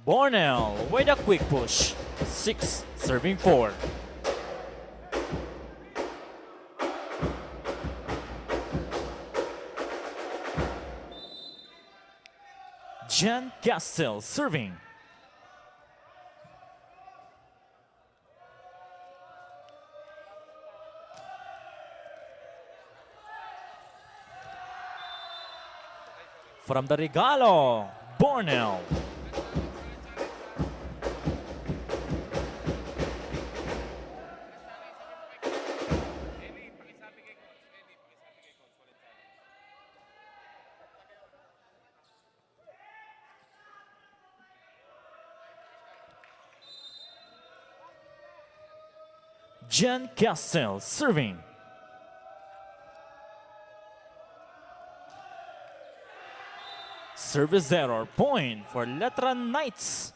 Bornell with a quick push. 6, serving 4. Jan Castell serving. From the Regalo, Bornell. Jan Castell serving. Service error, point for Letran Knights.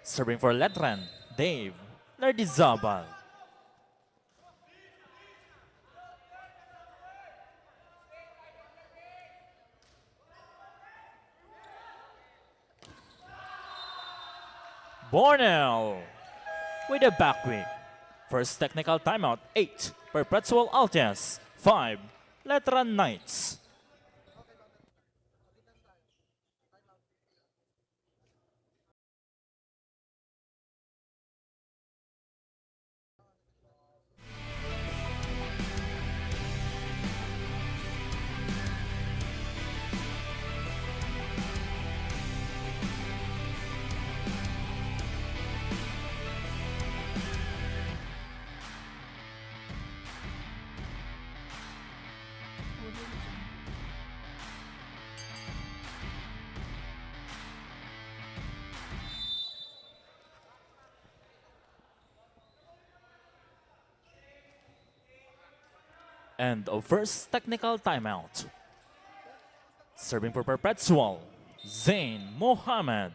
Serving for Letran, Dave Lardizabal. Bornell with a back quick. First technical timeout, 8, Perpetual Altes, 5, Letran Knights. End of first technical timeout. Serving for Perpetual, Zain Mohammed.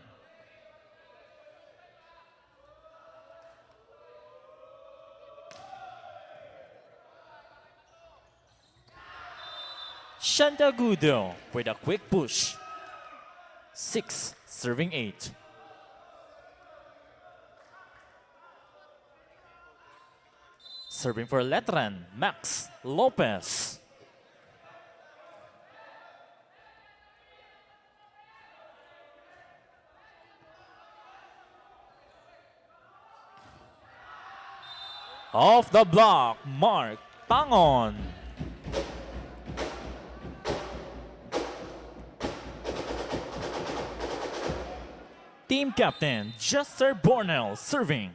Shantagudo with a quick push. 6, serving 8. Serving for Letran, Max Lopez. Off the block, Mark Pangon. Team captain, Jester Bornell serving.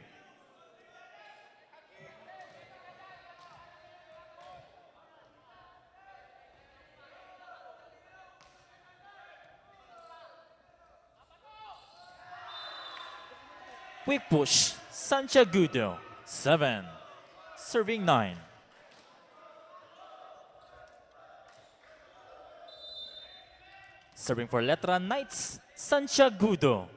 Quick push, Santiagudo, 7, serving 9. Serving for Letran Knights, Santiagudo.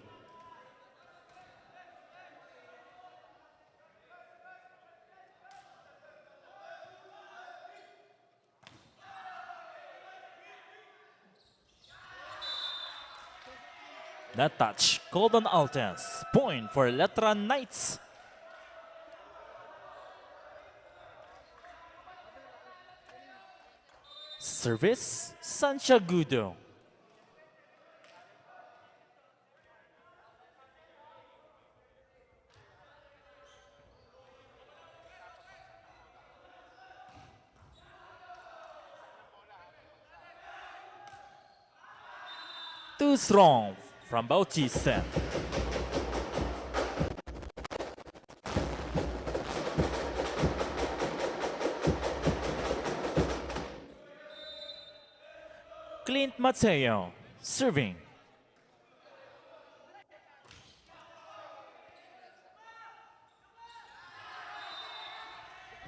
That touch called on Altes. Point for Letran Knights. Service, Santiagudo. Too strong from Bautista. Clint Mateo, serving.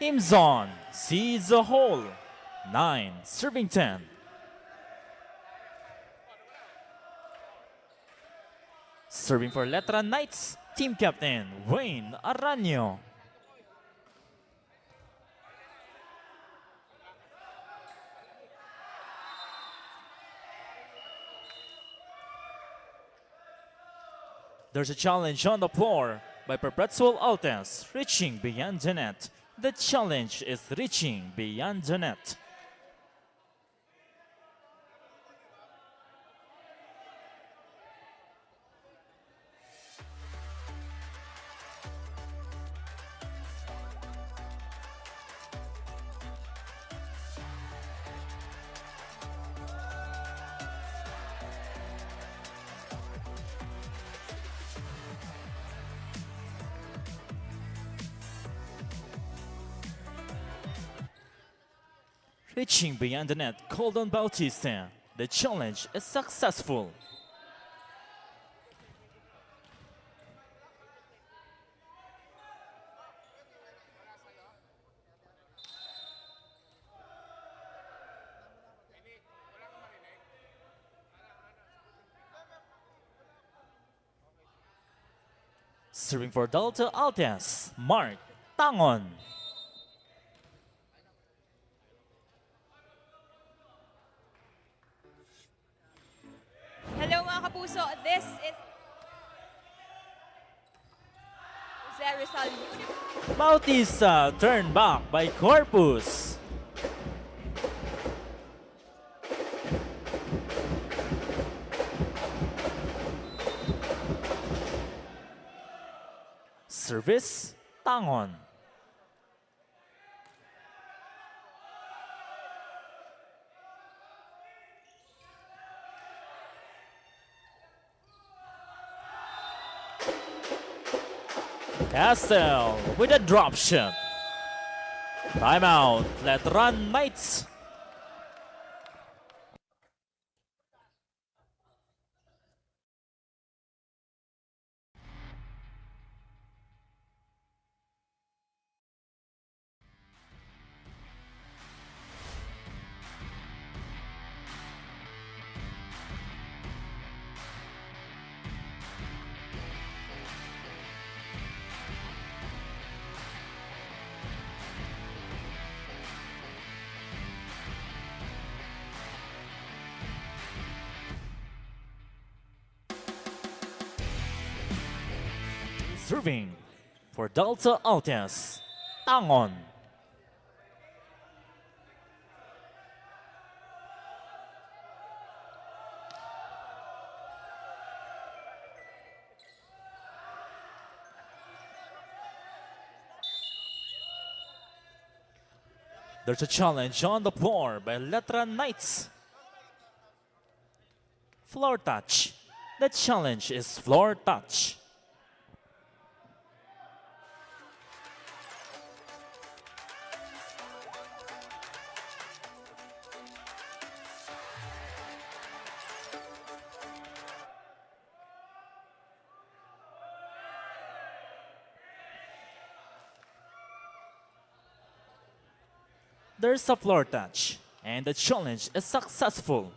Himzon sees a hole. 9, serving 10. Serving for Letran Knights, team captain Wayne Arellano. There's a challenge on the floor by Perpetual Altes, reaching beyond the net. The challenge is reaching beyond the net. Reaching beyond the net, called on Bautista. The challenge is successful. Serving for Delta Altes, Mark Tangon. Hello mga kapuso, this is Rizal. Bautista turned back by Corpus. Service, Tangon. Castle with a drop shot. Timeout, Letran Knights. Serving for Delta Altes, Tangon. There's a challenge on the floor by Letran Knights. Floor touch. The challenge is floor touch. There's a floor touch, and the challenge is successful.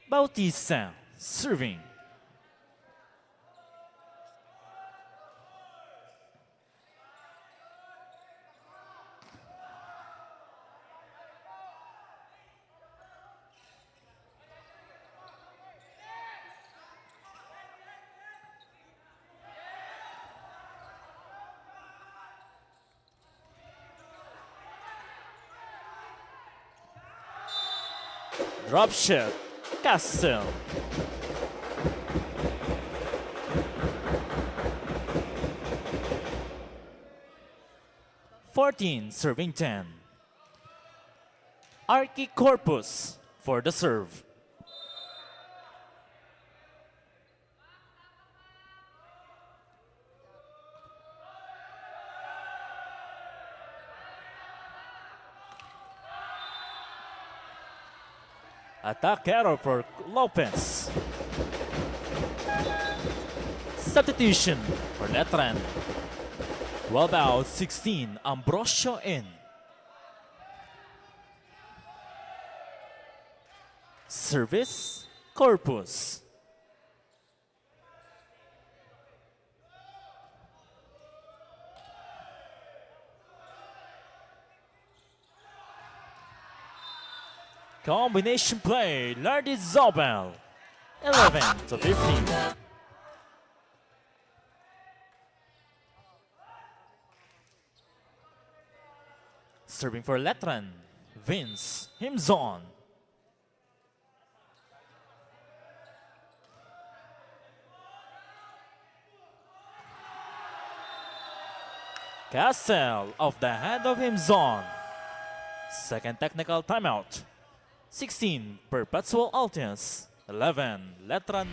Bautista serving. Drop shot, Castle. (14) serving 10. Archie Corpus for the serve. Attack error for Lopez. Substitution for Letran. 12 out, 16, Ambrosio in. Service, Corpus. Combination play, Lardy Zobel. 11-15. Serving for Letran, Vince Himzon. Castle off the hand of Himzon. Second technical timeout. 16 Perpetual Altius, 11 Letran.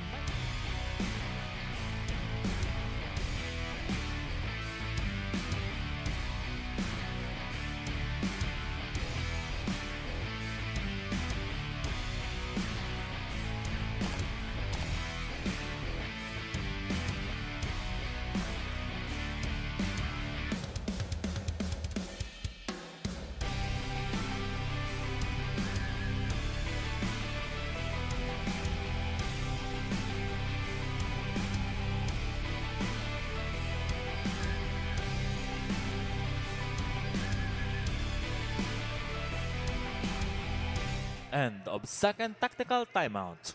End of second tactical timeout.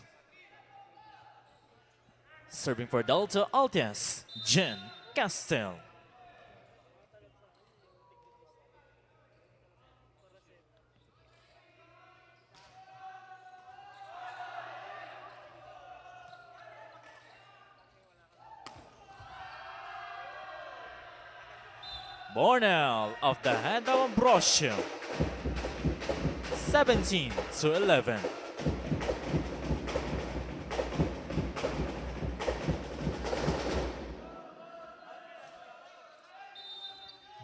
Serving for Delta Altius, Jen Castell. Bornell off the hand of Ambrosio. 17-11.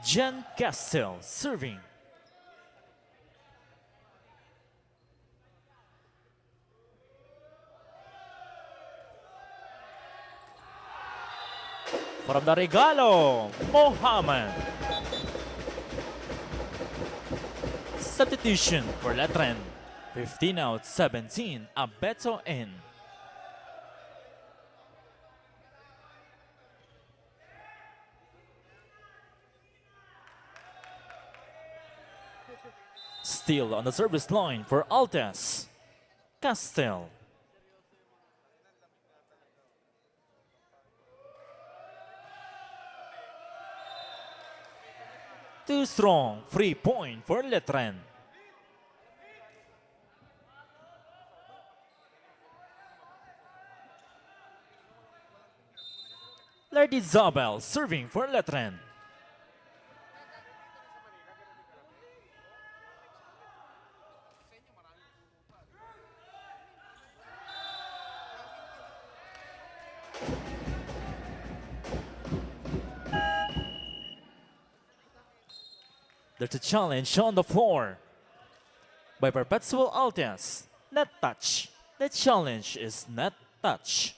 Jen Castell serving. From the Regalo, Mohammed. Substitution for Letran. 15 out, 17, Abeto in. Still on the service line for Altes. Castell. Too strong, free point for Letran. Lardy Zabel serving for Letran. There's a challenge on the floor by Perpetual Altius. Net touch. The challenge is net touch.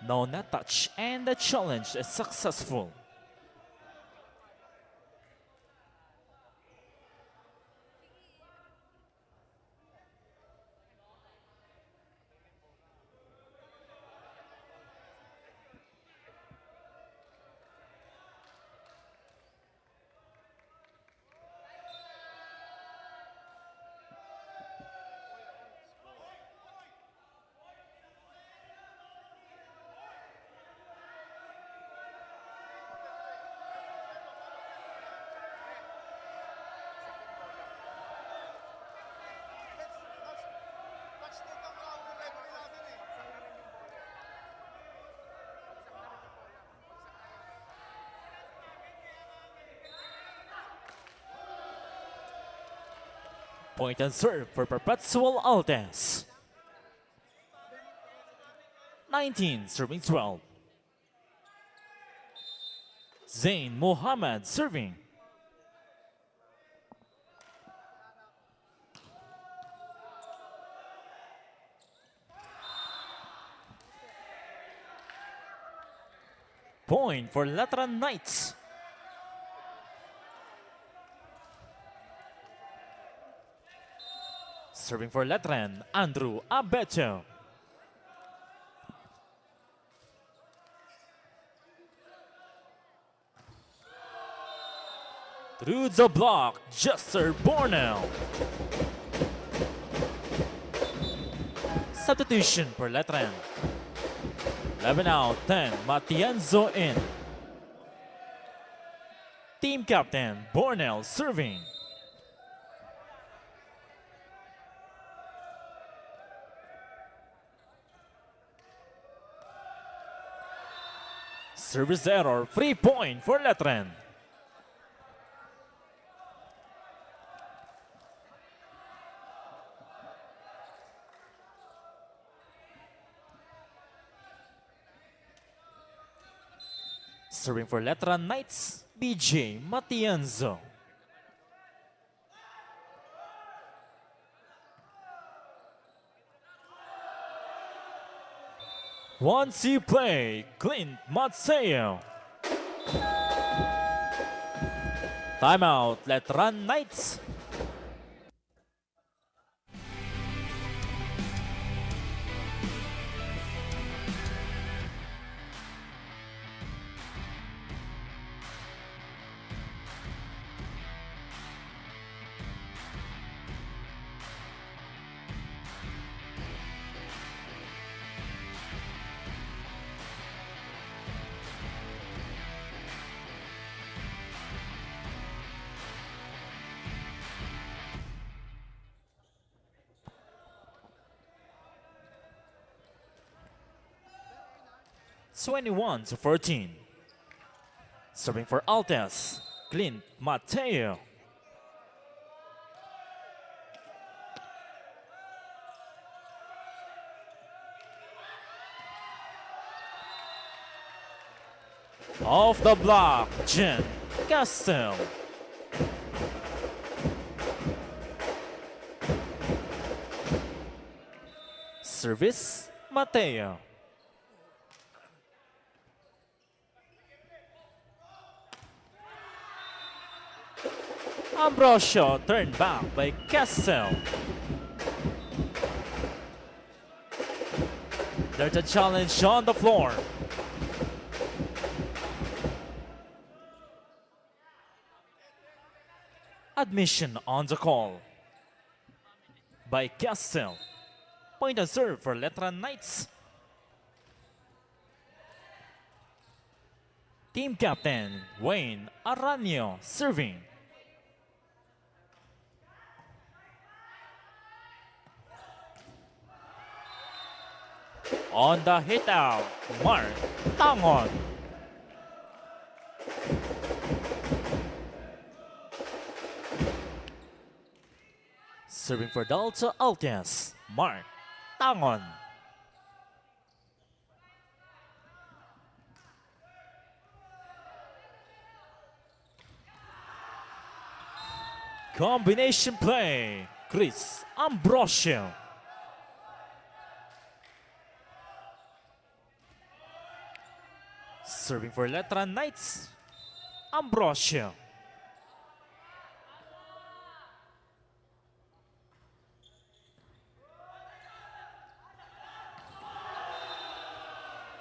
No net touch, and the challenge is successful. Point and serve for Perpetual Altes. 19 serving 12. Zain Mohammed serving. Point for Letran Knights. Serving for Letran, Andrew Abeto. Through the block, Jester Bornell. Substitution for Letran. 11 out, 10, Matienzo in. Team captain, Bornell serving. Service error, free point for Letran. Serving for Letran Knights, BJ Matienzo. Once you play, Clint Matseo. Timeout, Letran Knights. (21 to 14). Serving for Altes, Clint Mateo. Off the block, Jen Castel. Service, Mateo. Ambrosio turned back by Castel. There's a challenge on the floor. Admission on the call by Castel. Point and serve for Letran Knights. Team captain Wayne Arellano serving. On the hit out, Mark Tangon. Serving for Delta Altias, Mark Tangon. Combination play, Chris Ambrosio. Serving for Letran Knights, Ambrosio.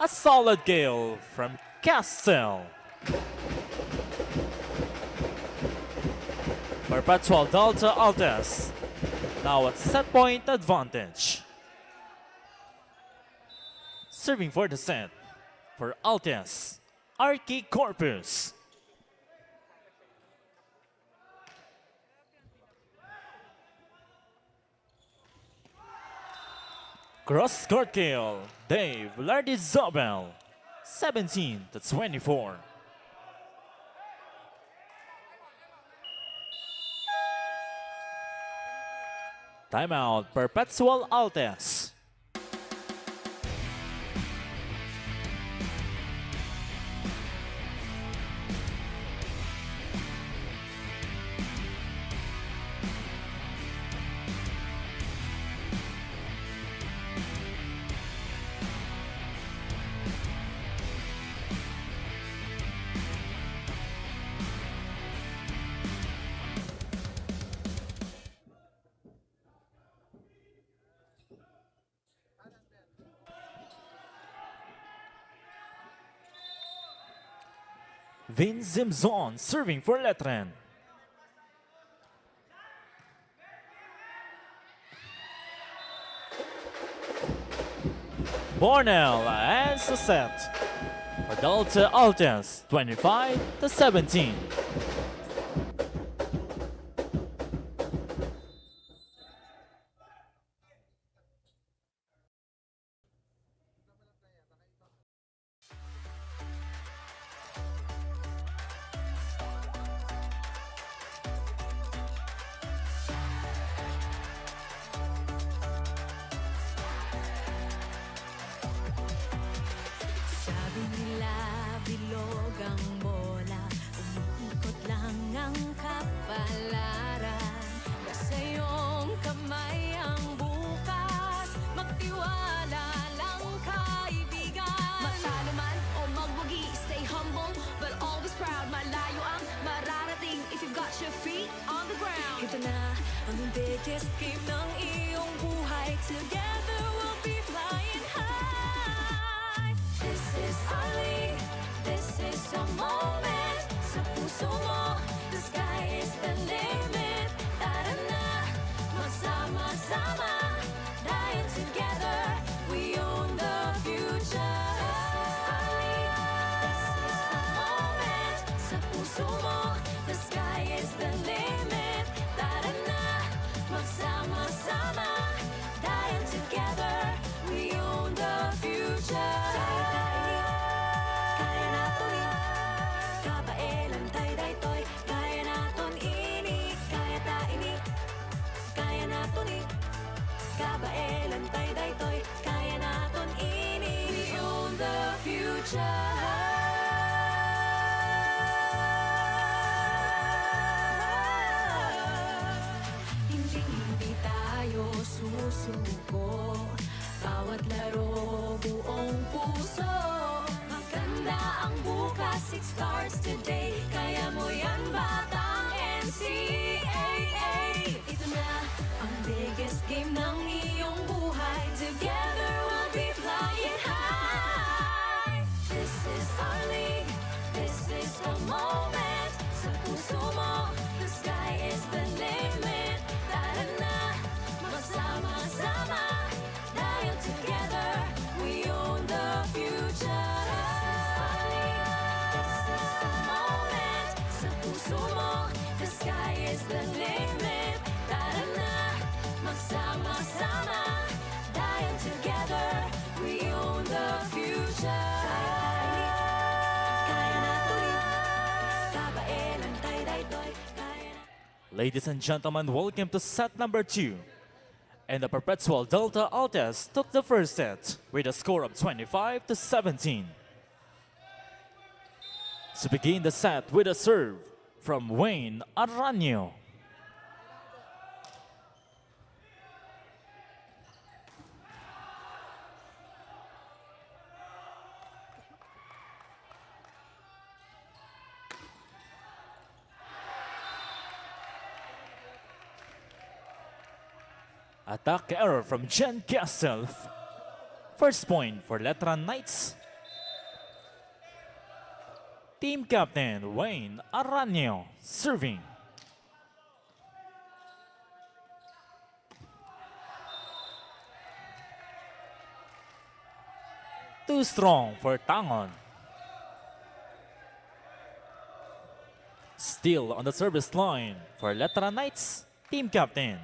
A solid gale from Castel. Perpetual Delta Altes now at set point advantage. Serving for the set for Altes, Archie Corpus. Cross court kill, Dave Lardizabel, 17 to 24. Timeout, Perpetual Altes. Vin Zimzon serving for Letran. Bornell ends the set. Delta Altas 25-17. Sabi nila bilog ang bola, umiikot lang ang kapalaran. Nasa iyong kamay ang bukas, magtiwala lang kaibigan. Matalo man o magwagi, stay humble but always proud. Malayo ang mararating if you've got your feet on the ground. Ito na ang biggest game ng iyong buhay. Together we'll be flying high. This is our league, this is the moment. Sa puso mo, the sky is the limit. Tara na, magsama-sama, dahil together we own the future. This is the moment. Sa puso mo, the sky is the limit. Tara na, magsama-sama, dahil together we own the future. Kaya naton kabaelan tay daytoy, kaya naton ini, kaya ta ini, kaya naton kabaelan tay daytoy, kaya naton ini. We own the future. Hindi tayo susuko, bawat laro buong puso. Maganda ang bukas, it starts today. Kaya mo yan, batang NCAA. Ito na ang biggest game ng iyong buhay. Together we'll be flying high. This is our league, this is the moment. Sa puso mo, the sky is the limit. Tara na, magsama-sama, dahil together we own the future. This is the moment. Sa puso mo, the sky is the limit. Tara na, magsama-sama, dahil together we own the future. Kaya natin, kabaelan tay daytoy, kaya na. Ladies and gentlemen, welcome to set number 2. And the Perpetual Delta Altas took the first set with a score of 25-17. To begin the set with a serve from Wayne Arellano. Attack error from Jen Castle. First point for Letran Knights. Team captain Wayne Arellano serving. Too strong for Tangon. Still on the service line for Letran Knights. Team captain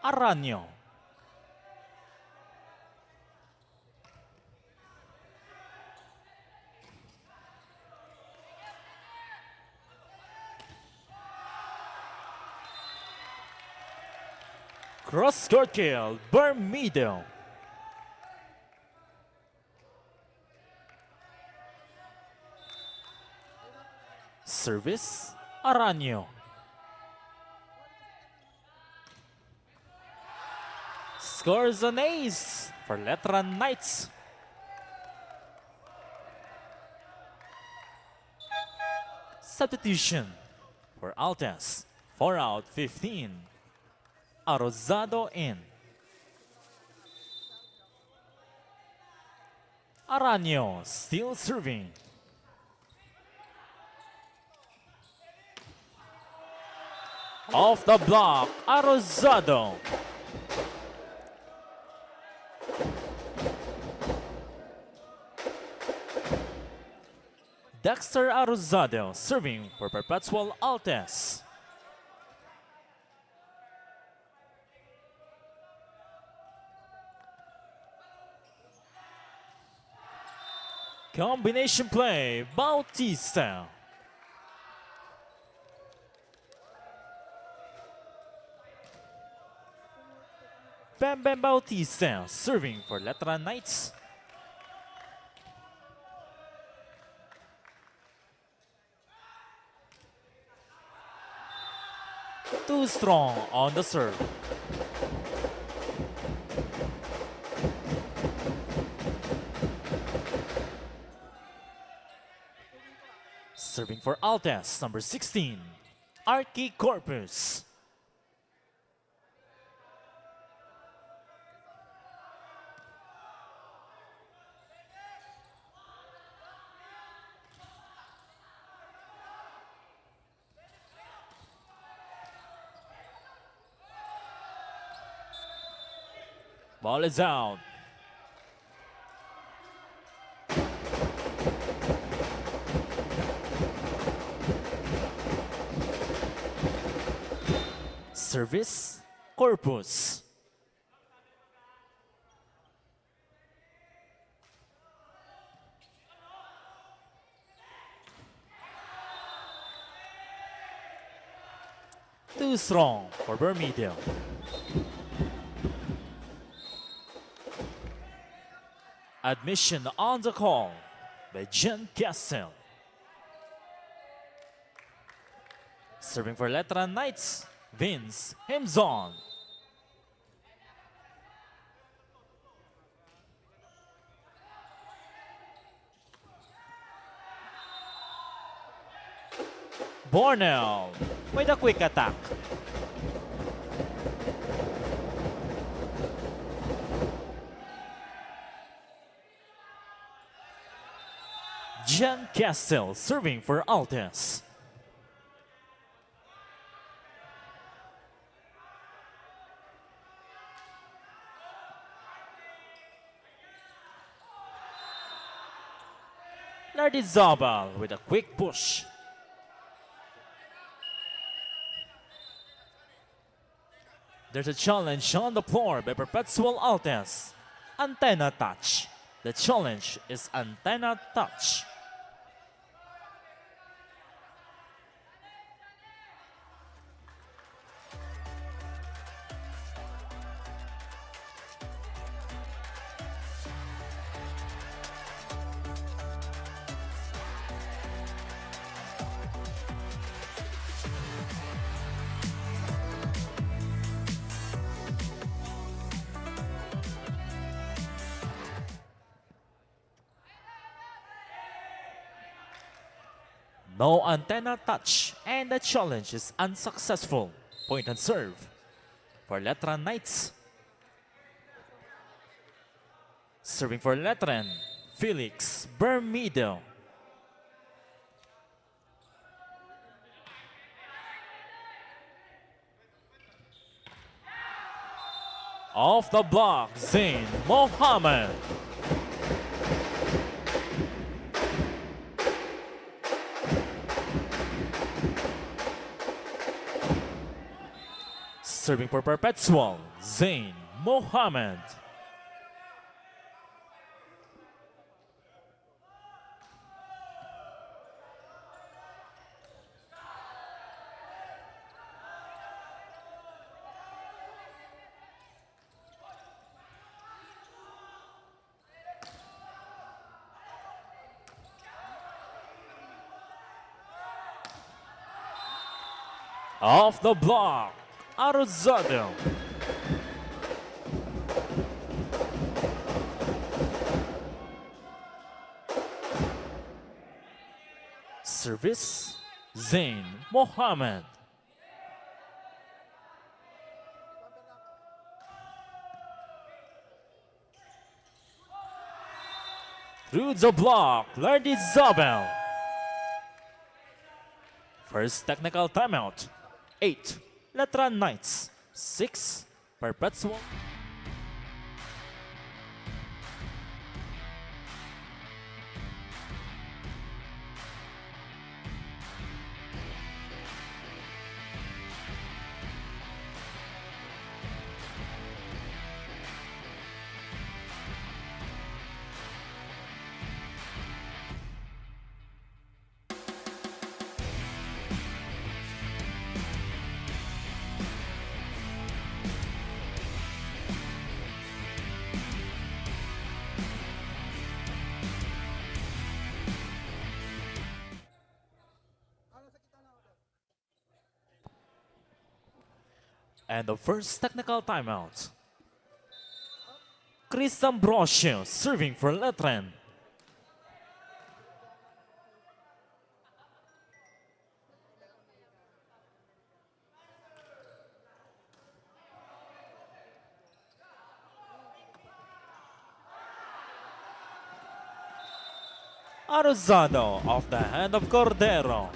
Arellano. Cross-court kill, Bermudo. Service, Arellano. Scores an ace for Letran Knights. Substitution for Altas, 4 out 15. Arozado in. Arellano still serving. Off the block, Arellano. Dexter Arellano serving for Perpetual Altes. Combination play, Bautista. Bam Bam Bautista serving for Letran Knights. Too strong on the serve. Serving for Altes, number 16, Archie Corpus. Ball is out. Service, Corpus. Too strong for Bermuda. Admission on the call by Jen Castle. Serving for Letran Knights, Vince Himzon. Bornell with a quick attack. Jen Castle serving for Altes. Lardizabal with a quick push. There's a challenge on the floor by Perpetual Altes. Antenna touch. The challenge is antenna touch. No antenna touch, and the challenge is unsuccessful. Point and serve for Letran Knights. Serving for Letran, Felix Bermido. Off the block, Zain Mohammed. Serving for Perpetual, Zain Mohammed. Off the block, Arellano. Service, Zain Mohammed. Through the block, Lardizabal. First technical timeout, 8 Letran Knights 6, Perpetual. And the first technical timeout. Chris Ambrosio serving for Letran. Arellano off the hand of Cordero.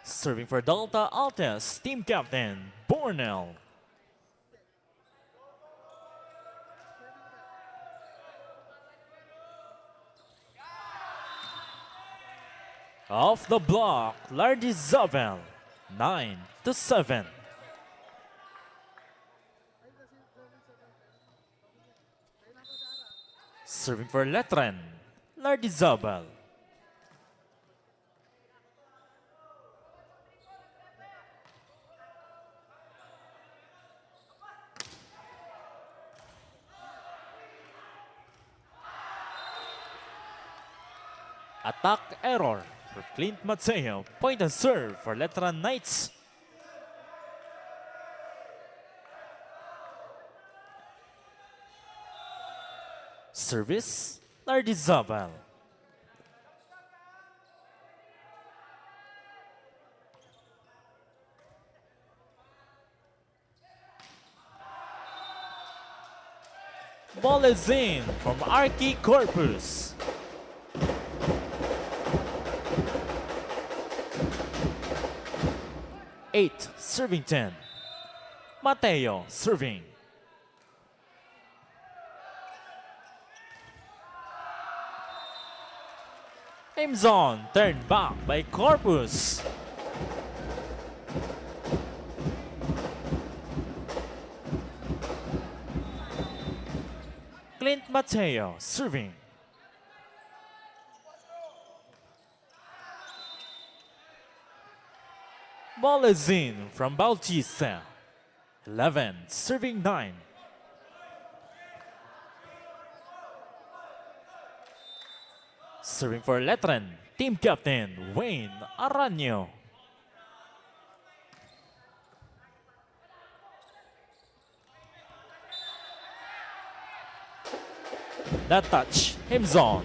Serving for Delta Altes, team captain, Bornell. Off the block, Lardy Zabel, 9-7. Serving for Letran, Lardy Zabel. Attack error for Clint Mateo. Point and serve for Letran Knights. Service, Lardy Zabel. Ball is in from Archie Corpus. Eight, serving 10. Mateo serving. Aims on, turned back by Corpus. Clint Mateo serving. Ball is in from Bautista. 11, serving 9. Serving for Letran, team captain Wayne Arellano. That touch, him zone.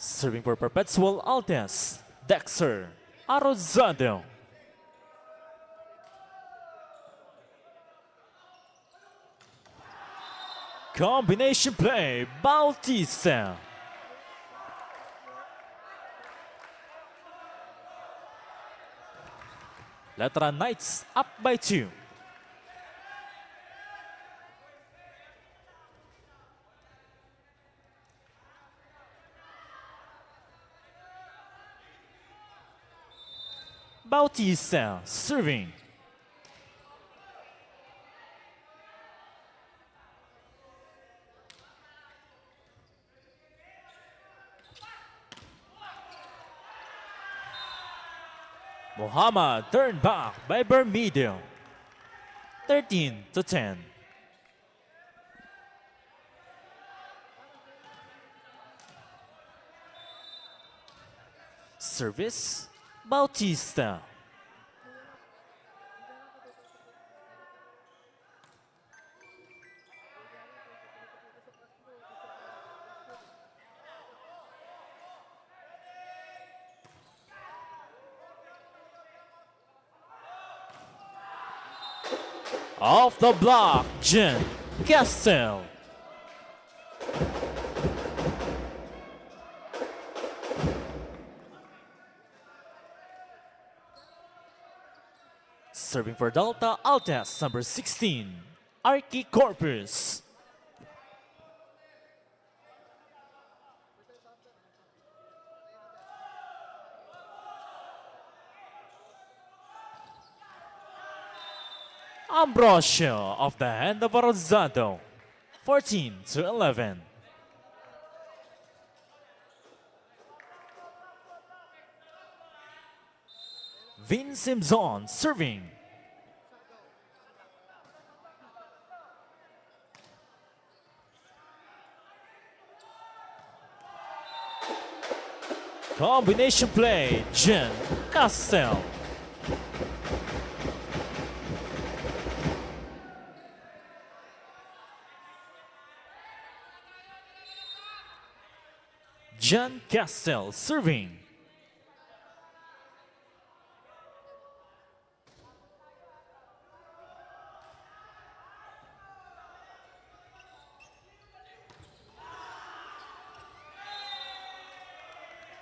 Serving for Perpetual Altes, Dexter Arozado. Combination play, Bautista. Letran Knights up by 2. Bautista serving. Muhammad turned back by Bermejo. 13-10. Service, Bautista. Off the block, Jen Castle. Serving for Delta Altas, number 16, Archie Corpus. Ambrosio off the hand of Rosado, 14-11. Vin Simpson serving. Combination play, Jen Castell. Jen Castell serving.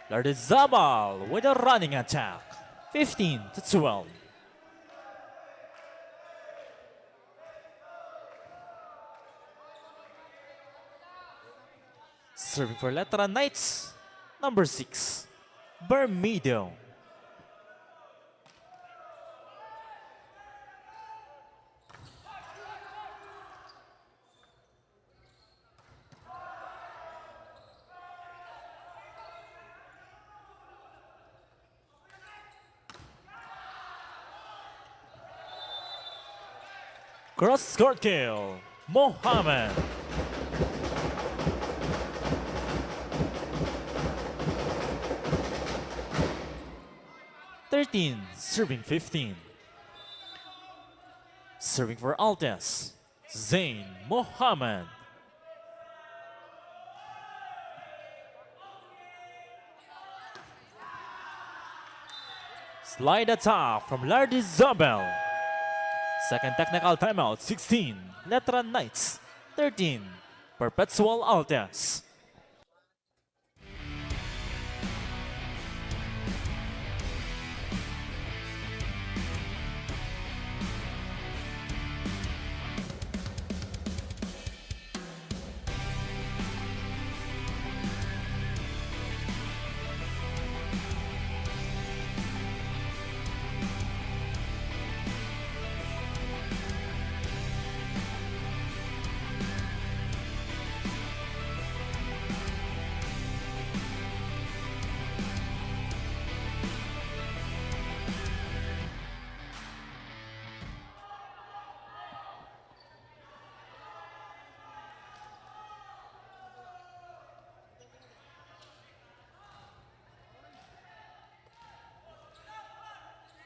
Lardizabal with a running attack, 15-12. Serving for Letran Knights, number 6, Bermedo. Cross-court kill, Mohammed. Serving 15. Serving for Altes, Zain Mohammed. Slide attack from Lardy Zabel. Second technical timeout, 16, Letran Knights, 13, Perpetual Altes.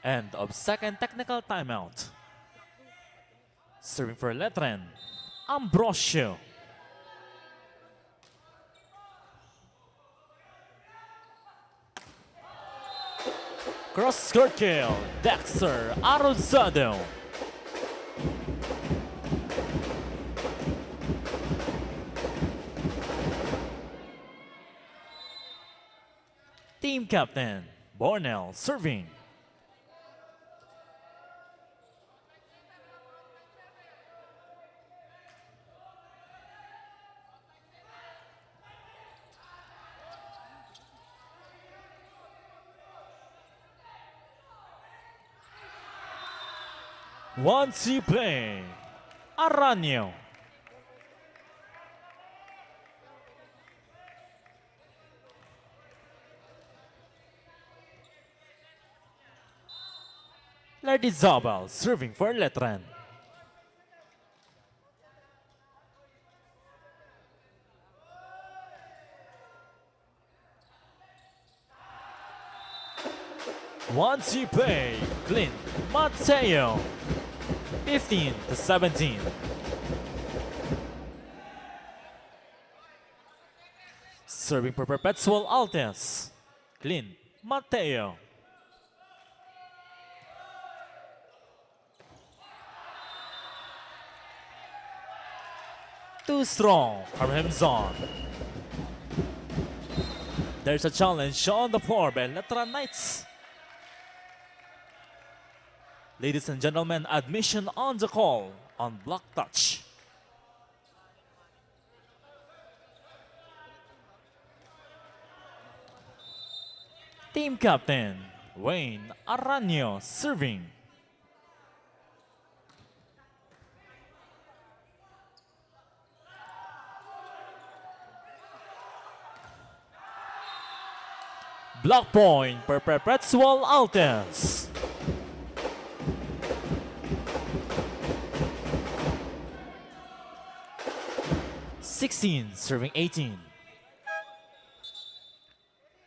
End of second technical timeout. Serving for Letran, Ambrosio. Cross-court kill, Dexter Arrozado. Team captain, Bornell serving. One-two play, Arellano. Lardizabal serving for Letran. One-two play, Clint Mateo. 15-17. Serving for Perpetual Altes, Clint Mateo. Too strong from Himzon. There's a challenge on the floor by Letran Knights. Ladies and gentlemen, admission on the call on block touch. Team captain, Wayne Arellano serving. Block point for Perpetual Altes. Serving 18.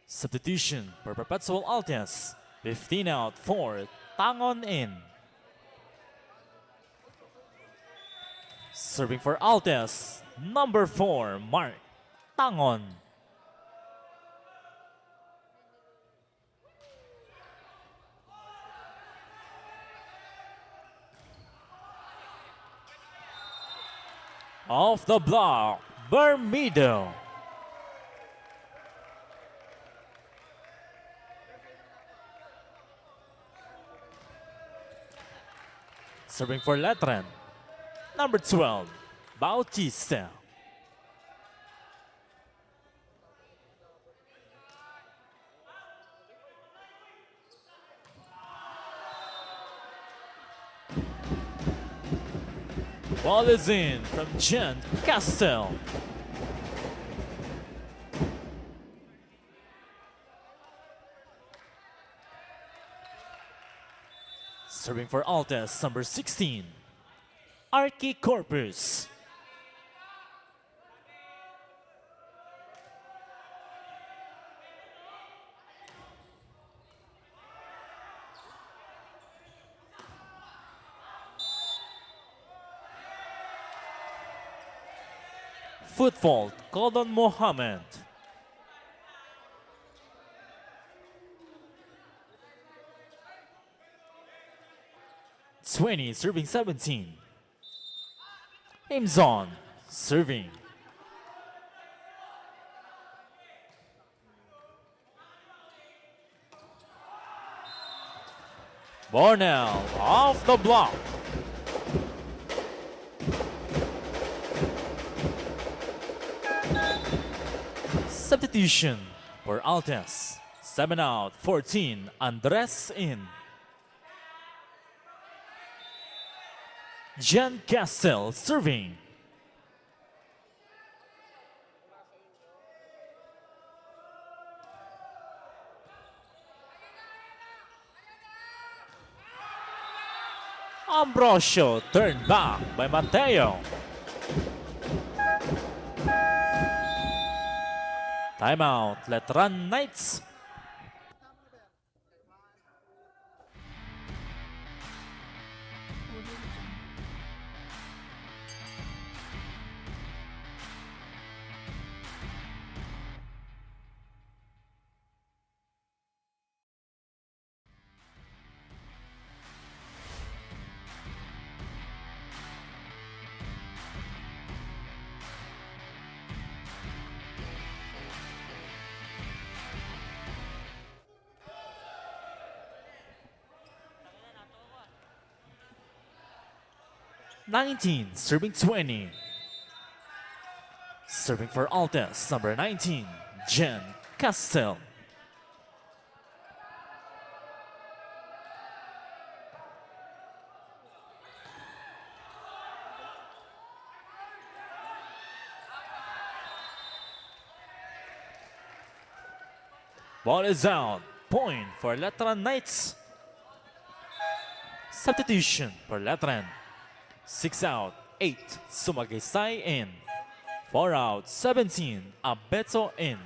Substitution for Perpetual Altes. 15 out for Tangon in. Serving for Altes, number 4, Mark Tangon. Off the block, Bermedo. Serving for Letran, number 12, Bautista. Ball is in from Jen Castell. Serving for Altes, number 16, Archie Corpus. Foot fault called on Mohammed. Serving 17. Himzon serving. Bornell off the block. Substitution for Altes. 7 out, 14, Andres in. Jen Castell serving. Ambrosio turned back by Mateo. Timeout, Letran Knights. Serving 20. Serving for Altes, number 19, Jen Castell. Ball is out. Point for Letran Knights. Substitution for Letran. 6 out, 8, Sumagesay in. 4 out, 17, Abeto in.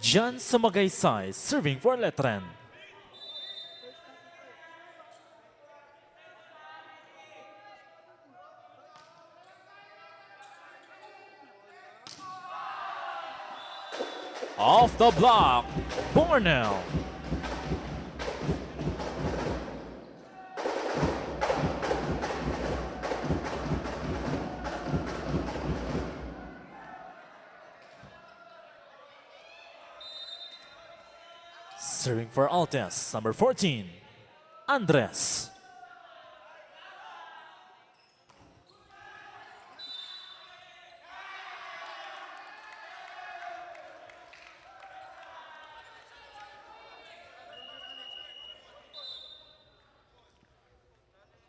John Sumagesay serving for Letran. Off the block, Bornell. Serving for Altes, number 14, Andres.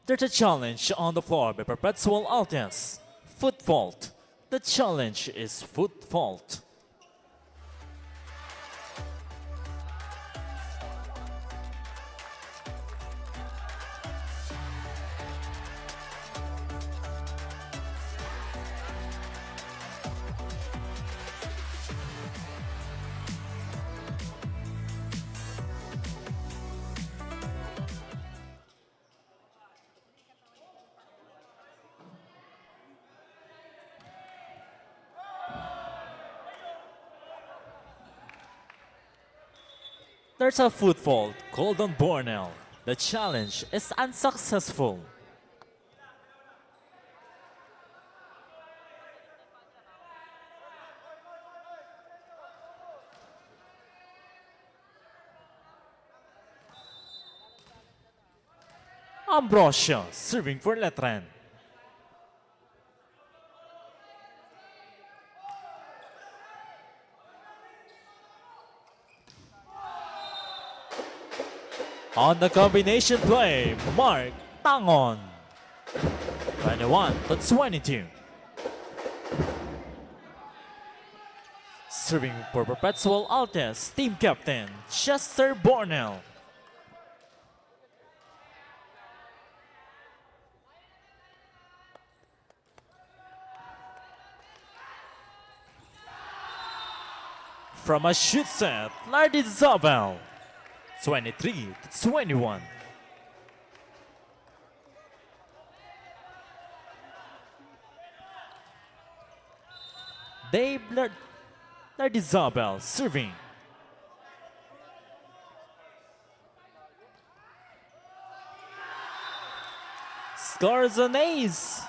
There's a challenge on the floor by Perpetual Altes. Foot fault. The challenge is foot fault. There's a foot fault called on Bornell. The challenge is unsuccessful. Ambrosio serving for Letran. On the combination play, Mark Tangon. 21-22. Serving for Perpetual Altes, team captain, Chester Bornell. From a shoot set, Lardy Zabel. 23-21. Dave Lardy Zabel serving. Scores an ace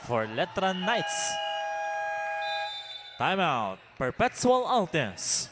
for Letran Knights. Timeout, Perpetual Altes.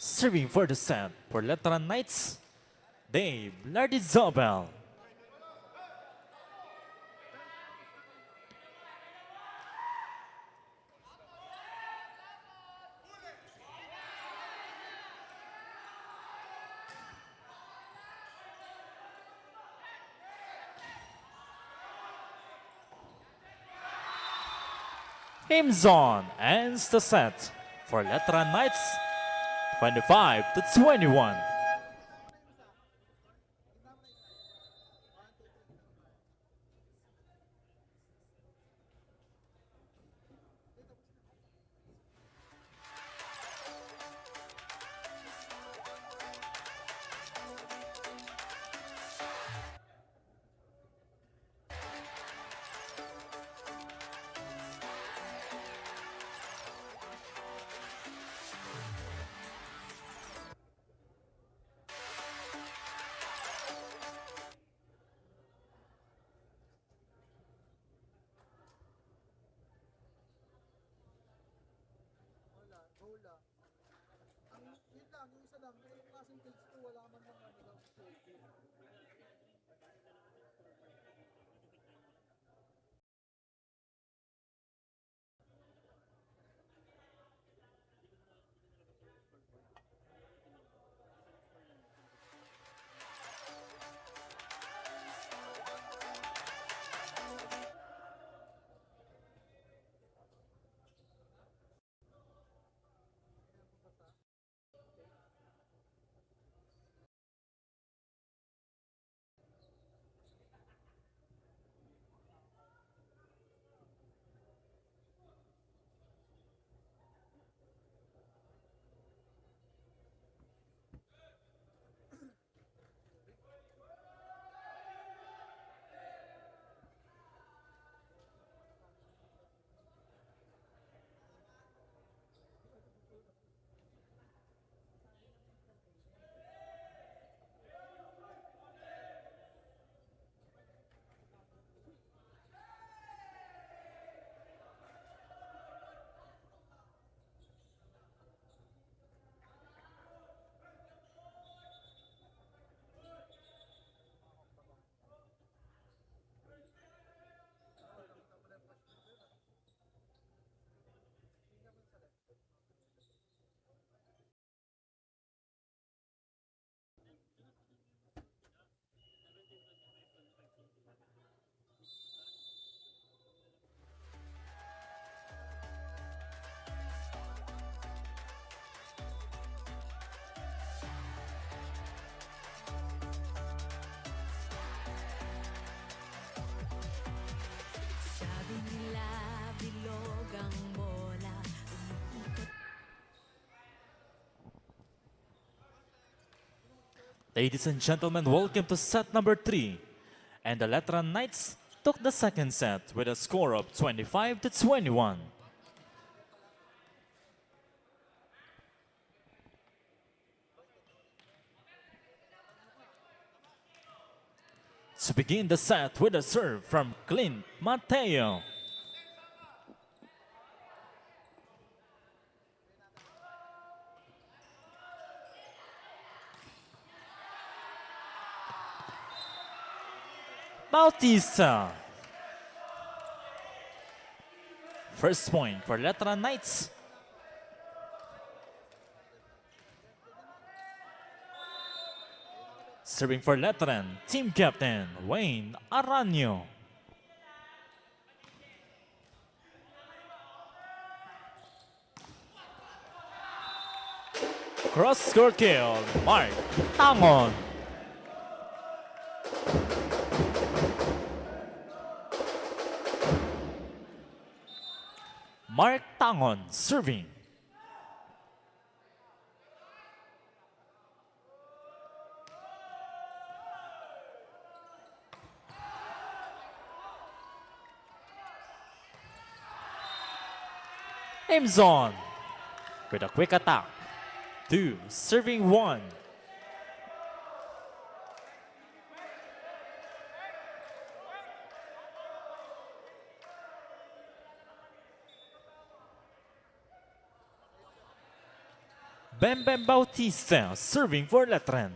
Serving for the set for Letran Knights, Dave Lardy Zabel. Game's on, ends the set for Letran Knights, 25-21. Ladies and gentlemen, welcome to set number 3. And the Letran Knights took the second set with a score of 25-21. To begin the set with a serve from Clint Mateo. Bautista. First point for Letran Knights. Serving for Letran, team captain Wayne Arellano. Cross-court kill, Mark Tangon. Mark Tangon serving. Aim zone with a quick attack. 2, serving 1. Bem Bautista serving for Letran.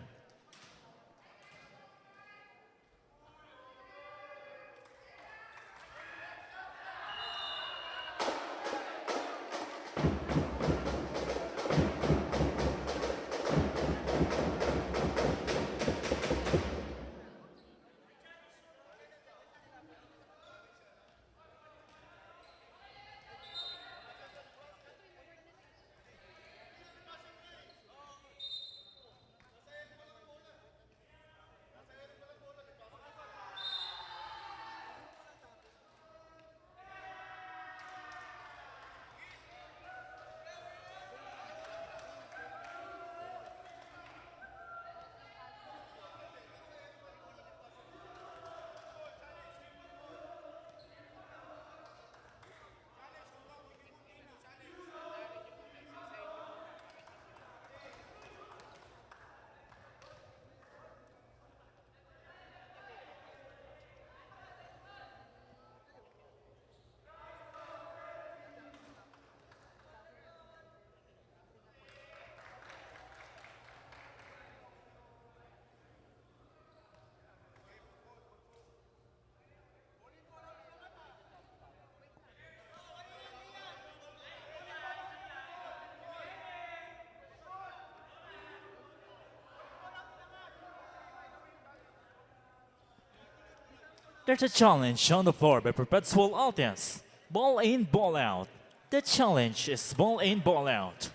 There's a challenge on the floor by Perpetual audience. Ball in, ball out. The challenge is ball in, ball out.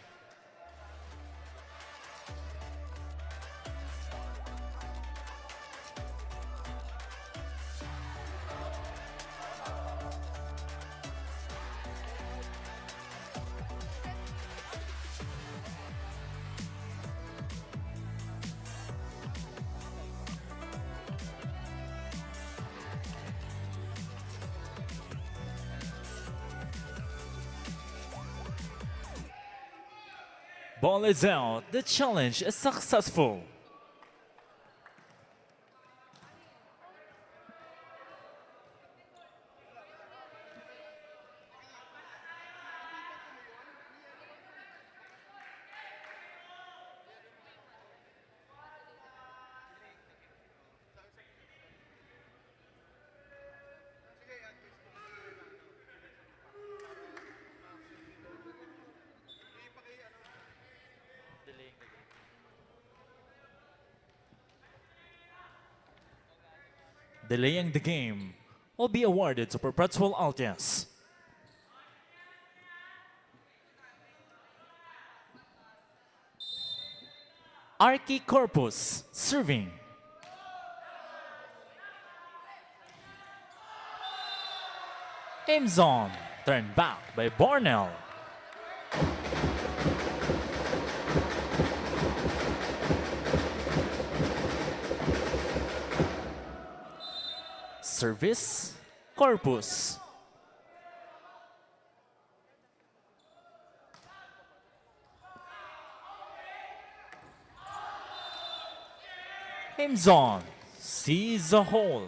Ball is out. The challenge is successful. Delaying the game will be awarded to Perpetual audience. Archie Corpus serving. Aim zone, turned back by Bornell. Service, Corpus. Game's on. Sees a hole.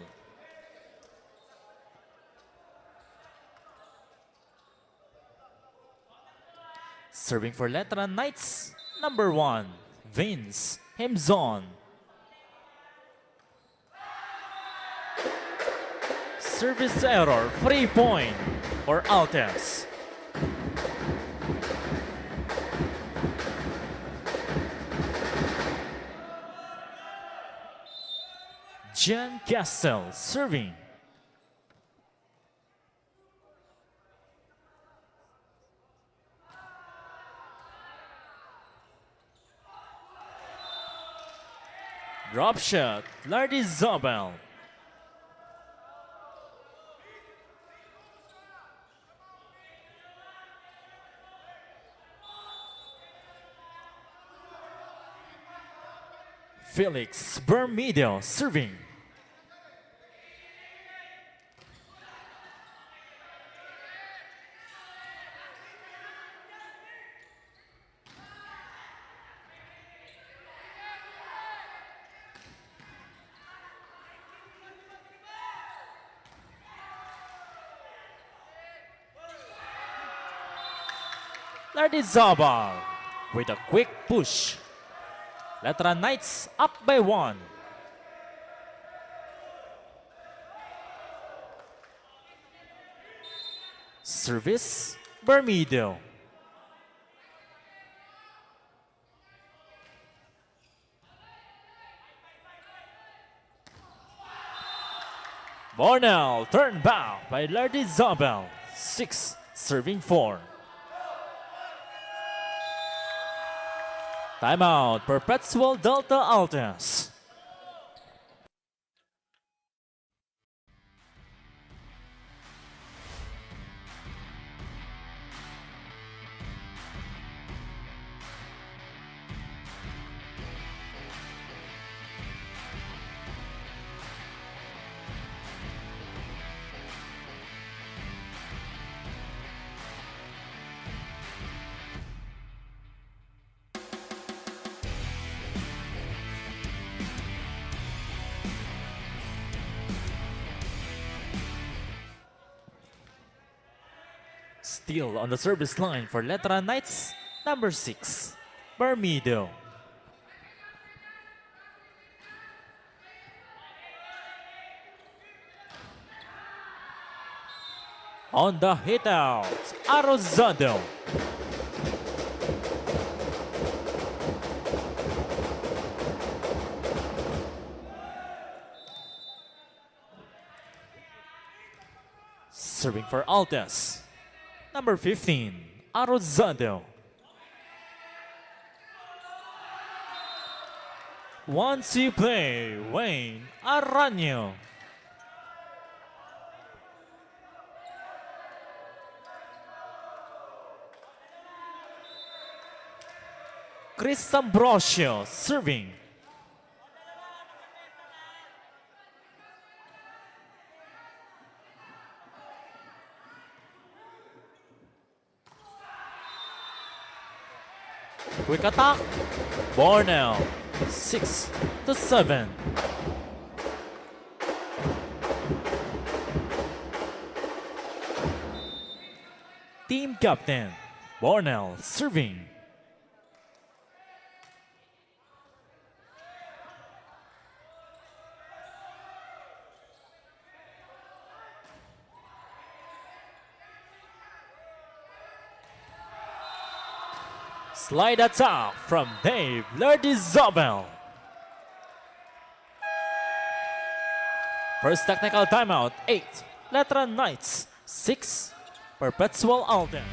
Serving for Letran Knights, number 1, Vince Himzon. Service error, 3 point for Altes. Jan Castle serving. Drop shot, Lardy Zobel. Felix Bermedo serving. Lardizabal with a quick push. Letran Knights up by 1. Service, Bermedo. Bornell turned back by Lardizabal. 6 serving 4. Timeout, Perpetual Delta Altes. Still on the service line for Letran Knights, number 6, Bermedo. On the hit out, Arellano. Serving for Altes. Number 15, Arellano. 1-2 play, Wayne Arellano. Chris Ambrosio serving. Quick attack. Bornell, 6-7. Team captain, Bornell serving. Slide attack from Dave Lardizabal. First technical timeout, 8. Letran Knights, 6. Perpetual Alten.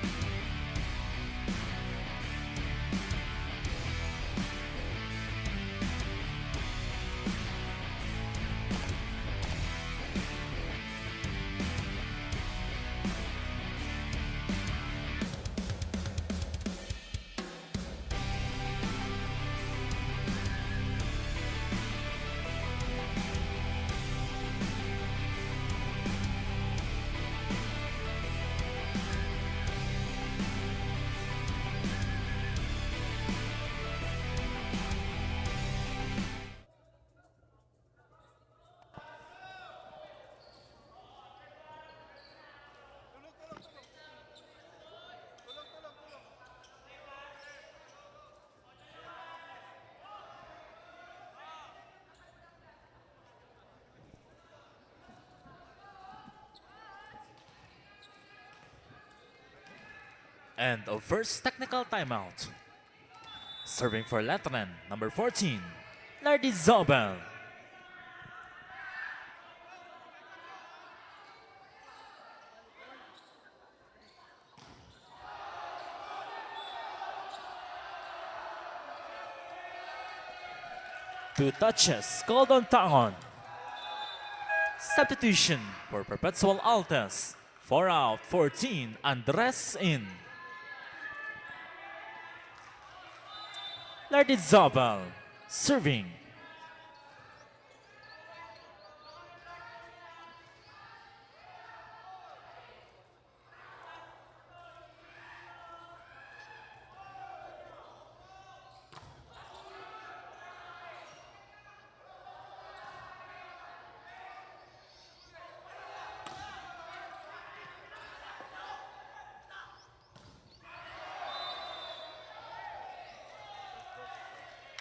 End of first technical timeout. Serving for Letran, number 14, Lardy Zobel. Two touches called on Tangon. Substitution for Perpetual Altes. 4 out, 14, Andres in. Lardy Zobel serving.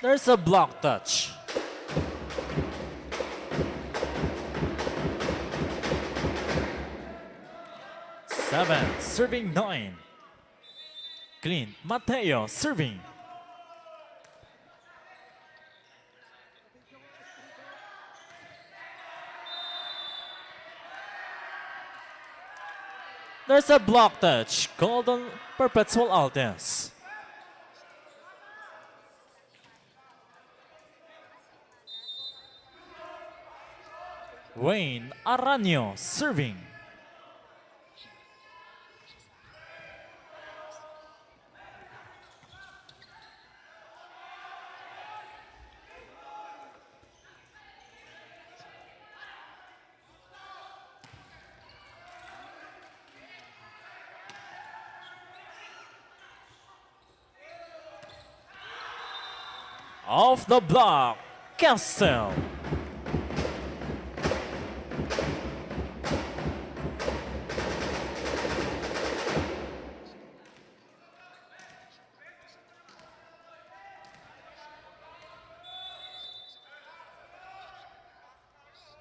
There's a block touch. Seven, serving 9. Clint Mateo serving. There's a block touch called on Perpetual Altes. Wayne Arellano serving. Off the block, Castle.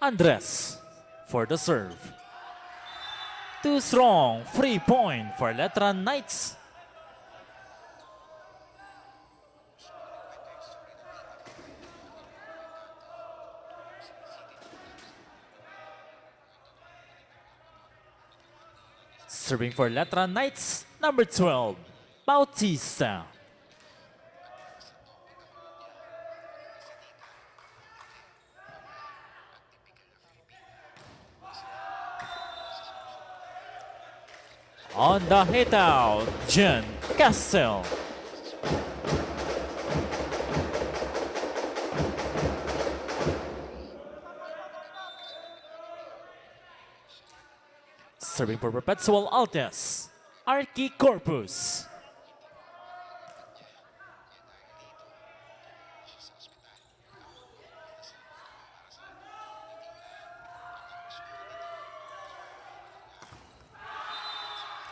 Andres for the serve. Too strong, 3 point for Letran Knights. Serving for Letran Knights, number 12, Bautista. On the hit out, Jen Castle. Serving for Perpetual Altes, Archie Corpus.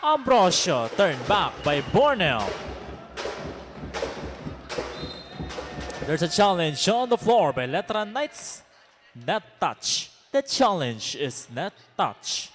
Ambrosio turned back by Bornell. There's a challenge on the floor by Letran Knights. Net touch. The challenge is net touch.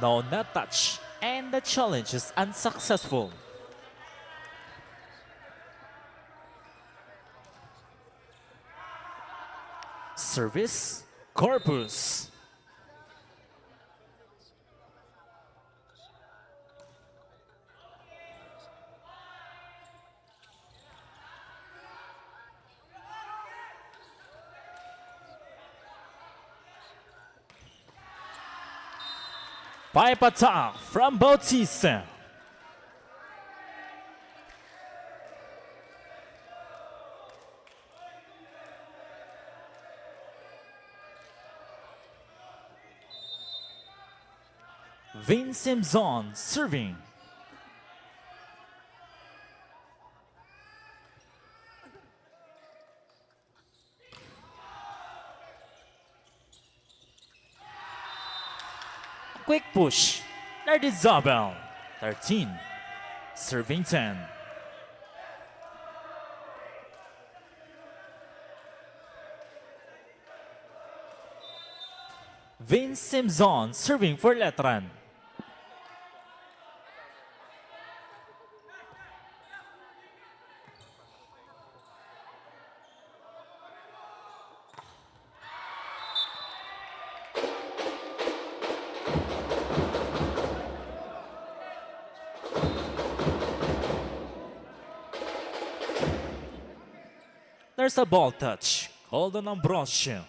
No net touch, and the challenge is unsuccessful. Service Corpus. Pipe attack from Bautista. Vin Simpson serving. Quick push. Zabel. 13. Serving 10. Vin Simpson serving for Letran. There's a ball touch, called on Ambrosio.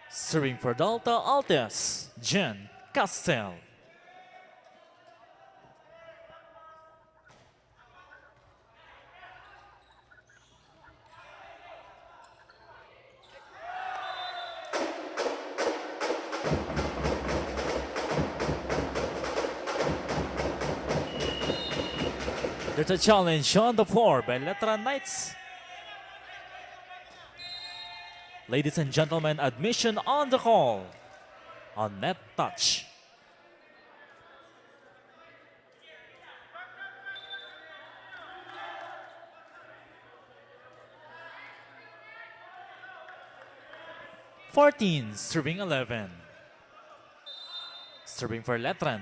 Serving for Delta Altes, Jen Castell. There's a challenge on the floor by Letran Knights. Ladies and gentlemen, admission on the call on net touch. (14) serving 11. Serving for Letran.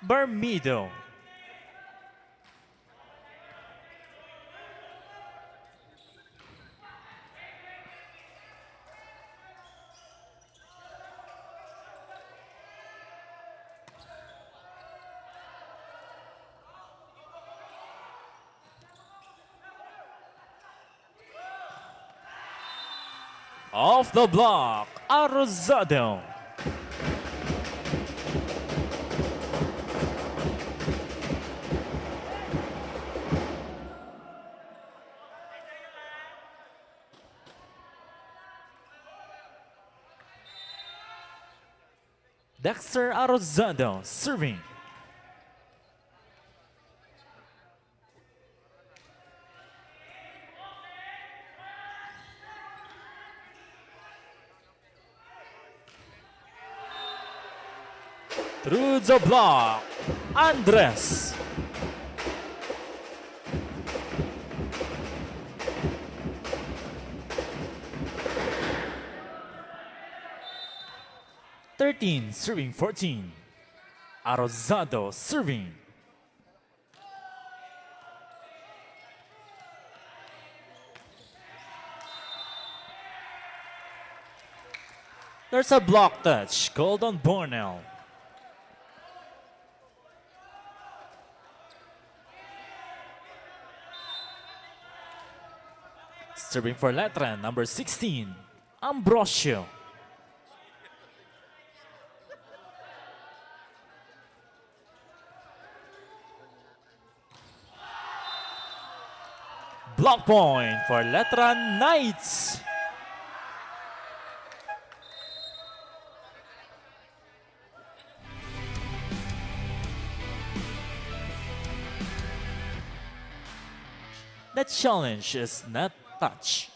Bermido. Off the block, Arellano. Dexter Arellano serving. Through the block, Andres. (13) serving 14. Arellano serving. There's a block touch called on Bornell. Serving for Letran, number 16, Ambrosio. Block point for Letran Knights. The challenge is net touch.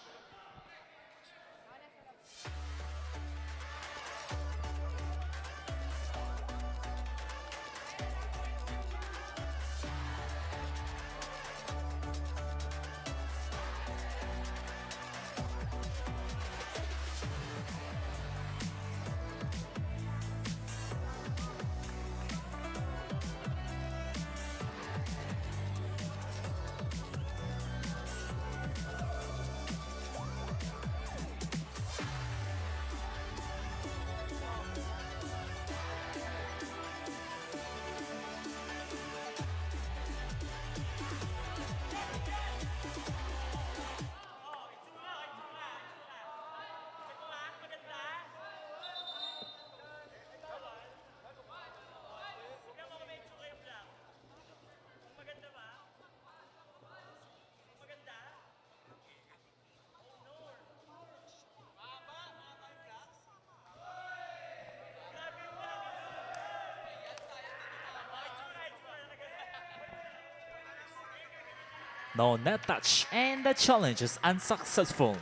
No net touch, and the challenge is unsuccessful.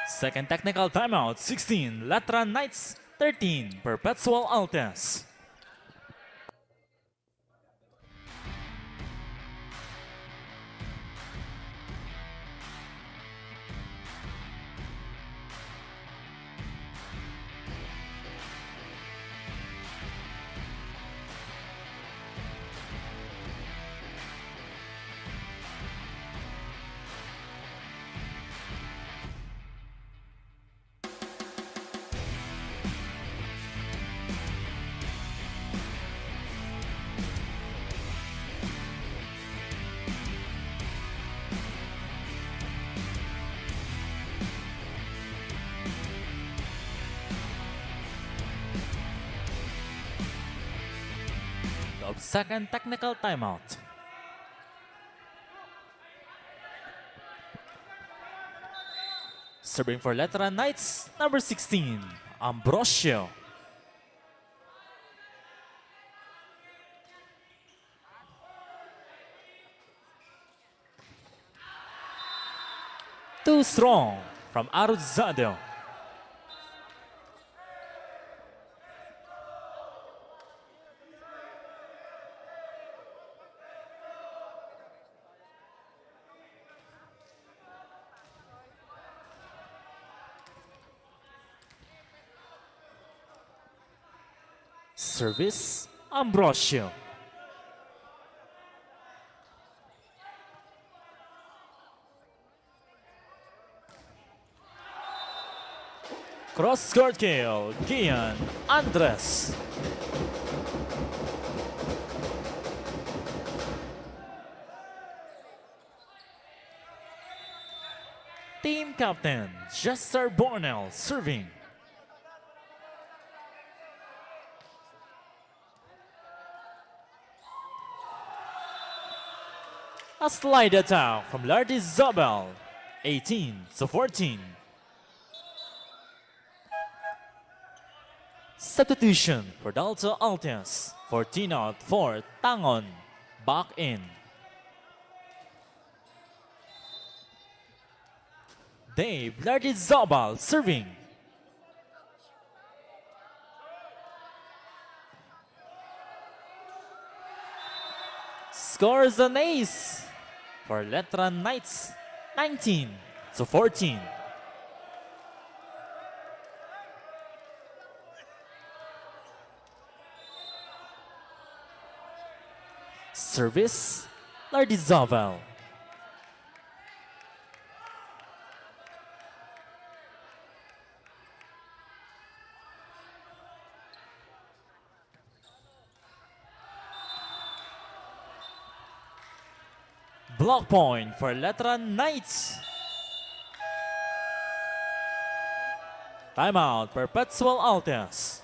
Second technical timeout, 16, Letran Knights, 13, Perpetual Altes. Of second technical timeout. Serving for Letran Knights, number 16, Ambrosio. Too strong from Aruzado. Service, Ambrosio. Cross-court kill, Gian Andres. Team captain, Jester Bornell serving. A slide attack from Lardy Zabel, 18-14. Substitution for Dalto Altias, 14 out for Tangon, back in. Dave Lardy Zabel serving. Scores an ace for Letran Knights, 19-14. Service, Lardy Zabel. Block point for Letran Knights. Timeout, Perpetual Altes.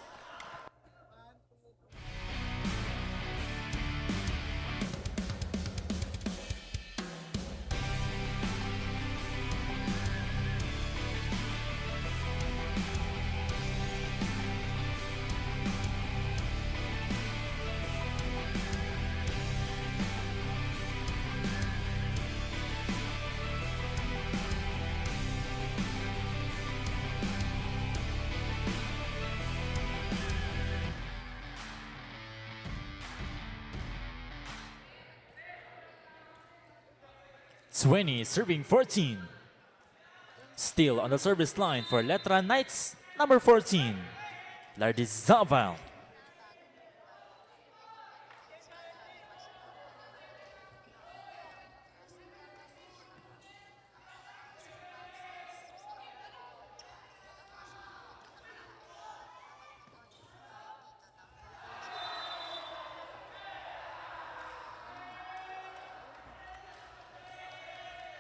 Twenty serving 14. Still on the service line for Letran Knights, number 14, Lardy Zabel.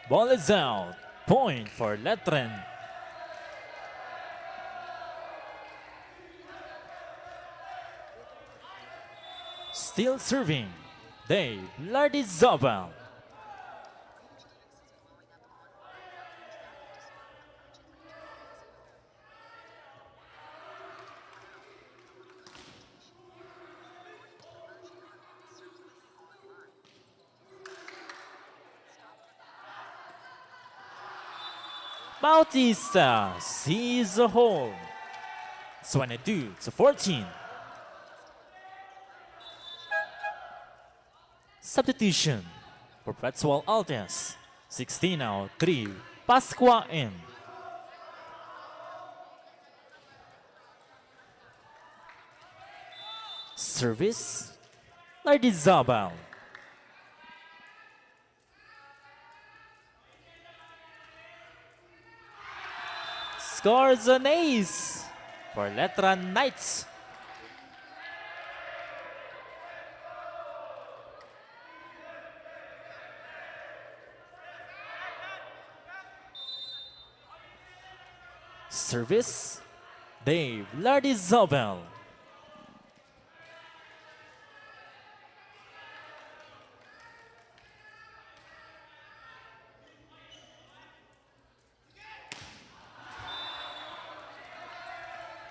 Ball is out. Point for Letran. Still serving. Dave Lardy Zabel. Bautista sees a hole. 22-14. Substitution. Perpetual Altes. 16 out, 3. Pasqua in. Service. Lardizabal. Scores an ace for Letran Knights. Service, Dave Lardizabal.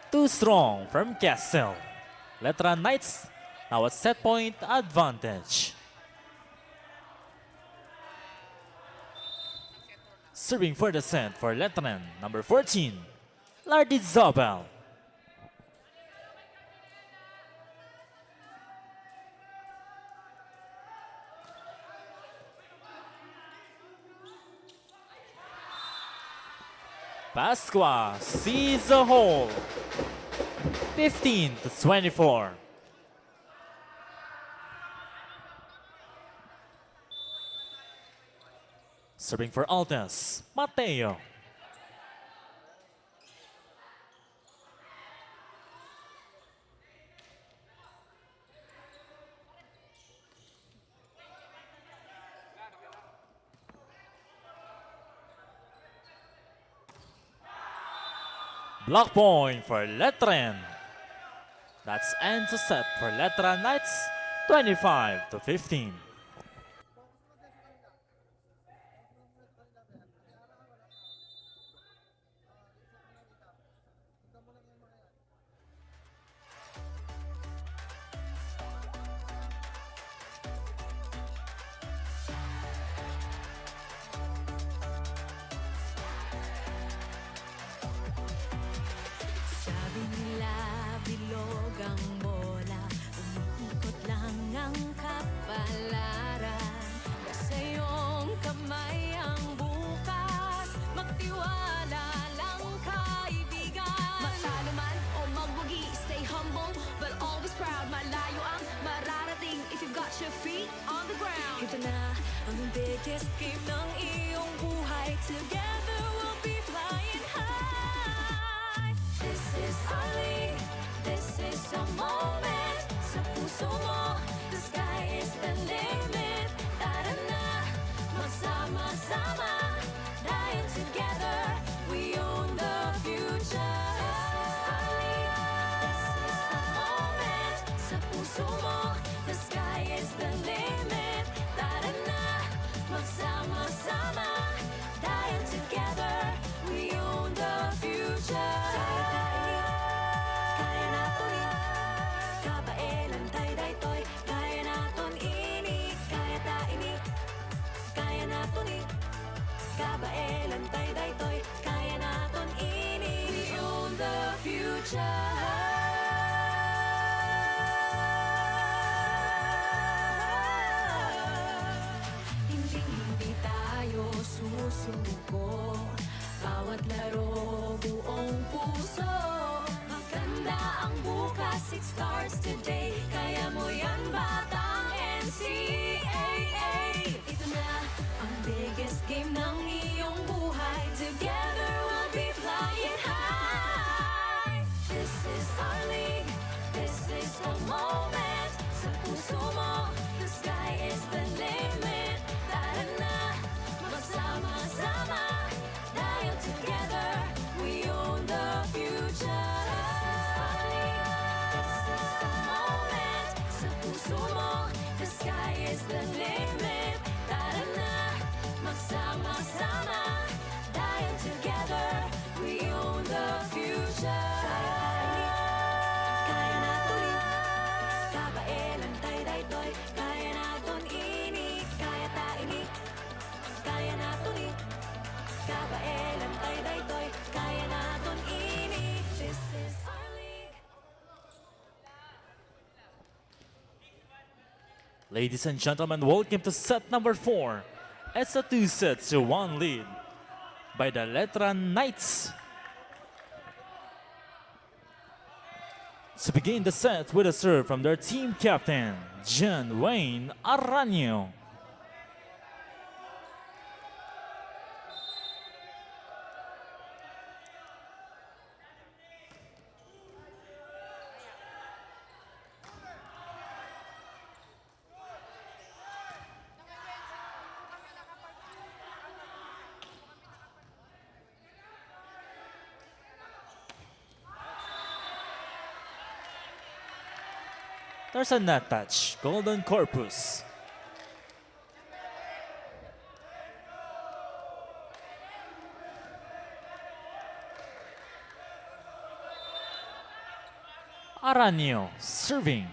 Too strong from Castle. Letran Knights now a set point advantage. Serving for the set for Letran, number 14, Lardizabal. Pasqua sees a hole. 15-24. Serving for Altas, Mateo. Block point for Letran. That's ends the set for Letran Knights, 25-15. Sabi nila bilog ang bola, umiikot lang ang kapalaran. Nasa iyong kamay ang bukas, magtiwala lang kaibigan. Matalo man o magwagi, stay humble but always proud. Malayo ang mararating if you've got your feet on the ground. Ito na ang biggest game ng iyong buhay. Together we'll be flying high. This is our league, this is the moment. Sa puso mo, the sky is the limit. Tara na, magsama-sama, dahil together we own the future. This is the moment. Sa puso mo, the sky is the limit. Tara na, magsama-sama, dahil together we own the future. Kaya naton kabaelan tay daytoy, kaya naton ini, kaya ta ini, kaya naton kabaelan tay daytoy, kaya naton ini. We own the future. Hindi tayo susuko, bawat laro buong puso. Maganda ang bukas, it starts today. Kaya mo yan batang NCAA. Ito na ang biggest game ng iyong buhay. Together we'll be flying high. This is our league, this is the moment. Sa puso mo, the sky is the limit. Tara na, magsama-sama, dahil together we own the future. This is the moment. Sa puso mo, the sky is the limit. Tara na, magsama-sama, dahil together Ladies and gentlemen, welcome to set number 4. It's a 2-1 lead by the Letran Knights. To begin the set with a serve from their team captain, John Wayne Arellano. There's a net touch, golden corpus. Arellano serving.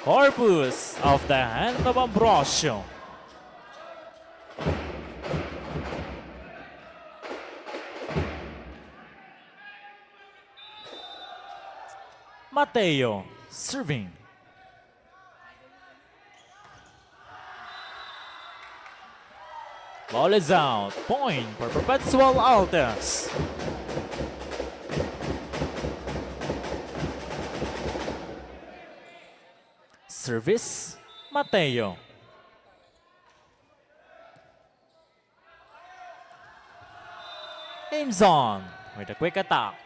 Corpus of the hand of Ambrosio. Mateo serving. Ball is out. Point for Perpetual Altas. Service, Mateo. Aims on with a quick attack.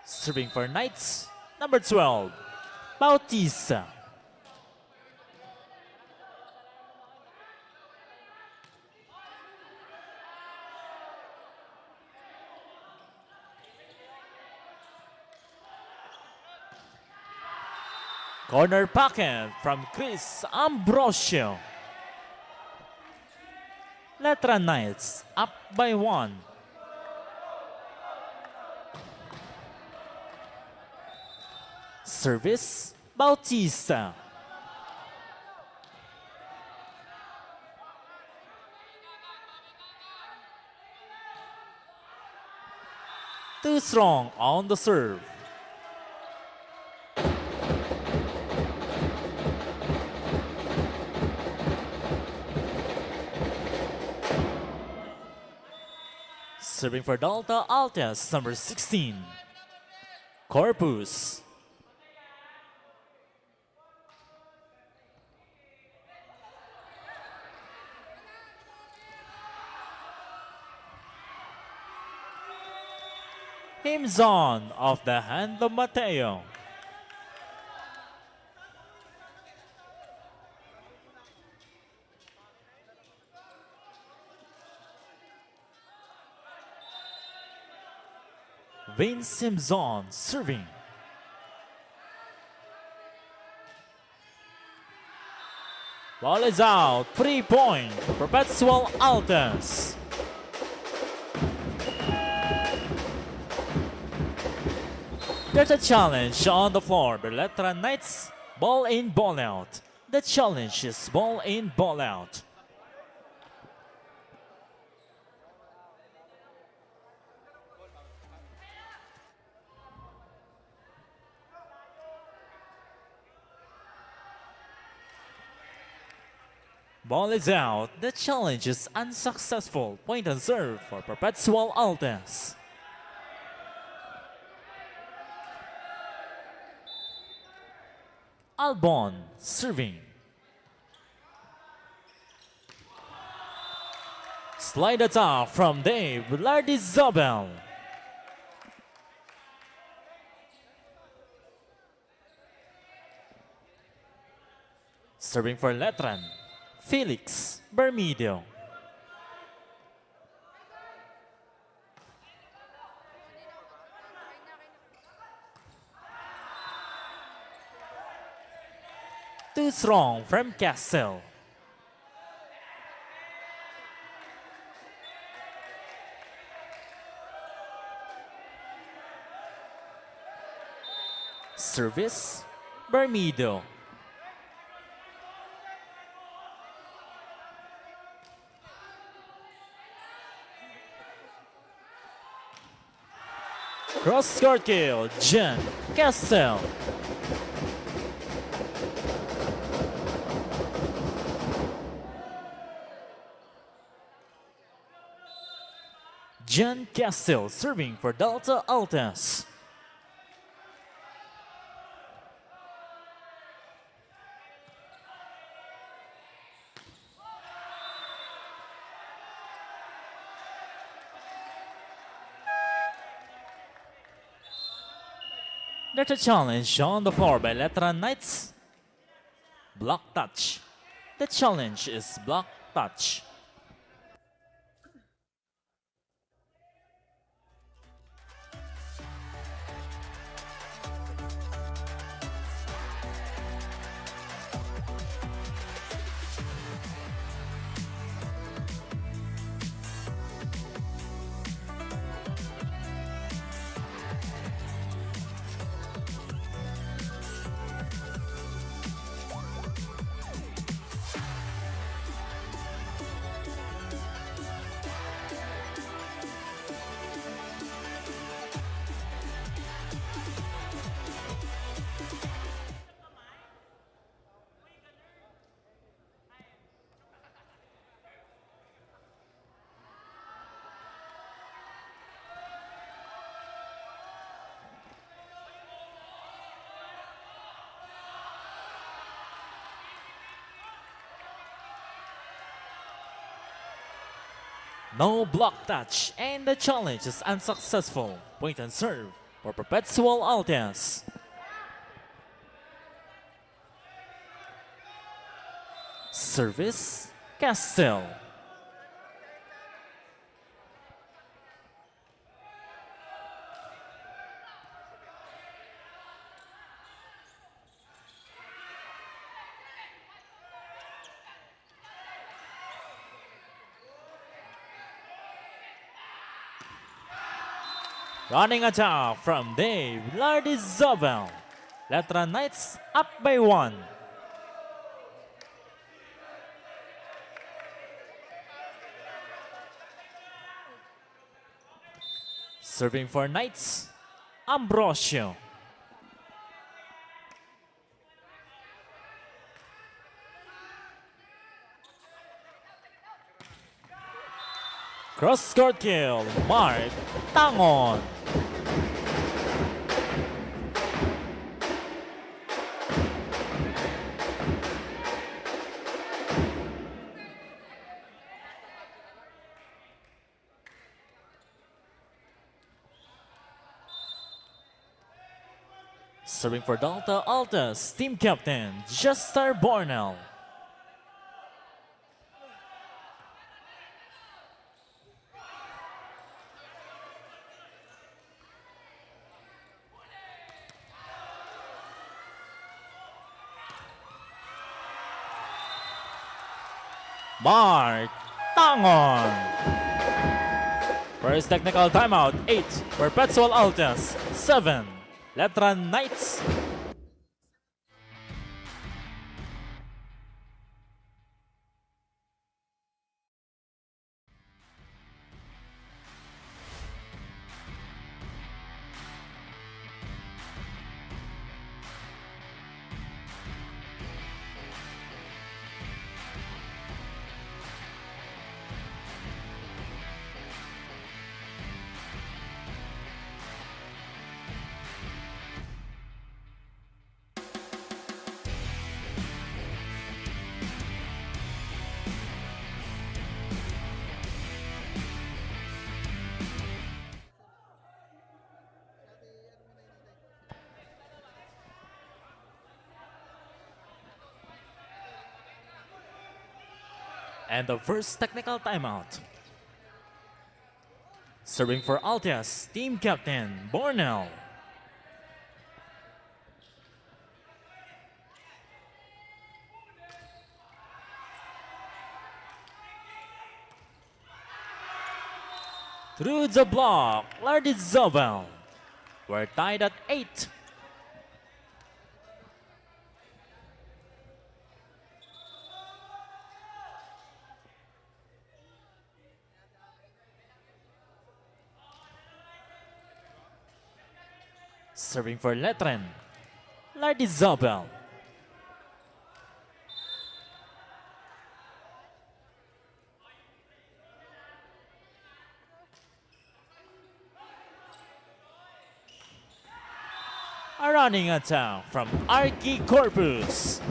Serving for Knights, number 12, Bautista. Corner pocket from Chris Ambrosio. Letran Knights up by 1. Service, Bautista. Too strong on the serve. Serving for Delta Altas, number 16, Corpus. Aims on off the hand of Mateo. Vince Simpson serving. Ball is out. 3-point. Perpetual Altas. There's a challenge on the floor. The Letran Knights, ball in, ball out. The challenge is ball in, ball out. Ball is out. The challenge is unsuccessful. Point and serve for Perpetual Altas. Albon serving. Slide attack from Dave Lardizabal. Serving for Letran, Felix Bermejo. Too strong from Castle. Service, Bermejo. Cross-court kill, Jen Castle. Jen Castle serving for Delta Altas. There's a challenge on the floor by Letran Knights. Block touch. The challenge is block touch. No block touch, and the challenge is unsuccessful. Point and serve for Perpetual Altas. Service, Castle. Running attack from Dave Lardizabel. Letran Knights up by 1. Serving for Knights, Ambrosio. Cross-court kill, Mark Tangon. Serving for Delta Altas, team captain, Jester Bornell. Mark Tangon. First technical timeout, 8, Perpetual Altas, 7, Letran Knights. And the first technical timeout. Serving for Altas, team captain, Bornell. Through the block, Lardizabel. We're tied at 8. Serving for Letran. Lardizabal. A running attack from Arky Corpus.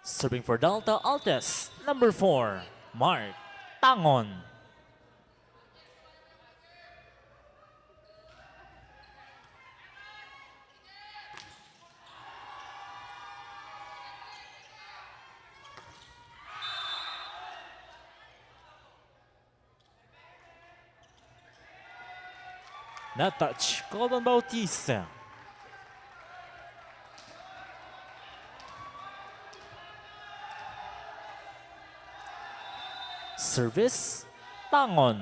Serving for Delta Altes, number 4, Mark Tangon. Net touch called on Bautista. Service, Tangon.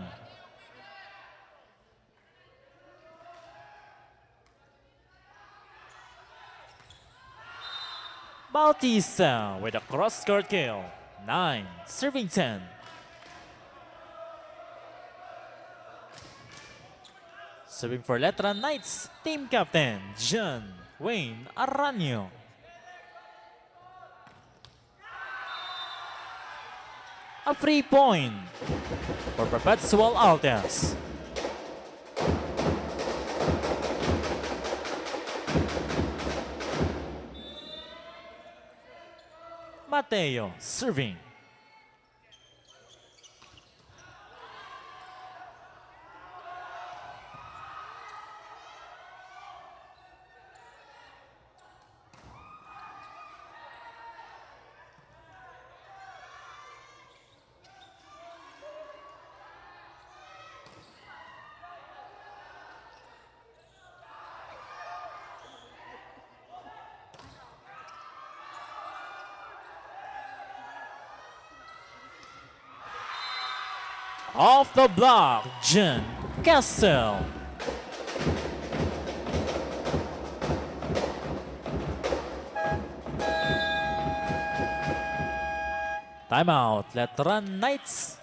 Bautista with a cross-court kill. 9, serving 10. Serving for Letran Knights, team captain John Wayne Arellano. A free point for Perpetual Altes. Mateo serving. Off the block, Jen Castle. Timeout, Letran Knights.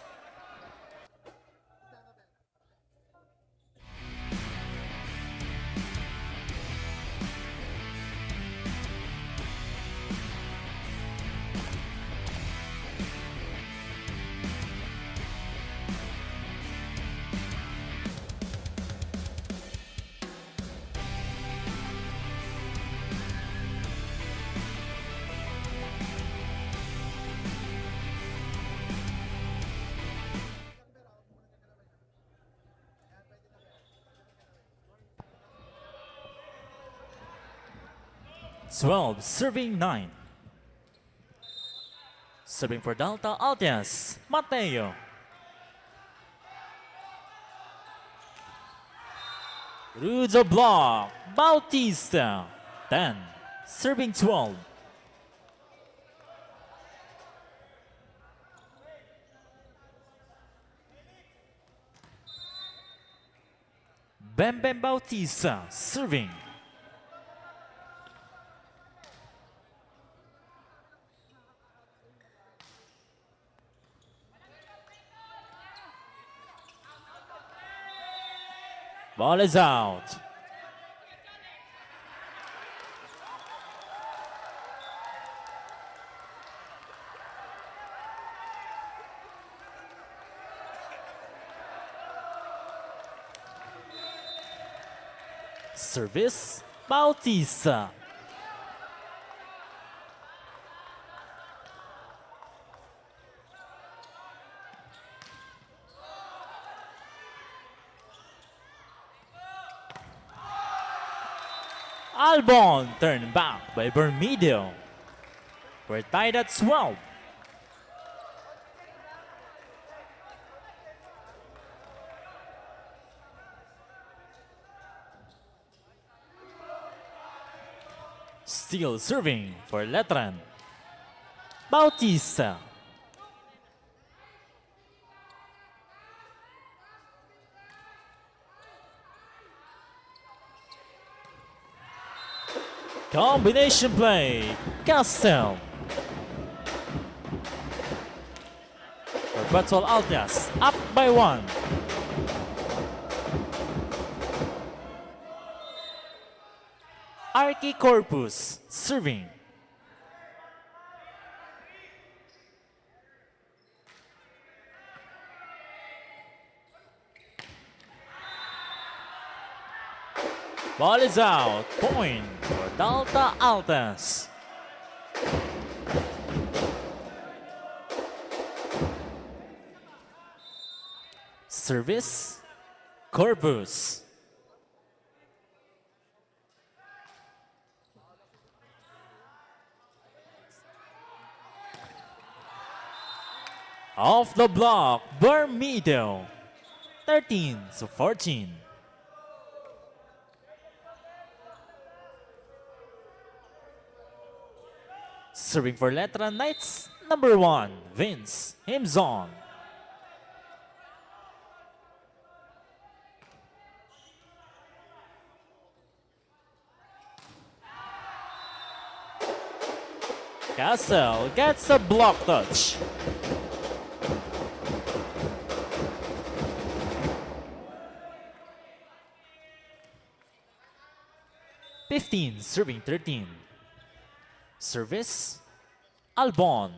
Twelve serving 9. Serving for Delta Altes, Mateo. Through the block, Bautista. 10, serving 12. Bem Bautista serving. Ball is out. Service, Bautista. Albon turned back by Bermejo. We're tied at 12. Still serving for Letran. Bautista. Combination play, Castel. Perpetual Altias up by 1. Archie Corpus serving. Ball is out. Point for Delta Altas. Service, Corpus. Off the block, Bermedo. 13-14. Serving for Letran Knights, number 1, Vince Himzon. Castle gets a block touch. Serving 13. Service, Albon.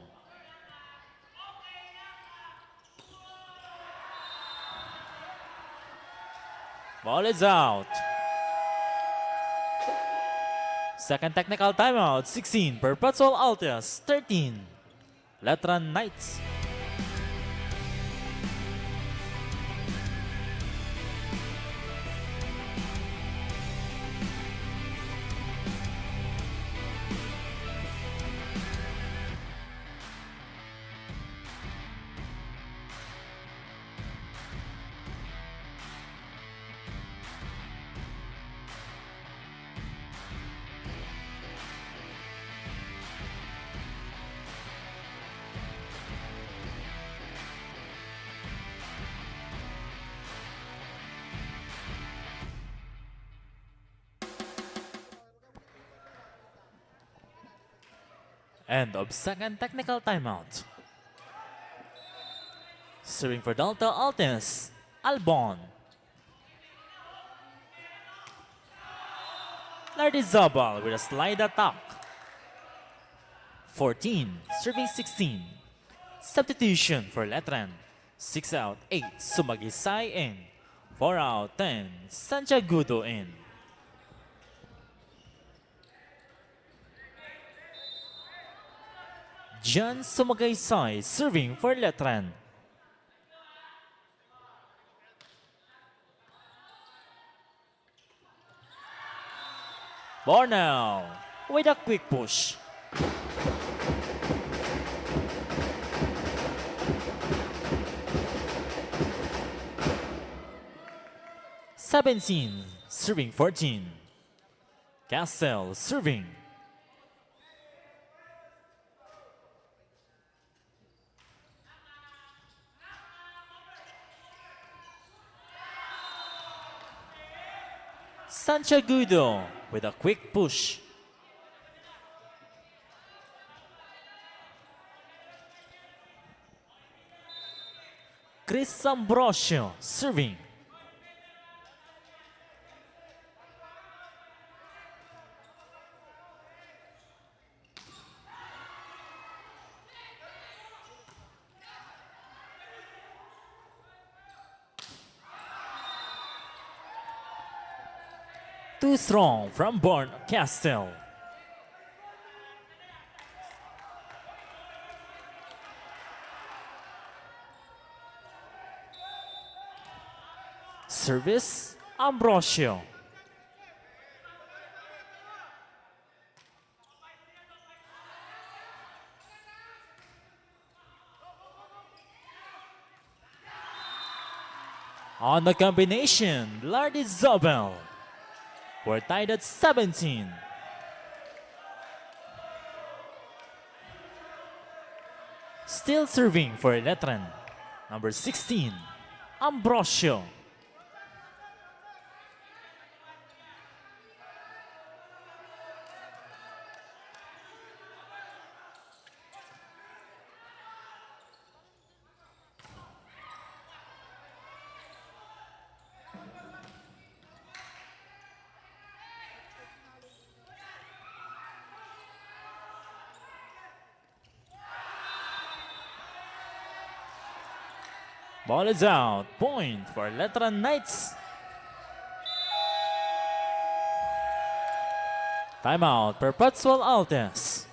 Ball is out. Second technical timeout, 16, Perpetual Altias, 13, Letran Knights. End of second technical timeout. Serving for Delta Altas, Albon. Lardizabal with a slide attack. 14, serving 16. Substitution for Letran. 6 out, 8, Sumagisay in. 4 out, 10, Santiagudo in. John Sumagaysay serving for Letran. Bornell with a quick push. Seventeen serving 14. Castle serving. Santiagudo with a quick push. Chris Ambrosio serving. Too strong from Born Castle. Service, Ambrosio. On the combination, Lardy Zobel. We're tied at 17. Still serving for Letran. Number 16, Ambrosio. Ball is out. Point for Letran Knights. Timeout, Perpetual Altes.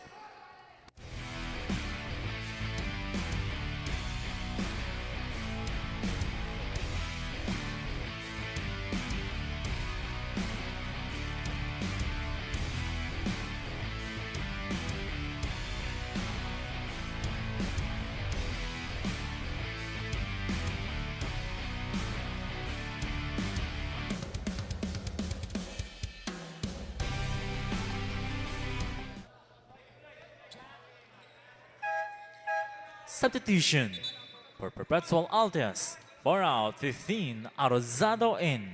Substitution for Perpetual Altes. 4 out, 15, Arellano in.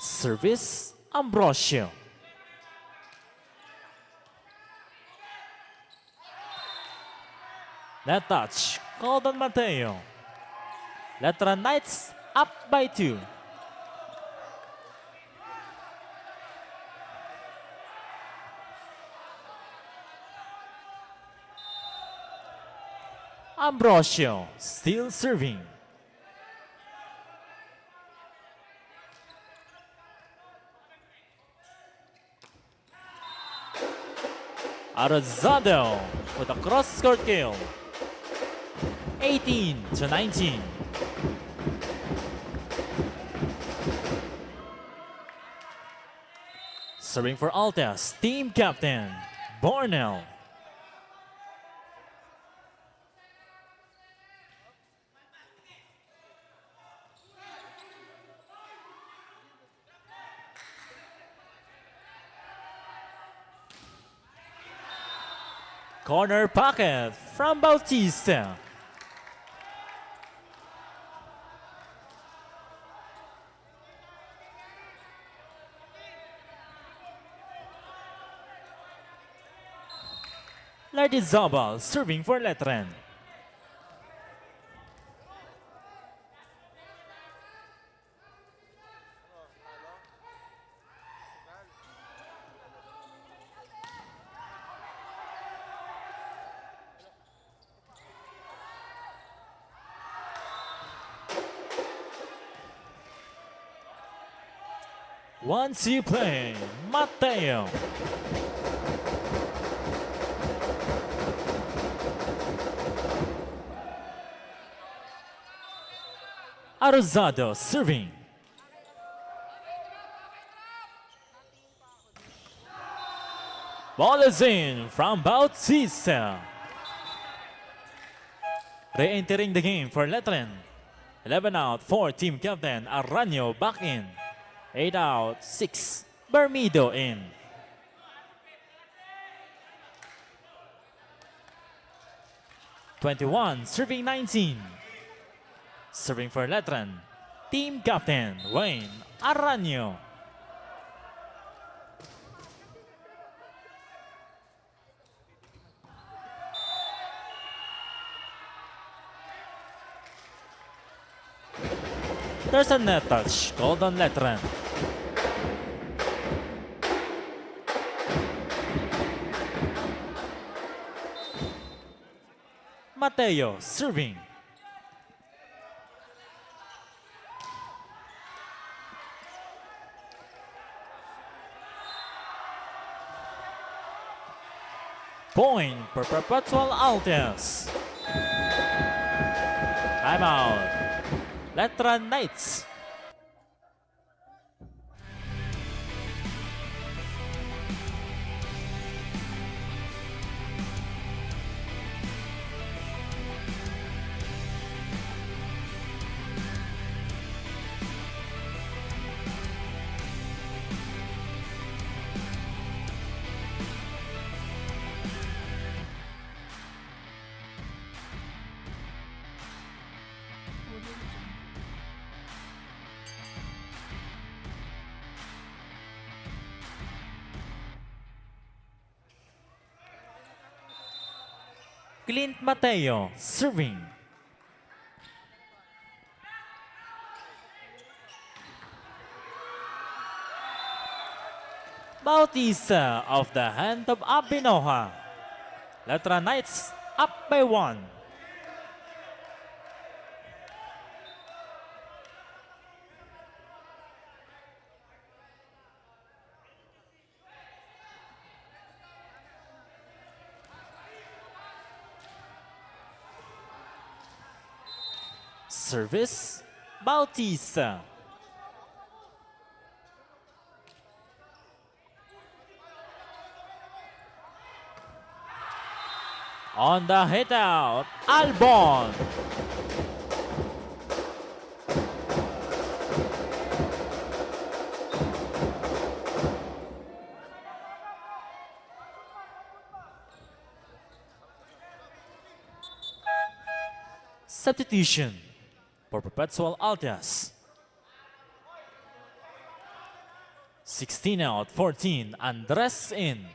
Service, Ambrosio. Net touch, called on Mateo. Letran Knights up by 2. Ambrosio still serving. Arellano with a cross-court kill. 18-19. Serving for Altes, team captain, Bornell. Corner pocket from Bautista. Lardizabal serving for Letran. Once you play, Mateo. Arellano serving. Ball is in from Bautista. Re-entering the game for Letran. 11 out, 4 team captain Arellano back in. 8 out, 6 Bermido in. (21) serving 19. Serving for Letran, team captain Wayne Arellano. There's a net touch called on Letran. Mateo serving. Point for Perpetual Altes. Timeout. Letran Knights. Clint Mateo serving. Bautista of the hand of Abinoha. Letran Knights up by 1. Service, Bautista. On the hit out, Albon. Substitution for Perpetual Altias. 16 out, 14, Andres in.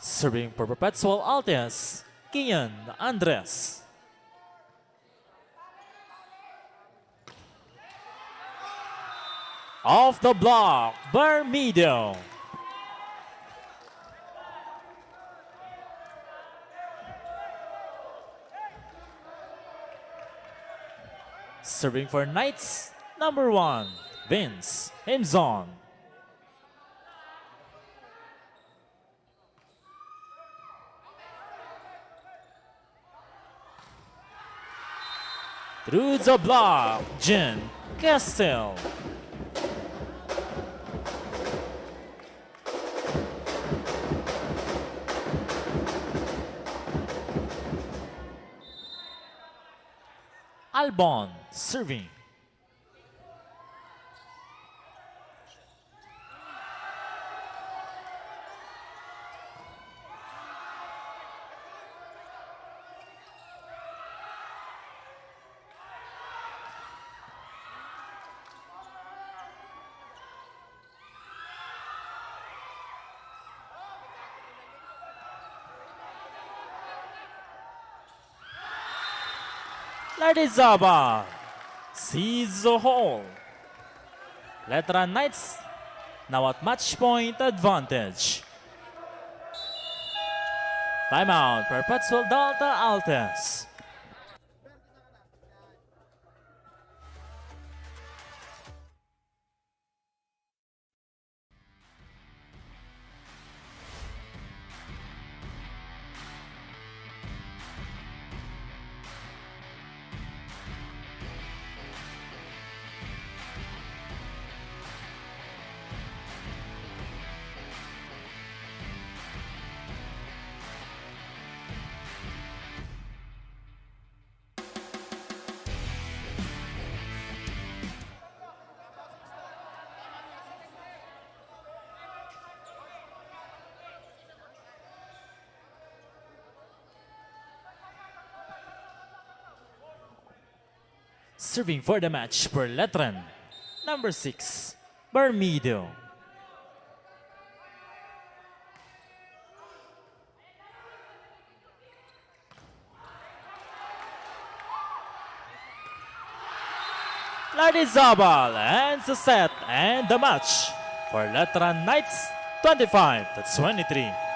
Serving for Perpetual Altias, Kian Andres. Off the block, Bermedo. Serving for Knights, number 1, Vince Himzon. Through the block, Jen Castell. Albon serving. Ladizaba sees the hole. Letran Knights now at match point advantage. Timeout, Perpetual Delta Altes. Serving for the match for Letran, number 6, Bermedo. Ladizabal ends the set and the match for Letran Knights 25-23.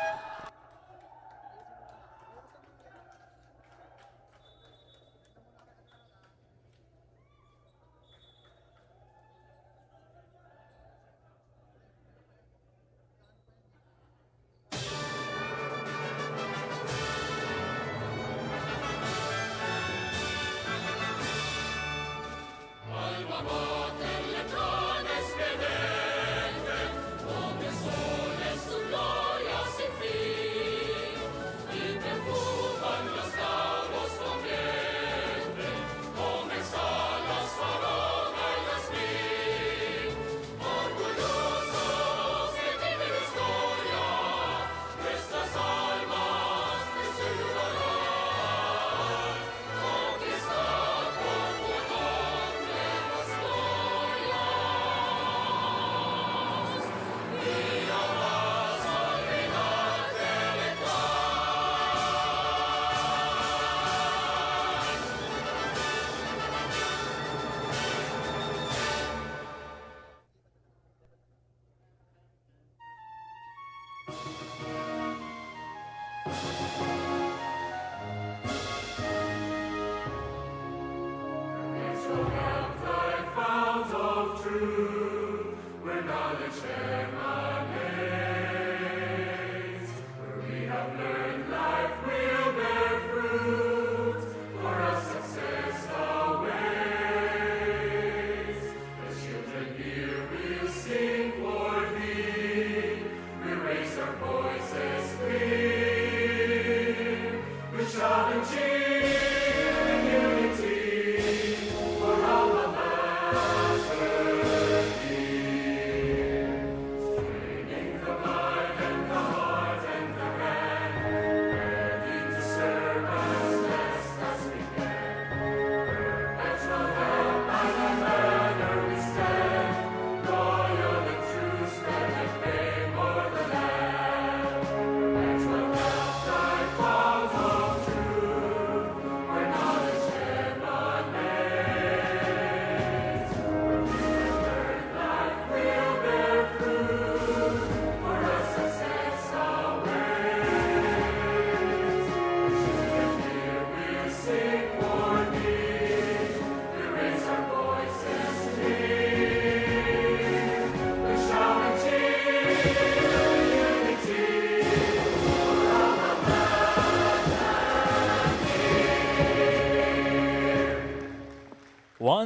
Come sole su gloria si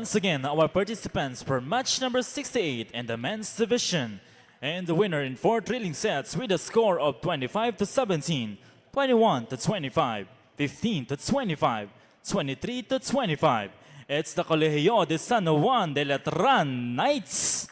Once again, our participants for match number 68 in the men's division. And the winner in 4 thrilling sets with a score of 25-17, 21-25, 15-25, 23-25. It's the Colegio de San Juan de Letran Knights.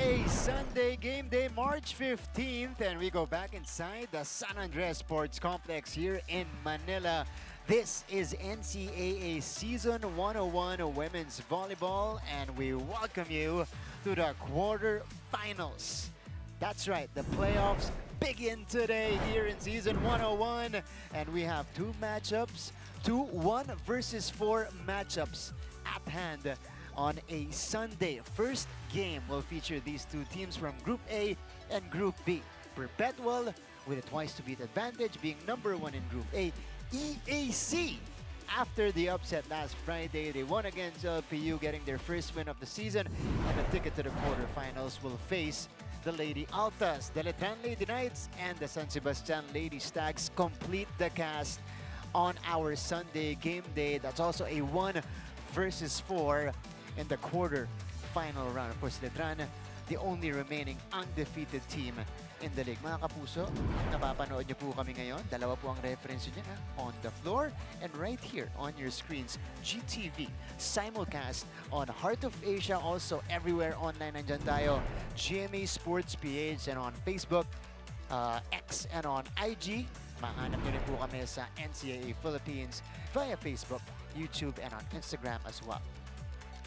a Sunday game day, March 15th, and we go back inside the San Andres Sports Complex here in Manila. This is NCAA Season 101 Women's Volleyball, and we welcome you to the quarterfinals. That's right, the playoffs begin today here in Season 101, and we have two matchups, two 1 versus 4 matchups at hand on a Sunday. First game will feature these two teams from Group A and Group B. Perpetual with a twice-to-beat advantage, being number 1 in Group A. EAC, after the upset last Friday, they won against LPU, getting their first win of the season, and a ticket to the quarterfinals will face the Lady Altas. The Letran Lady Knights and the San Sebastian Lady Stags complete the cast on our Sunday game day. That's also a 1 versus 4 in the quarter-final round. Of course, Letran, the only remaining undefeated team in the league. Mga kapuso, napapanood niyo po kami ngayon. Dalawa po ang reference niya on the floor and right here on your screens. GTV, simulcast on Heart of Asia, also everywhere online. Nandyan tayo. GMA Sports PH and on Facebook, X and on IG. Mahanap niyo rin po kami sa NCAA Philippines via Facebook, YouTube, and on Instagram as well.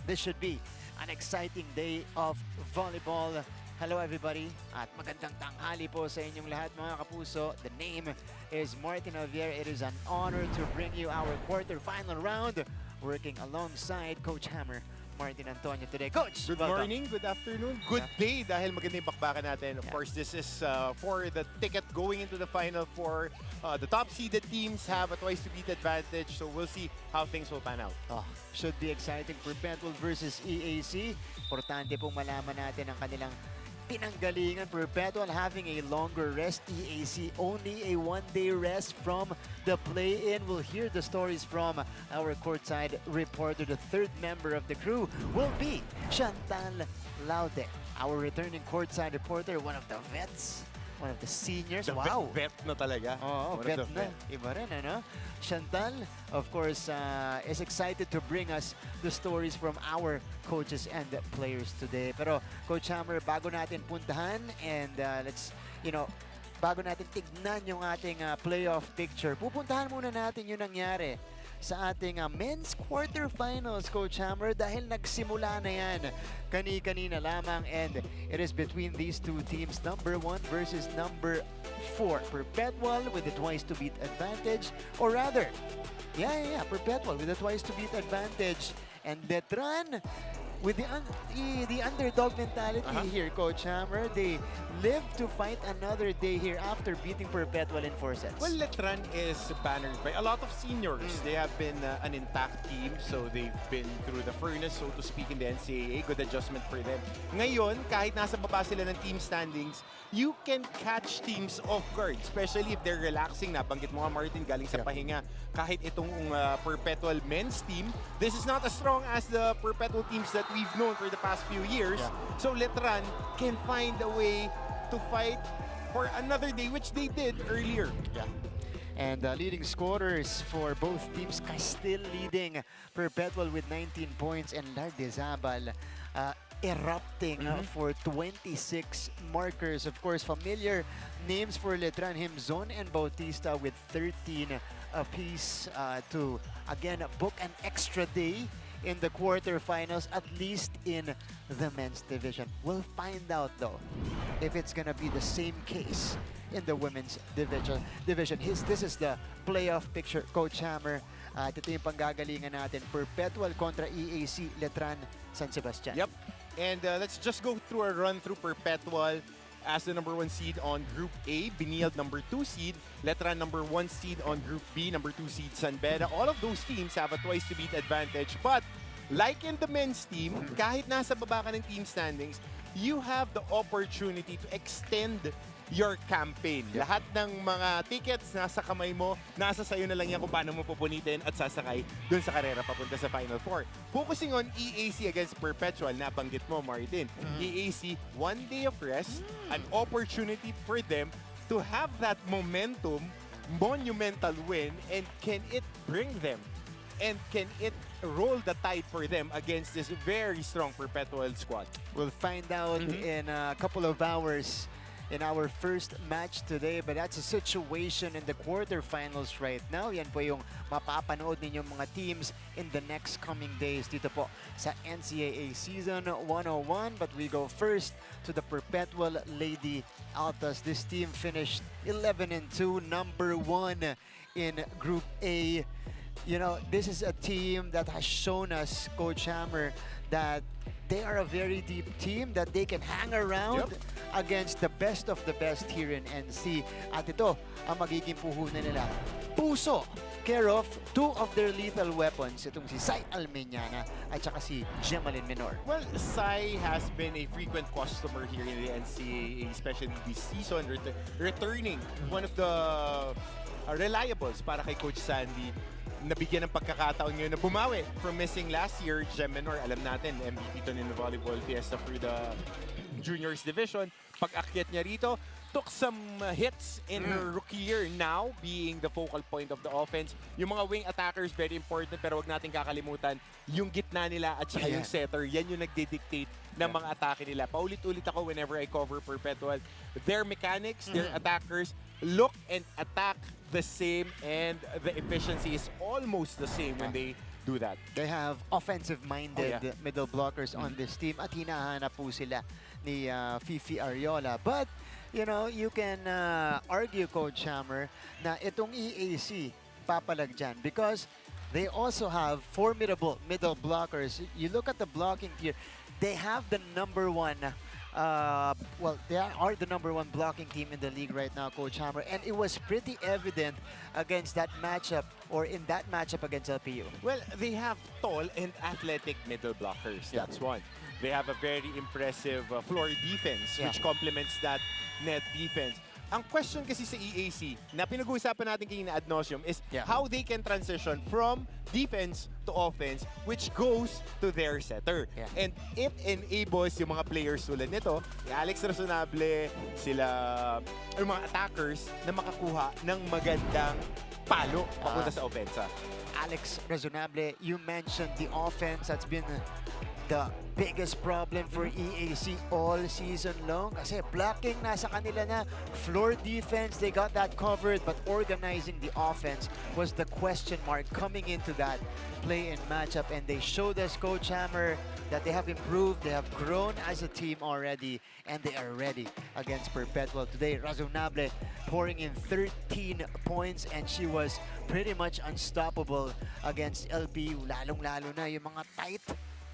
This should be an exciting day of volleyball. Hello everybody at magandang tanghali po sa inyong lahat mga kapuso. The name is Martin Javier. It is an honor to bring you our quarterfinal round working alongside Coach Hammer, Martin Antonio today. Coach, Good welcome. morning, good afternoon, good day dahil maganda yung bakbakan natin. Of course, this is for the ticket going into the final for the top-seeded teams have a twice-to-beat advantage. So we'll see how things will pan out. Should be exciting. Perpetual versus EAC. Importante pong malaman natin ang kanilang pinanggalingan. Perpetual having a longer rest. EAC only a 1-day rest from the play-in. We'll hear the stories from our courtside reporter. The third member of the crew will be Chantal Laude, our returning courtside reporter, one of the vets, one of the seniors. Wow! Bet na talaga. Oh, One bet of the na. Iba rin, ano? Chantal, of course, is excited to bring us the stories from our coaches and players today. Pero, Coach Hammer, bago natin puntahan and bago natin tignan yung ating playoff picture, pupuntahan muna natin yung nangyari sa ating men's quarterfinals, Coach Hammer, dahil nagsimula na yan kani-kanina lamang, and it is between these two teams, number 1 versus number 4. Perpetual with a twice-to-beat advantage, or rather, Perpetual with a twice-to-beat advantage, and Letran with the underdog mentality here, Coach Hammer. They live to fight another day here after beating Perpetual in 4 sets. Well, Letran is bannered by a lot of seniors. They have been an intact team, so they've been through the furnace, so to speak, in the NCAA. Good adjustment for them. Ngayon, kahit nasa baba sila ng team standings, you can catch teams off guard, especially if they're relaxing. Nabanggit mo nga, Martin, galing sa pahinga. Kahit itong Perpetual men's team, this is not as strong as the Perpetual teams that we've known for the past few years. So Letran can find a way to fight for another day, which they did earlier. And leading scorers for both teams, Castil leading Perpetual with 19 points, and Lardezabal erupting for 26 markers. Of course, familiar names for Letran, Himzon and Bautista with 13 apiece to, again, book an extra day in the quarterfinals, at least in the men's division. We'll find out, though, if it's gonna be the same case in the women's division. This is the playoff picture, Coach Hammer. Ito yung panggagalingan natin. Perpetual kontra EAC, Letran, San Sebastian. Yep. And let's just go through a run through Perpetual as the number 1 seed on Group A, Binield number 2 seed, Letran number 1 seed on Group B, number 2 seed San Beda. All of those teams have a twice-to-beat advantage, but like in the men's team, kahit nasa baba ka ng team standings, you have the opportunity to extend your campaign. Lahat ng mga tickets nasa kamay mo, nasa sayo na lang yan kung paano mo pupunitin at sasakay dun sa karera papunta sa Final Four. Focusing on EAC against Perpetual, nabanggit mo, Martin. EAC, 1 day of rest, an opportunity for them to have that momentum, monumental win, and can it bring them And can it roll the tide for them against this very strong Perpetual squad? We'll find out in a couple of hours in our first match today, but that's a situation in the quarterfinals right now. Yan po yung mapapanood ninyong mga teams in the next coming days dito po sa NCAA Season 101. But we go first to the Perpetual Lady Altas. This team finished 11-2, number 1 in Group A. You know, this is a team that has shown us, Coach Hammer, that they are a very deep team, that they can hang around against the best of the best here in NC. At ito, ang magiging puhunan nila. Puso, care of 2 of their lethal weapons. Itong si Sai Almeñana at saka si Gemaline Menor. Well, Sai has been a frequent customer here in the NCAA, especially this season, returning one of the reliables para kay Coach Sandy. Nabigyan ng pagkakataon ngayon na bumawi from missing last year. Gem Menor, alam natin, MVP to in the Volleyball Fiesta for the Juniors Division. Pag-akyat niya rito, took some hits in her rookie year, now being the focal point of the offense. Yung mga wing attackers, very important, pero wag natin kakalimutan, yung gitna nila at saka yung setter, yan yung nagdidictate ng mga atake nila. Paulit-ulit ako whenever I cover Perpetual. Their mechanics, their attackers, look and attack the same, and the efficiency is almost the same when they do that. They have offensive-minded middle blockers on this team at hinahanap po sila ni Fifi Ariola. But, you know, you can argue, Coach Hammer, na itong EAC papalag dyan because they also have formidable middle blockers. You look at the blocking tier, they have the number 1 well, they are the number 1 blocking team in the league right now, Coach Hammer, and it was pretty evident against that matchup, or in that matchup against LPU. Well, they have tall and athletic middle blockers. That's one. They have a very impressive floor defense, which complements that net defense. Ang question kasi sa EAC na pinag-uusapan natin kanina ad nauseam is how they can transition from defense to offense, which goes to their setter. And it enables yung mga players tulad nito, Alex Razonable, sila, yung mga attackers na makakuha ng magandang palo papunta sa offensa. Alex Razonable, you mentioned the offense. That's been the biggest problem for EAC all season long. Kasi blocking nasa kanila na, floor defense, they got that covered, but organizing the offense was the question mark coming into that play and matchup. And they showed us, Coach Hammer, that they have improved, they have grown as a team already, and they are ready against Perpetual today. Razonable pouring in 13 points, and she was pretty much unstoppable against LPU. Lalong-lalo na yung mga tight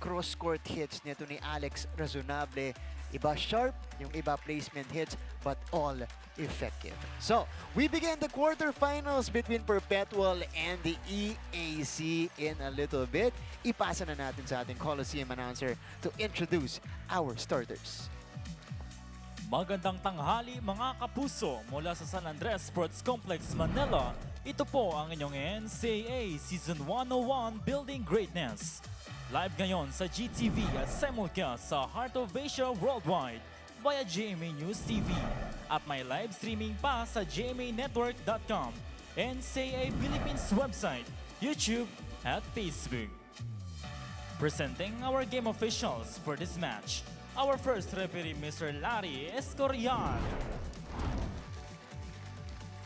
cross-court hits nito ni Alex Razonable. Iba sharp, yung iba placement hits, but all effective. So, we begin the quarterfinals between Perpetual and the EAC in a little bit. Ipasa na natin sa ating Coliseum announcer to introduce our starters. Magandang tanghali mga kapuso mula sa San Andres Sports Complex, Manila. Ito po ang inyong NCAA Season 101 Building Greatness. Live ngayon sa GTV at simulcast sa Heart of Asia Worldwide via GMA News TV at may live streaming pa sa gmanetwork.com, NCAA Philippines website, YouTube at Facebook. Presenting our game officials for this match, our first referee Mr. Larry Escorial.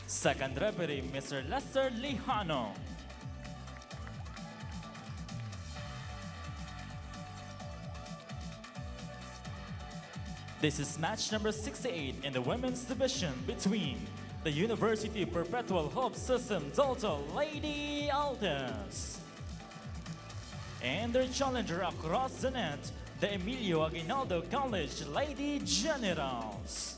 Second referee Mr. Lester Lijano. This is match number 68 in the women's division between the University Perpetual Hope System Delta Lady Altas and their challenger across the net, the Emilio Aguinaldo College Lady Generals.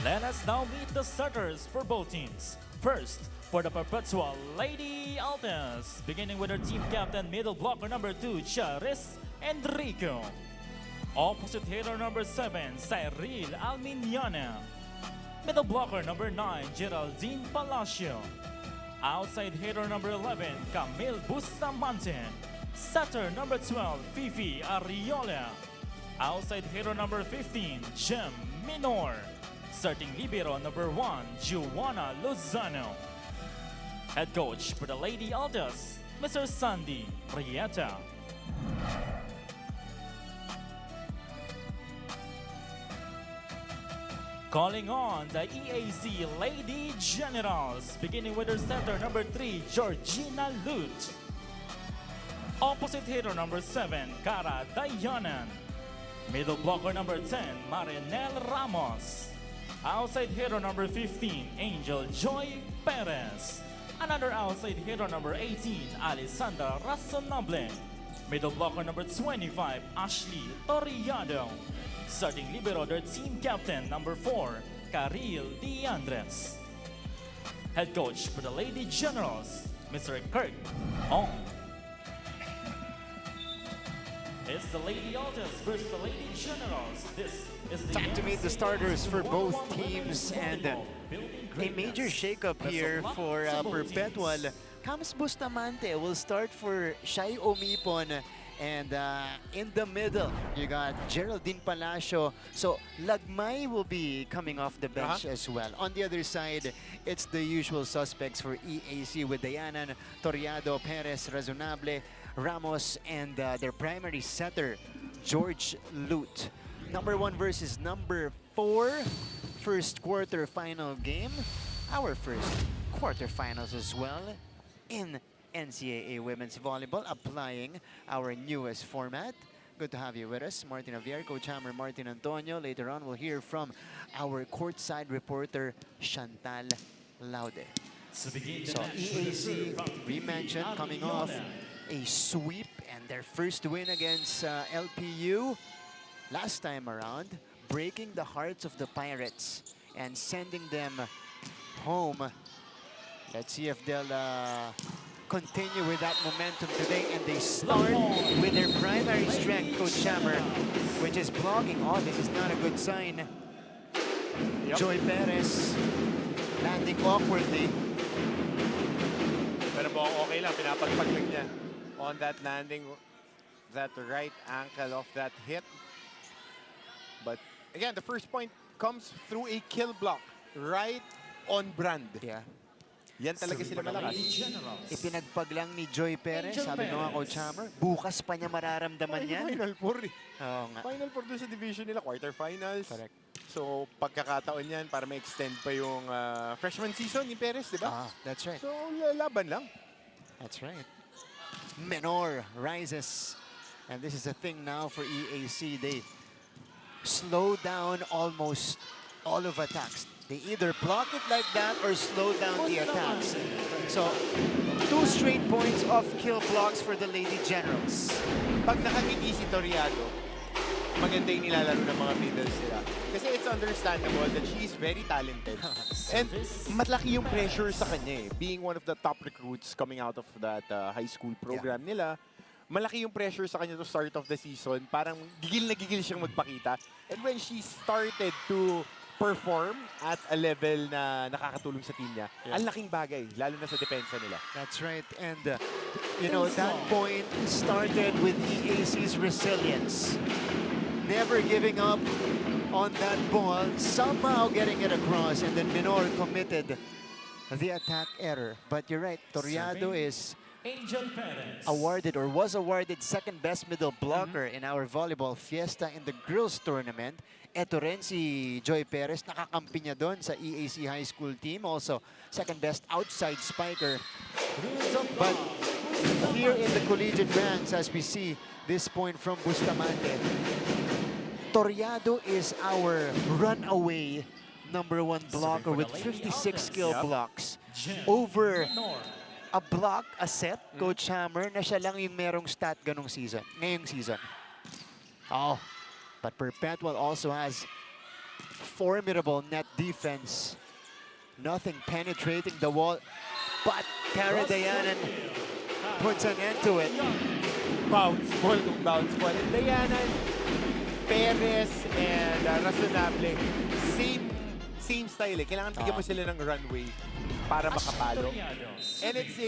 Let us now meet the starters for both teams. First, for the Perpetual Lady Altas, beginning with her team captain, middle blocker number 2, Charis Enrico. Opposite hitter number 7, Cyril Alminiana. Middle blocker number 9, Geraldine Palacio. Outside hitter number 11, Camille Bustamante. Setter number 12, Fifi Ariola. Outside hitter number 15, Jem Minor. Starting libero number 1, Juana Lozano. Head coach for the Lady Altas, Mr. Sandy Rieta. Calling on the EAC Lady Generals, beginning with her center number 3, Georgina Lute. Opposite hitter number 7, Cara Dayanan. Middle blocker number 10, Marinel Ramos. Outside hitter number 15, Angel Joy Perez. Another outside hitter number 18, Alessandra Razonable. Middle blocker number 25, Ashley Torriado. Starting libero, their team captain number 4, Karil Diandres. Head coach for the Lady Generals, Mr. Kirk Ong. It's the Lady Altas versus the Lady Generals. This is the Time to meet the starters for both teams, and a major shakeup here for Perpetual. Cams Bustamante will start for Shai Omipon, and in the middle, you got Geraldine Palacio. So Lagmay will be coming off the bench as well. On the other side, it's the usual suspects for EAC with Dayanan, Torriado, Perez, Razonable, Ramos, and their primary setter, George Lute. Number 1 versus number 4. First quarterfinal game. Our first quarterfinals as well in NCAA Women's Volleyball, applying our newest format. Good to have you with us, Martin Javier, Coach Hammer, Martin Antonio. Later on, we'll hear from our courtside reporter, Chantal Laude. So EAC, we mentioned, coming off a sweep and their first win against LPU last time around, breaking the hearts of the Pirates and sending them home. Let's see if they'll continue with that momentum today, and they start with their primary strength, Coach Hammer, which is blocking. Oh, this is not a good sign. Joy Perez landing awkwardly. Pero okay lang, pinapagpag lang niya on that landing, that right ankle of that hit. But again, the first point comes through a kill block, right on brand. Yeah. Yan talaga sila malakas. Ipinagpag lang ni Joy Perez, sabi nga Coach Hammer, bukas pa niya mararamdaman yan. Final 4 eh. Oo nga. Final 4 doon sa division nila, quarterfinals. Correct. So, pagkakataon yan para ma-extend pa yung freshman season ni Perez, di ba? That's right. So, laban lang. That's right. Menor rises. And this is a thing now for EAC. They slow down almost all of attacks. They either block it like that or slow down the attacks. So, 2 straight points of kill blocks for the Lady Generals. Pag nakangiti si Torriado, maganda yung nilalaro ng mga middles nila. Kasi it's understandable that she's very talented. And malaki yung pressure sa kanya eh. Being one of the top recruits coming out of that high school program nila, malaki yung pressure sa kanya to start of the season. Parang gigil na gigil siyang magpakita. And when she started to perform at a level na nakakatulong sa team niya, ang laking bagay, lalo na sa depensa nila. That's right. And, you know, that point started with EAC's resilience. Never giving up on that ball, somehow getting it across, and then Minor committed the attack error. But you're right, Torriado is awarded or was awarded second best middle blocker in our volleyball fiesta in the girls tournament. Eto rin si Joy Perez, nakakampi niya doon sa EAC high school team. Also, second best outside spiker. But here in the collegiate ranks, as we see this point from Bustamante, Torriado is our runaway #1 blocker with 56 skill blocks. Over a block, a set, Coach Hammer, na siya lang yung merong stat ngayong season. Oh, but Perpetual also has formidable net defense. Nothing penetrating the wall. But Karadayanan puts an end to it. Bounce ball kung bounce ball. And Dayanan, Perez, and Razonable, same style eh. Kailangan bigyan mo sila ng runway para makapalo. And it's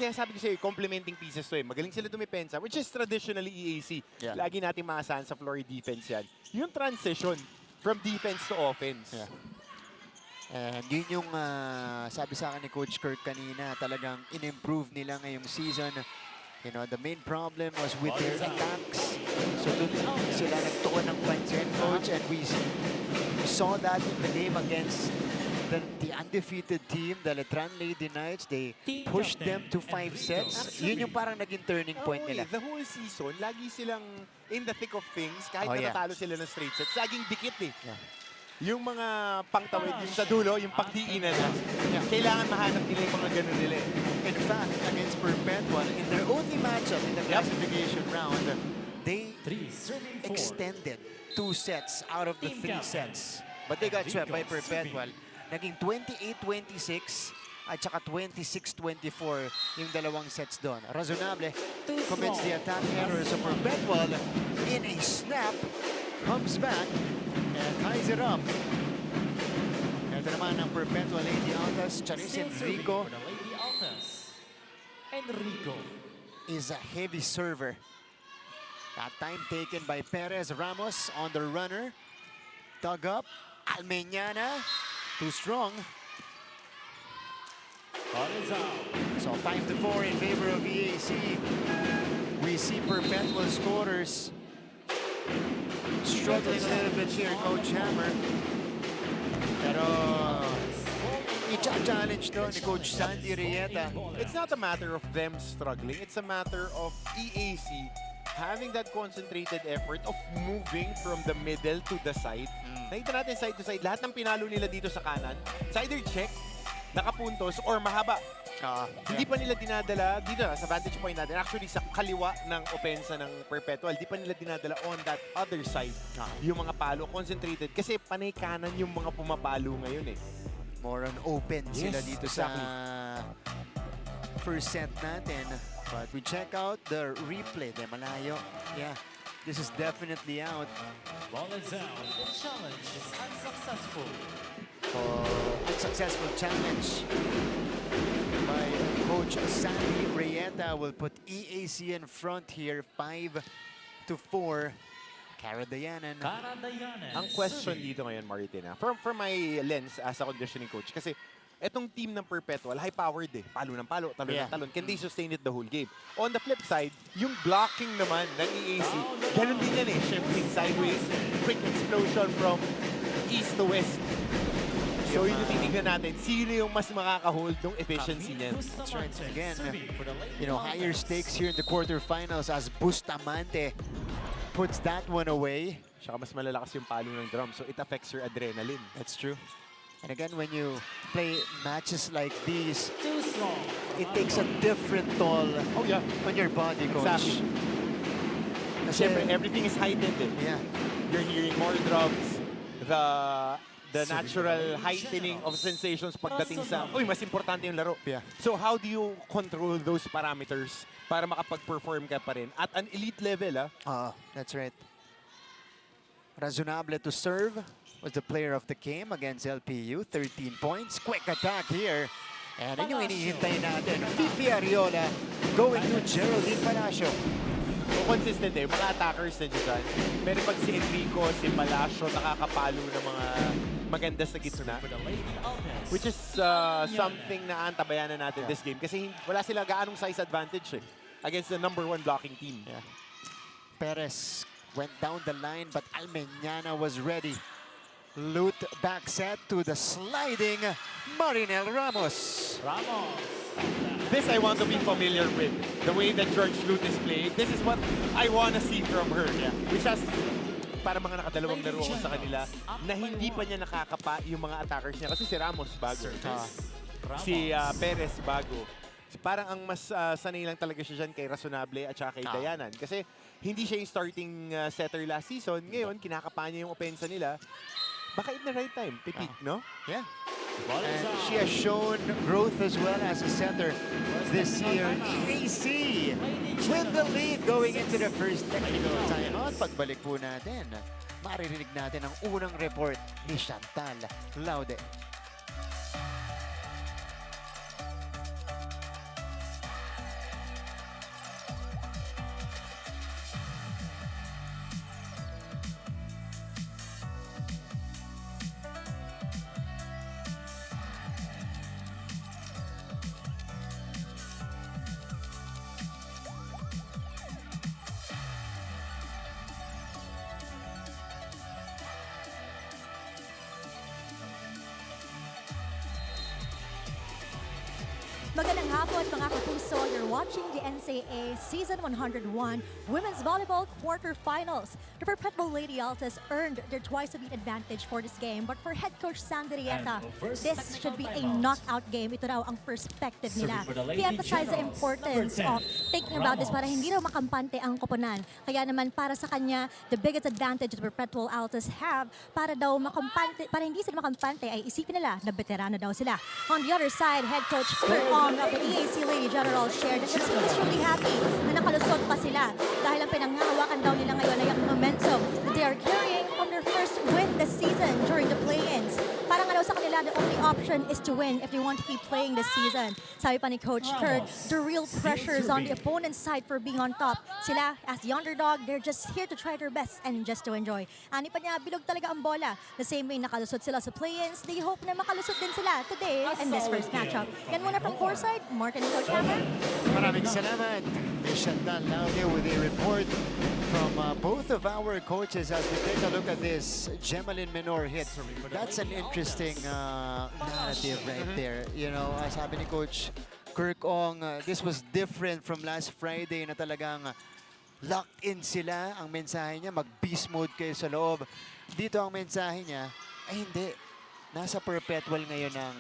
kaya sabi ko sa'yo, complementing pieces to eh. Magaling sila dumipensa, which is traditionally EAC. Yeah. Lagi natin maasahan sa floor defense yan. Yung transition from defense to offense. Yeah. And yun yung sabi sa akin ni Coach Kirk kanina, talagang in-improve nila ngayong season. You know, the main problem was with their attacks. So dun sila nagtuon ng pansin, Coach, and we saw that in the game against the undefeated team, the Letran Lady Knights. They pushed them to 5 sets. Yun yung parang naging turning point nila. The whole season, lagi silang in the thick of things. Kahit natatalo sila ng straight sets, laging dikit eh. Yeah. Yung mga pangtawid, yung sa dulo, yung pagdiinan na. Kailangan mahanap nila yung mga ganun nila eh. In fact, against Perpetual, in their only matchup in the classification round, they extended 2 sets out of the 3 sets. But they got swept by Perpetual. Naging 28-26 at saka 26-24 yung dalawang sets doon. Razonable commits the attack error sa Perpetual in a snap, comes back and ties it up. Ito naman ang Perpetual Lady Altas, Charis Enrico is a heavy server. That time taken by Perez Ramos on the runner. Dug up, Almeñana. Too strong. So 5-4 in favor of EAC. We see Perpetual scorers struggling a little bit here, Coach Hammer. Pero i-challenge to ni Coach Sandy Rieta. It's not a matter of them struggling. It's a matter of EAC having that concentrated effort of moving from the middle to the side. Nakita natin side to side. Lahat ng pinalo nila dito sa kanan, it's either check, nakapuntos, or mahaba. Hindi pa nila dinadala dito sa vantage point natin. Actually, sa kaliwa ng opensa ng Perpetual, di pa nila dinadala on that other side. Yung mga palo, concentrated. Kasi panay kanan yung mga pumapalo ngayon eh. More on open sila dito sa first set natin. But we check out the replay. De malayo. Yeah, this is definitely out. Ball is out. The challenge is unsuccessful. Unsuccessful challenge by Coach Sandy Rieta will put EAC in front here, 5-4. Karadayanan. Ang question dito ngayon, Martin, from my lens as a conditioning coach, kasi etong team ng Perpetual, high-powered eh. Palo ng palo, talon ng talon. Can they sustain it the whole game? On the flip side, yung blocking naman ng EAC, ganun din yan eh. Shifting sideways, quick explosion from east to west. So yun yung titignan natin, sino yung mas makaka-hold ng efficiency niyan. That's right. Again, you know, higher stakes here in the quarterfinals as Bustamante puts that one away. Saka mas malalakas yung palo ng drum, so it affects your adrenaline. That's true. And again, when you play matches like these, it takes a different toll on your body, Coach. Exactly. Siyempre, everything is heightened eh. Yeah. You're hearing more drums, the natural heightening of sensations pagdating sa, mas importante yung laro. Yeah. So how do you control those parameters para makapag-perform ka pa rin at an elite level, That's right. Razonable to serve was the player of the game against LPU. 13 points. Quick attack here. And yun yung hinihintay natin. Fifi Ariola going to Geraldine Palacio. So consistent eh, mga attackers na dyan. Pero pag si Enrico, si Palacio, nakakapalo ng mga maganda sa gitna. Which is something na antabayanan natin this game. Kasi wala sila gaanong size advantage eh, against the #1 blocking team. Yeah. Perez went down the line, but Almeñana was ready. Loot back set to the sliding Marinel Ramos. This I want to be familiar with. The way that George Lute is playing. This is what I want to see from her. Which has, para mga nakadalawang laro ako sa kanila, na hindi pa niya nakakapa yung mga attackers niya. Kasi si Ramos bago. Si Perez bago. Parang ang mas sanay lang talaga siya dyan kay Razonable at saka kay Dayanan. Kasi hindi siya yung starting setter last season. Ngayon, kinakapa niya yung opensa nila. Baka in the right time, pipik, no? Yeah. And she has shown growth as well as a setter this year. EAC with the lead going into the first technical timeout. Pagbalik po natin, maririnig natin ang unang report ni Chantal Laude. Magandang hapon mga kapuso. You're watching the NCAA Season 101 Women's Volleyball Quarterfinals. The Perpetual Lady Altas earned their twice-a-beat advantage for this game, but for head coach Sandy Rieta, this should be a knockout game. Ito raw ang perspective nila. He emphasized the importance of thinking about this para hindi raw makampante ang koponan. Kaya naman para sa kanya, the biggest advantage the Perpetual Altas have para daw makampante, para hindi sila makampante ay isipin nila na veterano daw sila. On the other side, head coach of the EAC Lady General shared that he's truly happy na nakalusot pa sila dahil ang pinanghahawakan daw nila ngayon ay ang momentum that they are carrying from their first win this season during the play-ins. Parang nga daw sa kanila, the only option is to win if they want to keep playing this season. Sabi pa ni Coach Kurt, the real pressure is on the opponent's side for being on top. Sila, as the underdog, they're just here to try their best and just to enjoy. Ani pa niya, bilog talaga ang bola. The same way nakalusot sila sa play-ins, they hope na makalusot din sila today in this first matchup. Yan muna from courtside, Martin and Coach Hammer. Maraming salamat, Ms. Chantal Laude, with a report from both of our coaches as we take a look at this Gemalyn Menor hit. That's an interesting narrative right there. You know, sabi ni Coach Kirk Ong, this was different from last Friday na talagang locked in sila. Ang mensahe niya, mag-beast mode kayo sa loob. Dito ang mensahe niya, ay hindi. Nasa Perpetual ngayon ang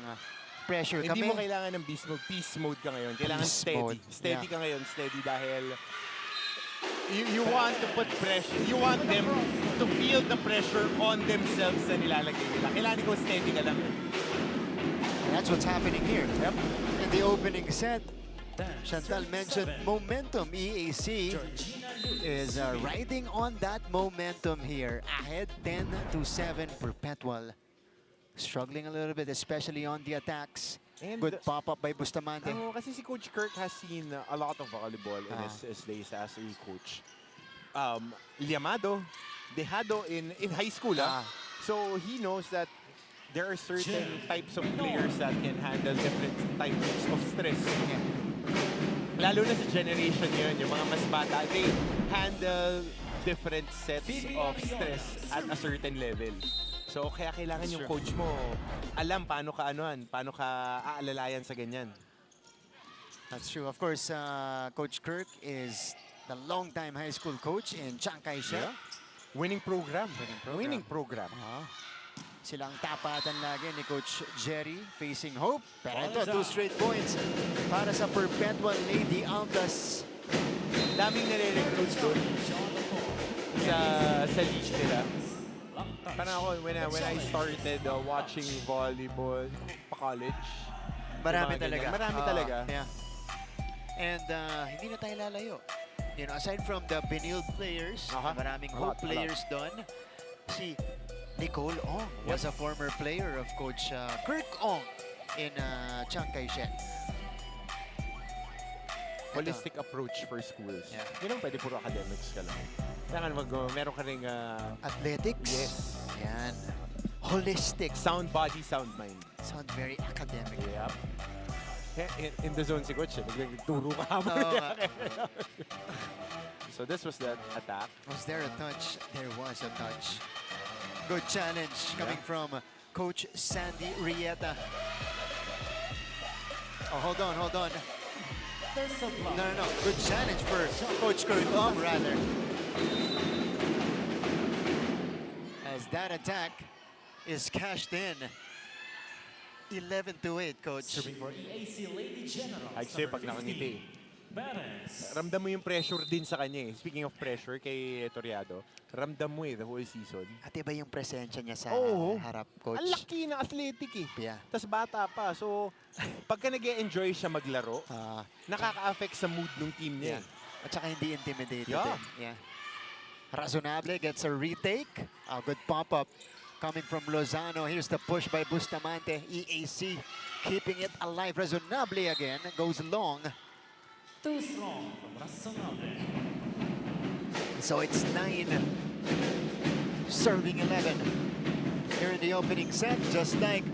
pressure. Hindi mo kailangan ng beast mode. Peace mode ka ngayon. Kailangan Peace steady. mode. Steady Yeah. ka ngayon. Steady dahil you want to put pressure. You want them to feel the pressure on themselves na nilalagay nila. Kailangan ikaw steady ka lang. That's what's happening here. Yep. In the opening set, Chantal mentioned momentum. EAC is riding on that momentum here. Ahead 10-7 Perpetual. Struggling a little bit, especially on the attacks. And Good pop-up by Bustamante. Kasi si Coach Kirk has seen a lot of volleyball in his days as a coach. Liamado, Dejado in high school. So he knows that there are certain types of players that can handle different types of stress. Lalo na sa generation yun, yung mga mas bata, they handle different sets of stress at a certain level. So kaya kailangan yung coach mo alam paano ka paano ka aalalayan sa ganyan. That's true. Of course, Coach Kirk is the long-time high school coach in Chiang Kai-shek. Winning program. Winning program. Silang tapatan lagi ni Coach Jerry facing hope. Pero ito, 2 straight points para sa Perpetual Lady Altas. Daming nare-recruit doon sa league nila. Parang ako, when I started watching volleyball pa-college, Marami talaga. Marami talaga. Yeah. And hindi na tayo lalayo. You know, aside from the Benilde players, maraming hope players doon. Si Nicole Ong was a former player of Coach Kirk Ong in Chiang Kai-shek. Holistic approach for schools. Yeah. Hindi naman pwede puro academics ka lang. Kailangan meron ka ring Athletics. Yes. Yan. Holistic. Sound body, sound mind. Sound very academic. Yep. In the zone si Coach, nagturo ka hammer. Oo nga. So this was that attack. Was there a touch? There was a touch. Good challenge coming from Coach Sandy Rieta. Oh, hold on. No. Good challenge for Coach Kirk Ong, rather. As that attack is cashed in. 11-8, Coach. Serving for EAC Lady General. I'd say pag nakangiti. Perez. Ramdam mo yung pressure din sa kanya eh. Speaking of pressure kay Toriado, ramdam mo the whole season. At iba yung presensya niya sa Oo. harap, coach. Ang laki ng athletic eh. Yeah. Tapos bata pa. So, pagka nag-e-enjoy siya maglaro, Ah, nakaka-affect sa mood ng team niya. yeah. At saka hindi intimidated Yeah. din. Yeah. Razonable gets a retake. A good pop-up coming from Lozano. Here's the push by Bustamante. EAC keeping it alive. Razonable again. Goes long. Too strong from Razonable. So it's 9. Serving 11. Here in the opening set, just like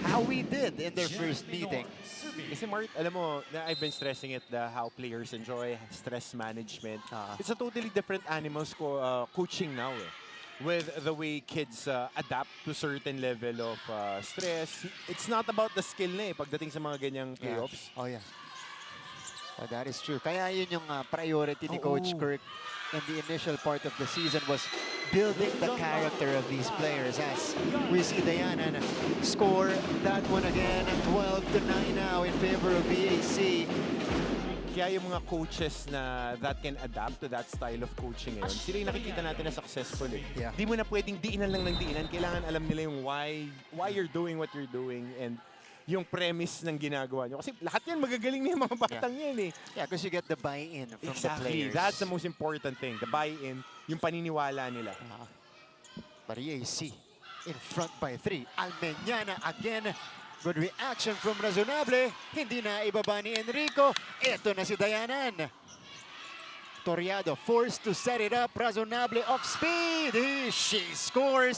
how we did in their first meeting. Kasi Mart, alam mo, I've been stressing it, how players enjoy stress management. It's a totally different animals coaching now eh. With the way kids adapt to certain level of stress. It's not about the skill na eh, pagdating sa mga ganyang playoffs. Oh, yeah. Oh, that is true. Kaya yun yung priority ni Coach Kirk in the initial part of the season was building the character of these players. As we see Dayanan score that one again, 12-9 now in favor of BAC. Kaya yung mga coaches na that can adapt to that style of coaching ngayon, sila yung nakikita natin na successful eh. Yeah. Di mo na pwedeng diinan lang ng diinan. Kailangan alam nila yung why you're doing what you're doing and yung premise ng ginagawa nyo. Kasi lahat yan magagaling na yung mga batang yan eh. Yeah, because you get the buy-in from the Exactly. players. That's the most important thing. The buy-in, yung paniniwala nila. But EAC in front by 3. Almeñana again. Good reaction from Razonable. Hindi na ibaba ni Enrico. Ito na si Dayanan. Toriado forced to set it up. Razonable off speed. She scores.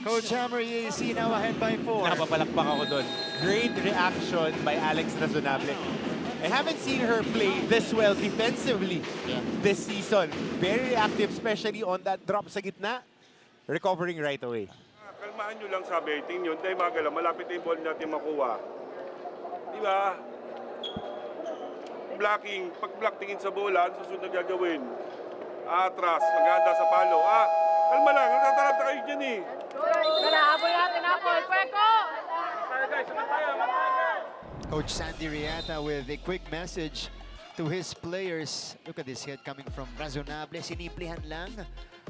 Coach Hammer, EAC now ahead by 4. Napapalakpak ako doon. Great reaction by Alex Razonable. I haven't seen her play this well defensively this season. Very reactive, especially on that drop sa gitna. Recovering right away. Kalmahan nyo lang sa betting yun. Dahil magala, malapit na yung ball natin makuha. Di ba? Blocking, pag-block tingin sa bola, ano susunod na gagawin? Atras, maghanda sa palo. Kalma lang, natataranta kayo dyan eh. Coach Sandy Riata with a quick message to his players. Look at this hit coming from Razonable. Sinimplihan lang.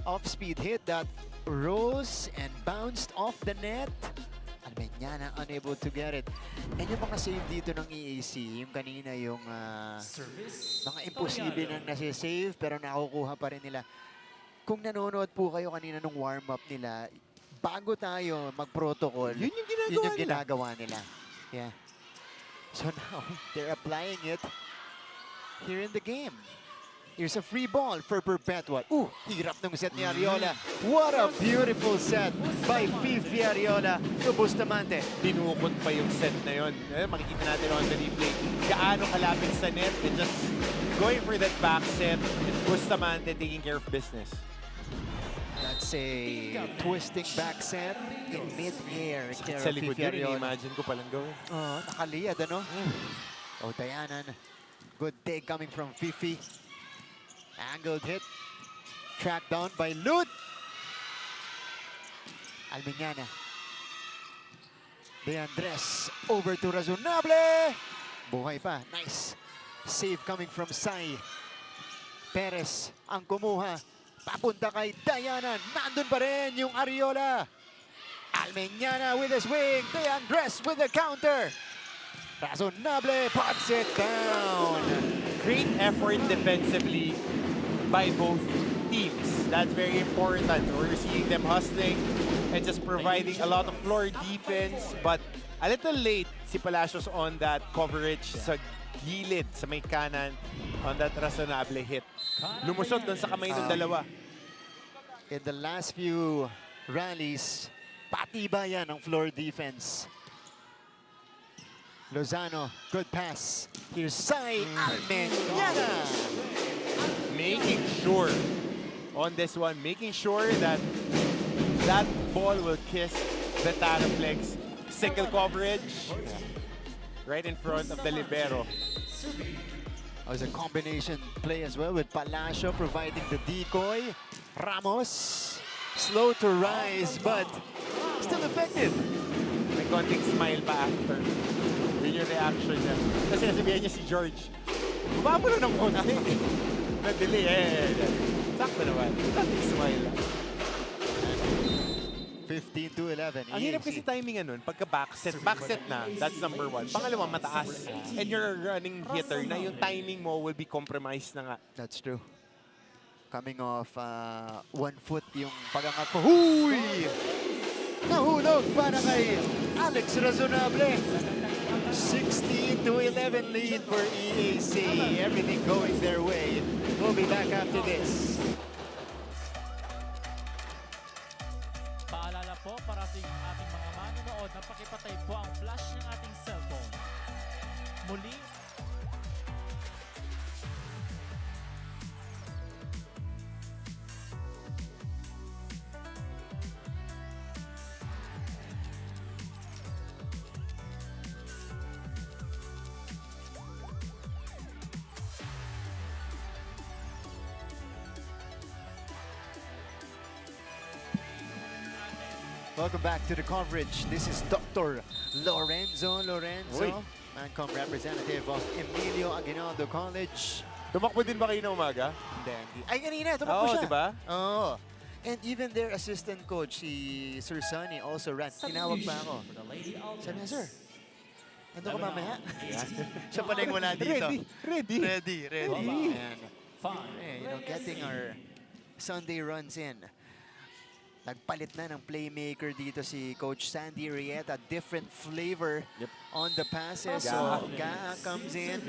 Off-speed hit that rose and bounced off the net. Almeñana unable to get it. And yung mga save dito ng EAC, yung kanina yung Service. mga imposible nang nasi-save pero nakukuha pa rin nila. Kung nanonood po kayo kanina nung warm-up nila, bago tayo mag-protocol, Yun yung ginagawa yun yung nila. ginagawa nila. Yeah. So now, they're applying it here in the game. Here's a free ball for Perpetual. Ooh, hirap ng set ni Ariola. What a beautiful set by Fifi Ariola to Bustamante. Dinukot pa yung set na yun. Makikita natin on the replay. Gaano kalapit sa net and just going for that back set. It's Bustamante taking care of business. That's a twisting back set in mid-air. Sa likod yun, imagine ko palang gawin. Oh, nakaliyad, ano? Oh, Dayanan. Good take coming from Fifi. Angled hit. Tracked down by Lut. Almeñana. De Andres over to Razonable. Buhay pa. Nice. Save coming from Sai. Perez ang kumuha. Papunta kay Dayanan. Nandun pa rin yung Ariola. Almeñana with his wing. De Andres with the counter. Razonable puts it down. Great effort defensively by both teams. That's very important. We're seeing them hustling and just providing a lot of floor defense. But a little late si Palacios on that coverage sa gilid, sa may kanan, on that Razonable hit. Lumusot doon sa kamay ng dalawa. In the last few rallies, patibayan ang floor defense. Lozano, good pass. Here's Sai Almeñana. Making sure on this one, making sure that that ball will kiss the Taraflex. Single coverage right in front of the libero. It was a combination play as well with Palacio providing the decoy. Ramos, slow to rise, but still effective. May konting smile pa after. Yun yung reaction niya. Kasi nasabihan niya si George, Bumabalo ng konti. Na-delay Sakto naman. Nothing smile. 15-11. Ang hirap kasi timing nun, pagka backset na, that's number 1. Pangalawa, mataas. And you're a running hitter na yung timing mo will be compromised na nga. That's true. Coming off 1 foot yung pagangat ko. Huy! Nahulog para kay Alex Razonable. 16-11 lead for EAC. Everything going their way. We'll be back after this. Paalala po para sa ating mga manonood na pakipatay po ang flash ng ating cellphone. Muli, Welcome back to the coverage. This is Dr. Lorenzo, Mancom representative of Emilio Aguinaldo College. Tumakbo din ba kayo na umaga? Hindi. Ay, kanina, tumakbo siya. Diba? Oo. And even their assistant coach, si Sir Sonny, also ran. Tinawag pa ako. Sabi niya, sir, ando ka mamaya? Siya pala yung wala dito. Ready. And, getting our Sunday runs in. Nagpalit na ng playmaker dito si Coach Sandy Rieta. Different flavor on the passes. So, Gaa comes in.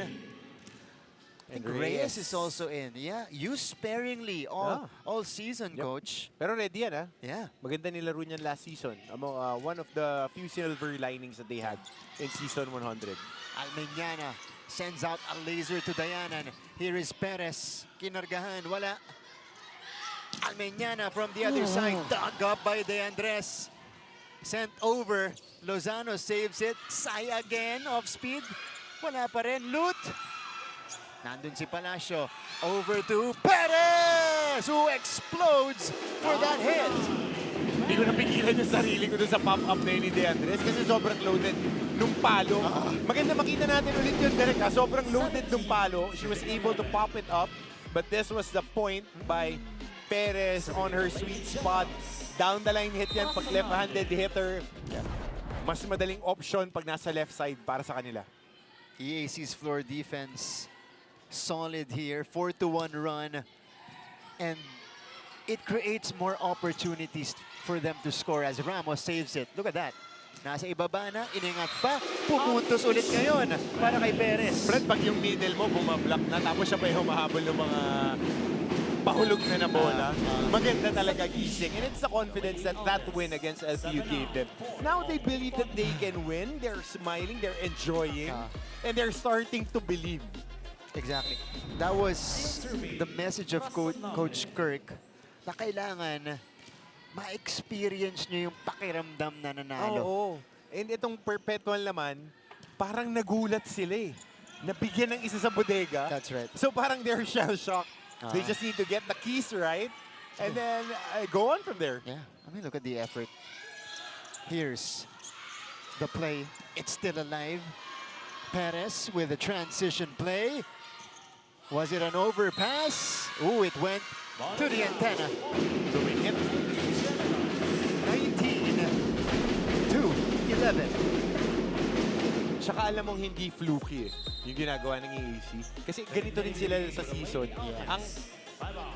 I think Reyes is also in. Yeah, used sparingly all season, Coach. Pero ready yan, Yeah. Maganda nilaro niyan last season. Among one of the few silver linings that they had in season 100. Almeñana sends out a laser to Dayanan. Here is Perez. Kinargahan. Wala. Almeñana from the other side. Dug up by De Andres. Sent over. Lozano saves it. Sai again. Off speed. Wala pa rin. Loot. Nandun si Palacio. Over to Perez, who explodes for that hit. Hindi ko napigilan yung sarili ko dun sa pop-up na yun ni De Andres kasi sobrang loaded nung palo. Maganda makita natin ulit yun, Derek. Sobrang loaded nung palo. She was able to pop it up. But this was the point by Perez on her sweet spot. Down the line hit yan. Pag left-handed hitter, mas madaling option pag nasa left side para sa kanila. EAC's floor defense solid here. 4-1 run. And it creates more opportunities for them to score as Ramos saves it. Look at that. Nasa ibaba na, iningat pa, pupuntos ulit ngayon para kay Perez. Fred, pag yung middle mo bumablock na, tapos siya pa yung humahabol ng mga pahulog na bola. Maganda talaga gising. And it's the confidence that that win against LCU gave them. Now they believe that they can win. They're smiling, they're enjoying, and they're starting to believe. Exactly. That was the message of Coach Kirk na kailangan ma-experience nyo yung pakiramdam na nanalo. Oo. And itong Perpetual naman, parang nagulat sila Nabigyan ng isa sa bodega. That's right. So parang they're shell-shocked. They just need to get the keys right and then go on from there. Yeah, I mean, look at the effort. Here's the play. It's still alive. Perez with a transition play. Was it an overpass? Ooh, it went to the antenna. Doing it. 19-11. Tsaka alam mong hindi fluky yung ginagawa ng EAC. Kasi ganito rin sila sa season.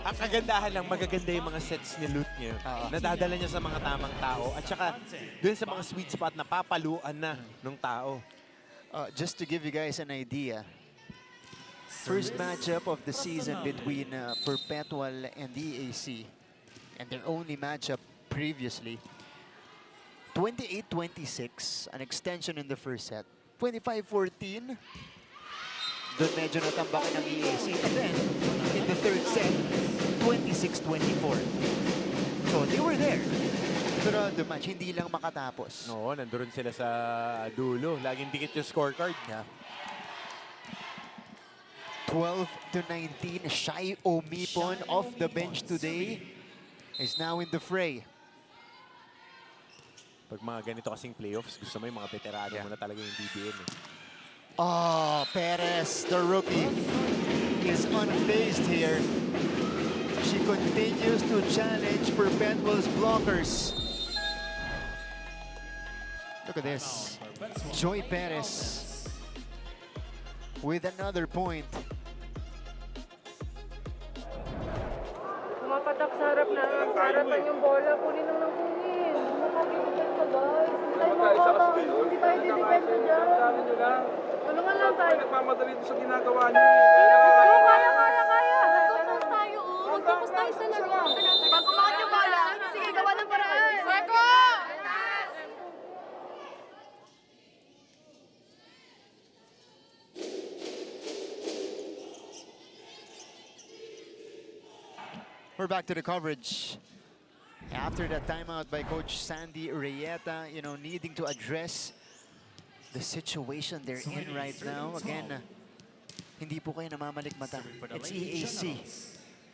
Ang kagandahan lang, magaganda yung mga sets ni Loot niya. Nadadala niya sa mga tamang tao. At saka dun sa mga sweet spot na papaluan na ng tao. Just to give you guys an idea, first matchup of the season between Perpetual and EAC, and their only matchup previously, 28-26, an extension in the first set. 25-14, doon medyo natambakan ng EAC. And then, in the third set, 26-24. So, they were there. Pero the match, hindi lang makatapos. Oo, nandoon sila sa dulo. Laging dikit yung scorecard. 12-19, Shai Omipon off the bench today is now in the fray. Pag mga ganito kasing playoffs, gusto mo yung mga veterano mo na talaga yung DBM. Oh, Perez, the rookie, is unfazed here. She continues to challenge Perpetual's blockers. Look at this. Joy Perez with another point. Pumapatak sa harap na, sa harapan yung bola, kunin lang ng kunin. Makakipipenta guys, hindi tayo didependa dyan. Tulungan lang tayo. Nagmamadali doon sa ginagawa niyo. Kaya. Nag-focus tayo, mag-focus tayo sa laro. Pag kumakot yung bola, sige, gawa ng paraan. Marco! We're back to the coverage. After that timeout by Coach Sandy Reyeta, you know, needing to address the situation they're in right now. Again, hindi po kayo namamalikmata. It's EAC.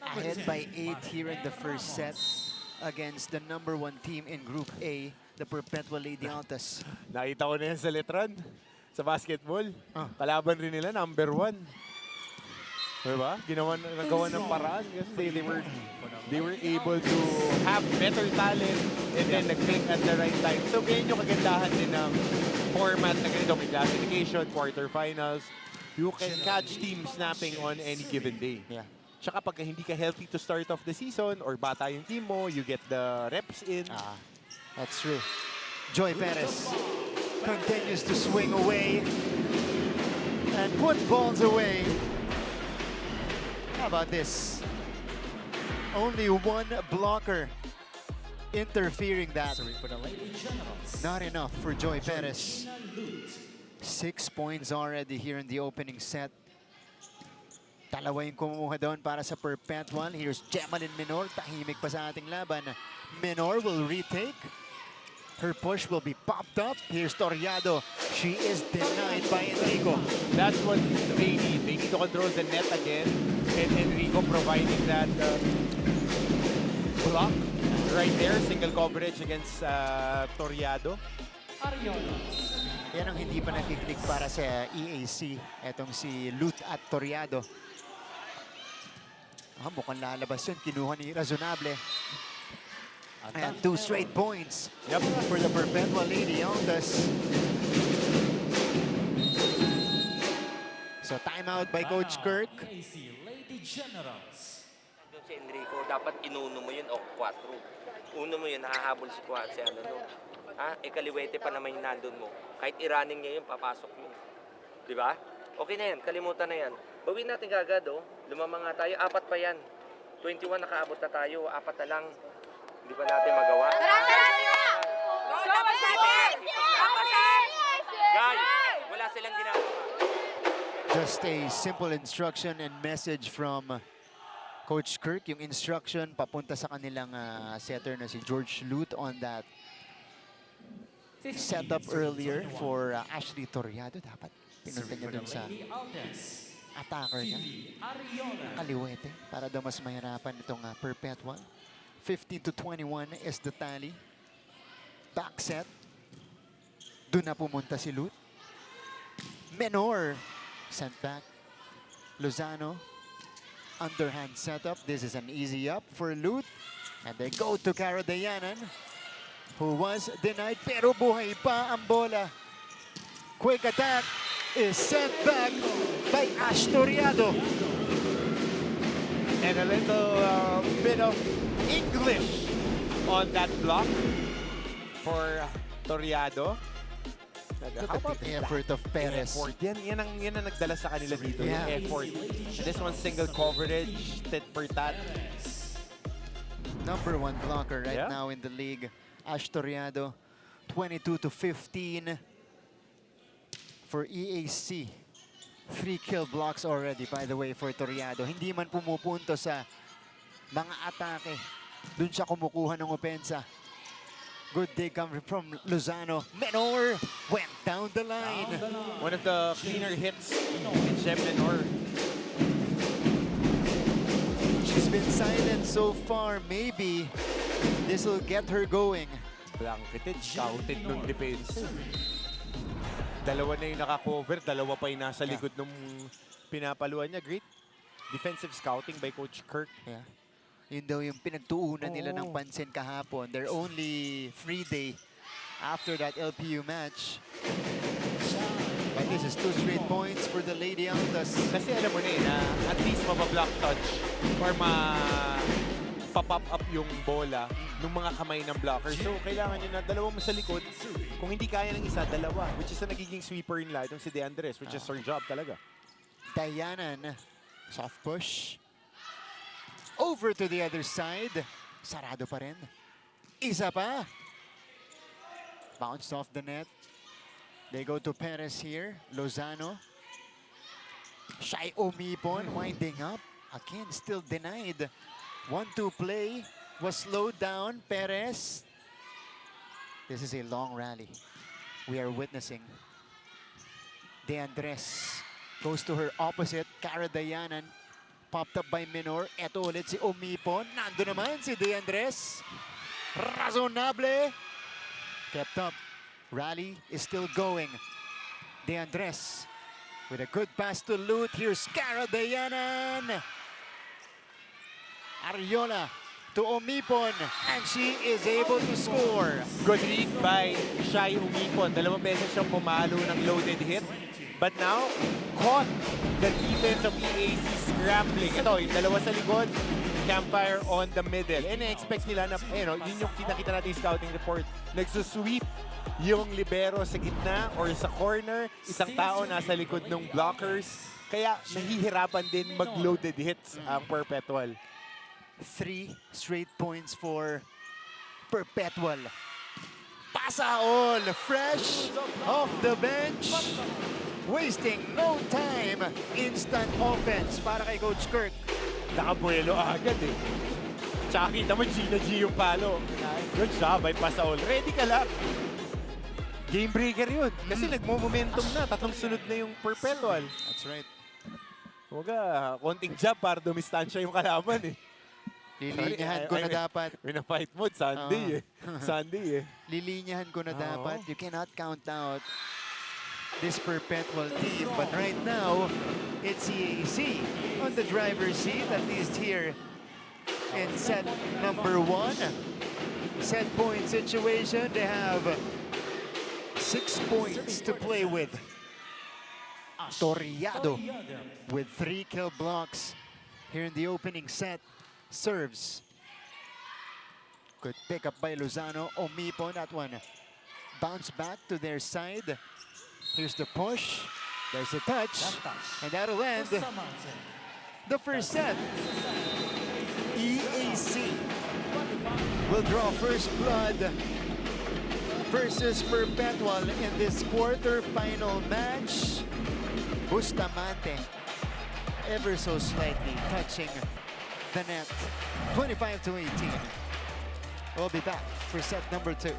Ahead by 8 here in the first set against the #1 team in Group A, the Perpetual Lady Altas. Nakita ko na yan sa Letran, sa basketball. Kalaban rin nila, #1. Diba? Nagawa ng paraan kasi they were able to have better talent and then nag-click at the right time. So, ganyan yung kagandahan din ng format na ganito, may classification, quarterfinals. You can catch teams snapping on any given day. Yeah. Tsaka pagka hindi ka healthy to start off the season or bata yung team mo, you get the reps in. That's true. Joy Perez continues to swing away and put balls away. How about this? Only one blocker interfering that. Not enough for Joy Perez. 6 points already here in the opening set. Dalawa yung kumuha doon para sa Perpetual. Here's Gemalyn Menor. Tahimik pa sa ating laban. Menor will retake. Her push will be popped up. Here's Toriado. She is denied by Enrico. That's what they need. They need to control the net again. And Enrico providing that block right there. Single coverage against Toriado. Yan ang hindi pa nakiklik para sa EAC. Etong si Lut at Toriado. Mukhang lalabas yun. Kinuha ni Razonable. And 2 straight points for the Perpetual Lady Altas. So timeout by Coach Kirk. Lady Generals. Doon si Enrico, dapat inuno mo yun o 4. Uno mo yun, nakahabol si ano no. Kaliwete pa naman yung nandun mo. Kahit i-running niya yun, papasok yun. Di ba? Okay na yan, kalimutan na yan. Bawin natin kagad, lumama nga tayo, 4 pa yan. 21 nakaabot na tayo, 4 na lang. Hindi pa natin magawa. Guys, wala silang ginagawa. Just a simple instruction and message from Coach Kirk. Yung instruction papunta sa kanilang setter na si George Lut on that setup earlier for Ashley Toriado. Dapat pinunta niya dun sa attacker niya. Kaliwete para daw mas mahirapan itong Perpetual. 15-21 is the tally. Back set. Doon na pumunta si Lut. Menor sent back. Lozano. Underhand setup. This is an easy up for Lut. And they go to Cara Dayanan, who was denied. Pero buhay pa ang bola. Quick attack is sent back by Ash Toriado. And a little bit of English on that block for Toriado. Look at the effort of Perez. Effort. Yan ang nagdala sa kanila dito. Yeah. Yung effort. And this one single coverage, tit for tat. #1 blocker right now in the league. Ash Toriado, 22-15 for EAC. 3 kill blocks already, by the way, for Toriado. Hindi man pumupunto sa mga atake. Doon siya kumukuha ng opensa. Good dig coming from Lozano. Menor went down the line. One of the cleaner hits in Shem Menor. She's been silent so far. Maybe this will get her going. Blanketed, scouted ng defense. Dalawa na yung naka-cover, dalawa pa yung nasa likod nung pinapaluan niya. Great defensive scouting by Coach Kirk. Yeah. Yun daw yung pinagtuunan nila ng pansin kahapon. Their only free day after that LPU match. But this is 2 straight points for the Lady Altas. Kasi alam mo na na at least mabablock touch or pa-pop up yung bola ng mga kamay ng blocker. So, kailangan nyo na dalawa mo sa likod. Kung hindi kaya ng isa, dalawa. Which is a nagiging sweeper in light. Itong si DeAndres, which is her job talaga. Dayanan. Soft push. Over to the other side. Sarado pa rin. Isa pa. Bounced off the net. They go to Perez here. Lozano. Shai Omipon winding up. Again, still denied. 1-2 play was slowed down. Perez. This is a long rally we are witnessing. DeAndres goes to her opposite. Cara Dayanan. Popped up by Minor. Eto ulit si Omipon. Nando naman si DeAndres. Razonable. Kept up. Rally is still going. DeAndres with a good pass to Lut. Here's Cara Dayanan. Ariola to Omipon, and she is able to score. Good read by Shai Umipon. Dalawang beses siyang pumalo ng loaded hit. But now, caught the defense of EAC scrambling. Ito, yung dalawa sa likod, Campfire on the middle. And na-expect nila na, yun yung kita-kita natin yung scouting report. Nagsusweep yung libero sa gitna or sa corner. Isang tao nasa likod ng blockers. Kaya nahihirapan din mag-loaded hits ang Perpetual. 3 straight points for Perpetual. Pasaol, fresh off the bench. Wasting no time. Instant offense para kay Coach Kirk. Nakabuelo agad eh. Tsaka kita mo, Gina G yung palo. Good job by Pasaol. Ready ka lang. Game breaker yun. Kasi nagmo-momentum na. Tatlong sunod na yung Perpetual. That's right. Huwag konting jab para dumistansya yung kalaban eh. Lilinyahan ko na dapat. Wina-fight mode, Sunday eh. Sunday eh. Lilinyahan ko na dapat. You cannot count out this Perpetual team. But right now, it's EAC on the driver's seat, at least here in set number 1. Set point situation. They have 6 points to play with. Toriado with 3 kill blocks here in the opening set. Serves. Good pick up by Lozano. Omipon, that one. Bounce back to their side. Here's the push. There's a touch. And that'll end the first set. EAC will draw first blood versus Perpetual in this quarterfinal match. Bustamante ever so slightly touching the net. 25-18. We'll be back for set number 2.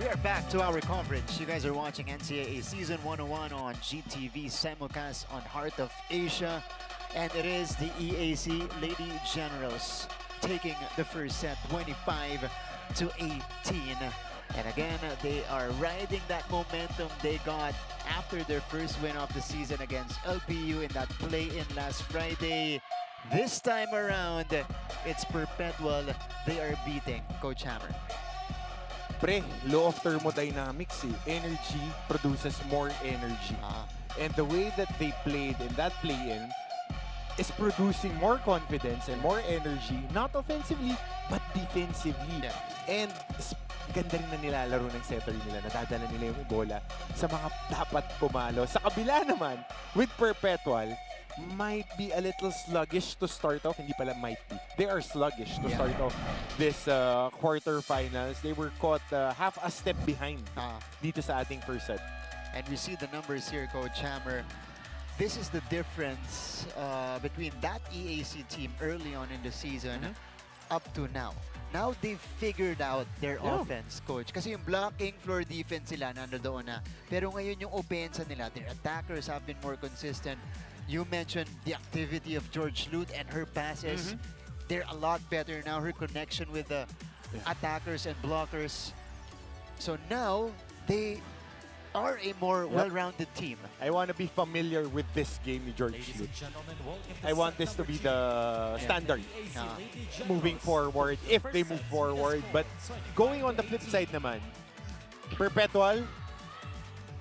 We are back to our coverage. You guys are watching NCAA Season 101 on GTV simulcast on Heart of Asia. And it is the EAC Lady Generals taking the first set 25-18. And again, they are riding that momentum they got after their first win of the season against LPU in that play-in last Friday. This time around, it's Perpetual they are beating, Coach Hammer. Pre, law of thermodynamics eh. Energy produces more energy. And the way that they played in that play-in is producing more confidence and more energy, not offensively, but defensively. And ganda rin na nilalaro ng setter nila. Nadadala nila yung bola sa mga dapat pumalo. Sa kabila naman, with Perpetual, might be a little sluggish to start off. Hindi pala might be. They are sluggish to start off this quarterfinals. They were caught half a step behind dito sa ating first set. And we see the numbers here, Coach Hammer. This is the difference between that EAC team early on in the season up to now. Now they've figured out their offense, Coach. Kasi yung blocking, floor defense sila, nandoon na. Pero ngayon yung offense nila, their attackers have been more consistent. You mentioned the activity of George Lute and her passes. They're a lot better now. Her connection with the attackers and blockers. So now, they are a more well-rounded team. I want to be familiar with this game ni George Lute. I want this to be the standard moving forward, if they move forward. But going on the flip side naman, Perpetual,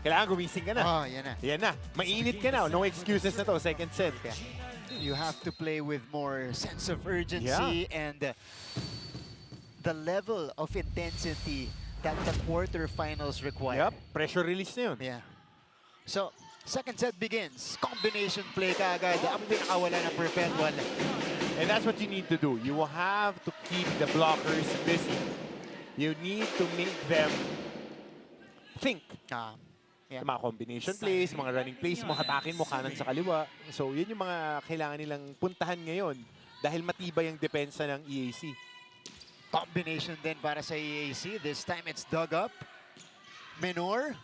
kailangan gumising ka na. Oh, yan na. Yan na. Mainit ka na. No excuses na to. Second set. You have to play with more sense of urgency and the level of intensity that the quarterfinals require. Yep. Pressure release na yun. Yeah. So, second set begins. Combination play kaagad. Ang pinakawala na Perpetual. And that's what you need to do. You will have to keep the blockers busy. You need to make them think. Yung mga combination plays, mga running plays mo, hatakin mo kanan sa kaliwa. So, yun yung mga kailangan nilang puntahan ngayon dahil matibay ang depensa ng EAC. Combination then para sa EAC. This time it's dug up. Menor.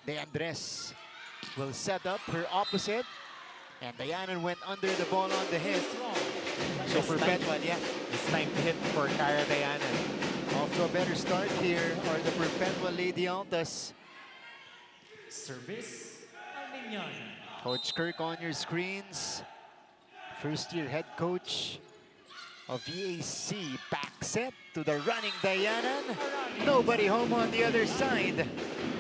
De Andres will set up her opposite. And Diana went under the ball on the hit. So Perpetual, it's time to hit for Cara Diana. Off to a better start here are the Perpetual Lady Altas. Service, Arellano. Coach Kirk on your screens. First-year head coach of EAC. Back set to the running Diana. Nobody home on the other side.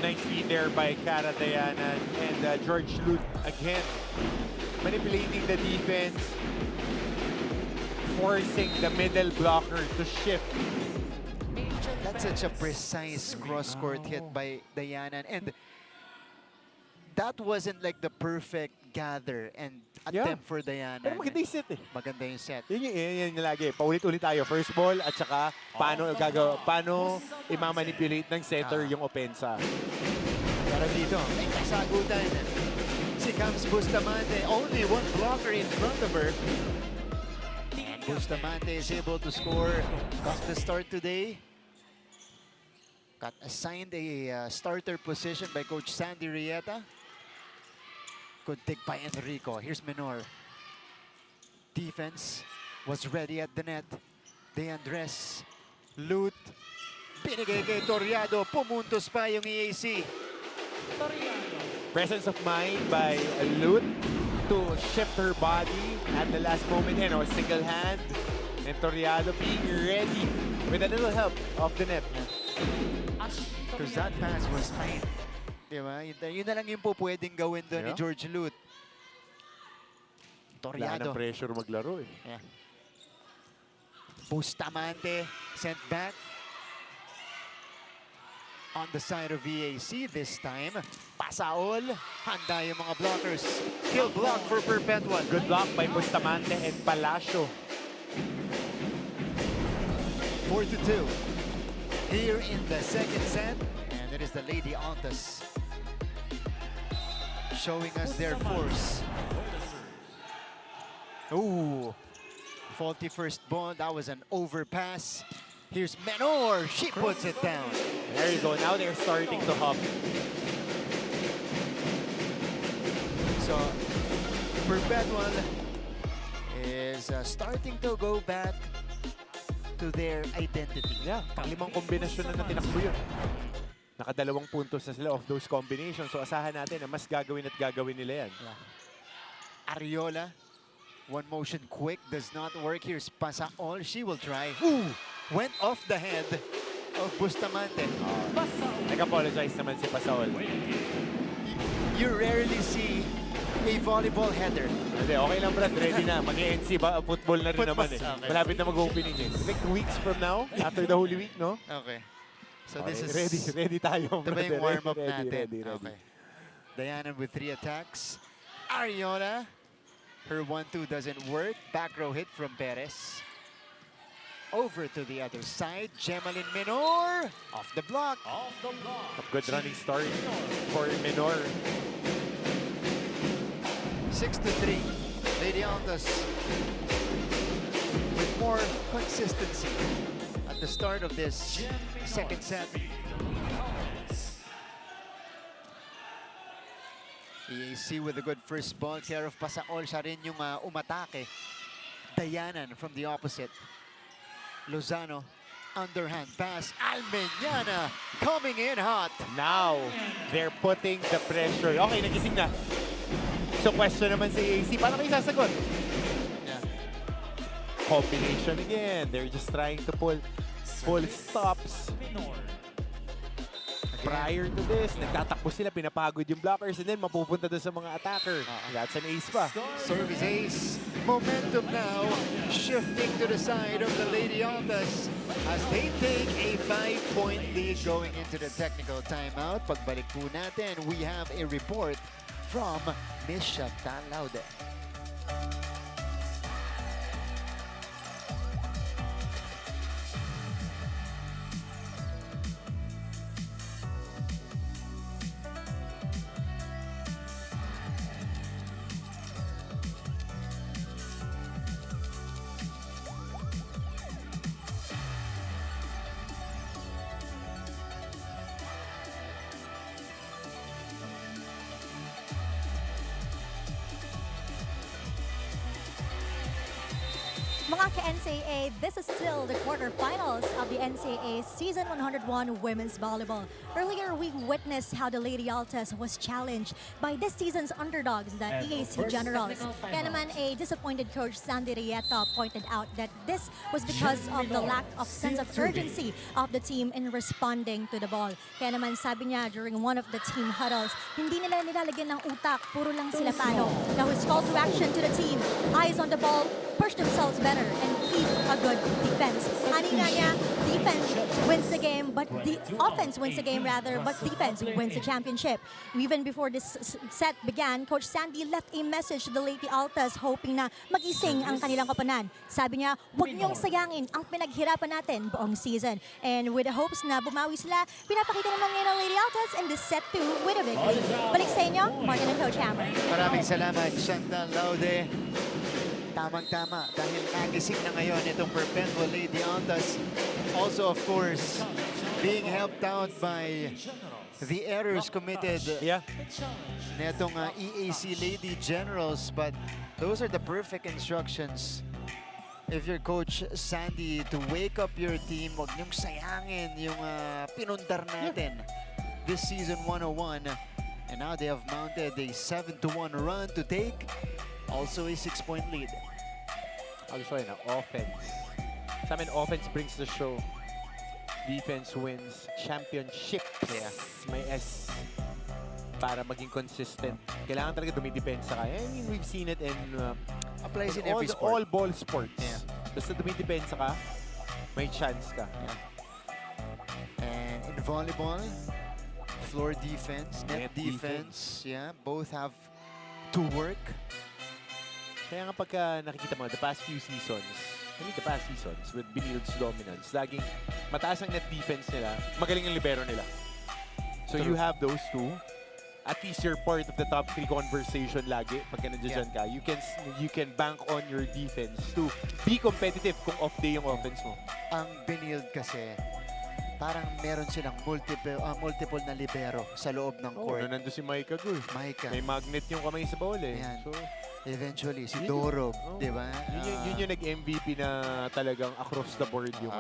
Nice feed there by Cara Diana and George Lute again. Manipulating the defense. Forcing the middle blocker to shift. That's such a precise cross-court hit by Diana. And that wasn't like the perfect gather and attempt for Diana. Pero maganda yung set eh. Maganda yung set. Yun yung lagi. Paulit-ulit tayo. First ball at saka paano i-manipulate ng setter yung opensa. Pero dito, may kasagutan. Si Cams Bustamante, only one blocker in front of her. And Bustamante is able to score. Got the start today. Got assigned a starter position by Coach Sandy Rieta. Good take by Enrico. Here's Menor. Defense was ready at the net. De Andres. Lute. Binigay kay Toriado. Pumuntos pa yung EAC. Presence of mind by Lute to shift her body at the last moment. And a single hand. And Toriado being ready with a little help of the net. Because that pass was tight. Diba? Yun na lang yung po pwedeng gawin doon ni George Lute. Toriado. Wala ng pressure maglaro eh. Bustamante sent back. On the side of EAC this time. Pasaol. Handa yung mga blockers. Kill block for Perpetual. Good block by Bustamante and Palacio. 4-2. Here in the second set. And it is the Lady Altas showing us their force. Ooh. Faulty first ball. That was an overpass. Here's Menor. She puts it down. There you go. Now they're starting to hop. So, Perpetual is starting to go back to their identity. Yeah, pang-limang kombinasyon na tinakbo yun. Nakadalawang puntos na sila of those combinations. So asahan natin na mas gagawin at gagawin nila yan. Ariola One motion quick does not work. Here's Pasa all. She will try. Ooh! Went off the head of Bustamante. Nag-apologize naman si Pasaol. You rarely see a volleyball header. Hindi, okay lang Brad, ready na. Mag-NC ba? Football na rin naman eh. Okay. Malapit na mag-opening eh. Like 2 weeks from now, after the Holy Week, no? Okay. So Okay, this is ready tayo, ito ba brother. yung warm-up Ready, natin? ready. Okay. Diana with 3 attacks. Ariona. Her 1-2 doesn't work. Back row hit from Perez. Over to the other side. Gemaline Minor. Off the block. Good running start for Menor. 6-3. Lady Altas with more consistency at the start of this second set. EAC with a good first ball. Care of Pasaol. Siya rin yung umatake. Dayanan from the opposite. Lozano. Underhand pass. Almeñana coming in hot. Now, they're putting the pressure. Okay, nagising na. So question naman sa EAC, paano kayo sasagot? Yeah. Combination again. They're just trying to pull stops. Prior to this, nagtatakbo sila, pinapagod yung blockers, and then mapupunta doon sa mga attacker. That's an ace pa. Service ace. Momentum now shifting to the side of the Lady Altas as they take a 5-point lead going into the technical timeout. Pagbalik po natin, we have a report from Miss Chantal Laude. Mga ka-NCAA, this is still the quarterfinals of the NCAA Season 101 Women's Volleyball. Earlier, we witnessed how the Lady Altas was challenged by this season's underdogs, the EAC Generals. Kaya naman, a disappointed coach, Sandy Rieta, pointed out that this was because of the lack of sense of urgency of the team in responding to the ball. Kaya naman, sabi niya during one of the team huddles, hindi nila nilalagyan ng utak, puro lang sila pano. Now his call to action to the team, eyes on the ball, push themselves better and keep a good defense. Ani nga niya, defense wins the game, but the offense wins the game rather, but defense wins the championship. Even before this set began, Coach Sandy left a message to the Lady Altas hoping na magising ang kanilang kapanan. Sabi niya, huwag niyong sayangin ang pinaghirapan natin buong season. And with the hopes na bumawi sila, pinapakita naman ngayon ng Lady Altas in this set 2 with a big lead. Balik sa inyo, Martin and Coach Hammer. Maraming salamat, Chantal Laude. Tamang-tama dahil nagising na ngayon itong Perpetual Lady Altas. Also, of course, being helped out by the errors committed netong EAC Lady Generals. But those are the perfect instructions if you're Coach Sandy to wake up your team. Huwag niyong sayangin yung pinundar natin this season 101. And now they have mounted a 7-1 run to take also a 6-point lead. Also, offense. Sa amin, offense brings the show. Defense wins championship. May S para maging consistent. Kailangan talaga dumidepensa ka. I mean, we've seen it in Applies in all, every sport. all ball sports. Yeah. Basta dumidepensa ka, may chance ka. And in volleyball, floor defense, net Net defense, yeah, both have to work. Kaya nga pagka nakikita mo, the past seasons with Benild's dominance, laging mataas ang net defense nila, magaling ang libero nila. So you have those two. At least you're part of the top 3 conversation lagi pagka nandiyan ka. You can bank on your defense to be competitive kung off day yung offense mo. Ang Benild kasi, parang meron silang multiple na libero sa loob ng court. Nandun si Maika Gur. Maika. May magnet yung kamay sa ball eh. Ayan. So, Eventually, si Doro, di ba? yun yung nag-MVP na talagang across the board yung,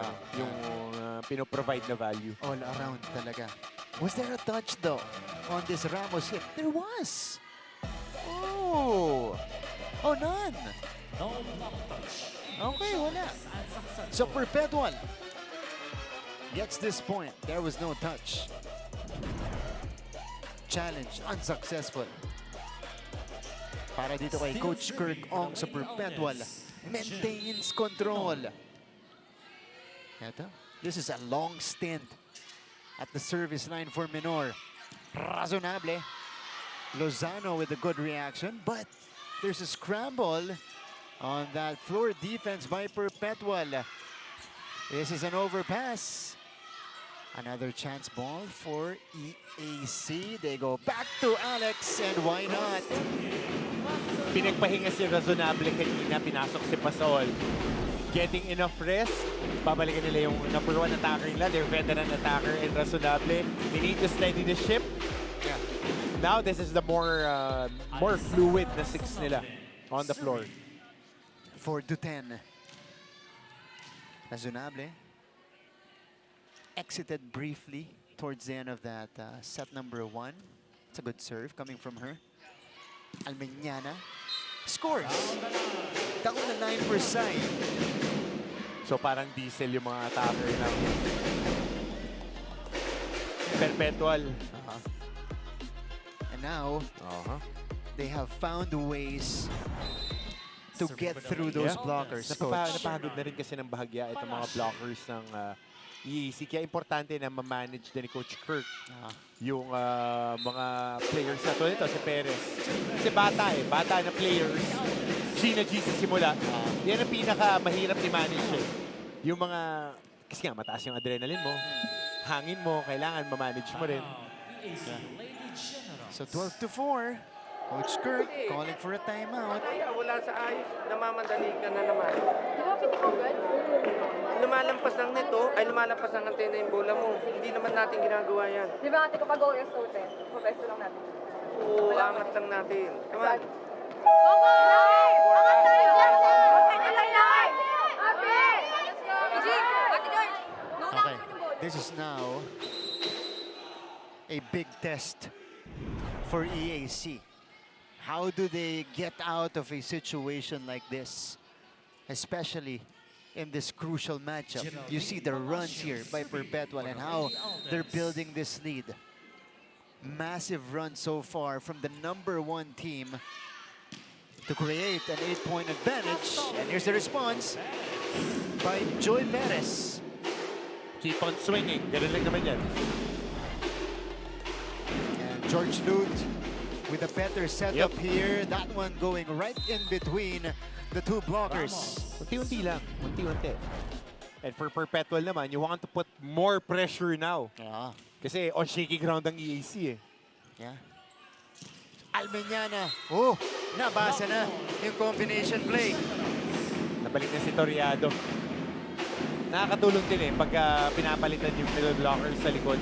pinoprovide na value. All around talaga. Was there a touch though on this Ramos hit? There was. Oh, none. No block touch. Okay, wala. So Perpetual gets this point. There was no touch. Challenge unsuccessful. Para dito kay Coach Kirk Ong sa Perpetual. Maintains control. Eto, this is a long stint at the service line for Minor. Razonable. Lozano with a good reaction, but there's a scramble on that floor defense by Perpetual. This is an overpass. Another chance ball for EAC. They go back to Alex, and why not? Pinagpahinga si Razonable kanina, pinasok si Pasol. Getting enough rest, babalikan nila yung number 1 attacker nila, their veteran attacker and Razonable. They need to steady the ship. Yeah. Now this is the more fluid na 6 nila on the floor. 4-10. Razonable exited briefly towards the end of that set number 1. It's a good serve coming from her. Almeñana scores. Down the line for side. So parang diesel yung mga attacker ng Perpetual. And now they have found ways to get through those blockers, Coach. Napagod na rin kasi ng bahagya itong mga blockers ng EAC. Kaya importante na ma-manage din ni Coach Kirk yung mga players na to. Ito, si Perez. Kasi bata na players. G sa simula. Yan ang pinaka-mahirap i-manage eh. Yung mga, kasi nga mataas yung adrenaline mo, hangin mo, kailangan ma-manage mo rin. So 12-4. Coach Kirk calling for a timeout. Kaya wala sa ayos, namamandali ka na naman. Di ba, piti ko agad? Lumalampas lang nito, ay lumalampas lang antena yung bola mo. Hindi naman natin ginagawa yan. Di ba, ate, kapag goal yung sote, pupesto lang natin. Oo, angat lang natin. Come on. Okay, this is now a big test for EAC. How do they get out of a situation like this? Especially in this crucial matchup. You see the runs here by Perpetual and how they're building this lead. Massive run so far from the number 1 team to create an 8-point advantage. And here's the response by Joy Perez. Keep on swinging. Ganun lang naman yan. And George Lute with a better setup here. That one going right in between the two blockers. Unti-unti lang. Unti-unti. And for Perpetual naman, you want to put more pressure now. Yeah. Kasi on shaky ground ang EAC eh. Yeah. Almeñana. Oh, nabasa na yung combination play. Nabalik na si Toriado. Nakakatulong din eh pagka pinapalitan yung middle blockers sa likod.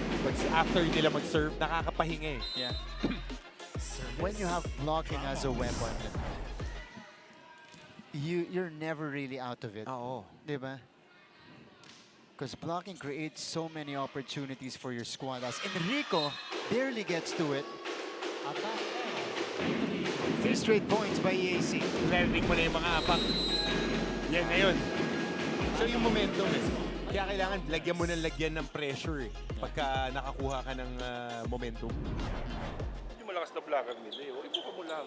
After nila mag-serve, nakakapahinga eh. Yeah. When you have blocking as a weapon, you're never really out of it. Oo. Diba? Because blocking creates so many opportunities for your squad. As Enrico barely gets to it. 3 straight points by EAC. Learning mo na yung mga apak. Yan na yun. So yung momentum eh. Kaya kailangan lagyan mo ng lagyan ng pressure eh. Pagka nakakuha ka ng momentum. Yung malakas na blocker nila eh. Ibuka mo lang.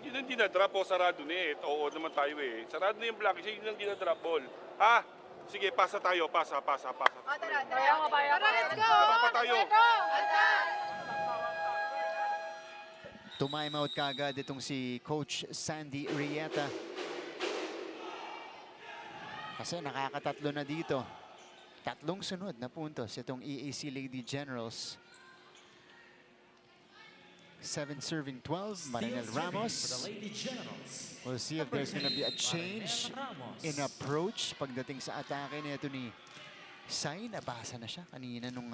Yun ang dinadrop o sarado na eh. Oo naman tayo eh. Sarado na yung blocker siya, yun ang dinadrop ball. Sige, pasa tayo. Pasa. Tara, let's go! Labang pa tayo. Tumimeout kagad itong si Coach Sandy Rieta. Kasi nakakatatlo na dito. 3 sunod na puntos itong EAC Lady Generals. 7 serving 12, Marinel Ramos. We'll see if there's gonna be a change in approach pagdating sa atake nito ni Sai. Nabasa na siya kanina nung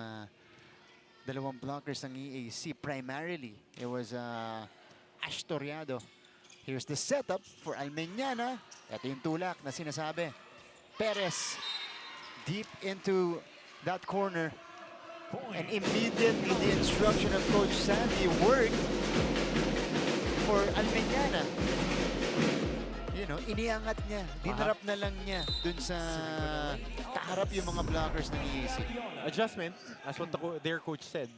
dalawang blockers ng EAC. Primarily, it was Astoriado. Here's the setup for Almeñana. Ito yung tulak na sinasabi. Perez deep into that corner. And immediately the instruction of Coach Sandy worked for Almeñana. you know, iniangat niya. Dinarap na lang niya dun sa kaharap yung mga blockers ng EAC. Adjustment, as what their coach said.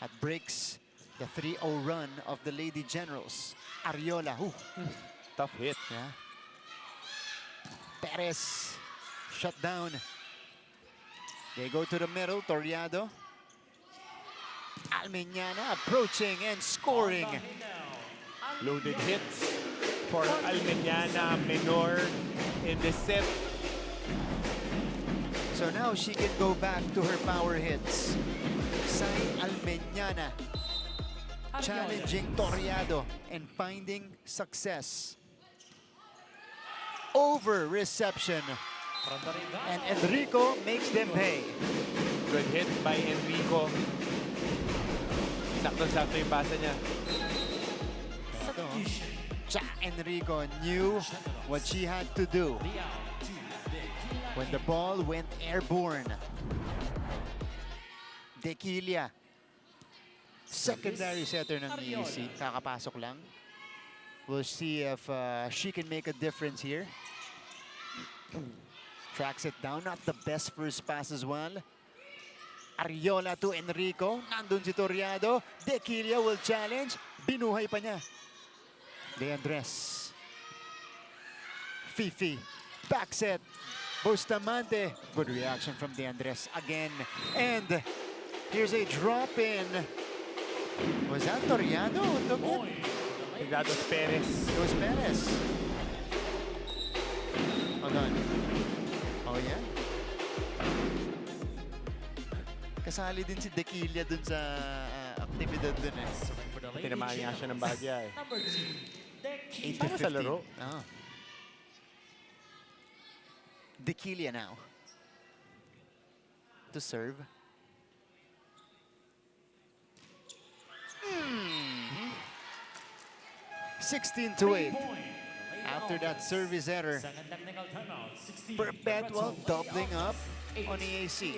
At breaks the 3-0 run of the Lady Generals. Ariola, Tough hit. yeah. Perez, shut down. They go to the middle, Toriado. Almeñana approaching and scoring. Loaded hits for Almeñana Menor in the set. So now she can go back to her power hits. Sai Almeñana challenging Toriado and finding success. Over reception. And Enrico makes them pay. Good hit by Enrico. Sakto-sakto yung pasa niya. Cha Enrico knew what she had to do when the ball went airborne. Dequilia, secondary setter ng EAC, kakapasok lang. We'll see if she can make a difference here. Tracks it down, not the best first pass as well. Ariola to Enrico, nandun si Toriado. Dequilia will challenge, binuhay pa niya. De Andres. Fifi, back set. Bustamante, good reaction from De Andres again. And here's a drop in. Was that Toriado who took it? That was Perez. It was Perez. Hold on. Oh, yeah. Kasali din si Dequilia dun sa aktibidad dun eh. Tinamaan niya siya ng bahagya eh. 8 to Tama sa 15. laro. Oh. Dequilia now. To serve. 16 to 8. After that service error, Perpetual doubling up on EAC.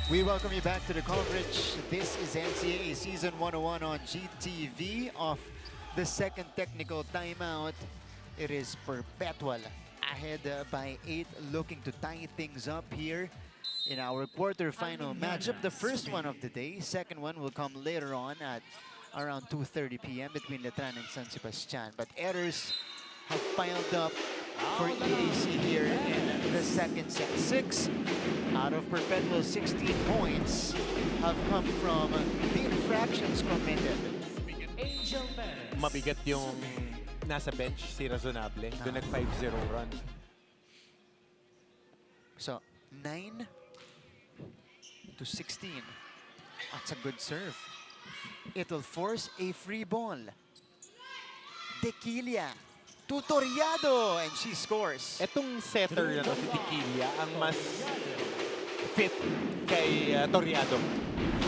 We welcome you back to the coverage. This is NCAA Season 101 on GTV. Off the second technical timeout, it is Perpetual ahead by 8, looking to tie things up here in our quarterfinal matchup. The first one of the day. Second one will come later on at around 2:30 p.m. between Letran and San Sebastian. But errors have piled up for EAC here in the second set. 6 out of Perpetual's 16 points have come from the infractions committed. Mabigat yung nasa bench, si Razonable. Doon nag 5-0 run. So, 9 to 16. That's a good serve. It'll force a free ball. Dequilia. Tutoriado, and she scores. Etong setter na to, si Tequila, ang mas fit kay Toriado.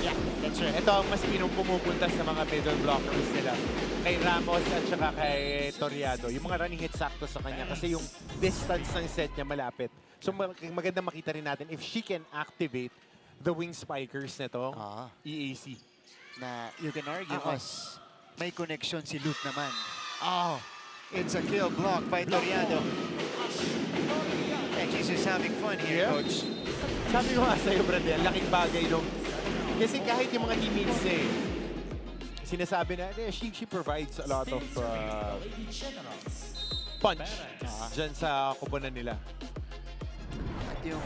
Yeah, that's right. Ito ang mas pumupunta sa mga middle blockers nila. Kay Ramos at saka kay Toriado. Yung mga running hits sakto sa kanya kasi yung distance ng set niya malapit. So maganda makita rin natin if she can activate the wing spikers nito, EAC. Na you can argue mas may connection si Lut naman. Oh, it's a kill block by Toriado. And she's just having fun here, coach. Sabi ko nga sa'yo, Brandel, laking bagay nung... Kasi kahit yung mga teammates niya sinasabi na, she provides a lot of punch dyan sa kupunan nila. At yung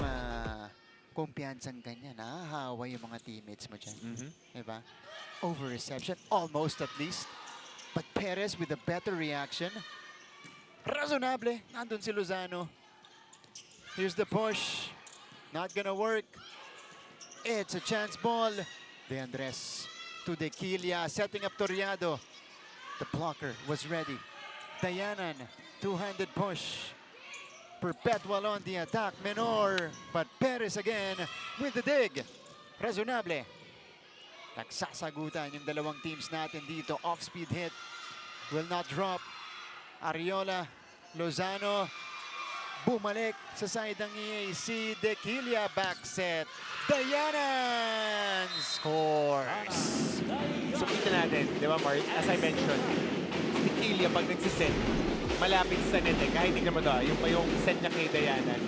kumpiyansang kanya, nahahawa yung mga teammates mo dyan. Diba? Over reception, almost at least. But Perez with a better reaction. Razonable, nandun si Lozano. Here's the push. Not gonna work. It's a chance ball. De Andres to Dequilia, setting up Toriado. The blocker was ready. Dayanan, two-handed push. Perpetual on the attack, Menor, but Perez again with the dig. Razonable. Nagsasagutan yung dalawang teams natin dito. Off-speed hit. Will not drop. Ariola, Lozano, bumalik sa side ng EAC. Dequilia back set. Dayanan scores. So kita natin, di ba Mark? As I mentioned, si Dequilia pag nagsiset, malapit sa net eh. Kahit tingnan mo to, yung pa yung set niya kay Dayanan.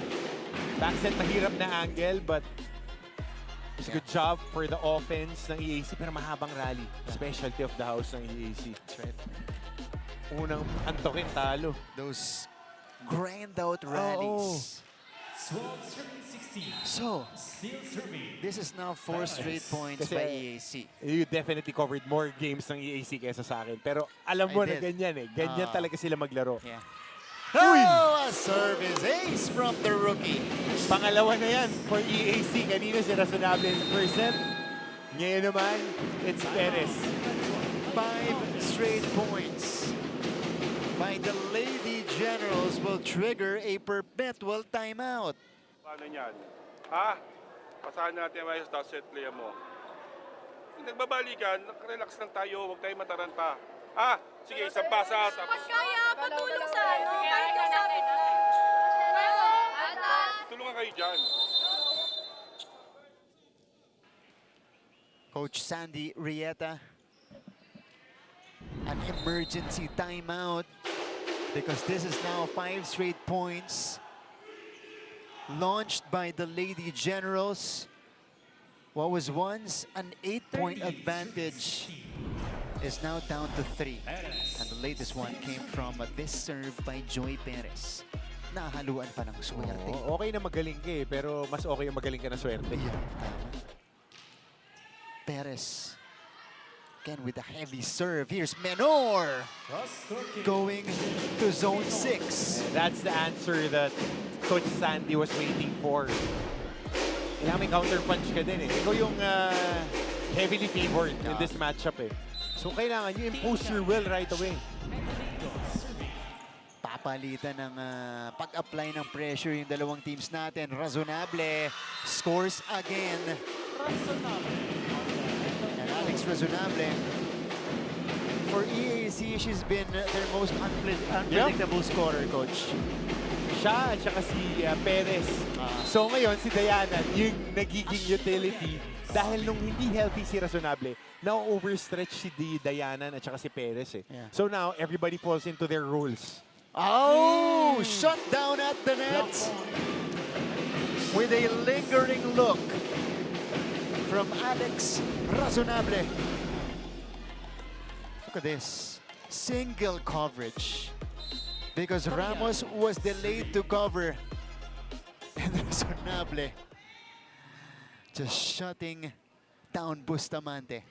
Backset, mahirap na angle, but it's a good job for the offense ng EAC, pero mahabang rally. Specialty of the house ng EAC. That's right. Unang antokin, talo. Those grind out rallies. So, this is now 4 straight points Kasi by EAC. You definitely covered more games ng EAC kesa sa akin. Pero alam mo na ganyan eh. Ganyan talaga sila maglaro. Yeah. Oh, a service ace from the rookie. Pangalawa na yan for EAC. Kanina si Razonable in the first set. Ngayon naman, it's Perez. 5 straight points by the Lady Generals will trigger a perpetual timeout. Paano yan? Ha? Pasahan natin ang ayos, tapos set play mo. Kung nagbabalikan, relax lang tayo, huwag tayo mataranta. Ha? Sige, isang pasa. Kaya patulong sa ano. Kahit kasapit. Tulungan kayo dyan. Coach Sandy Rieta, an emergency timeout because this is now 5 straight points launched by the Lady Generals. What was once an 8-point advantage is now down to 3. And the latest one came from this serve by Joy Perez. Nahaluan pa ng swerte. Okay na magaling ka eh, pero mas okay yung magaling ka na swerte. Yeah, tama. Perez again with a heavy serve. Here's Menor going to zone 6. That's the answer that Coach Sandy was waiting for. Kailangan may counter punch ka din eh. Ikaw yung heavily favored in this matchup eh. So kailangan you impose your will right away. Papalitan ng pag-apply ng pressure yung dalawang teams natin. Razonable scores again. And Alex Razonable. For EAC, she's been their most unpredictable scorer, Coach. Siya at saka si Perez. So ngayon, si Dayanan, yung nagiging utility dahil nung hindi healthy si Razonable, now overstretch si Dayanan at saka si Perez eh. Yeah. So now, everybody falls into their roles. Oh, shut down at the net with a lingering look from Alex Razonable. Look at this. Single coverage. Because Ramos was delayed to cover. And Razonable just shutting down Bustamante.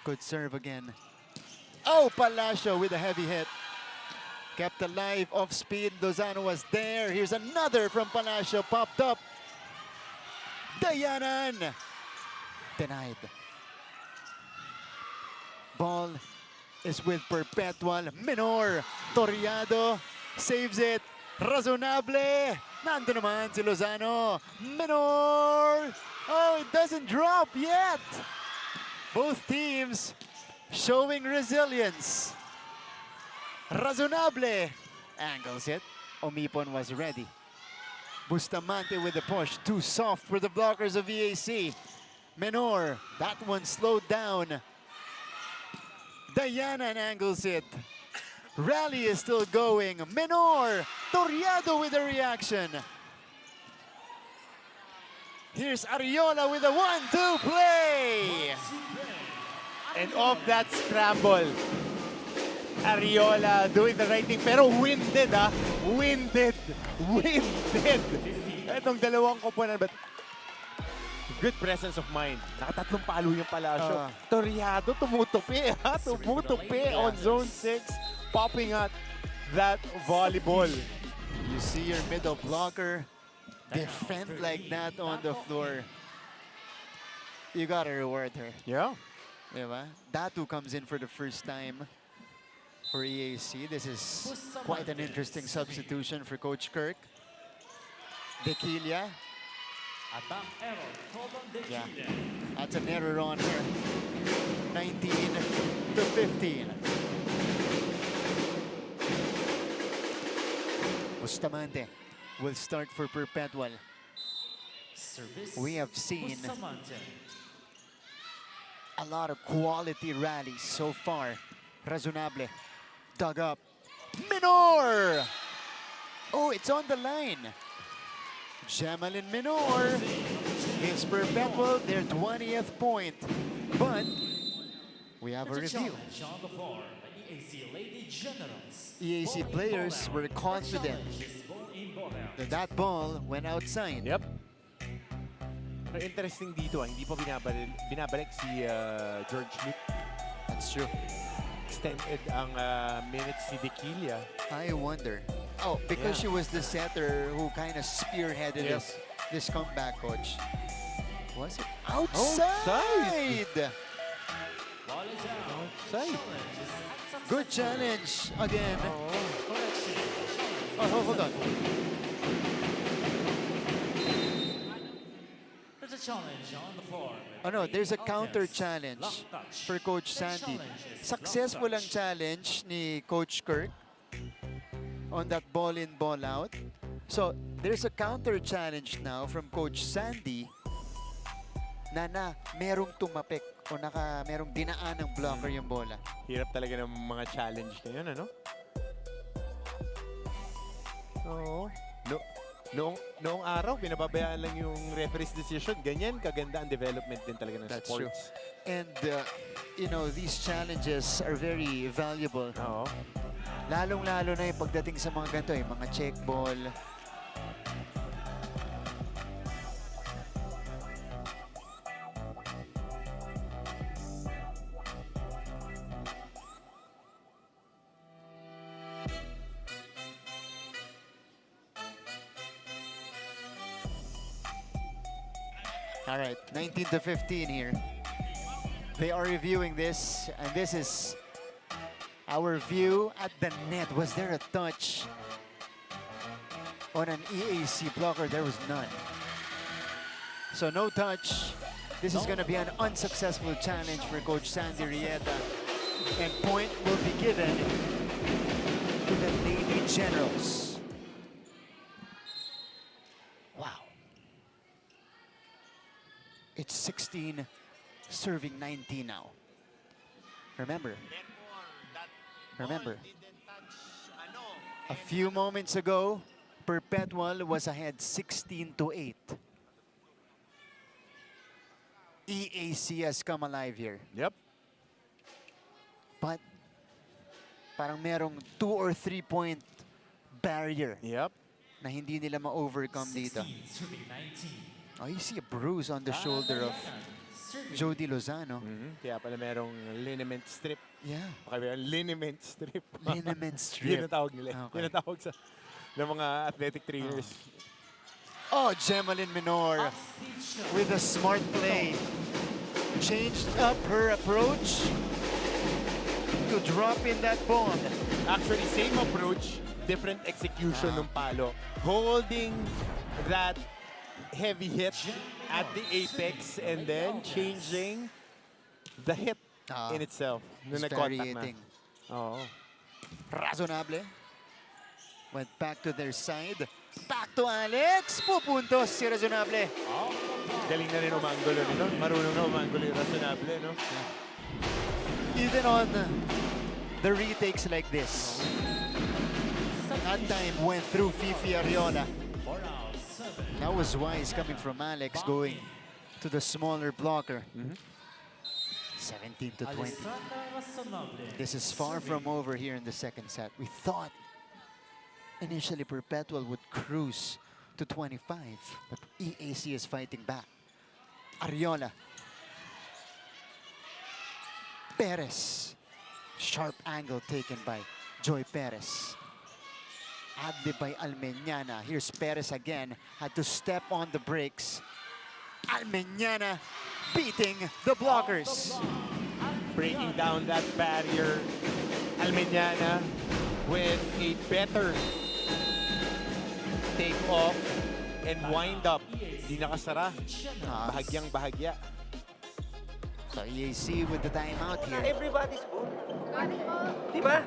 Good serve again. Oh, Palacio with a heavy hit. Kept alive off speed. Lozano was there. Here's another from Palacio. Popped up. Dayanan. Denied. Ball is with Perpetual. Menor. Toriado saves it. Razonable. Nando naman si Lozano. Menor. Oh, it doesn't drop yet. Both teams showing resilience. Razonable angles it. Omipon was ready. Bustamante with the push. Too soft for the blockers of EAC. Menor, that one slowed down. Dayanan angles it. Rally is still going. Menor, Toriado with a reaction. Here's Ariola with a 1-2 play. And off that scramble, Ariola doing the right thing, pero winded ah. Winded. Itong dalawang koponan, but good presence of mind. Nakatatlong palo yung Palacio. Toriado, tumutupi ha. Tumutupi on zone 6. Popping out that volleyball. You see your middle blocker defend like that on the floor. You gotta reward her. Yeah. Diba? Datu comes in for the first time for EAC. This is quite an interesting substitution for Coach Kirk. Dequilia. Attack error. Called on the Yeah. Killer. That's an error on her. 19 to 15. Bustamante will start for Perpetual. Service. We have seen Bustamante. a lot of quality rallies so far. Razonable. Dug up. Minor! Oh, it's on the line. Jamalyn Minor gives Perpetual their 20th point. But we have a There's a review. challenge on the floor by EAC Lady Generals. EAC Ball in, players ball out. were confident The challenge is ball in, ball out. that ball went outside. Yep. Pero interesting dito, hindi pa binabalik si George Schmidt. That's true. Extended ang minutes ni Dequilia. I wonder. Oh, because Yeah. she was the setter who kind of spearheaded Yes. this comeback, coach. Was it outside? Ball is out. Outside. Challenge is unsuccessful. Good challenge again. Correction. Oh, hold on. There's a challenge on the floor. Oh no, there's a Alters. counter challenge Lock touch. for Coach The Sandy. challenge is Successful lock ang touch. challenge ni Coach Kirk on that ball in, ball out. So, there's a counter challenge now from Coach Sandy na merong tumapik o merong dinaan ng blocker yung bola. Hirap talaga ng mga challenge na yun, ano? Oo. Noong araw, binababayaan lang yung referee's decision. Ganyan, kaganda ang development din talaga ng That's true. sports. And, you know, these challenges are very valuable. Oo. Lalong-lalo na yung pagdating sa mga ganito, yung mga check ball. All right, 19 to 15 here. They are reviewing this, and this is our view at the net. Was there a touch on an EAC blocker? There was none. So no touch. This is going to be an unsuccessful challenge for Coach Sandy Rieta. And point will be given to the Lady Generals. Wow. It's 16 serving 19 now. Remember, a few moments ago, Perpetual was ahead 16 to 8. EAC has come alive here. Yep. But parang merong 2 or 3 point barrier Yep. na hindi nila ma-overcome dito. 16 serving 19. Oh, you see a bruise on the shoulder of Serving. Jody Lozano. Kaya pala merong liniment strip. Yeah. Okay, merong liniment strip. Liniment Yun strip. ang tawag nila. Okay. Yun ang tawag sa ng mga athletic trainers. Oh, Jamalyn Minor with a smart play. Changed up her approach to drop in that ball. Actually, same approach, different execution ng palo. Holding that heavy hit at the apex and then changing the hit in itself. Nung nag-contact na. Varying. Oo. Razonable. Went back to their side. Back to Alex. Pupuntos si Razonable. Galing na rin umanggulo nito. Marunong na umanggulo yung Razonable, no? Even on the retakes like this. That time went through Fifi Arellano. That was wise coming from Alex going to the smaller blocker. 17 to 20. This is far from over here in the second set. We thought initially Perpetual would cruise to 25, but EAC is fighting back. Arellano. Perez. Sharp angle taken by Joy Perez. Adlib by Almeñana. Here's Perez again. Had to step on the brakes. Almeñana beating the blockers. breaking down that barrier. Almeñana with a better take off and wind up. Di nakasara. Bahagyang bahagya. So EAC with the timeout here. Everybody's good. Di ba?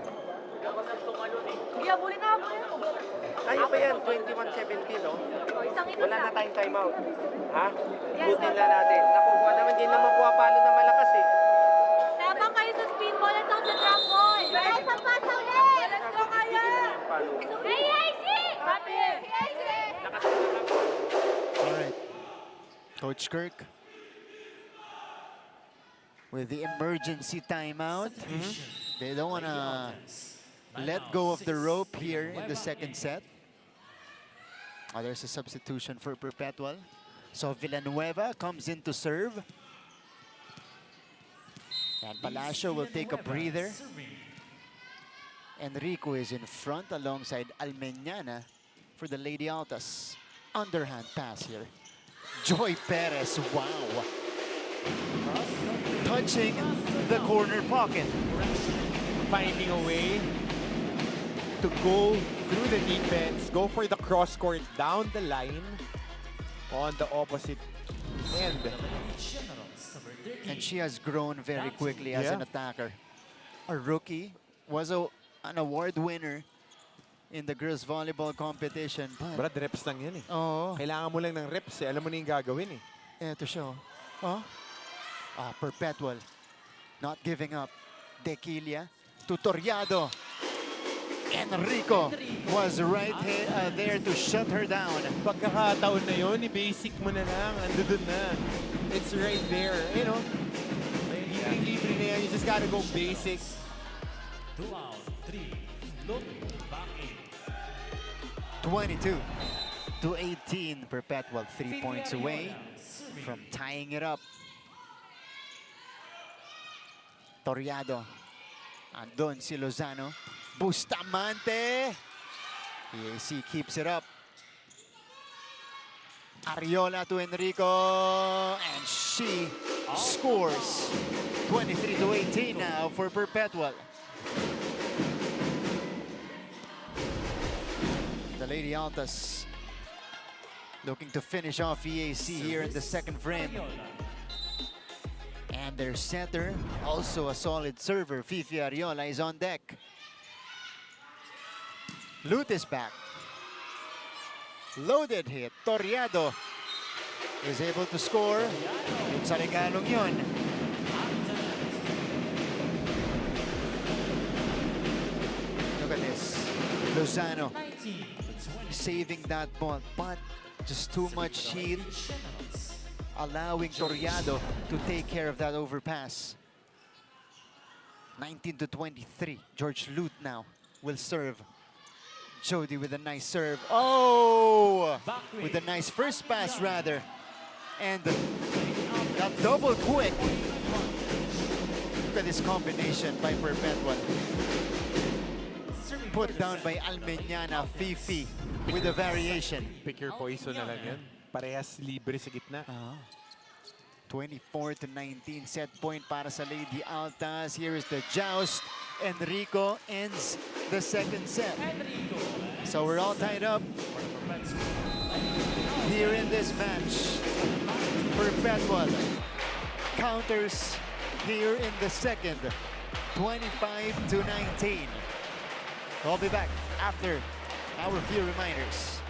Kaya bulin na ako. Kaya pa yan, 21-17, no? Isang ito Wala na tayong timeout. Ha? Butin na natin. Nakuha naman, hindi naman pumapalo na malakas eh. Tabang kayo sa spin ball at sa drop ball. Yes, ang pasa ulit. Let's go kaya. Hey, AIC! Happy! All right. Coach Kirk with the emergency timeout. They don't want to let go of the rope here in the second set. Oh, there's a substitution for Perpetual. So Villanueva comes in to serve. And Palacio will take a breather. Enrico is in front alongside Almeñana for the Lady Altas. Underhand pass here. Joy Perez, wow. Touching the corner pocket. Finding a way to go through the defense, go for the cross court down the line on the opposite end. And she has grown very quickly as an attacker. A rookie, was an award winner in the girls volleyball competition. Brad, reps lang yan eh. Oo. Kailangan mo lang ng reps eh. Alam mo na yung gagawin eh. Eto siya. Oh. Perpetual. Not giving up. Dequilia. Tutoriado. Enrico was right there to shut her down. Pagkakataon na yun, i-basic mo na lang. Ando dun na. It's right there. You know, libre na yan. You just gotta go basic. 2 out, 3. Look back in. 22-18. Perpetual 3 points away from tying it up. Toriado. Andon si Lozano. Bustamante. EAC keeps it up. Ariola to Enrico. And she scores. 23-18 now for Perpetual. The Lady Altas looking to finish off EAC here in the second frame. And their setter, also a solid server, Fifi Ariola, is on deck. Lute is back. Loaded hit. Toriado is able to score. Yung sa regalong yun. Look at this. Lozano saving that ball, but just too much heat, allowing Toriado to take care of that overpass. 19-23. George Lute now will serve. Jody with a nice serve. Oh! With a nice first pass, rather. And that double quick. Look at this combination by Perpetual. Put down by Almeñana. Fifi with a variation. Pick your poison na lang yan. Parehas libre sa gitna. 24-19 set point para sa Lady Altas. Here is the joust. Enrico ends the second set. So we're all tied up here in this match. Perpetual counters here in the second. 25-19. We'll be back after our few reminders.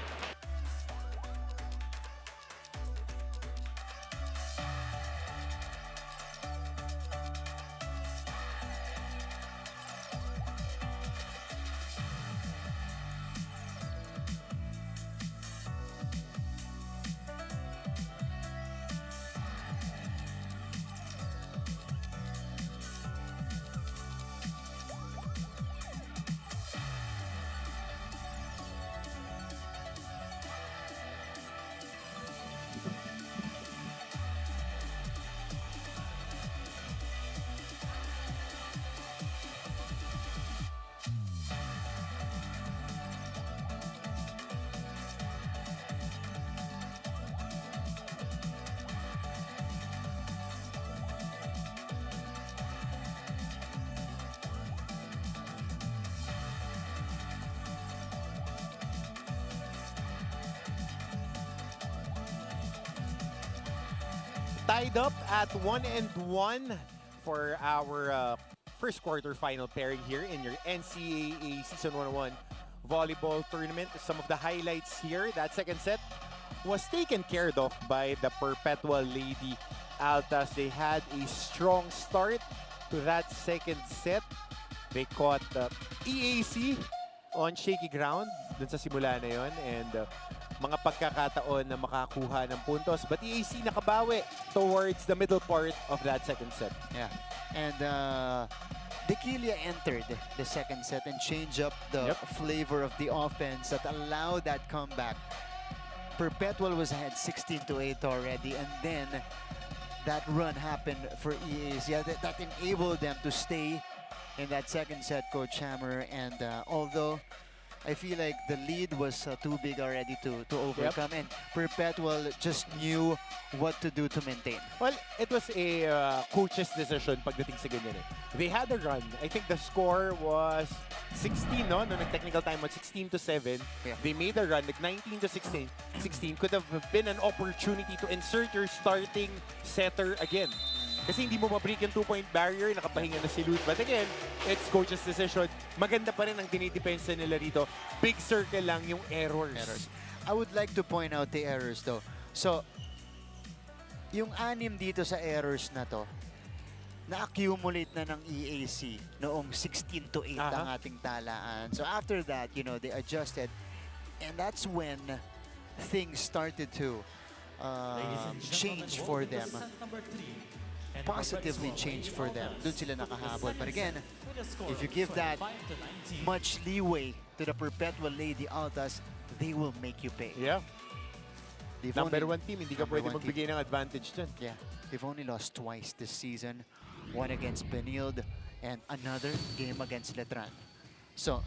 tied up at 1-1 for our first quarterfinal pairing here in your NCAA Season 101 Volleyball Tournament. Some of the highlights here. That second set was taken care of by the Perpetual Lady Altas. They had a strong start to that second set. They caught EAC on shaky ground dun sa simula na yon, and mga pagkakataon na makakuha ng puntos. But EAC nakabawi towards the middle part of that second set. Yeah. And Dequilia entered the second set and changed up the flavor of the offense that allowed that comeback. Perpetual was ahead 16-8 already, and then that run happened for EAC. Yeah, that enabled them to stay in that second set, Coach Hammer. And although I feel like the lead was too big already to overcome, and Perpetual just knew what to do to maintain. Well, it was a coach's decision pagdating sa ganyan. They had a run. I think the score was 16, no? No, technical time was 16-7. Yeah. They made a run, like 19-16. 16 could have been an opportunity to insert your starting setter again. Kasi hindi mo ma-break yung 2-point barrier, nakapahinga na si Lut. But again, it's coach's decision. Maganda pa rin ang dinidepensa nila rito. Big circle lang yung errors. I would like to point out the errors though. So, yung 6 dito sa errors na to, na-accumulate na ng EAC noong 16-8 ang ating talaan. So after that, you know, they adjusted. And that's when things started to change for them. Positively changed for them. Doon sila nakahabol. But again, if you give that much leeway to the Perpetual Lady Altas, they will make you pay. Yeah. Number 1 team, hindi ka pwede magbigay ng advantage dyan. Yeah. They've only lost twice this season. One against Benilde and another game against Letran. So,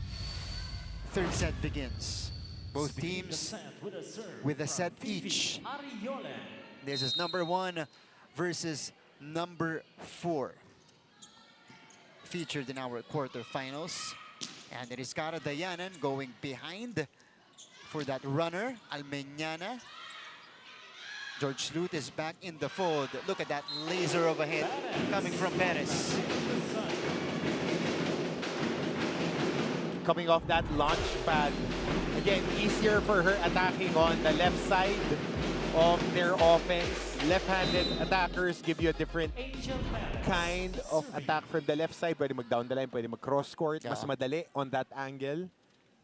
third set begins. Both teams with a set each. This is number 1 versus number 4. Featured in our quarterfinals. And it is Cara Dayanan going behind for that runner, Almeñana. George Lut is back in the fold. Look at that laser of a hit coming from Perez. Coming off that launch pad. Again, easier for her attacking on the left side of their offense. Left-handed attackers give you a different kind of attack from the left side. Pwede mag-down the line, pwede mag-cross court. Mas madali on that angle.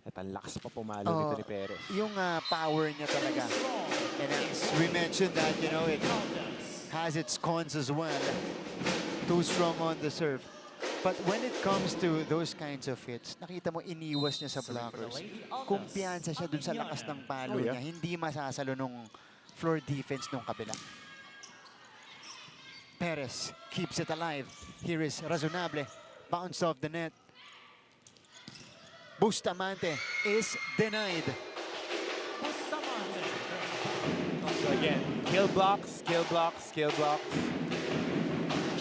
At ang lakas pa pumalo dito ni Perez. Yung power niya talaga. And as we mentioned that, you know, it has its cons as well. Too strong on the serve. But when it comes to those kinds of hits, nakita mo iniwas niya sa blockers. Kumpiyansa siya dun sa lakas ng palo niya. Hindi masasalo nung floor defense nung kabila. Perez keeps it alive. Here is Razonable. Bounce off the net. Bustamante is denied. So again, kill blocks, kill blocks, kill blocks.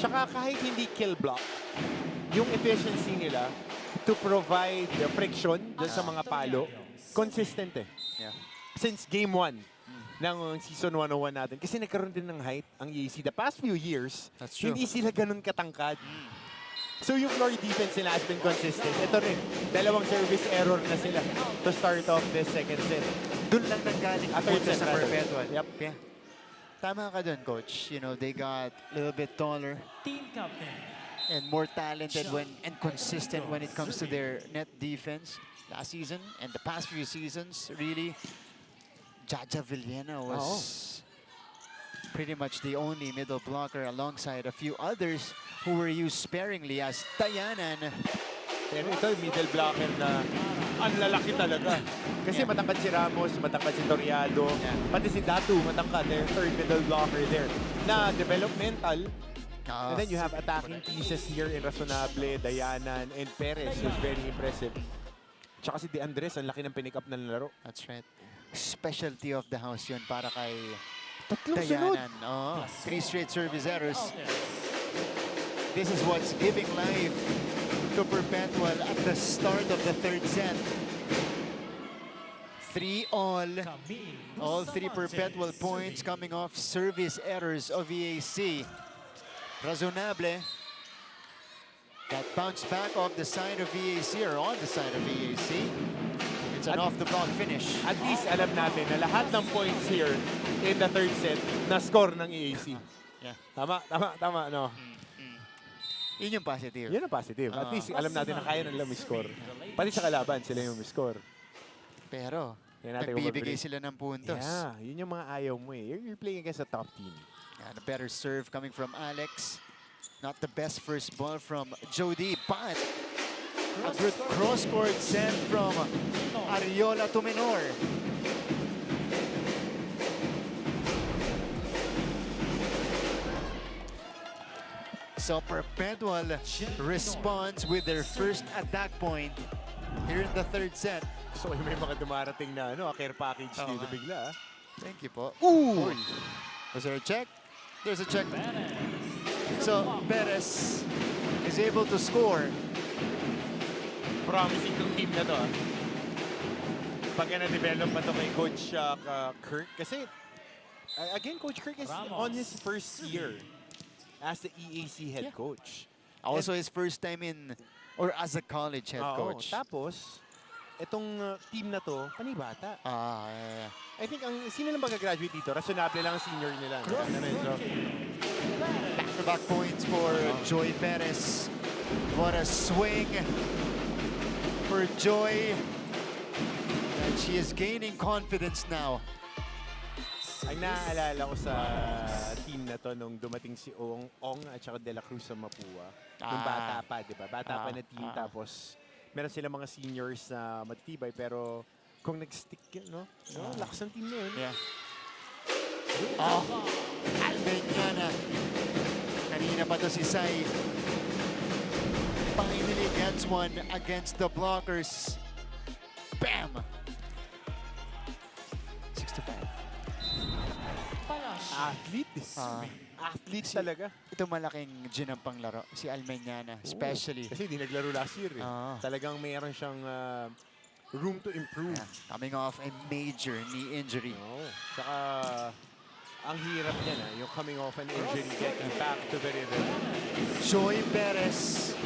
Tsaka kahit hindi kill block, yung efficiency nila to provide the friction dyan sa mga palo, consistent eh. Yeah. Since game 1 ng season 101 natin. Kasi nagkaroon din ng height ang EAC. The past few years, hindi sila ganun katangkad. So yung floor defense nila has been consistent. Ito rin, dalawang service error na sila to start off this second set. Doon lang nanggaling ang puntos sa Perpetual. Yep. Yeah. Tama ka dun, Coach. You know, they got a little bit taller and more talented and consistent when it comes to their net defense. Last season and the past few seasons, really, Jaja Villena was pretty much the only middle blocker alongside a few others who were used sparingly as Dayanan. Pero ito yung middle blocker na ang lalaki talaga. Kasi matangkad si Ramos, matangkad si Toriado, pati si Datu, matangkad. Their third middle blocker there. Na developmental. And then you have attacking pieces here in Razonable, Dayanan, and Perez, who's very impressive. Tsaka si De Andres, ang laki ng pinick up ng laro. That's right. Specialty of the house yun para kay Tatlong sunod. Dayanan. 3 straight service errors. This is what's giving life to Perpetual at the start of the third set. 3 all. All 3 Perpetual points coming off service errors of EAC. Razonable. That bounce back off the side of EAC or on the side of EAC. It's an off-the-block finish. At least alam natin na lahat ng points here in the third set na score ng EAC. Yeah. Tama, no? Yun yung positive. Yun ang positive. At least alam natin na kaya nila score. Pati sa kalaban, sila yung score. Pero, Yan natin nagbibigay sila ng puntos. Yeah, yun yung mga ayaw mo eh. You're playing against a top team. And a better serve coming from Alex. Not the best first ball from Jody, but a good cross-court send from Ariola to Menor. So Perpetual responds with their first attack point here in the third set. So may mga dumarating na care package dito bigla. Thank you po. Ooh! Was there a check? There's a check. So Perez is able to score. Promising tong team na to. Pag na-develop pa to kay Coach Kirk. Kasi, again, Coach Kirk is on his first year as the EAC head coach. Also his first time as a college head coach. Tapos, itong team na to, panibata. Yeah. I think, sino lang mag-graduate dito? Rationable lang ang senior nila. Back-to-back points for Joy Perez. What a swing for Joy. And she is gaining confidence now. Ang naaalala ko sa team na to nung dumating si Ong at saka De La Cruz sa Mapua. Nung bata pa, di ba? Bata pa na team. Tapos, meron sila mga seniors na matitibay. Pero kung nag-stick yun, lakas ng team na yun. Yeah. Almeñana. Kanina pa to si Sai. Finally gets one against the blockers. Bam! 6-5. Athlete talaga. Ito malaking ginampang laro. Si Almeñana, especially. Kasi di naglaro last year. Talagang mayroon siyang room to improve. Coming off a major knee injury. Saka, ang hirap niya yung coming off an injury, getting back to the rhythm. Joy Perez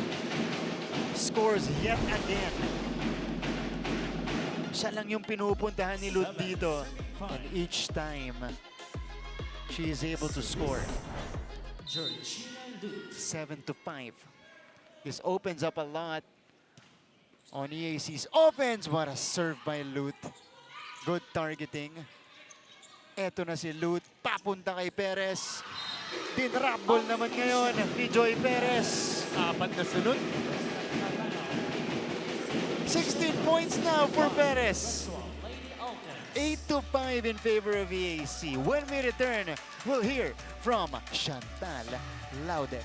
scores yet again. Siya lang yung pinupuntahan ni Lud dito. And each time, she is able to score. 7-5. This opens up a lot on EAC's offense. What a serve by Lut. Good targeting. Eto na si Lut. Papunta kay Perez. Dinrapball naman ngayon ni Joy Perez. 4 na sunod. 16 points now for Perez. 8-5 in favor of EAC. When we return, we'll hear from Chantal Laude.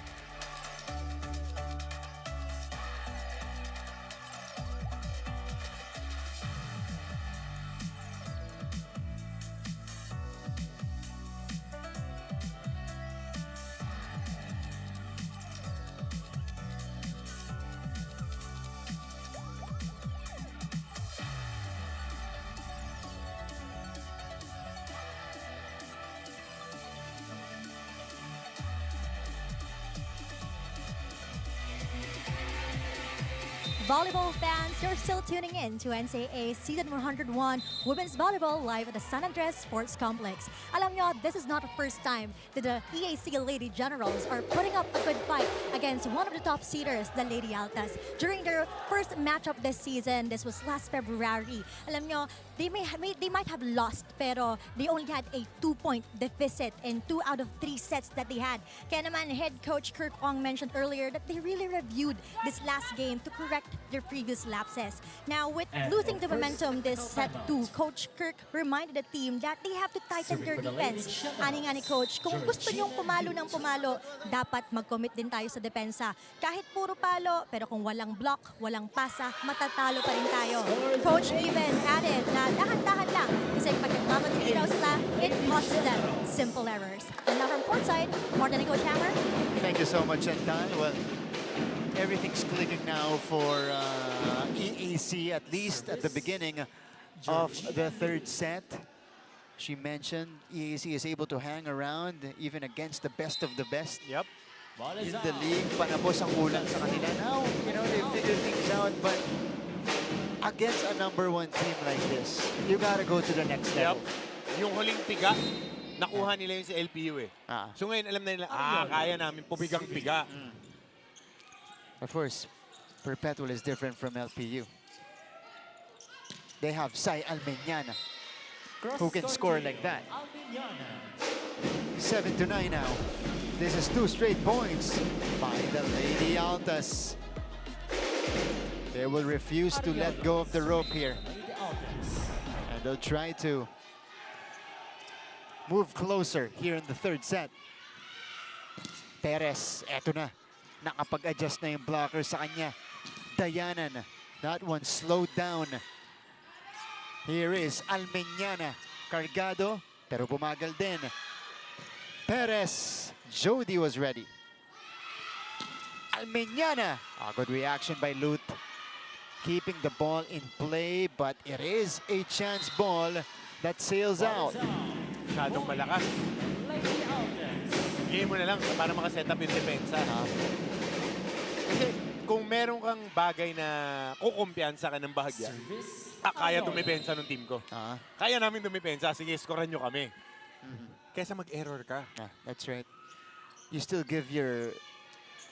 Volleyball fans, you're still tuning in to NCAA Season 101 Women's Volleyball live at the San Andres Sports Complex. Alam nyo, this is not the first time that the EAC Lady Generals are putting up a good fight against one of the top seeders, the Lady Altas. During their first matchup this season, this was last February. Alam nyo, they might have lost, pero they only had a 2-point deficit in 2 out of 3 sets that they had. Kaya naman, head coach Kirk Ong mentioned earlier that they really reviewed this last game to correct their previous lapses. Now, with losing the momentum this set 2, Coach Kirk reminded the team that they have to tighten their defense. Ani nga ni Coach, kung gusto nyong pumalo ng pumalo, dapat mag-commit din tayo sa depensa. Kahit puro palo, pero kung walang block, walang pasa, matatalo pa rin tayo. Coach even added na dahan-dahan lang kasi pag nagmamadali daw sila, it costs them simple errors. And now from courtside, more than Coach Hammer. Thank you so much, Chantal. Well, everything's clicking now for EAC, at least at the beginning of the third set. She mentioned EAC is able to hang around even against the best of the best Yep. Ball in is the out. league. Panabos ang kulang sa kanila. Now, you know, they figure things out, but against a #1 team like this, you gotta go to the next Yep. level. Yung huling piga, nakuha nila yung si LPU eh. So ngayon, alam na nila, kaya namin pumigang-piga. Of course, Perpetual is different from LPU. They have Sai Almeñana, who can score like that. Almeñana. 7-9 now. This is 2 straight points by the Lady Altas. They will refuse to let go of the rope here. Lady Altas. And they'll try to move closer here in the third set. Perez, eto na. Nakapag-adjust na yung blocker sa kanya. Dayanan, that one slowed down. Here is Almeñana. Cargado, pero bumagal din. Perez, Jody was ready. Almeñana. Good reaction by Lut. Keeping the ball in play, but it is a chance ball that sails out. Masyadong malakas. Lady Altas. Game mo na lang para makaset up yung depensa. Kasi kung meron kang bagay na kukumpiyansa ka ng bahagya, Service. kaya dumipensa ng team ko. Ah, Kaya namin dumipensa, sige, scorean nyo kami. Kesa mag-error ka. that's right. You still give your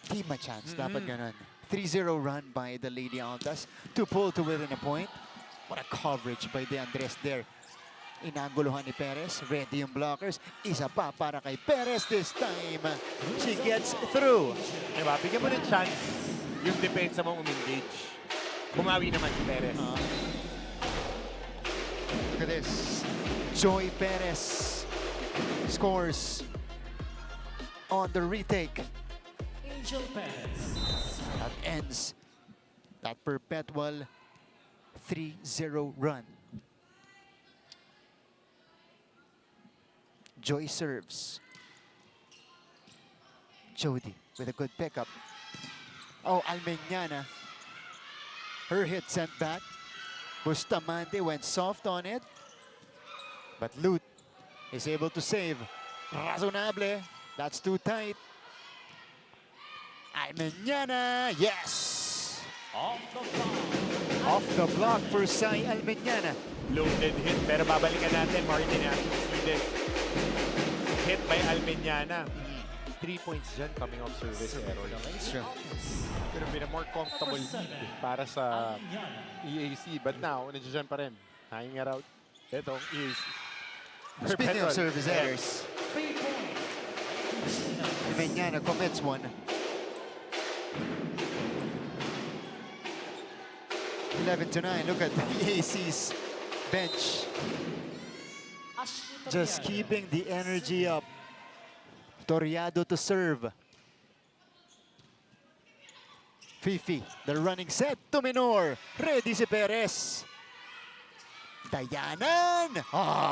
team a chance. Dapat ganun. 3-0 run by the Lady Altas to pull to within a point. What a coverage by De Andres there. Inanguluhan ni Perez. Ready yung blockers. Isa pa para kay Perez this time. She gets through. Diba? Bigyan mo ng chance yung depensa mong umengage. Bumawi naman si Perez. Look at this. Joy Perez scores on the retake. Angel Perez. That ends that Perpetual 3-0 run. Joy serves. Jody with a good pickup. Oh, Almeñana. Her hit sent back. Bustamante went soft on it. But Lut is able to save. Razonable. That's too tight. Almeñana, yes! Off the block. Off the block for Sai Almeñana. Loaded hit, pero babalikan natin. Martin has succeeded. Hit by Almeñana. 3 points dyan coming off service error. Sure. Could have been a more comfortable lead para sa EAC. But now, nandiyan pa rin. Hanging around. Ito, EAC. Speaking of service errors, 3 points. Almeñana commits one. 11-9. Look at the EAC's bench. Just keeping the energy up. Toriado to serve. Fifi, the running set to Minor. Ready si Perez. Dayanan!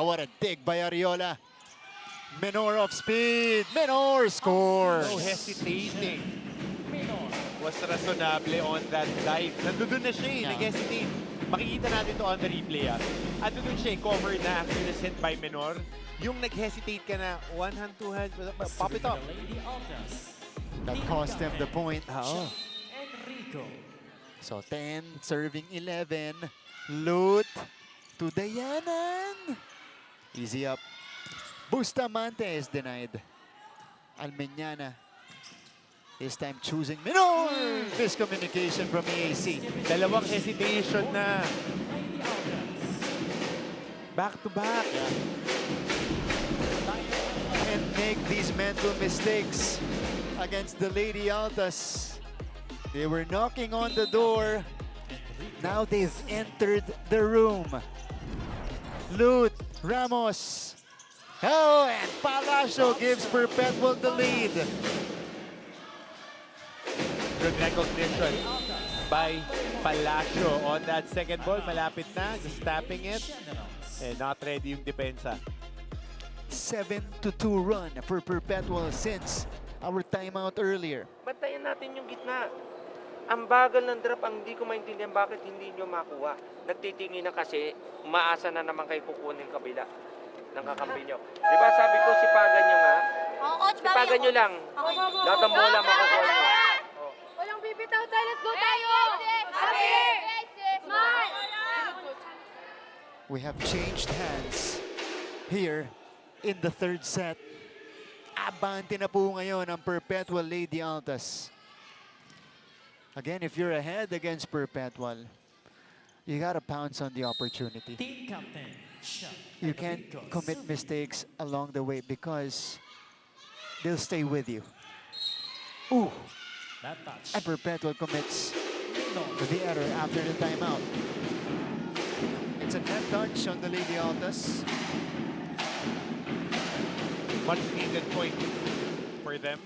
What a dig by Ariola. Minor off speed. Minor score. No hesitating. Was razonable on that dive. Nandun na siya eh, nag-hesitate. Makikita natin to on the replay At doon siya, covered na after the set by Menor. Yung nag-hesitate ka na, one hand, two hands, pop it up. Lady Altas. That cost him the point. Enrico. So 10, serving 11. Lut to Dayanan. Easy up. Bustamante is denied. Almeñana. This time choosing Minor. Miscommunication from EAC. Dalawang hesitation na. Lady Altas. Back to back. And make these mental mistakes against the Lady Altas. They were knocking on the door. Now they've entered the room. Lut, Ramos. Oh, and Palacio gives Perpetual the lead. Good recognition by Palacio on that second ball. Malapit na, just tapping it. And not ready yung depensa. 7-2 run for Perpetual since our timeout earlier. Bantayan natin yung gitna. Ang bagal ng drop, ang hindi ko maintindihan bakit hindi nyo makuha. Nagtitingin na kasi, umaasa na naman kayo kukunin kabila ng kakampi nyo. Di ba sabi ko, sipagan nyo nga. Sipagan nyo lang. Lahat ng bola makukuha nyo. Walang bibitaw tayo. Let's go tayo! Smile! We have changed hands here in the third set. Abante na po ngayon ang Perpetual Lady Altas. Again, if you're ahead against Perpetual, you gotta pounce on the opportunity. Team captain, shot. You can't commit mistakes along the way because they'll stay with you. Ooh, That touch. and Perpetual commits No. the error after the timeout. It's a net touch on the Lady Altas. Much needed point for them.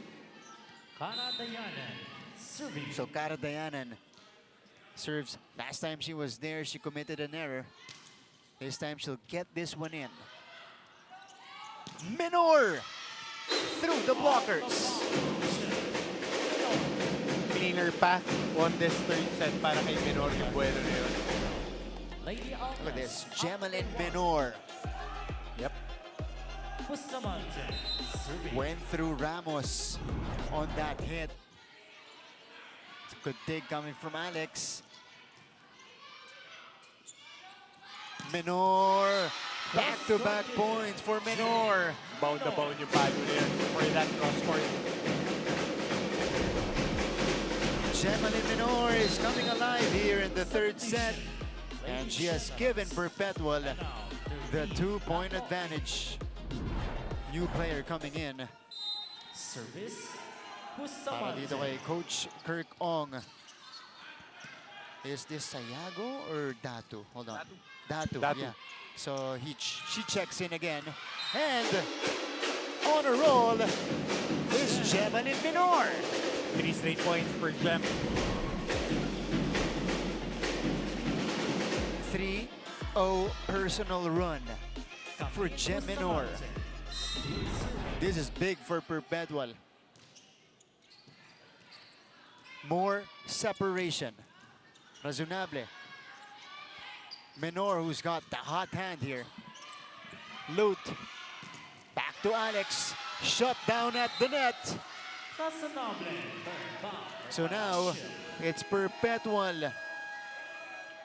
Cara Dayanan, serving. So Cara Dayanan serves. Last time she was there, she committed an error. This time she'll get this one in. Minor through the blockers. Cleaner path on this third set para kay Menor yung bueno na yun. Lady Altas. Look at this, Gemalyn Minor Yep. Bustamante, serving. went through Ramos on that hit. It's a good dig coming from Alex. Minor, back-to-back points for Minor. Bound na bound yung palo na yun for that cross-court. Gemalyn Minor is coming alive here in the third set. And she has given Perpetual the 2-point advantage. New player coming in. Service. Para dito kay Coach Kirk Ong. Is this Sayago or Datu? Hold on. Datu, Datu. yeah. So she checks in again. And on a roll is Gemalyn Minor. 3 straight points for Gem. 3-0 personal run for Gem Minor. This is big for Perpetual. More separation. Razonable. Minor, who's got the hot hand here. Loot. Back to Alex. Shut down at the net. So now it's Perpetual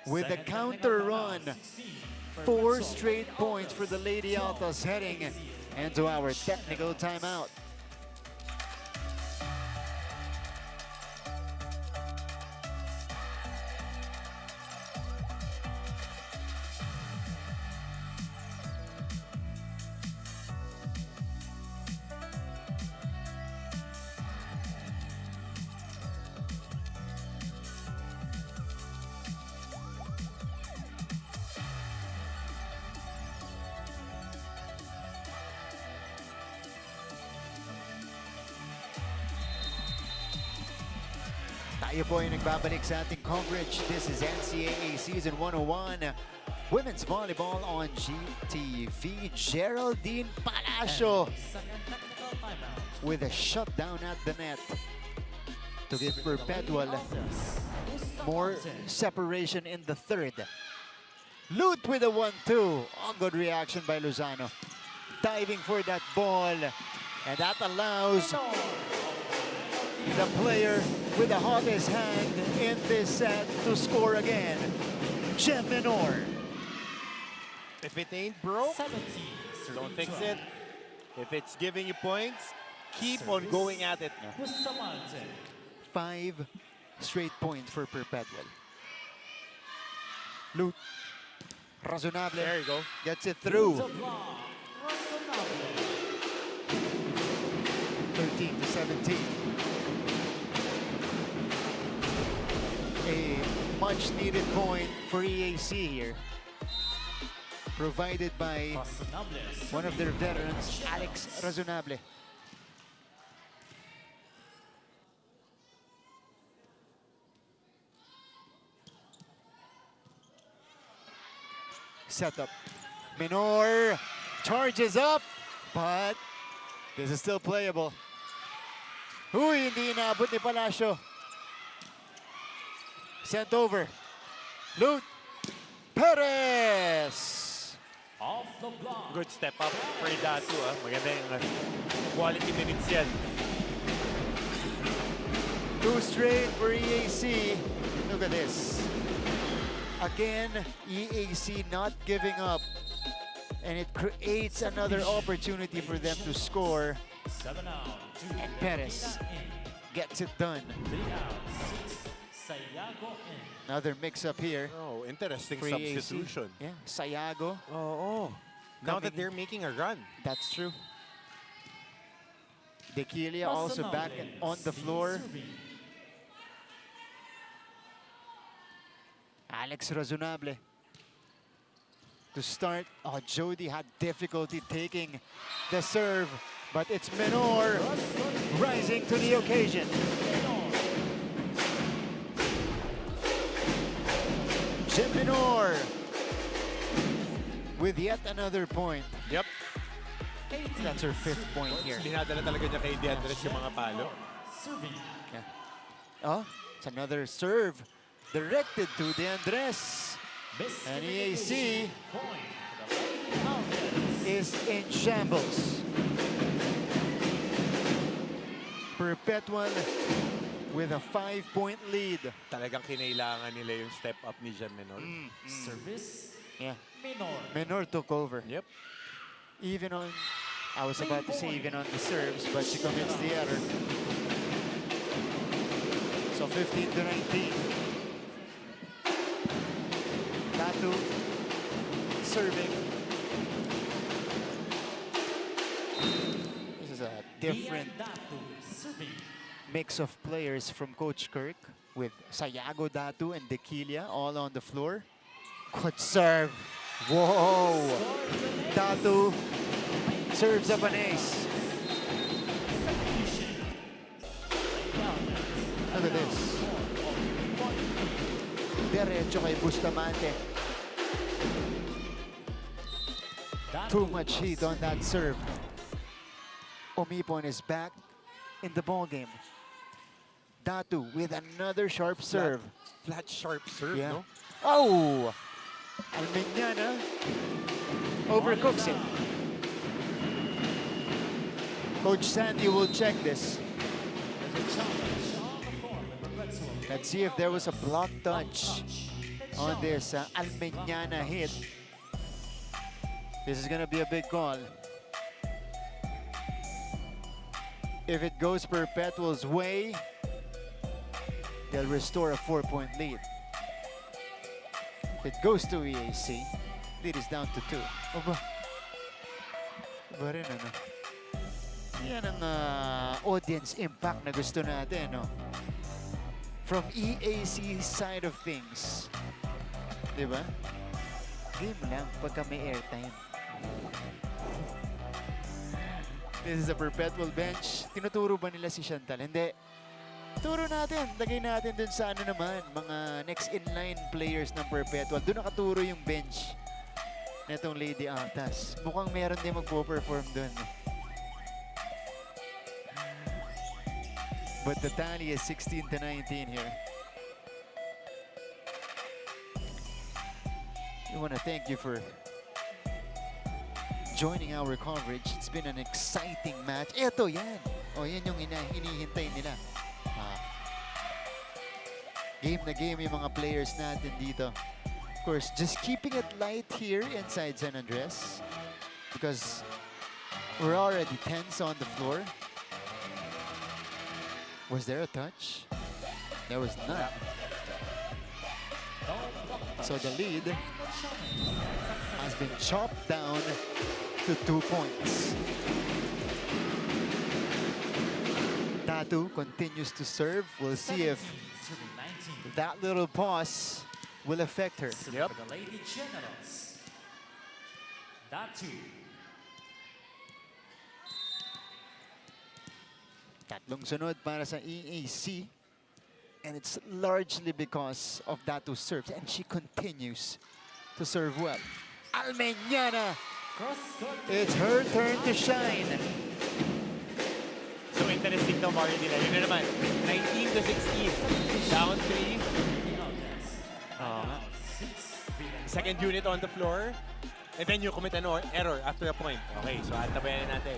with a counter run. 4 straight points for the Lady Altas heading into our technical timeout. Tayo po ay nagbabalik sa ating coverage. This is NCAA Season 101. Women's Volleyball on GTV. Geraldine Palacio with a shutdown at the net to give Perpetual more separation in the third. Loot with a 1-2. On good reaction by Lozano. Diving for that ball. And that allows the player with the hottest hand in this set to score again. Gem Minor. If it ain't broke, don't fix it. If it's giving you points, keep on going at it. 5 straight points for Perpetual. Loot. Razonable. There you go. Gets it through. 13-17. A much needed point for EAC here. Provided by one of their veterans, Alex Razonable. Setup. Minor charges up, but this is still playable. Huy, hindi inaabot ni Palacio. Sent over. Loot. Perez. Off the block. Good step up for Datu. Maganda yung quality minutes yan. 2 straight for EAC. Look at this. Again, EAC not giving up. And it creates another opportunity for them to score. 7 out. And Perez gets it done. 3 out. 6. Sayago in. Another mix-up here. Oh, interesting for EAC. substitution. Yeah, Sayago. Oh. Now that they're making a run. That's true. Dequilia also back on the floor. Alex Razonable to start. Oh, Jody had difficulty taking the serve, but it's Menor rising to the occasion. Jim Menor with yet another point. Yep. That's her 5th point here. Dinadala talaga niya kay DeAndres yung mga palo. Yeah. Oh, it's another serve directed to DeAndres. And EAC is in shambles. Perpetual with a 5-point lead. Talagang kinailangan nila yung step up ni Jem Menor. Service. Yeah. Menor. Menor took over. Yep. Even on, I was about to say even on the serves, but she commits the error. So 15-19. Datu serving. This is a different mix of players from Coach Kirk with Sayago, Datu, and Dequilia all on the floor. Good serve. Whoa! Datu serves up an ace. Look at this. Derecho kay Bustamante. Too much heat on that serve. Omipon is back in the ball game. Datu with another sharp serve. Flat sharp serve, Yeah. no? Oh! Almeñana overcooks it. Coach Sandy will check this. Let's see if there was a block touch on this Almeñana hit. This is going to be a big call. If it goes Perpetual's way, they'll restore a 4-point lead. If it goes to EAC, lead is down to 2. Aba. Iba rin, ano? Yan ang audience impact na gusto natin, no? From EAC side of things. Diba? Game lang pagka may airtime. This is a Perpetual bench. Tinuturo ba nila si Chantal? Hindi. Turo natin. Lagay natin dun sa ano naman, mga next in-line players ng Perpetual. Doon nakaturo yung bench netong Lady Altas. Mukhang meron din magpo-perform dun. But the tally is 16-19 here. We want to thank you for joining our coverage. It's been an exciting match. Eto, yan. O, yan yung hinihintay nila. Game na game yung mga players natin dito. Of course, just keeping it light here inside San Andres because we're already tense on the floor. Was there a touch? There was none. So the lead has been chopped down to 2 points. Datu continues to serve. We'll see if that little pause will affect her. Yep. The Lady Generals. Datu. Tatlong sunod para sa EAC. And it's largely because of Datu's serves. And she continues to serve well. Almeñana. It's her turn to shine. So interesting to Mario nila. Yun na naman, 19-16. Down 3. Second unit on the floor. And then you commit an error after a point. Okay, so antabayan natin.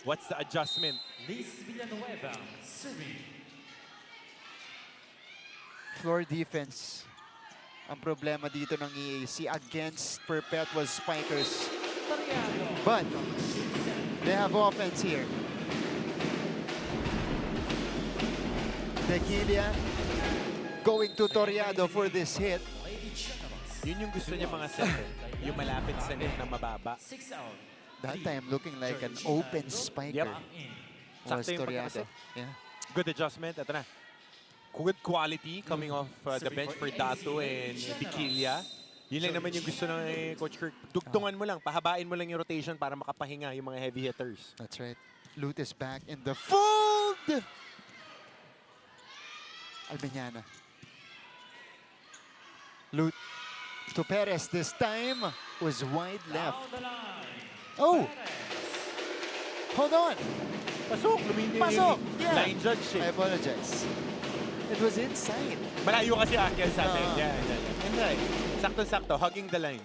What's the adjustment? Liz Villanueva, serving. Floor defense. Ang problema dito ng EAC against Perpetual Spikers. But they have offense here. Tequila going to Toriado for this hit. Yun yung gusto niya mga set. Yung malapit sa net na mababa. 6 out. That time looking like an open spiker. Was Sakto yung Toriado. pagkakaset. Yeah. Good adjustment. Ito na. Good quality coming off the bench for Dato and Tequila. Yun lang naman yung gusto ng Coach Kirk. Dugtungan mo lang, pahabain mo lang yung rotation para makapahinga yung mga heavy hitters. That's right. Lute is back in the fold! Albaniana. Lute to Perez this time was wide left. Down the line. Oh! Hold on! Pasok! Luminyo Pasok! yung Yeah. line judge. I apologize. It was inside. Malayo kasi Akyal sa atin. Ah. Yeah. Inside. Sakto-sakto. Hugging the line.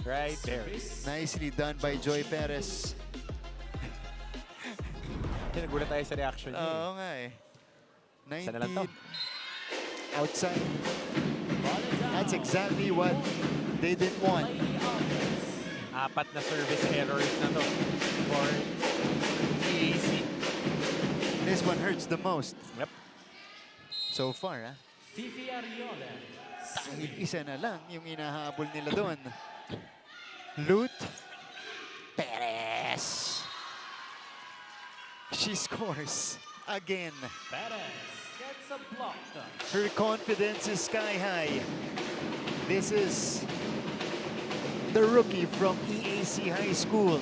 Right there. Nicely done by Joy Perez. Nagulat tayo sa reaction niya. Oo nga eh. Isa na lang to. 19 outside. That's exactly what they didn't want. Apat na service errors na to for EAC. This one hurts the most. Yep. So far, ah. Fifi Ariola. Kahit isa na lang yung inahabol nila doon. Lute. Perez. She scores again. Perez gets a block. Her confidence is sky high. This is the rookie from EAC High School.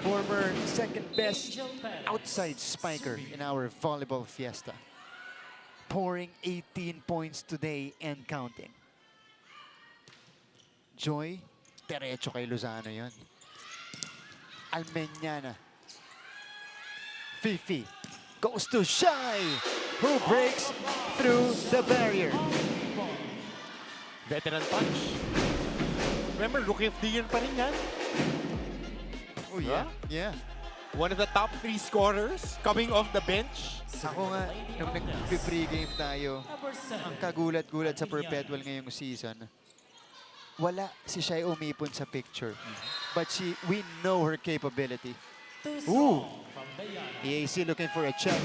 Former second best outside spiker in our volleyball fiesta. Pouring 18 points today and counting. Joy, derecho kay Lozano yun. Almeñana. Fifi goes to Shai, who breaks through the barrier. Veteran punch. Remember, Rookie of the Year pa rin yan. Oh yeah, yeah. One of the top 3 scorers coming off the bench. Ako nga, nung nag-pre-game tayo, ang kagulat-gulat sa Perpetual ngayong season, wala si Shai umipon sa picture. But we know her capability. Ooh! EAC looking for a check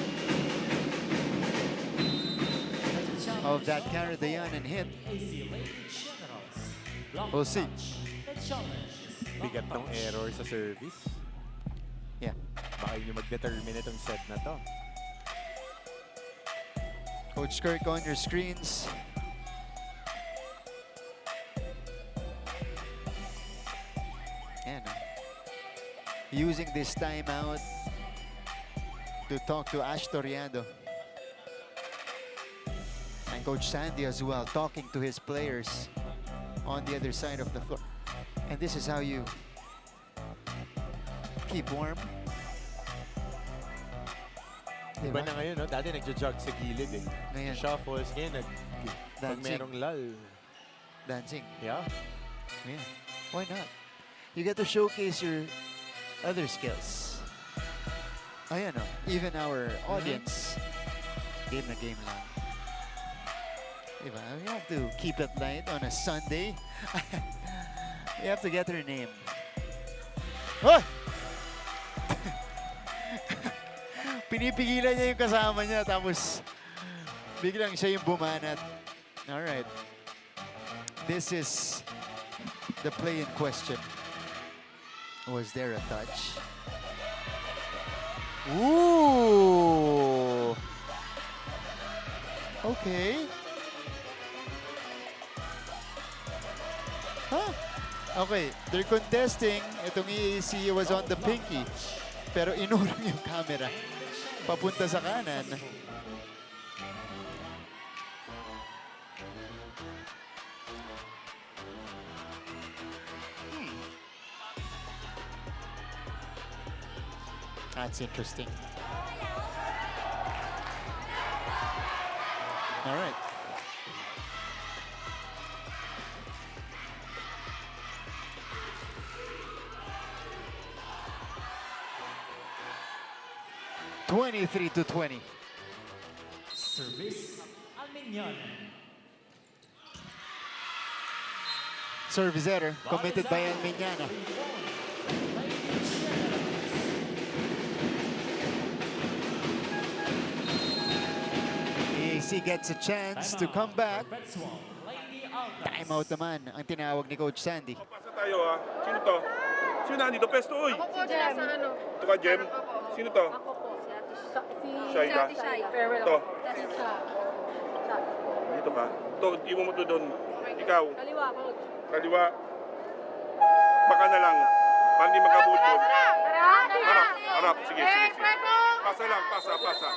of that Caradayan and hit. We'll see. Bigat ng error sa service. Yeah. Baka yun yung mag-determine itong set na to. Coach Kirk on your screens. And using this timeout to talk to Ash Toriado. And Coach Sandy as well, talking to his players on the other side of the floor. And this is how you keep warm. Iba na ngayon, no? Dati nagja-jog sa gilid eh. Ngayon. Shuffles, ngayon pag Dancing. merong lull. Dancing. Yeah. Yeah. Why not? You get to showcase your other skills. Ayan o. Even our audience. Game na game lang. Diba? We have to keep it light on a Sunday. We have to get her name. Oh! Pinipigilan niya yung kasama niya tapos biglang siya yung bumanat. All right. This is the play in question. Was there a touch? Ooh! Okay. Huh? Okay, they're contesting. Itong EAC was on the pinky. Pero inurong yung camera. Papunta sa kanan. That's interesting. All right. 23-20. Service Almiñana. Service error committed by Almiñana. EAC gets a chance to come back. Perpetual, Lady Altas. Timeout naman ang tinawag ni Coach Sandy. Pasa tayo ha. Sino to? Sino nandito? Pesto, uy! Ako po dyan sa ano. Ito ka, Jem? Sino to? Ako po. Si Shy ka? Shy. Farewell Ito. ako. Si Shy. Dito ka. Ito, iwan mo to doon. Ikaw. Kaliwa, coach. Kaliwa. Baka na lang. Para hindi magkabudbud. Harap, harap. Sige, sige, sige. Pasa lang, pasa, pasa.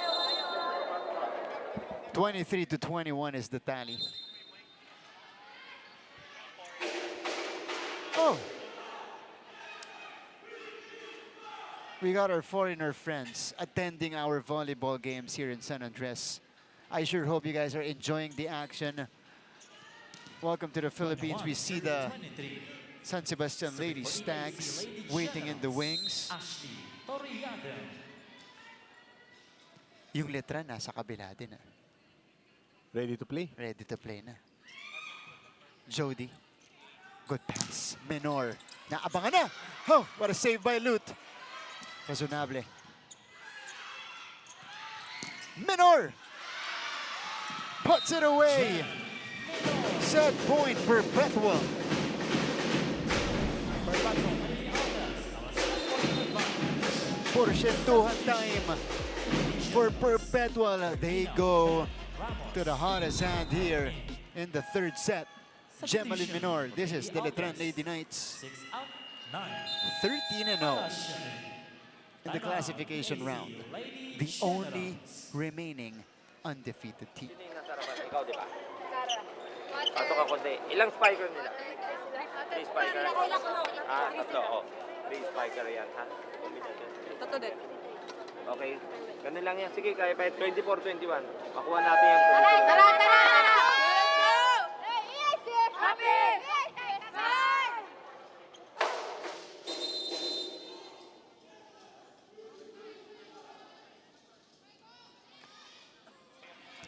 23-21 is the tally. Oh! We got our foreigner friends attending our volleyball games here in San Andres. I sure hope you guys are enjoying the action. Welcome to the Philippines. We see the 23. San Sebastian Lady Stags waiting in the wings. Ashley Torriada. Yung Letran nasa kabila din. Ready to play? Ready to play na. Jody. Good pass. Menor. Naabangan na. Oh, what a save by Lut. Razonable. Menor. Puts it away. Set point Perpetual. Porcientuhan time for Perpetual. They go to the hottest hand here in the third set. Gemaline Menor. This is the Letran Lady Knights. 6 out, 9. 13-0 in the classification round. The only remaining undefeated team. Sino yung nasa harapan? Ikaw, di ba? Pasok ka konti. Ilang spiker nila? 3 spiker? Ah, tatlo. Oh. 3 spiker yan, ha? Combination. Totoo din. Okay. Ganun lang yan. Sige, kaya pa 24-21. Makuha natin yan. Tara! Let's go! Happy!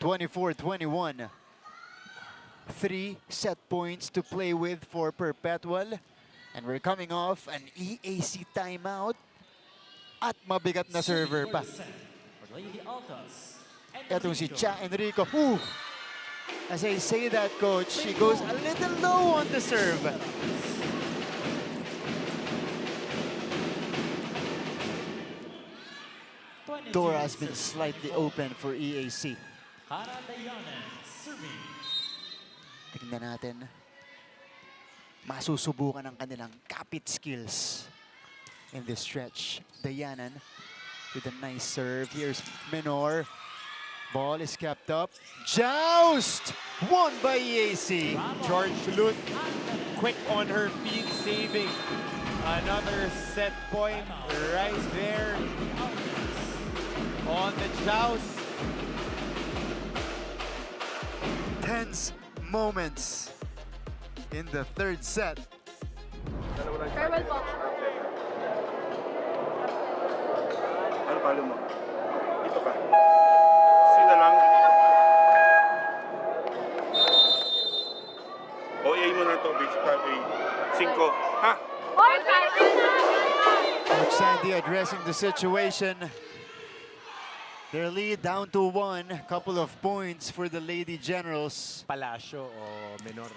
24-21. 3 set points to play with for Perpetual. And we're coming off an EAC timeout. At mabigat na server pa. For Lady Altas. Etong si Cha Enrico. Ooh. As I say that, coach, she goes a little low on the serve. Door has been slightly open for EAC. Tingnan natin. Masusubukan ang kanilang kapit skills in this stretch. Dayanan with a nice serve. Here's Menor. Ball is kept up. Joust! Won by EAC. George Lut, quick on her feet, saving another set point right there on the joust. Tense moments in the third set. Farewell po. Ano palo mo? Dito ka. Sino lang? OA mo na to, basically. 5. Ha? Coach Sandy addressing the situation. Their lead down to 1. Couple of points for the Lady Generals. Palacio o Menor.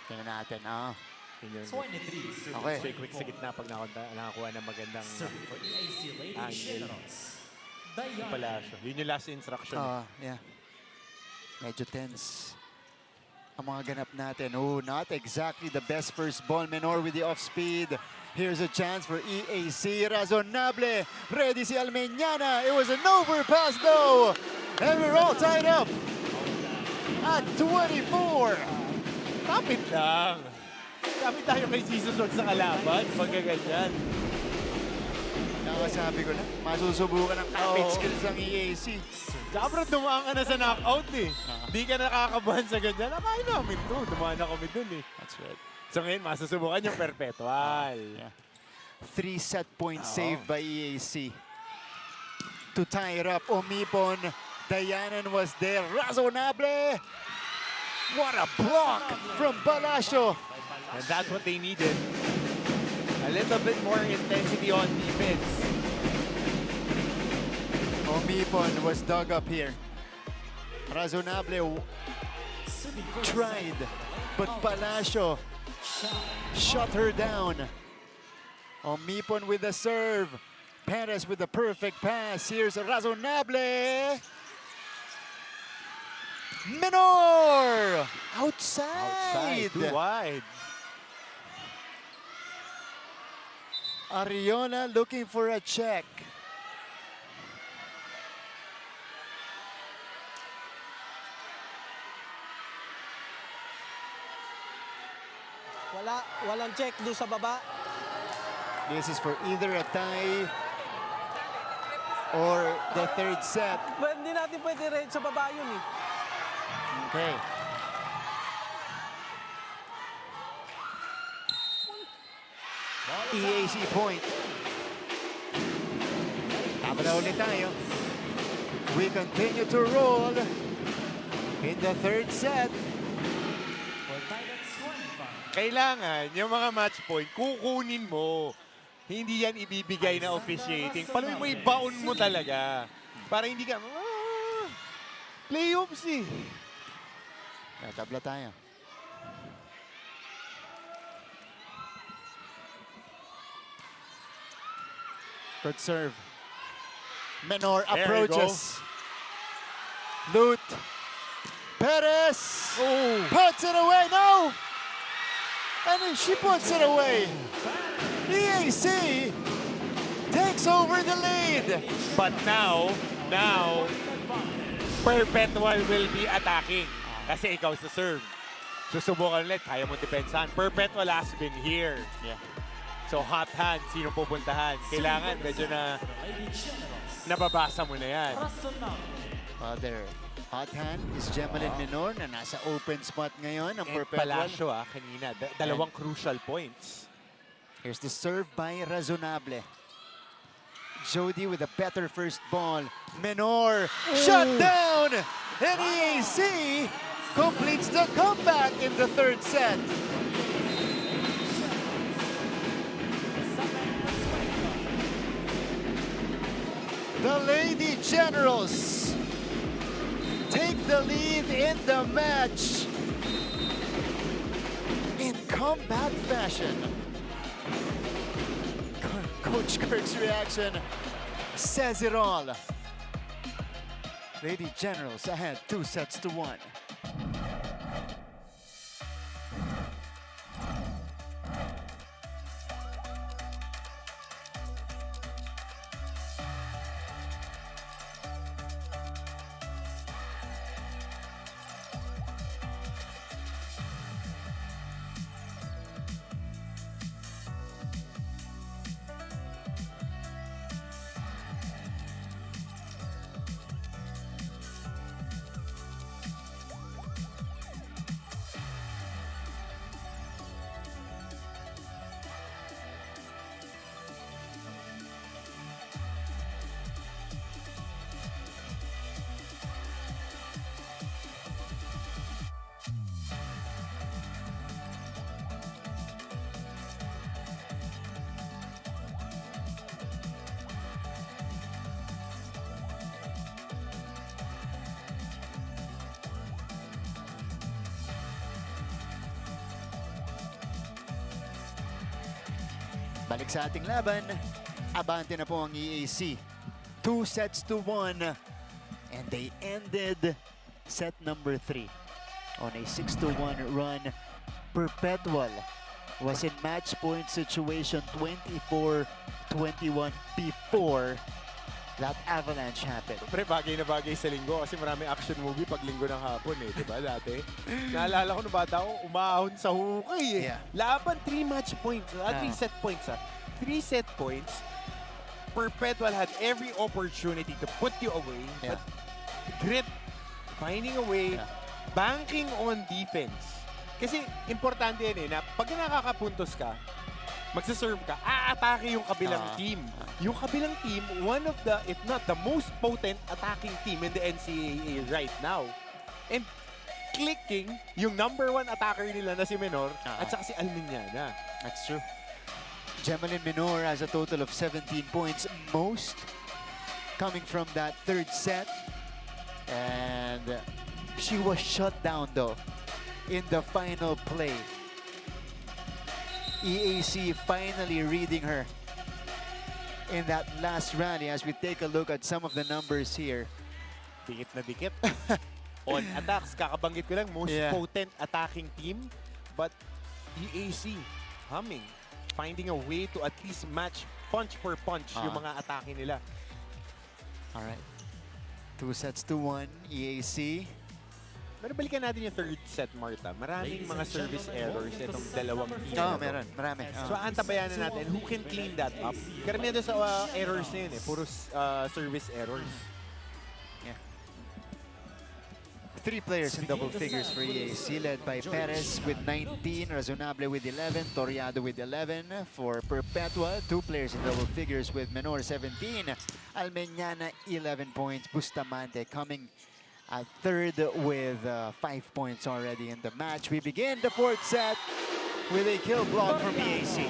Tingnan natin. Ah. Yun yung 23. Okay. quick sa gitna pag nakakuha ng magandang Serving for EAC Lady Angle. Generals. Palacio. Yun yung last instruction. Yeah. Medyo tense ang mga ganap natin. Oh, not exactly the best first ball. Menor with the off-speed. Here's a chance for EAC. Razonable. Ready si Almiñana. It was an overpass though. And we're all tied up at 24. Kapit lang. Kapit tayo kay Jesus wag sa kalaban. Pagkaganyan. Nakasabi ko na, masusubukan ang kapit skills ng EAC. Siyempre, dumaan ka na sa knockout eh. Di ka nakakabahan sa ganyan. Nakain namin to. Dumaan na kami dun eh. That's right. So ngayon, masusubukan yung Perpetual. 3 set points saved by EAC. to tie it up. Omipon, Dayanan was there. Razonable! What a block from Palacio. And that's what they needed. A little bit more intensity on defense. Omipon was dug up here. Razonable tried, but Palacio shut her down. Omipon with the serve. Perez with the perfect pass. Here's Razonable. Menor! Outside! Too wide. Arellano looking for a check. Walang check doon sa baba. This is for either a tie or the third set. Hindi natin pwede rin sa baba yun eh. Okay. EAC point. Tama na ulit tayo. We continue to roll in the third set. Kailangan yung mga match point, kukunin mo. Hindi yan ibibigay na officiating. Paano mo i-baon mo talaga? Para hindi ka, playoffs eh. Tabla tayo. Good serve. Menor approaches. Loot. Perez puts it away. No! And then she puts it away. EAC takes over the lead. But now, Perpetual will be attacking. Kasi ikaw sa serve. Susubukan ulit, kaya mo depensahan. Perpetual has been here. Yeah. So hot hand, sino pupuntahan? Kailangan medyo na nababasa mo na yan. Their hot hand is Gemalyn Menor na nasa open spot ngayon ang And Perpetual. Palacio kanina, dalawang crucial points. Here's the serve by Razonable. Jody with a better first ball. Menor shut down! And EAC completes the comeback in the third set. The Lady Generals take the lead in the match in combat fashion. Coach Kirk's reaction says it all. Lady Generals ahead 2-1. Balik sa ating laban. Abante na po ang EAC. 2-1. And they ended set number 3 on a 6-1 run. Perpetual was in match point situation 24-21 before that avalanche happened. Pre, bagay na bagay sa linggo kasi marami action movie pag linggo ng hapon eh, di ba dati? Naalala ko nung bata ako, umahon sa hukay eh. Yeah. Laban, 3 match points, 3 set points 3 set points. Perpetual had every opportunity to put you away, but grit, finding a way, banking on defense. Kasi importante yan eh, na pag nakakapuntos ka, magsaserve ka, aatake yung kabilang team. Yung kabilang team, one of the, if not the most potent attacking team in the NCAA right now. And clicking yung #1 attacker nila na si Menor at saka si Almiñana. That's true. Gemelyn Menor has a total of 17 points, most coming from that third set. And she was shut down though in the final play. EAC finally reading her in that last rally as we take a look at some of the numbers here. Dikit na dikit. On attacks, kakabanggit ko lang, most potent attacking team. But EAC, humming, finding a way to at least match punch for punch yung mga atake nila. All right. 2-1, EAC. Pero balikan natin yung third set, Marta. Maraming mga service errors itong dalawang team. Meron. Marami. So, antabayanan natin who can clean that up. Karamihan doon sa errors na yun puro service errors. 3 players in double figures for EAC, led by Perez with 19, Razonable with 11, Toriado with 11. For Perpetual, 2 players in double figures with Menor 17, Almiñana 11 points, Bustamante coming at third with 5 points already in the match. We begin the fourth set with a kill block from EAC.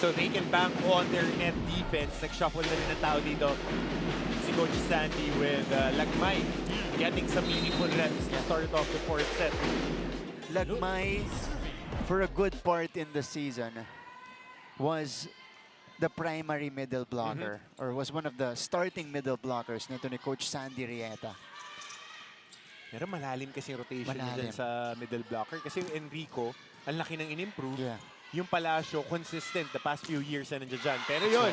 So they can bank on their net defense. Nag-shuffle na rin ang tao dito. Si Coach Sandy with Lagmay getting some meaningful reps to start off the fourth set. Lagmay, for a good part in the season, was the primary middle blocker or was one of the starting middle blockers nito ni Coach Sandy Rieta. Pero malalim kasi rotation dyan sa middle blocker. Kasi yung Enrico, ang laki ng in-improve. Yung Palacio, consistent the past few years na nandiyan dyan. Pero yun,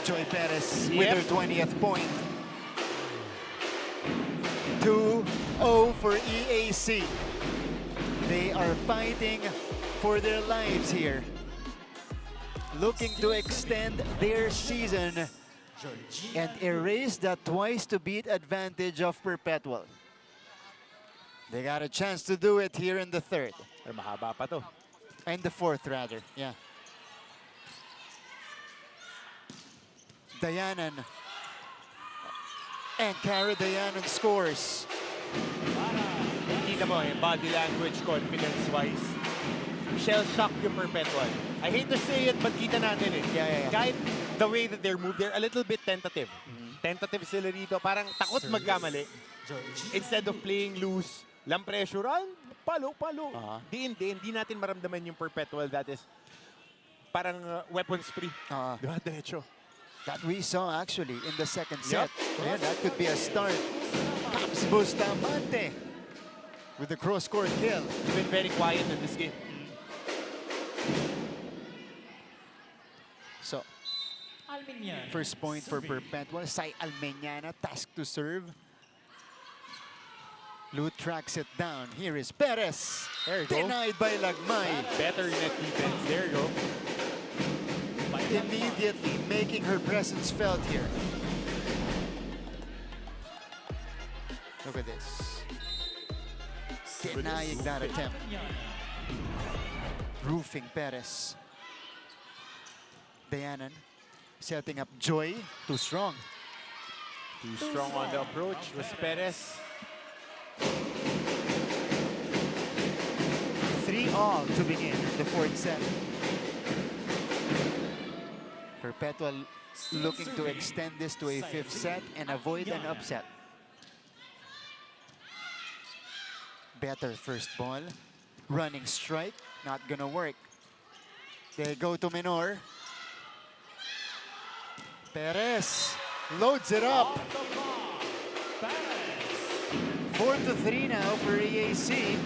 Joy Perez with her 20th point. 2-0 for EAC. They are fighting for their lives here, looking to extend their season and erase that twice-to-beat advantage of Perpetual. They got a chance to do it here in the third. pero mahaba pa to. And the fourth, rather. Yeah. Dayanan. And Cara Dayanan scores. Kita mo body language, confidence-wise. Shell-shock yung Perpetual. I hate to say it, but kita natin Kahit the way that they're moved, they're a little bit tentative. Tentative sila dito. Parang takot magkamali. Instead of playing loose, lang pressure, palo. Di natin maramdaman yung Perpetual that is parang weapons free. Diba? Diretso. That we saw actually in the second set. Yeah, that could be a start. Comes Bustamante with the cross-court kill. He's been very quiet in this game. So, first point for Perpetual. Sai Almiñana, tasked to serve. Lu tracks it down. Here is Perez. There you go. Denied by Lagmay. Better net defense. There you go. Immediately making her presence felt here. Look at this. Denying that attempt. Roofing Perez. Dayanan setting up Joy. Too strong. Too strong on the approach was Perez. 3-all to begin the fourth set. Perpetual looking to extend this to a fifth set and avoid an upset. Better first ball. Running strike, not gonna work. They go to Menor. Perez loads it up. 4-3 now for EAC.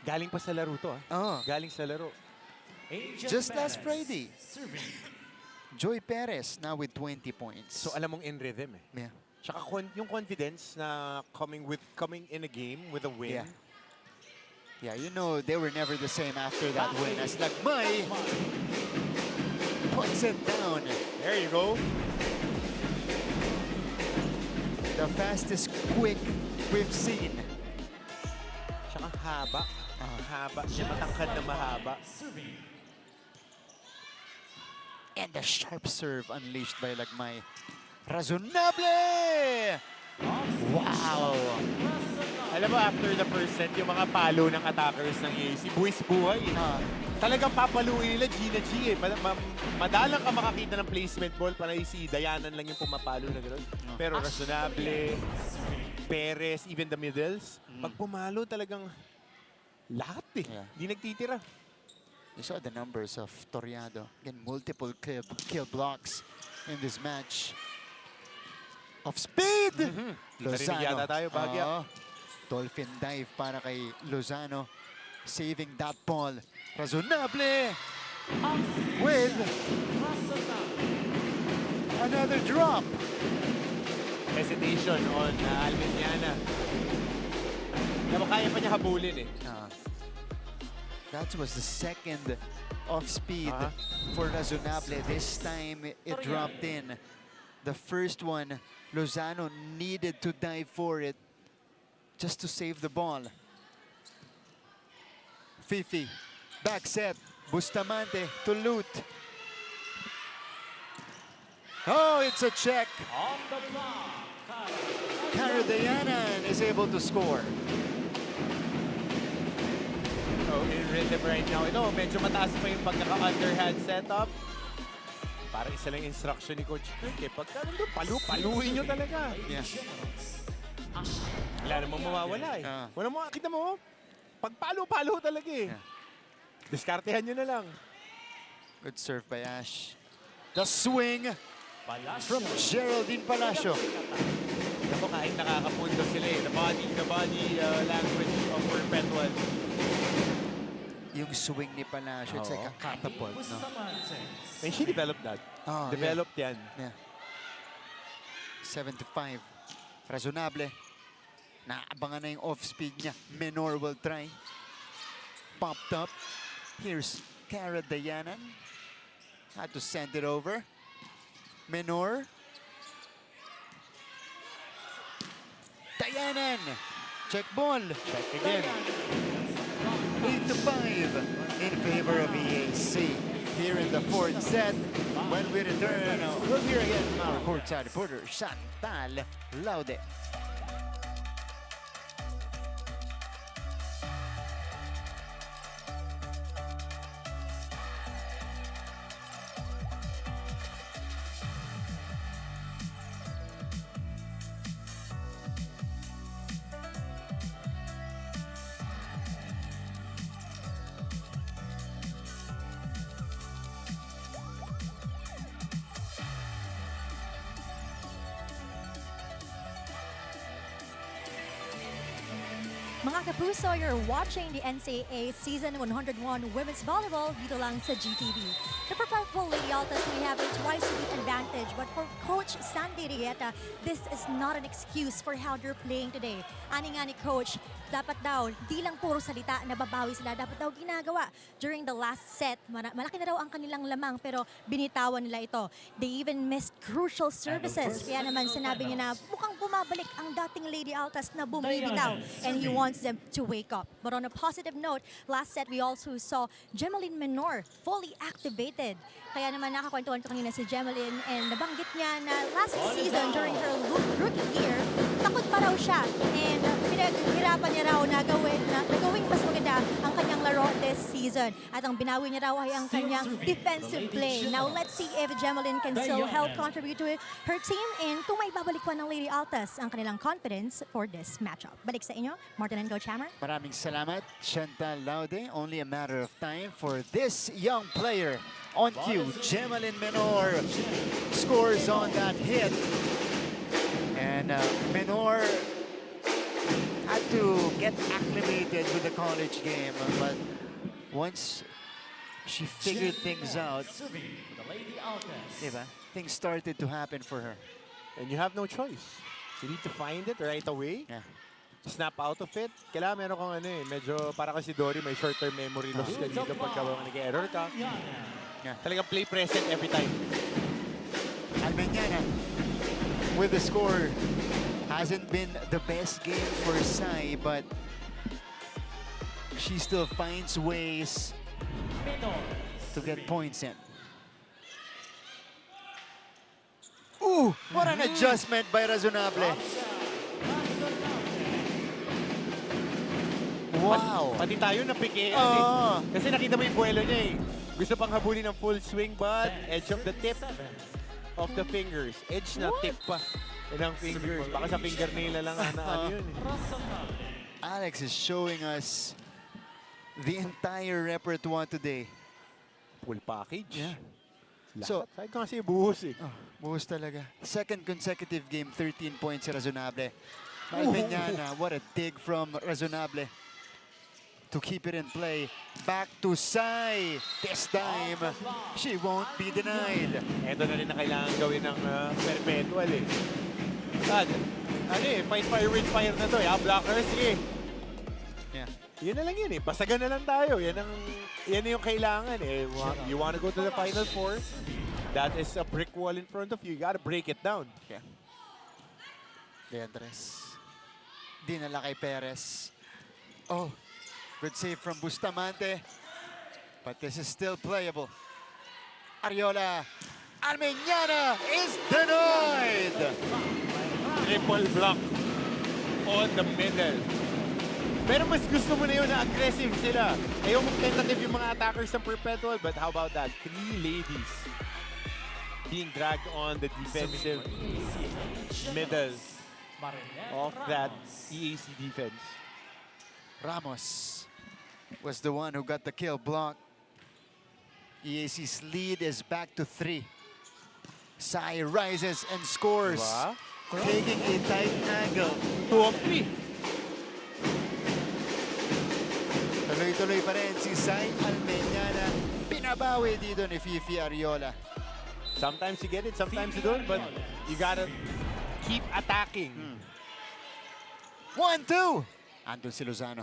Galing pa sa laro to, Galing sa laro. Just last Friday. Joy Perez now with 20 points. So alam mong in rhythm Yeah. Tsaka yung confidence na coming in a game with a win. Yeah, you know they were never the same after that win as Lagmay puts it down. There you go. The fastest quick we've seen. Tsaka haba. Haba. Siya matangkad na mahaba. And the sharp serve unleashed by Lagmay. Razonable! Wow! Alam mo, after the first set, yung mga palo ng attackers ng EAC, buwis buhay. Talagang papaluin nila Gina G. Madalang ka makakita ng placement ball, panay si Dayanan lang yung pumapalo na gano'n. Pero Razonable, Perez, even the middles, pag pumalo talagang lahat eh. Di nagtitira. You saw the numbers of Toriado. Again, multiple kill blocks in this match. Of speed! Narinig yata tayo, Bagya. Dolphin dive para kay Lozano. Saving that ball. Razonable! With another drop. Hesitation on Almeniana. Alam mo, kaya pa niya habulin eh. That was the second off speed for Razonable. This time it dropped in. The first one, Lozano needed to dive for it just to save the ball. Fifi, back set, Bustamante to loot. Oh, it's a check. Karadayanan is able to score. So, in rhythm right now, ito, medyo mataas pa yung pagkaka-underhand setup. Parang isa lang instruction ni Coach Kirk eh. Pagka nandun, paluin nyo talaga. Yeah. Wala namang mawawala eh. Wala mo, kita mo, pagpalo-palo talaga eh. Diskartehan nyo na lang. Good serve by Ash. The swing from Geraldine Palacio. Ako kahit nakakapunto sila eh. The body language of Perpetual. Yung swing ni Palacio, it's like a catapult, no? And she developed that. Developed yan. Yeah. 75. Razonable. Naabangan na yung off-speed niya. Menor will try. Popped up. Here's Karadayanan. Had to send it over. Menor. Dayanan. Check ball. Check again. 8-5 in favor of EAC. Here in the fourth set, when we return, we'll hear again from our courtside reporter, Chantal Laude. Mga kapuso, you're watching the NCAA Season 101 Women's Volleyball dito lang sa GTV. The Perpetual Lady Altas may have a twice-a-week advantage, but for Coach Sandy Rieta, this is not an excuse for how they're playing today. Ani nga ni Coach, dapat daw, di lang puro salita na babawi sila, dapat daw ginagawa. During the last set, malaki na raw ang kanilang lamang, pero binitawan nila ito. They even missed crucial services. Kaya naman sinabi niya na mukhang bumabalik ang dating Lady Altas na bumibitaw. And he wants them to wake up. But on a positive note, last set we also saw Gemaline Menor fully activated. Kaya naman nakakwentuhan ko kanina si Gemaline and nabanggit niya na last season during her rookie year, takot pa raw siya. And pinaghirapan niya raw na gawing mas maganda ang kanyang laro this season. At ang binawi niya raw ay ang kanyang defensive play. Now let's see if Gemaline can still help contribute to her team and kung may babalik pa ng Lady Altas ang kanilang confidence for this matchup. Balik sa inyo, Martin and Coach Hammer. Maraming salamat, Chantal Laude. Only a matter of time for this young player on cue. Gemaline Menor scores on that hit. And Menor had to get acclimated with the college game, but once she figured things out, diba, things started to happen for her. And you have no choice. You need to find it right away. Yeah. Snap out of it. Kailangan meron kang medyo para kasi Dory, may short-term memory loss ka dito pagka nag-error ka. Yeah. Talagang play present every time. Almeniana with the score. Hasn't been the best game for Sai, but she still finds ways to get points in. Ooh, what an adjustment by Razonable. Wow. Pati tayo napikihan Oo. Kasi nakita mo yung buwelo niya eh. Gusto pang habulin ng full swing but edge of the tip of the fingers. Edge na tip pa. Yan ang fingers. Baka sa fingernail na lang ano yun eh. Alex is showing us the entire repertoire today. Full package. Yeah. So, saan ka kasi buhos eh. Oh, buhos talaga. Second consecutive game, 13 points si Razonable. Almeñana, what a dig from Razonable to keep it in play. Back to Sai. This time, she won't be denied. Ito na rin na kailangan gawin ng Perpetual eh. Ano eh, fight fire with fire na to eh. Blockers, sige. Yeah. Yun na lang yun eh. Pasagan na lang tayo. Yan yung kailangan eh. You want to go to the Final Four? That is a brick wall in front of you. You gotta break it down. Yeah. Leandres. Dinala kay Perez. Oh, good save from Bustamante. But this is still playable. Ariola. Almeñana is denied. Triple block on the middle. Pero mas gusto mo na yun na aggressive sila. Ayaw mong tentative yung mga attackers ng Perpetual. But how about that? 3 ladies being dragged on the defensive middle of that EAC defense. Ramos was the one who got the kill block. EAC's lead is back to 3. Sai rises and scores. Diba? Taking a tight angle. 2 of 3. Tuloy-tuloy pa rin si Sai Almeñana. Pinabawi dito ni Fifi Ariola. Sometimes you get it, sometimes you don't, but you gotta keep attacking. 1-2. Andun si Lozano.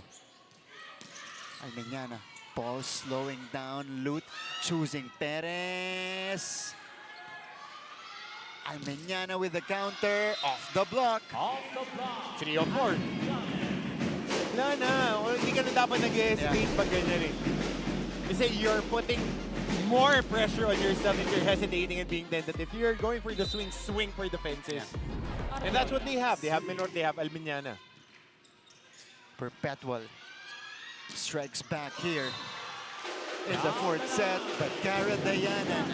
Almeñana. Ball slowing down. Lut choosing Perez. Almeñana with the counter. Off the block. 3 of 4. Wala na. O, hindi ka na dapat nag-hesitate pag ganyan eh. Kasi you're putting more pressure on yourself if you're hesitating and being tentative. If you're going for the swing, swing for the fences. And that's what they have. They have Menor, they have Almeñana. Perpetual strikes back here in the fourth set, but Cara Dayanan.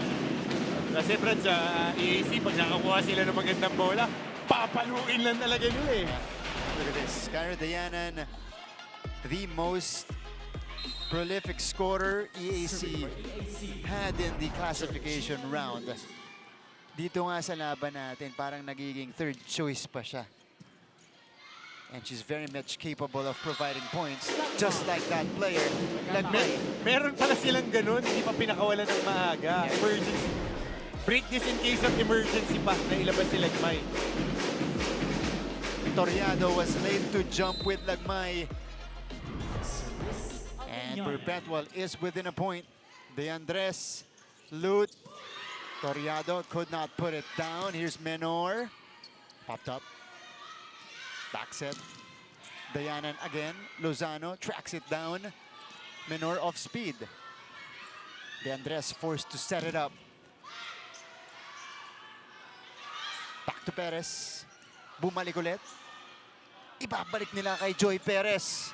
Kasi Brad, sa EAC, pag nakakuha sila ng magandang bola, papaluin lang talaga nila eh. Look at this. Cara Dayanan, the most prolific scorer EAC had in the classification round. Dito nga sa laban natin, parang nagiging third choice pa siya. And she's very much capable of providing points, just like that player. Meron pala silang ganun, hindi pa pinakawalan ng maaga. Emergency. Break this in case of emergency pa na ilabas si Lagmay. Toriado was late to jump with Lagmay. And Perpetual is within a point. De Andres, Lut, Toriado could not put it down. Here's Menor. Popped up. Back set. Dayanan again. Lozano tracks it down. Menor off speed. De Andres forced to set it up. Back to Perez. Bumalik ulit. Ibabalik nila kay Joy Perez.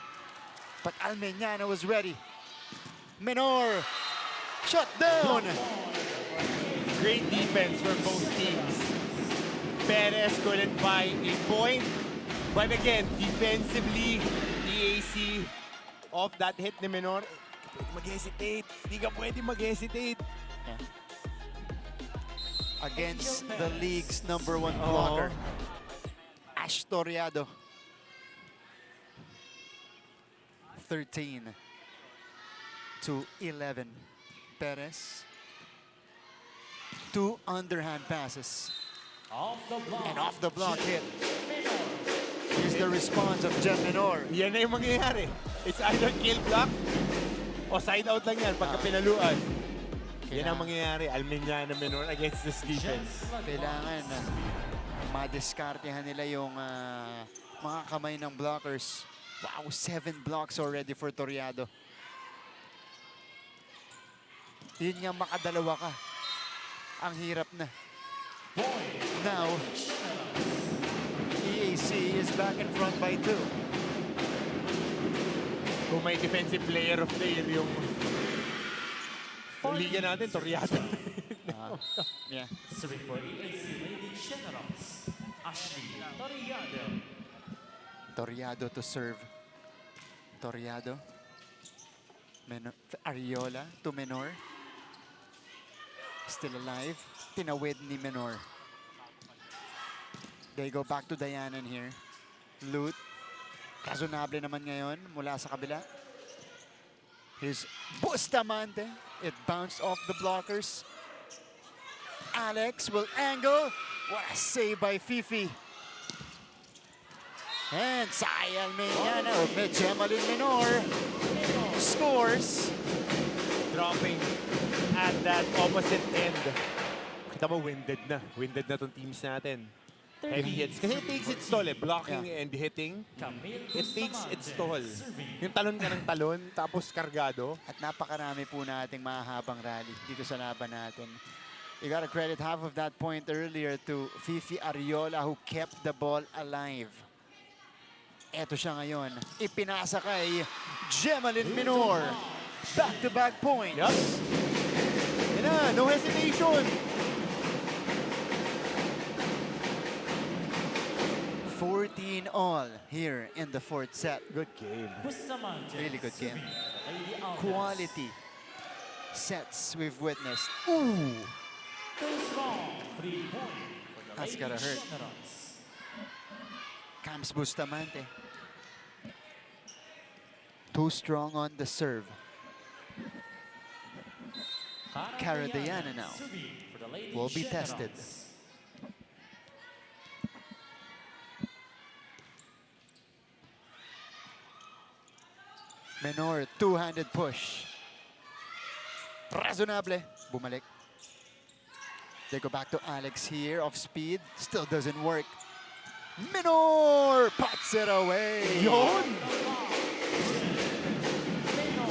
But Almeñana was ready. Menor. Shut down. Great defense from both teams. Perez couldn't buy a point. But again, defensively, EAC off that hit ni Menor. Mag-hesitate. Hindi ka pwede mag-hesitate. Yeah. Against the league's #1 blocker, Ash Toriado. 13-11. Perez. 2 underhand passes. And off the block hit. Here's the response of Jem Menor. Yan na yung mangyayari. It's either kill block o side out lang yan pagka pinaluan. Yan ang mangyayari. Almeñana Menor against this defense. Kailangan madiskartehan nila yung mga kamay ng blockers. Wow, 7 blocks already for Toriado. Yun nga, makadalawa ka. Ang hirap na. Now, EAC is back in front by 2. Kung may defensive player of the year yung liga natin, Toriado. Yeah. Serving for EAC Lady Generals, Ashley Toriado. Toriado to serve. Toriado. Ariola to Menor. Still alive. Tinawid ni Menor. They go back to Dayanan here. Loot. Razonable naman ngayon mula sa kabila. Here's Bustamante. It bounced off the blockers. Alex will angle. What a save by Fifi. And Sayal Meñana with Gemalin Menor scores. Dropping at that opposite end. Kita mo, winded na. Winded na tong teams natin. Heavy hits. Kasi it takes its toll eh. Blocking and hitting. It takes its toll. Yung talon ka ng talon, tapos kargado. At napakarami po nating mahabang rally dito sa laban natin. You gotta credit half of that point earlier to Fifi Ariola who kept the ball alive. Eto siya ngayon. Ipinasa kay Gemalin Menor. Back-to-back points. Yup. Yan na, no hesitation. 14 all here in the fourth set. Good game. Really good game. Quality sets we've witnessed. Ooh! That's gotta hurt. Comes Bustamante. Too strong on the serve. Caradayana now will be tested. Menor, two-handed push. Razonable. Bumalik. They go back to Alex here, off speed. Still doesn't work. Menor puts it away. Yun!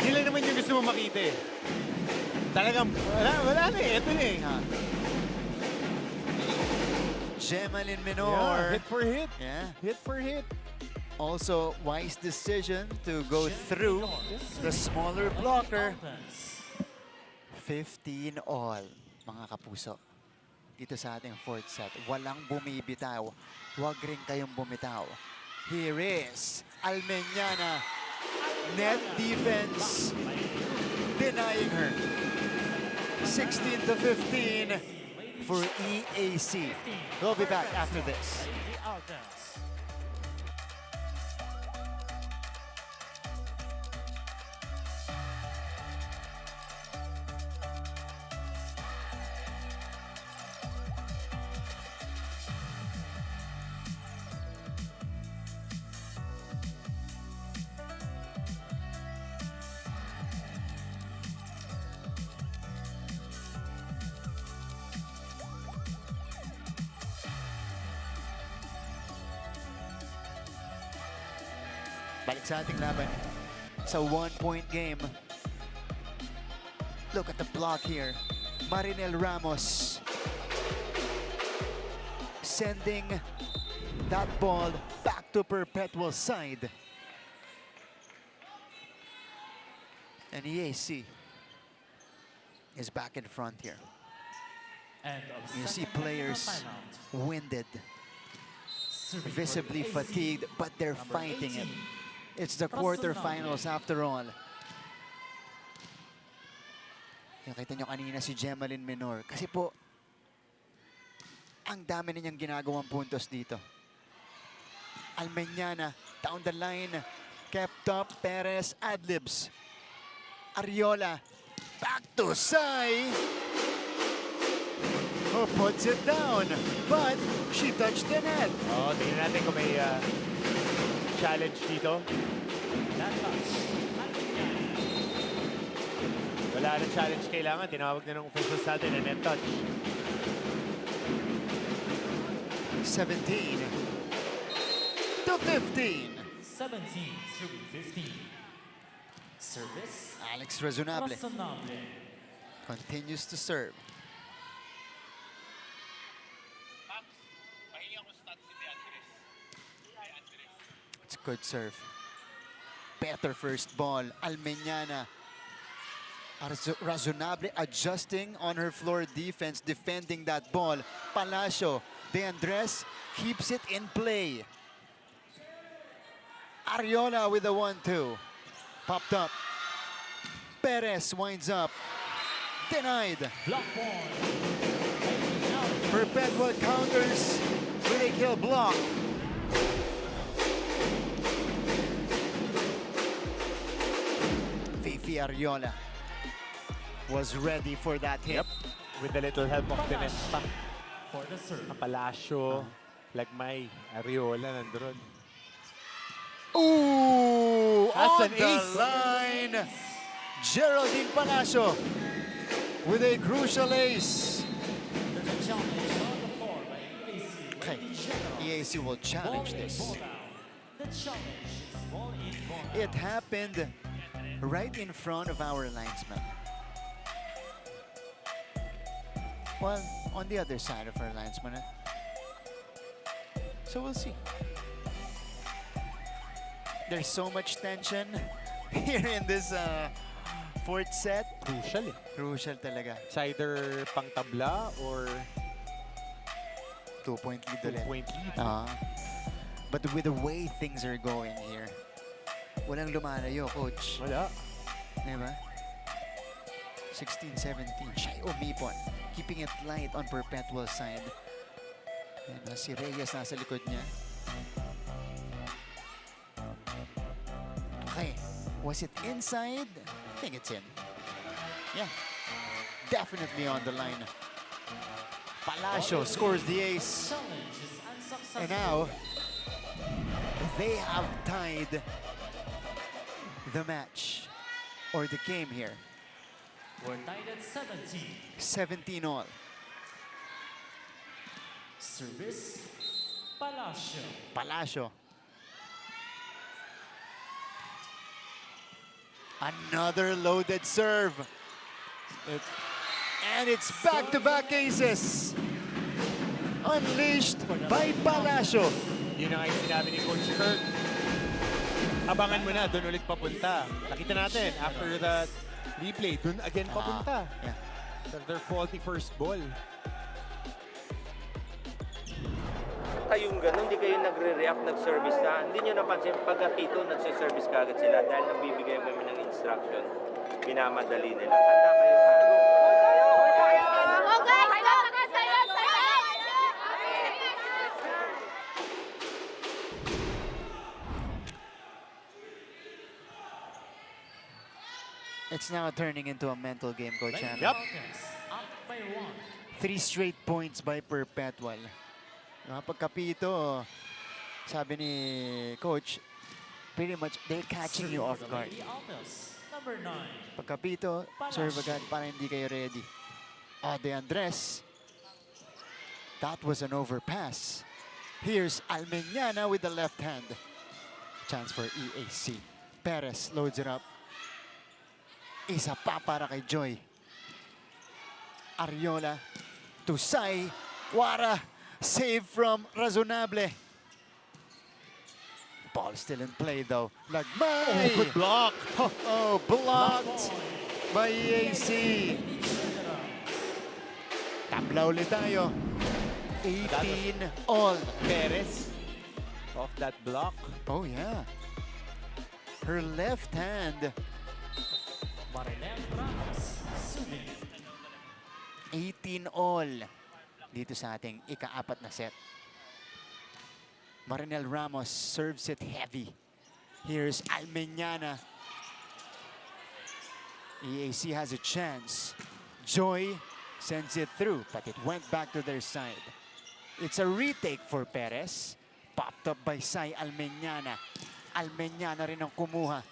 Hindi lang naman yung gusto mo makita eh. Talagang, wala na eh. Ito na eh. Gemalin Yeah, Menor. hit for hit. Yeah. Hit for hit. Also, wise decision to go through the smaller blocker. 15 all, mga kapuso. Dito sa ating fourth set, walang bumibitaw. Huwag rin kayong bumitaw. Here is Almeñana. Net defense denying her. 16 to 15 for EAC. We'll be back after this. Balik sa ating laban sa one-point game. Look at the block here. Marinel Ramos sending that ball back to Perpetual side. And EAC is back in front here. You see players winded, visibly fatigued, but they're fighting it. It's the quarterfinals after all. Nakita nyo kanina si Gemalin Menor. Kasi po, ang dami na niyang ginagawang puntos dito. Almeñana, down the line, kept up, Perez, adlibs. Ariola, back to Sai. Oh, puts it down, but she touched the net. Oh, tingnan natin kung may challenge dito. Wala nang challenge kailangan. Tinawag na ng officials natin na net touch. 17 to 15. 17 serving 15. Service. Alex Razonable Razonable. continues to serve. It's a good serve. Better first ball. Almeñana. Razonable adjusting on her floor defense, defending that ball. Palacio de Andres keeps it in play. Ariola with the 1-2. Popped up. Perez winds up. Denied. Block point. Perpetual counters with a kill block. Fifi Ariola was ready for that hit. Yep. With a little help of the net pa. For the serve. Palacio, Lagmay, Ariola nandun. Ooh, That's on an the ace. line. Geraldine Palacio with a crucial ace. There's a challenge on the floor by EAC. Okay, Ladies and gentlemen, EAC will challenge ball in, this. ball out. The challenge is ball in, ball out. It happened right in front of our linesman. Well, on the other side of our linesman. So we'll see. There's so much tension here in this fourth set. Crucial eh. Crucial talaga. It's either pang tabla or 2-point lead ulit. 2-point lead. But with the way things are going here, walang lumalayo, coach. Wala. Diba? 16-17. Shy umipon. Keeping it light on Perpetual side. And si Reyes nasa likod niya. Okay. Was it inside? I think it's in. Yeah. Definitely on the line. Palacio scores the ace. Challenge is unsuccessful. And now, they have tied the match. Or the game here. We're tied at 17. 17 all. Service. Palacio. Palacio. Another loaded serve. And it's back-to-back aces. Unleashed by Palacio. Yun ang sinabi ni Coach Kirk. Abangan mo na, doon ulit papunta. Nakita natin, after the replay, doon again papunta. Yeah. So their faulty first ball. Kayong ganun, hindi kayo nagre-react, nag-service na. Hindi nyo napansin, pagkatito, nagsiservice ka agad sila dahil nagbibigay kami ng instruction. Minamadali nila. Handa kayo, Hago. Go guys! Go! Sayo! It's now turning into a mental game, Coach Anna. Yep. Falcons up by 1. 3 straight points by Perpetual. Pagkapito, sabi ni Coach, pretty much they're catching you off guard. Lady Altos, number 9. Pagkapito, serve agad para hindi kayo ready. De Andres. That was an overpass. Here's Almeñana with the left hand. Chance for EAC. Perez loads it up. Isa pa para kay Joy. Ariola to Sai. Wara. Save from Razonable. Ball still in play though. Lagmay. Good block. Oh, blocked by EAC. Tabla ulit tayo. 18 all. Perez off that block. Oh yeah. Her left hand. Marilyn Ramos, serving. 18 all dito sa ating ika-4 na set. Marinel Ramos serves it heavy. Here's Almeñana. EAC has a chance. Joy sends it through, but it went back to their side. It's a retake for Perez. Popped up by Sai Almeñana. Almeñana rin ang kumuha.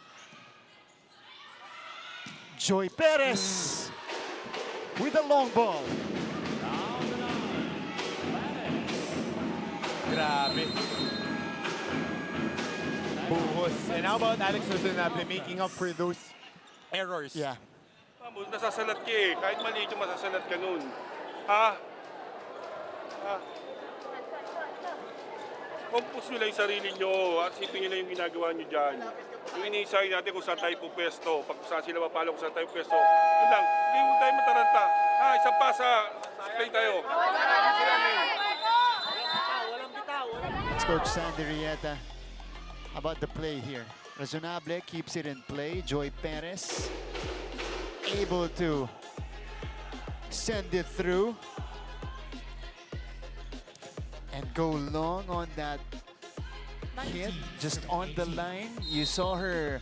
Joy Perez with a long ball. Down the line. Perez. Grabe. Buhos. And how about Alex Razonable making up for those errors? Yeah. Vamos, nasasalat ka eh. Kahit maliit yung masasalat ka nun. Ha? Ha? Compose nyo lang yung sarili nyo at sipin nyo lang yung ginagawa nyo dyan. Yung iniisay natin kung saan tayo pupwesto, pag saan sila mapalo kung saan tayo pwesto. Yun lang, hindi mo tayo mataranta. Ha, isang pasa, play tayo. Let's coach Sandy Rieta about the play here. Razonable keeps it in play. Joy Perez able to send it through and go long on that hit, just on the line. You saw her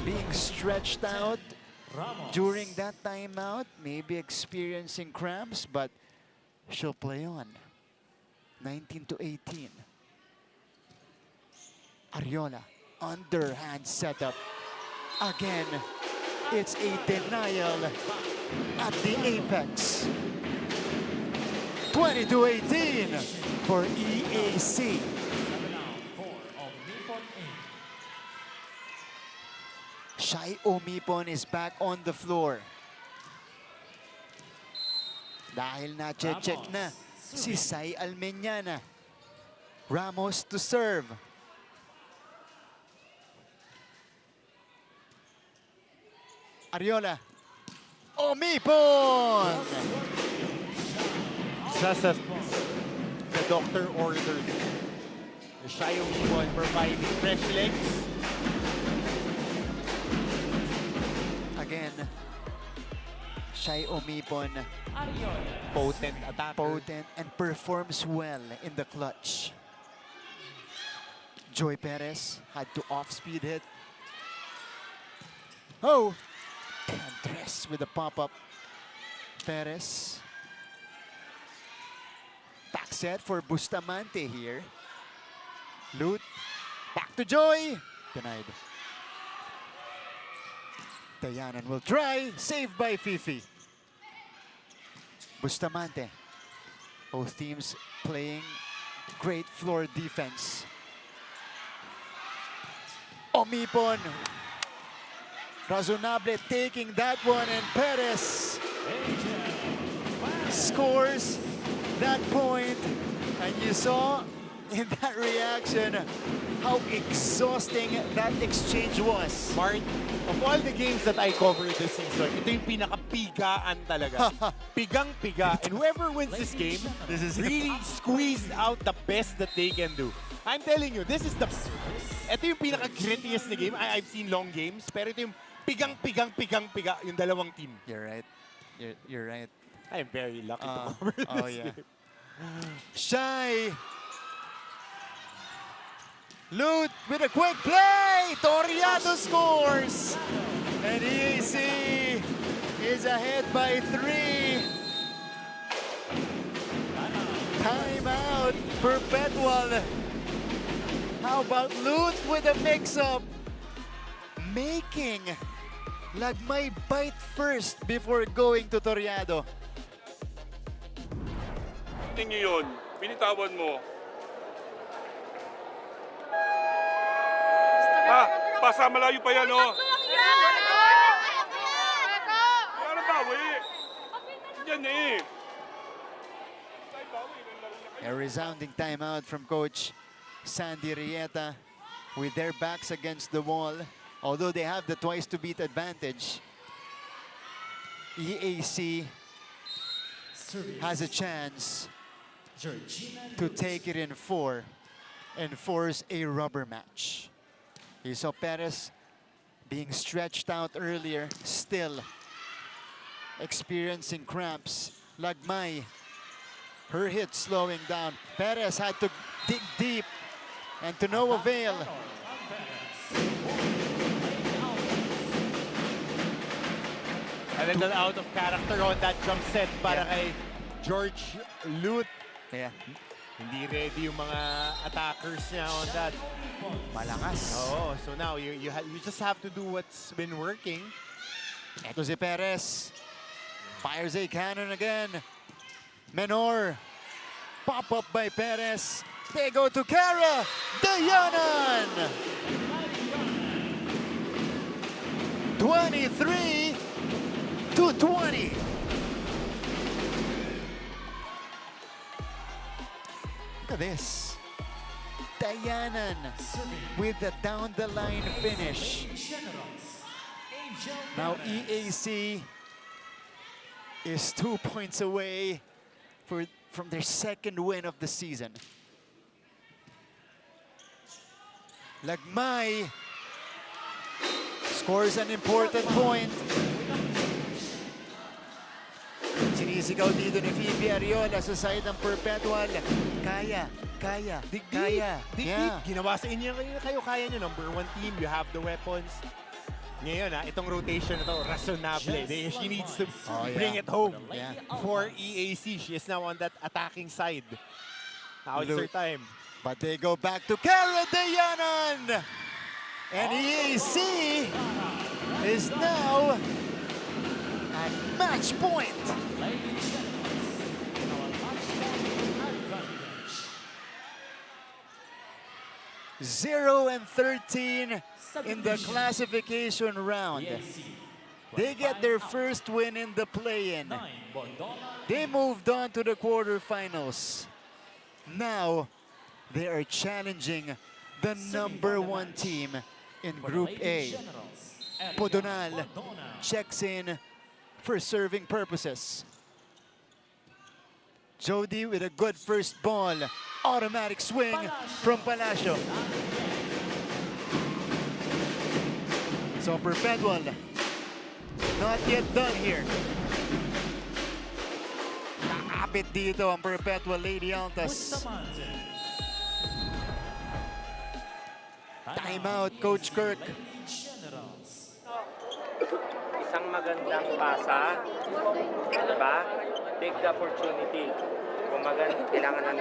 being stretched out during that timeout, maybe experiencing cramps, but she'll play on. 19-18. Arellano, underhand setup. Again, it's a denial at the apex. 20-18 for EAC. Shai Omipon is back on the floor. Dahil na-check na si Sai Almeñana. Ramos to serve. Arellano. Omipon! Just as the doctor ordered. Shai Omipon providing fresh legs. Again, Shai Omipon, Potent attacker. potent and performs well in the clutch. Joy Perez had to off-speed hit. Oh! Andres with a pop-up. Perez. Back set for Bustamante here. Loot. Back to Joy. Denied. Dayanan will try. Saved by Fifi. Bustamante. Both teams playing great floor defense. Omipon. Razonable taking that one, and Perez scores that point. And you saw in that reaction how exhausting that exchange was. Mark, of all the games that I covered this season, ito yung pinaka-pigaan talaga. Pigang-piga. And whoever wins this game, This is really squeezed out the best that they can do. I'm telling you, this is the... Ito yung pinaka-grittiest na game. I've seen long games, pero ito yung pigang-pigang-pigang-piga yung dalawang team. You're right. You're right. I'm very lucky to cover this game. Shai. Loot with a quick play. Toriano scores. And EAC is ahead by 3. Timeout. Perpetual. How about Loot with a mix-up? Making Lagmay bite first before going to Toriado. Tingnan nyo yun. Binitawan mo. Ha? Pasa, malayo pa yan, oh. Ano bawi? Yan eh. A resounding timeout from Coach Sandy Rieta with their backs against the wall. Although they have the twice to beat advantage, EAC has a chance to take it in 4 and force a rubber match. You saw Perez being stretched out earlier, still experiencing cramps. Lagmay, her hit slowing down. Perez had to dig deep and to no avail. A little out of character on that jump set para kay George Loot. Yeah. Hindi ready yung mga attackers niya on that. Malakas. Oh, so now you just have to do what's been working. Eto si Perez. Fires a cannon again. Menor. Pop up by Perez. They go to Kara Dayanan. 23-20. Look at this. Dayanan with the down the line finish. Now EAC is 2 points away from their second win of the season. Lagmay scores an important point. Sinisigaw dito ni Phoebe Ariola sa side ng Perpetual. Kaya. Yeah. Ginawa sa inyo kayo kaya nyo. Number 1 team, you have the weapons. Ngayon itong rotation na to, razonable. She needs to bring it home for EAC. She is now on that attacking side. Now it's her time. But they go back to Kara Dayanan. And EAC is now at match point. 0-13 in the classification round. They get their first win in the play-in. They moved on to the quarterfinals. Now, they are challenging the number 1 team in Group A. Podonal checks in for serving purposes. Jody with a good first ball. Automatic swing from Palacio. So Perpetual, not yet done here. Nakapit dito ang Perpetual Lady Altas. Timeout, Coach Kirk. Isang magandang pasa, diba? Take the opportunity. Kung kailangan na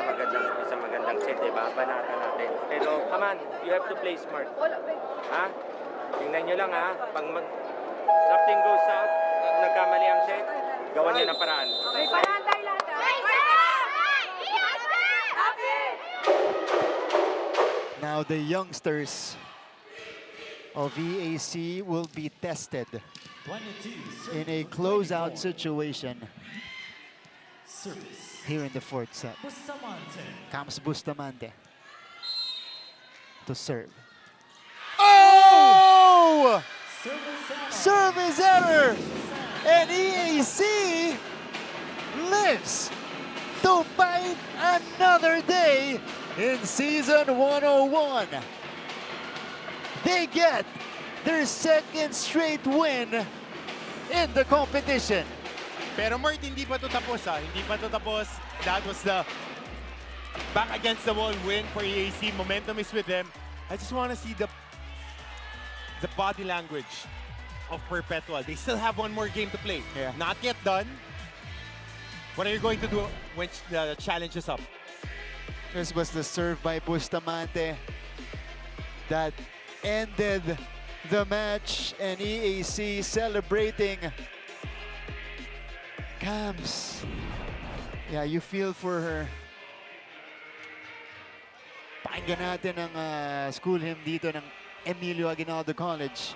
isang magandang set, diba? Banata natin. Pero, come on, you have to play smart. Ha? Tingnan nyo lang ha. Pag something goes out, nagkamali ang set, gawan nyo ng paraan. May paraan tayo lahat. Now the youngsters of EAC will be tested in a closeout situation here in the 4th set. Comes Bustamante to serve. Oh! Service error! And EAC lives to fight another day in Season 101. They get their second straight win in the competition. Pero Mart, hindi pa ito tapos ha. Hindi pa ito tapos. That was the back against the wall win for EAC. Momentum is with them. I just want to see the body language of Perpetual. They still have one more game to play. Yeah. Not yet done. What are you going to do when the challenge is up? This was the serve by Bustamante that ended the match, and EAC celebrating. Cams. Yeah, you feel for her. Pakinggan natin ang school hymn dito ng Emilio Aguinaldo College.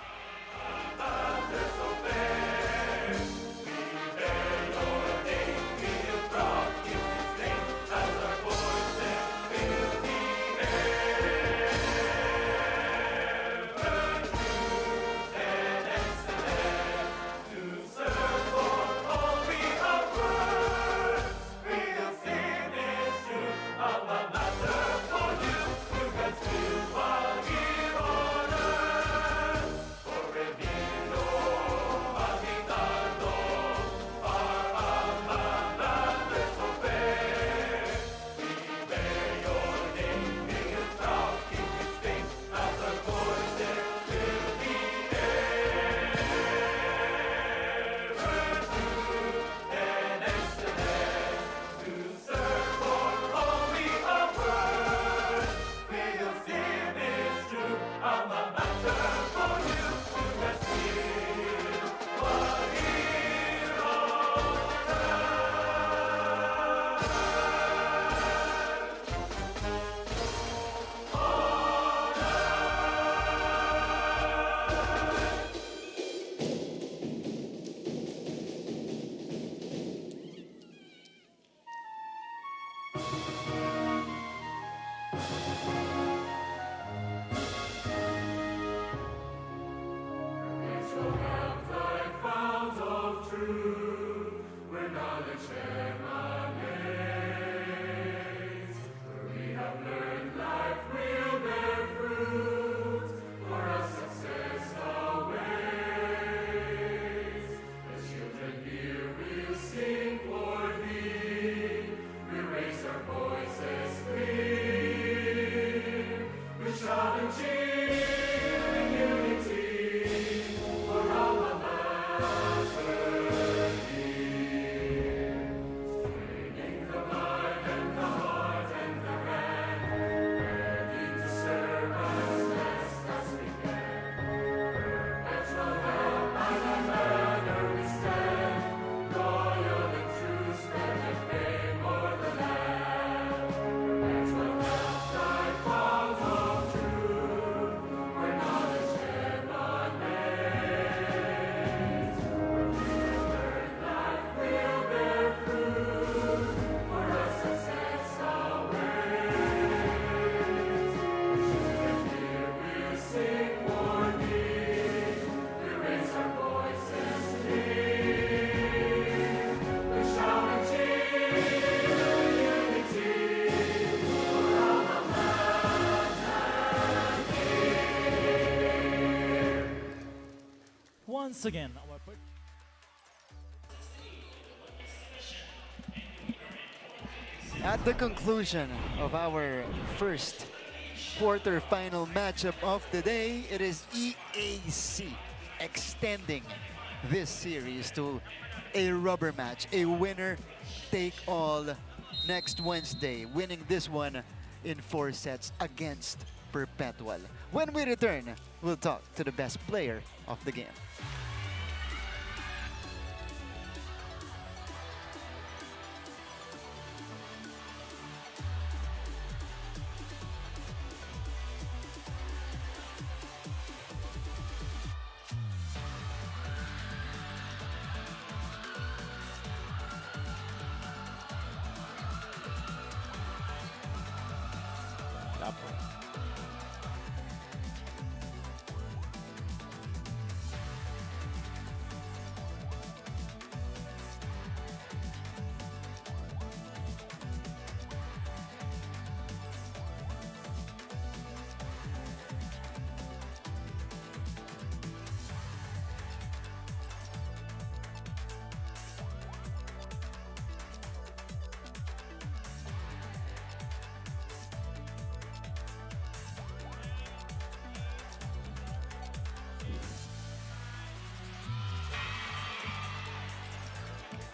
once again, At the conclusion of our first quarterfinal matchup of the day, it is EAC extending this series to a rubber match, a winner take all next Wednesday, winning this one in 4 sets against Perpetual. When we return, we'll talk to the best player of the game.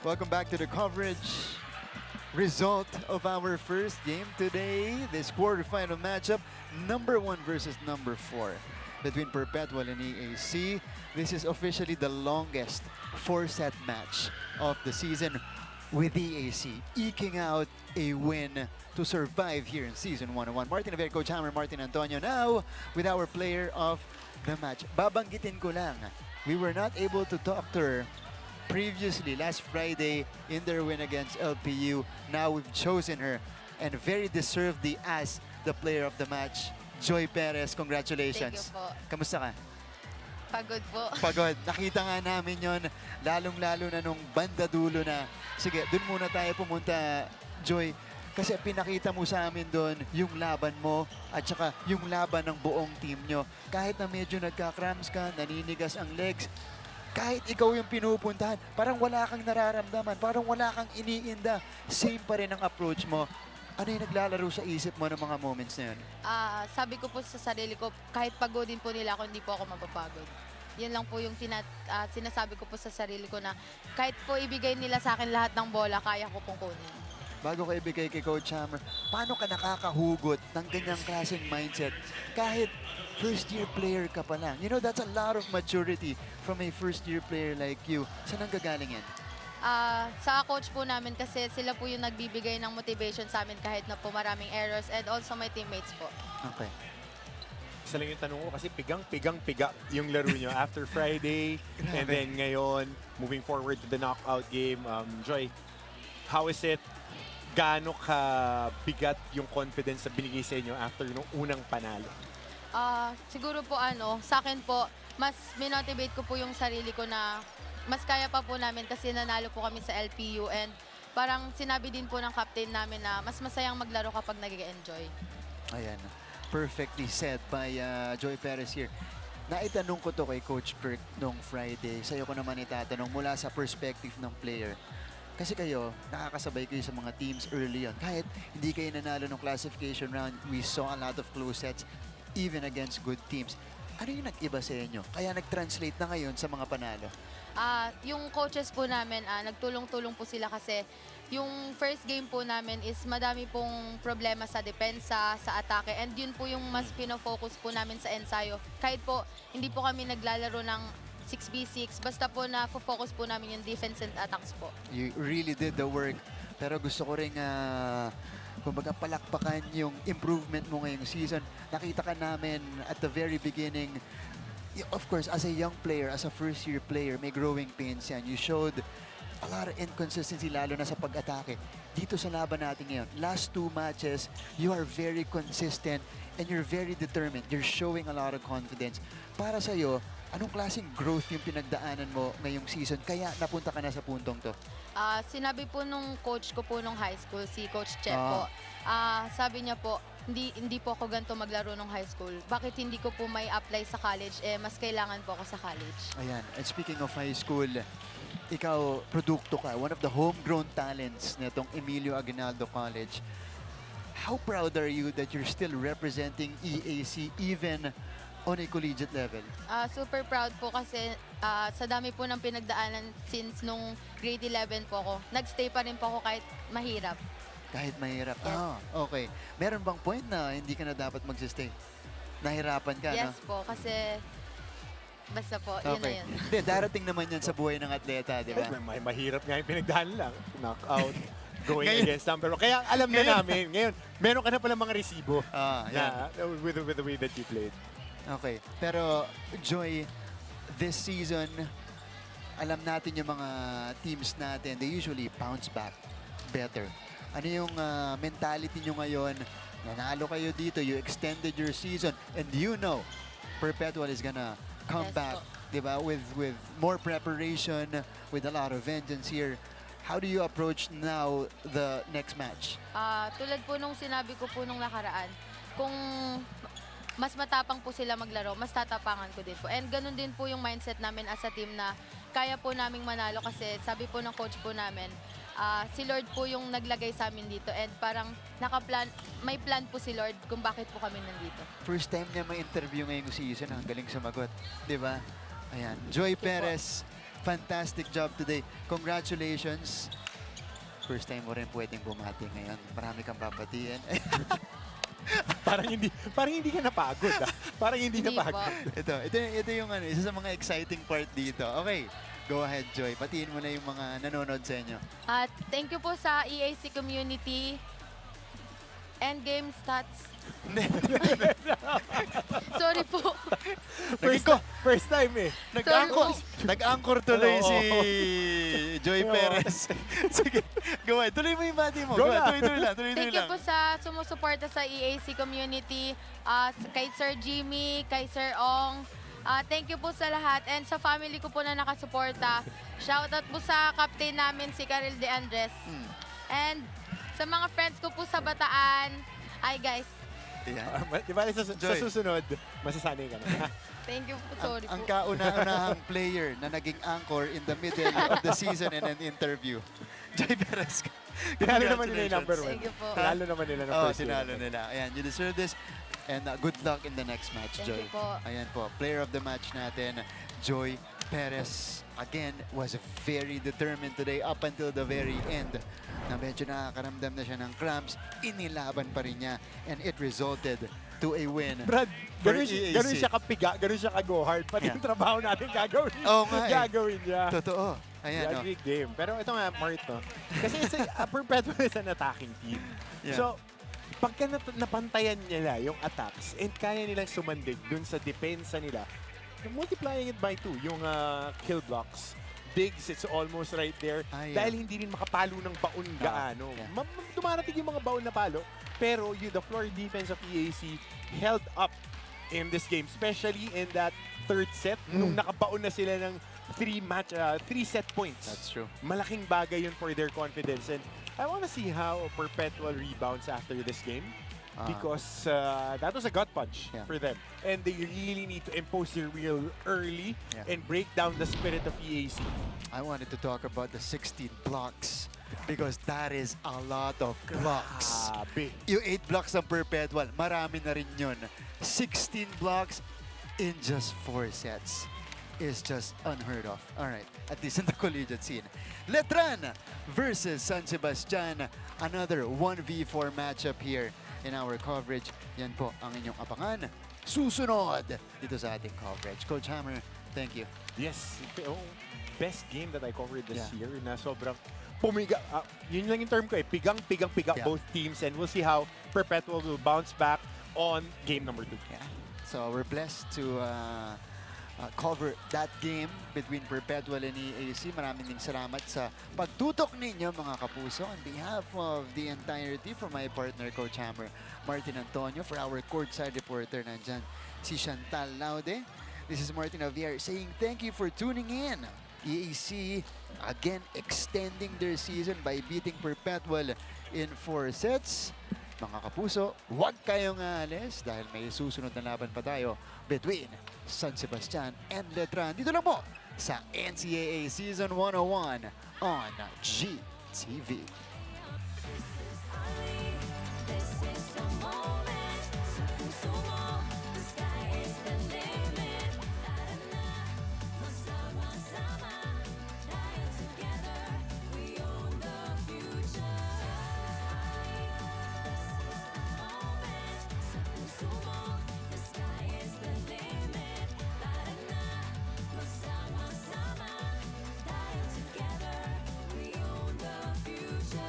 Welcome back to the coverage. Result of our first game today, this quarterfinal matchup, number 1 versus number 4 between Perpetual and EAC. This is officially the longest 4-set match of the season, with EAC eking out a win to survive here in Season 101. Martin Aver, Coach Hammer, Martin Antonio now with our player of the match. Babanggitin ko lang, we were not able to talk to her previously last Friday in their win against LPU. Now we've chosen her, and very deservedly as the player of the match. Joy Perez, congratulations. Thank you po. Kamusta ka? Pagod po. Pagod. Nakita nga namin yon, lalong-lalo na nung banda dulo na. Sige, dun muna tayo pumunta, Joy. Kasi pinakita mo sa amin doon yung laban mo at saka yung laban ng buong team nyo. Kahit na medyo nagka-cramps ka, naninigas ang legs, kahit ikaw yung pinupuntahan, parang wala kang nararamdaman, parang wala kang iniinda. Same pa rin ang approach mo. Ano yung naglalaro sa isip mo ng mga moments na yun? Sabi ko po sa sarili ko, kahit pagodin po nila ako, hindi po ako mapapagod. Yan lang po yung sinasabi ko po sa sarili ko na kahit po ibigay nila sa akin lahat ng bola, kaya ko pong kunin. Bago ka ibigay kay Coach Hammer, paano ka nakakahugot ng ganyang klaseng mindset kahit first-year player ka pa lang? You know, that's a lot of maturity from a first-year player like you. Saan ang gagaling yan? Sa coach po namin kasi sila po yung nagbibigay ng motivation sa amin kahit na po maraming errors, and also my teammates po. Okay. Isa lang yung tanong ko kasi pigang-piga yung laro nyo after Friday and then ngayon, moving forward to the knockout game. Joy, how is it? Gaano ka bigat yung confidence na binigay sa inyo after nung unang panalo? Siguro po sa akin po, mas minotivate ko po yung sarili ko na mas kaya pa po namin kasi nanalo po kami sa LPU, and parang sinabi din po ng captain namin na mas masayang maglaro kapag nag-enjoy. Ayan. Perfectly said by Joy Perez here. Naitanong ko to kay Coach Kirk nung Friday. Sa'yo ko naman itatanong mula sa perspective ng player. Kasi kayo, nakakasabay kayo sa mga teams early on. Kahit hindi kayo nanalo ng classification round, we saw a lot of close sets even against good teams. Ano yung nag-iba sa inyo? Kaya nag-translate na ngayon sa mga panalo? Yung coaches po namin, nagtulong-tulong po sila kasi yung first game po namin is madami pong problema sa depensa, sa atake, and yun po yung mas pinofocus po namin sa ensayo. Kahit po hindi po kami naglalaro ng 6v6, basta po na focus po namin yung defense and attacks po. You really did the work. Pero gusto ko rin kumbaga palakpakan yung improvement mo ngayong season. Nakita ka namin at the very beginning, of course, as a young player, as a first-year player, may growing pains yan. You showed a lot of inconsistency, lalo na sa pag-atake. Dito sa laban natin ngayon, last 2 matches, you are very consistent and you're very determined. You're showing a lot of confidence. Para sa'yo, anong klaseng growth yung pinagdaanan mo ngayong season kaya napunta ka na sa puntong to? Sinabi po nung coach ko po nung high school, si Coach Chep po, sabi niya po, hindi po ako ganito maglaro nung high school. Bakit hindi ko po may apply sa college? Mas kailangan po ako sa college. Ayan, and speaking of high school, ikaw, produkto ka, one of the homegrown talents nitong Emilio Aguinaldo College. How proud are you that you're still representing EAC even on a collegiate level? Super proud po kasi sa dami po ng pinagdaanan since nung grade 11 po ako. Nagstay pa rin po ako kahit mahirap. Kahit mahirap. Yes. Okay. Meron bang point na hindi ka na dapat magsistay? Nahirapan ka, no? Yes po, kasi basta po, yun na Okay. yun. Hindi, darating naman yan sa buhay ng atleta, di ba? Mahirap nga yung pinagdaan lang. Knockout, going Ngayon- against number one. Kaya alam na namin. Ngayon, meron ka na pala mga resibo Yan. na, with the way that you played. Okay. Pero, Joy, this season, alam natin yung mga teams natin, they usually bounce back better. Ano yung mentality nyo ngayon? Nanalo kayo dito, you extended your season, and you know, Perpetual is gonna come Yes back, po. di ba? With more preparation, with a lot of vengeance here. How do you approach now the next match? Tulad po nung sinabi ko po nung nakaraan, kung mas matapang po sila maglaro, mas tatapangan ko din po. And ganun din po yung mindset namin as a team na kaya po naming manalo kasi sabi po ng coach po namin, si Lord po yung naglagay sa amin dito and parang may plan po si Lord kung bakit po kami nandito. First time niya ma-interview ngayong season, ang galing sumagot, di ba? Ayan, Joy Perez, fantastic job today. Congratulations. First time mo rin pwedeng bumati ngayon. Marami kang babatiin. parang hindi ka napagod. Parang hindi Hindi napagod. po. ito yung isa sa mga exciting part dito. Okay, go ahead, Joy. Batiin mo na yung mga nanonood sa inyo. Thank you po sa EAC community. Endgame stats. Sorry po. First time eh. Nag-anchor tuloy Oo. si Joy Oo. Perez. Sige, go ahead. Tuloy mo yung bati mo. Go Go lang. ahead. Tuloy lang. Thank you po sa sumusuporta sa EAC community, kay Sir Jimmy, kay Sir Ong. Thank you po sa lahat and sa family ko po na nakasuporta. Shoutout po sa captain namin, si Karel De Andres. And sa mga friends ko po sa Bataan. Hi guys. Yeah. Di ba sa Joy. susunod, masasanay ka na. Thank you po. Sorry Ang po. kauna-unahang player na naging anchor in the middle of the season in an interview. Joy Perez. Tinalo naman nila yung number one. Thank you po. Tinalo naman nila ng Oh, first game. tinalo nila. Ayan, you deserve this. And good luck in the next match, Thank Joy. you po. Ayan po, player of the match natin, Joy Perez. Again, was very determined today up until the very end. Na medyo nakakaramdam na siya ng cramps, inilaban pa rin niya. And it resulted to a win. Brad, for ganun EAC. siya kapiga, ganun siya ka-go hard. Pati yung trabaho natin gagawin. Oo nga eh. Gagawin niya. Totoo. Ayan, Yeah, no? big game. Pero ito nga, Mart, no? Kasi Perpetual is an attacking team. Yeah. So, pagka napantayan nila yung attacks and kaya nilang sumandig dun sa depensa nila, multiplying it by 2, yung kill blocks. Diggs, it's almost right there. Yeah. Dahil hindi rin makapalo ng baon gaano. Yeah. Dumarating yung mga baon na palo, pero the floor defense of EAC held up in this game, especially in that third set, nung nakabaon na sila ng 3 set points. That's true. Malaking bagay yun for their confidence. And I want to see how Perpetual rebounds after this game. Because that was a gut punch for them. And they really need to impose their will early and break down the spirit of EAC. I wanted to talk about the 16 blocks because that is a lot of blocks. Grabe. Yung 8 blocks ng Perpetual, marami na rin yun. 16 blocks in just 4 sets is just unheard of. All right, at least in the collegiate scene. Letran versus San Sebastian. Another 1v4 matchup here in our coverage. Yan po ang inyong abangan. Susunod dito sa ating coverage. Coach Hammer, thank you. Yes. Best game that I covered this Yeah. year na sobrang pumiga. Yun lang yung term ko eh. Pigang both teams. And we'll see how Perpetual will bounce back on game number 2. Yeah. So we're blessed to cover that game between Perpetual and EAC. Maraming salamat sa pagtutok ninyo mga kapuso. On behalf of the entire team, for my partner Coach Hammer, Martin Antonio, for our courtside reporter nandyan, si Chantal Laude. This is Martin Javier saying thank you for tuning in. EAC again extending their season by beating Perpetual in 4 sets. Mga kapuso, huwag kayong aalis dahil may susunod na laban pa tayo between San Sebastian and Letran. Dito lang po sa NCAA Season 101 on GTV. This is the moment. Sumo, the sky is the limit. Tara na, magsama-sama, tayo together, we own the future. This is the moment. Sumo, the sky is the limit. Tara na, magsama-sama, tayo together, we own the future.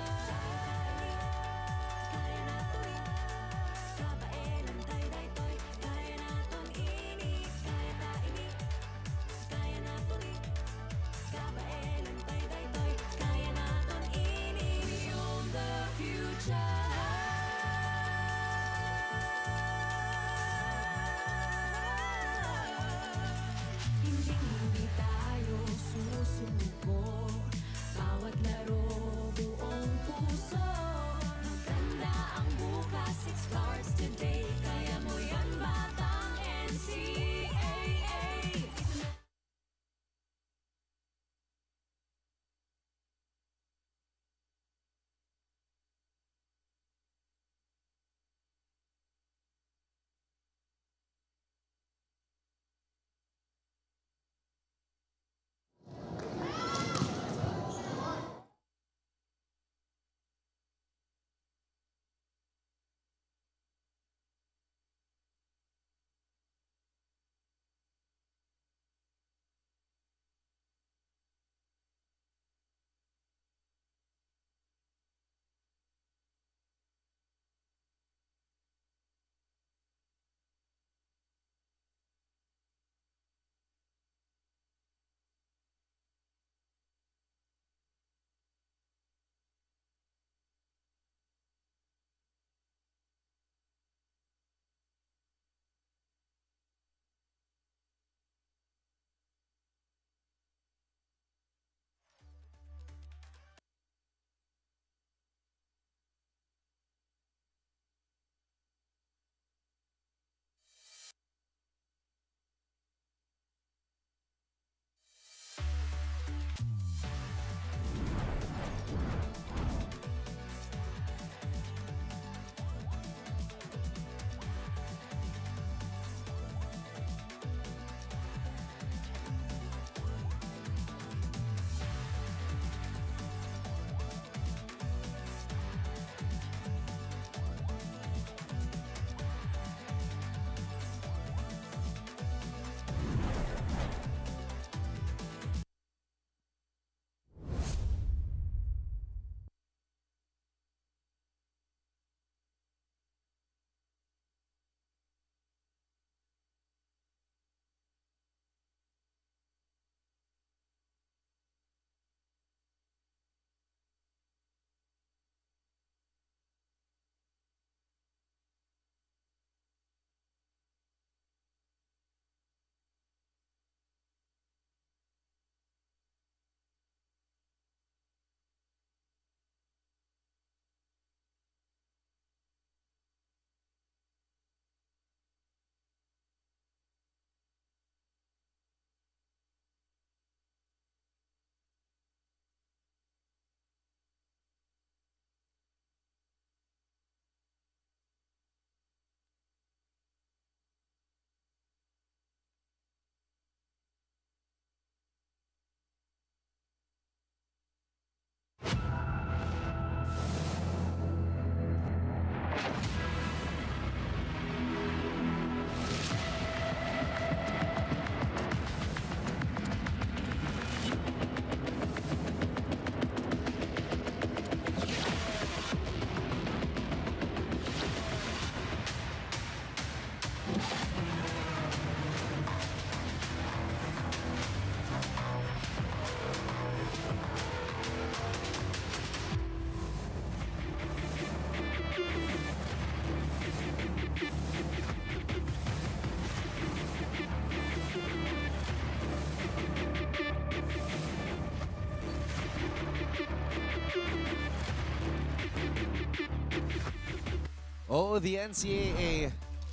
Oh, the NCAA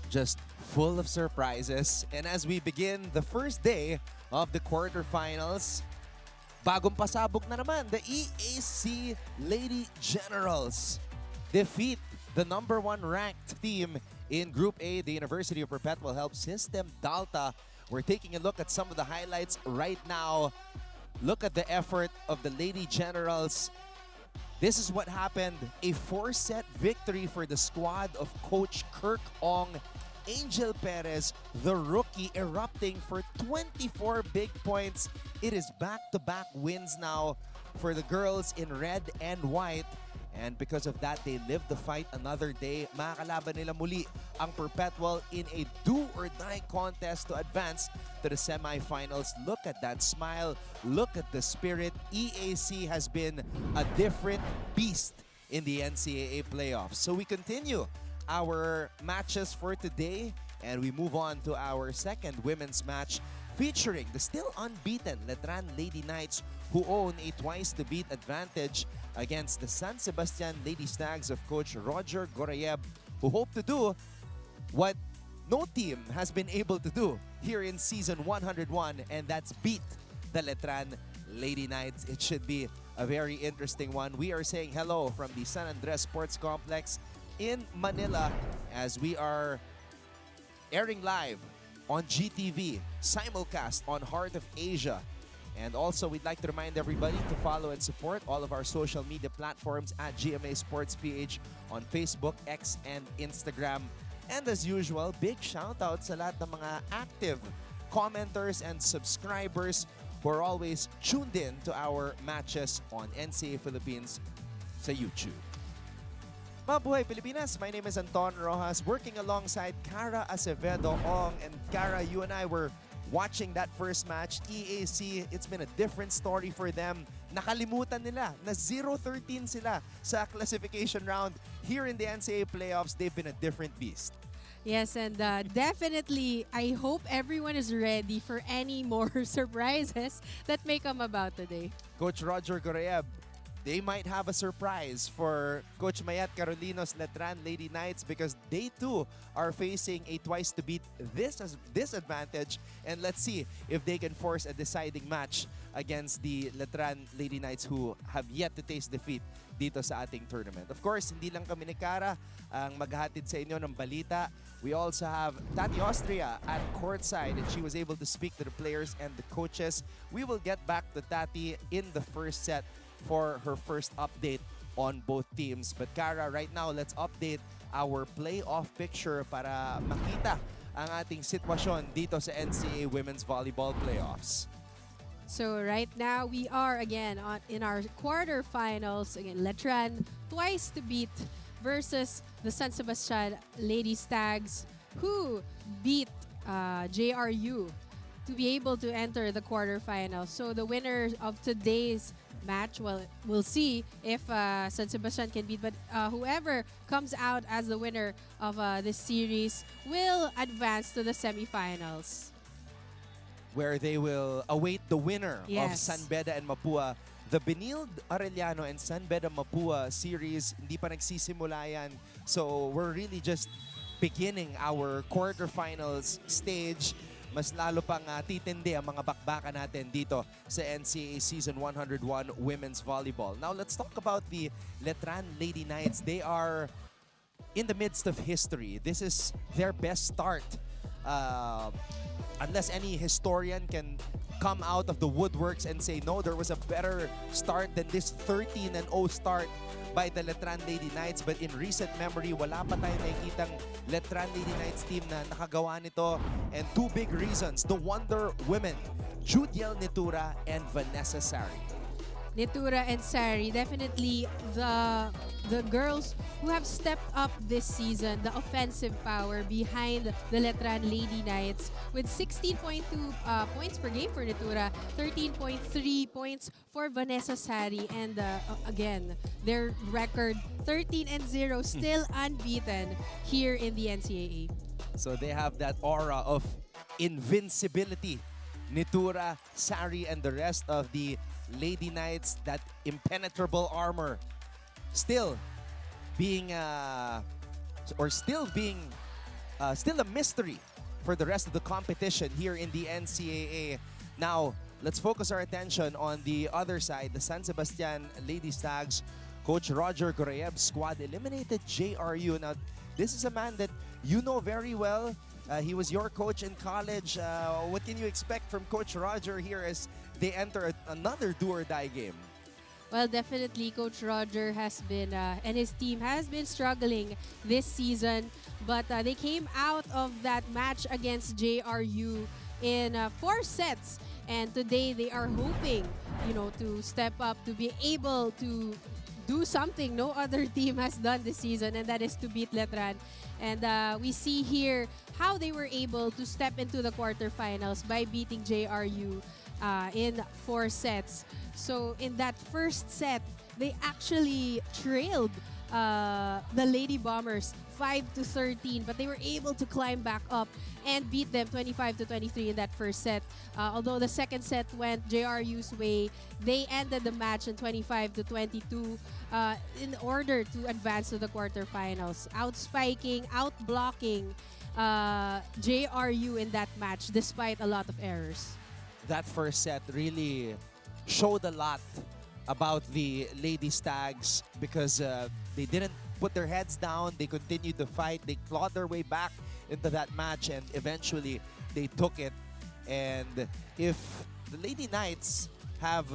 just full of surprises. And as we begin the first day of the quarterfinals, bagong pasabog na naman, the EAC Lady Generals defeat the #1 ranked team in Group A, the University of Perpetual Help System Dalta. We're taking a look at some of the highlights right now. Look at the effort of the Lady Generals. This is what happened. A 4-set victory for the squad of Coach Kirk Ong. Angel Perez, the rookie, erupting for 24 big points. It is back-to-back wins now for the girls in red and white. And because of that, they live the fight another day. Makakalaban nila muli ang Perpetual in a do-or-die contest to advance to the semifinals. Look at that smile. Look at the spirit. EAC has been a different beast in the NCAA playoffs. So we continue our matches for today, and we move on to our second women's match featuring the still unbeaten Letran Lady Knights, who own a twice-to-beat advantage against the San Sebastian Lady Stags of Coach Roger Gorayev, who hope to do what no team has been able to do here in Season 101, and that's beat the Letran Lady Knights. It should be a very interesting one. We are saying hello from the San Andres Sports Complex in Manila as we are airing live on GTV, simulcast on Heart of Asia. And also, we'd like to remind everybody to follow and support all of our social media platforms at GMA Sports PH on Facebook, X, and Instagram. And as usual, big shout out sa lahat ng mga active commenters and subscribers who are always tuned in to our matches on NCAA Philippines sa YouTube. Mabuhay Pilipinas! My name is Anton Rojas, working alongside Cara Acevedo Ong. And Cara, you and I were watching that first match. EAC, it's been a different story for them. Nakalimutan nila na 0-13 sila sa classification round. Here in the NCAA playoffs, they've been a different beast. Yes, and definitely, I hope everyone is ready for any more surprises that may come about today. Coach Roger Gorayev, they might have a surprise for Coach Mayat Carolino's Letran Lady Knights because they too are facing a twice-to-beat disadvantage. And let's see if they can force a deciding match against the Letran Lady Knights who have yet to taste defeat dito sa ating tournament. Of course, hindi lang kami ni Cara ang maghahatid sa inyo ng balita. We also have Tati Austria at courtside, and she was able to speak to the players and the coaches. We will get back to Tati in the first set for her first update on both teams. But Cara, right now, let's update our playoff picture para makita ang ating sitwasyon dito sa NCAA Women's Volleyball Playoffs. So right now, we are again in our quarterfinals. Again, Letran twice to beat versus the San Sebastian Lady Stags, who beat JRU to be able to enter the quarterfinals. So the winner of today's match, well, we'll see if San Sebastian can beat, but whoever comes out as the winner of this series will advance to the semifinals, where they will await the winner of Yes. San Beda and Mapua. The Benilde Arellano and San Beda Mapua series, hindi pa nagsisimula yan. So we're really just beginning our quarterfinals stage. Mas lalo pang titindi ang mga bakbakan natin dito sa NCAA Season 101 Women's Volleyball. Now, let's talk about the Letran Lady Knights. They are in the midst of history. This is their best start. Unless any historian can come out of the woodworks and say, no, there was a better start than this 13-0 start by the Letran Lady Knights. But in recent memory, wala pa tayong nakikitang Letran Lady Knights team na nakagawa nito. And two big reasons, the Wonder Women, Judiel Nitura and Vanessa Sari. Nitura and Sari, definitely the girls who have stepped up this season, the offensive power behind the Letran Lady Knights, with 16.2 points per game for Nitura, 13.3 points for Vanessa Sari, and again, their record 13-0, still unbeaten here in the NCAA. So they have that aura of invincibility. Nitura, Sari, and the rest of the Lady Knights, that impenetrable armor, still being or still being still a mystery for the rest of the competition here in the NCAA. Now, let's focus our attention on the other side, the San Sebastian Lady Stags. Coach Roger Goreyev's squad eliminated JRU. Now, this is a man that you know very well. He was your coach in college. What can you expect from Coach Roger here as they enter another do-or-die game? Well, definitely Coach Roger has been, and his team has been struggling this season. But they came out of that match against JRU in 4 sets. And today they are hoping, to step up, to be able to do something no other team has done this season, and that is to beat Letran. And we see here how they were able to step into the quarterfinals by beating JRU in 4 sets. So in that first set, they actually trailed the Lady Bombers 5-13, but they were able to climb back up and beat them 25-23 in that first set. Although the second set went JRU's way, they ended the match in 25-22 in order to advance to the quarterfinals, outspiking, outblocking JRU in that match despite a lot of errors. That first set really showed a lot about the Lady Stags because they didn't put their heads down. They continued to fight. They clawed their way back into that match, and eventually they took it. And if the Lady Knights have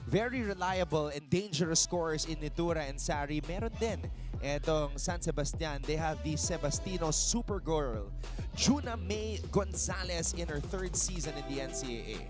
very reliable and dangerous scorers in Nitura and Sari, meron din etong San Sebastian. They have the Sebastino Supergirl, Juna May Gonzalez, in her 3rd season in the NCAA.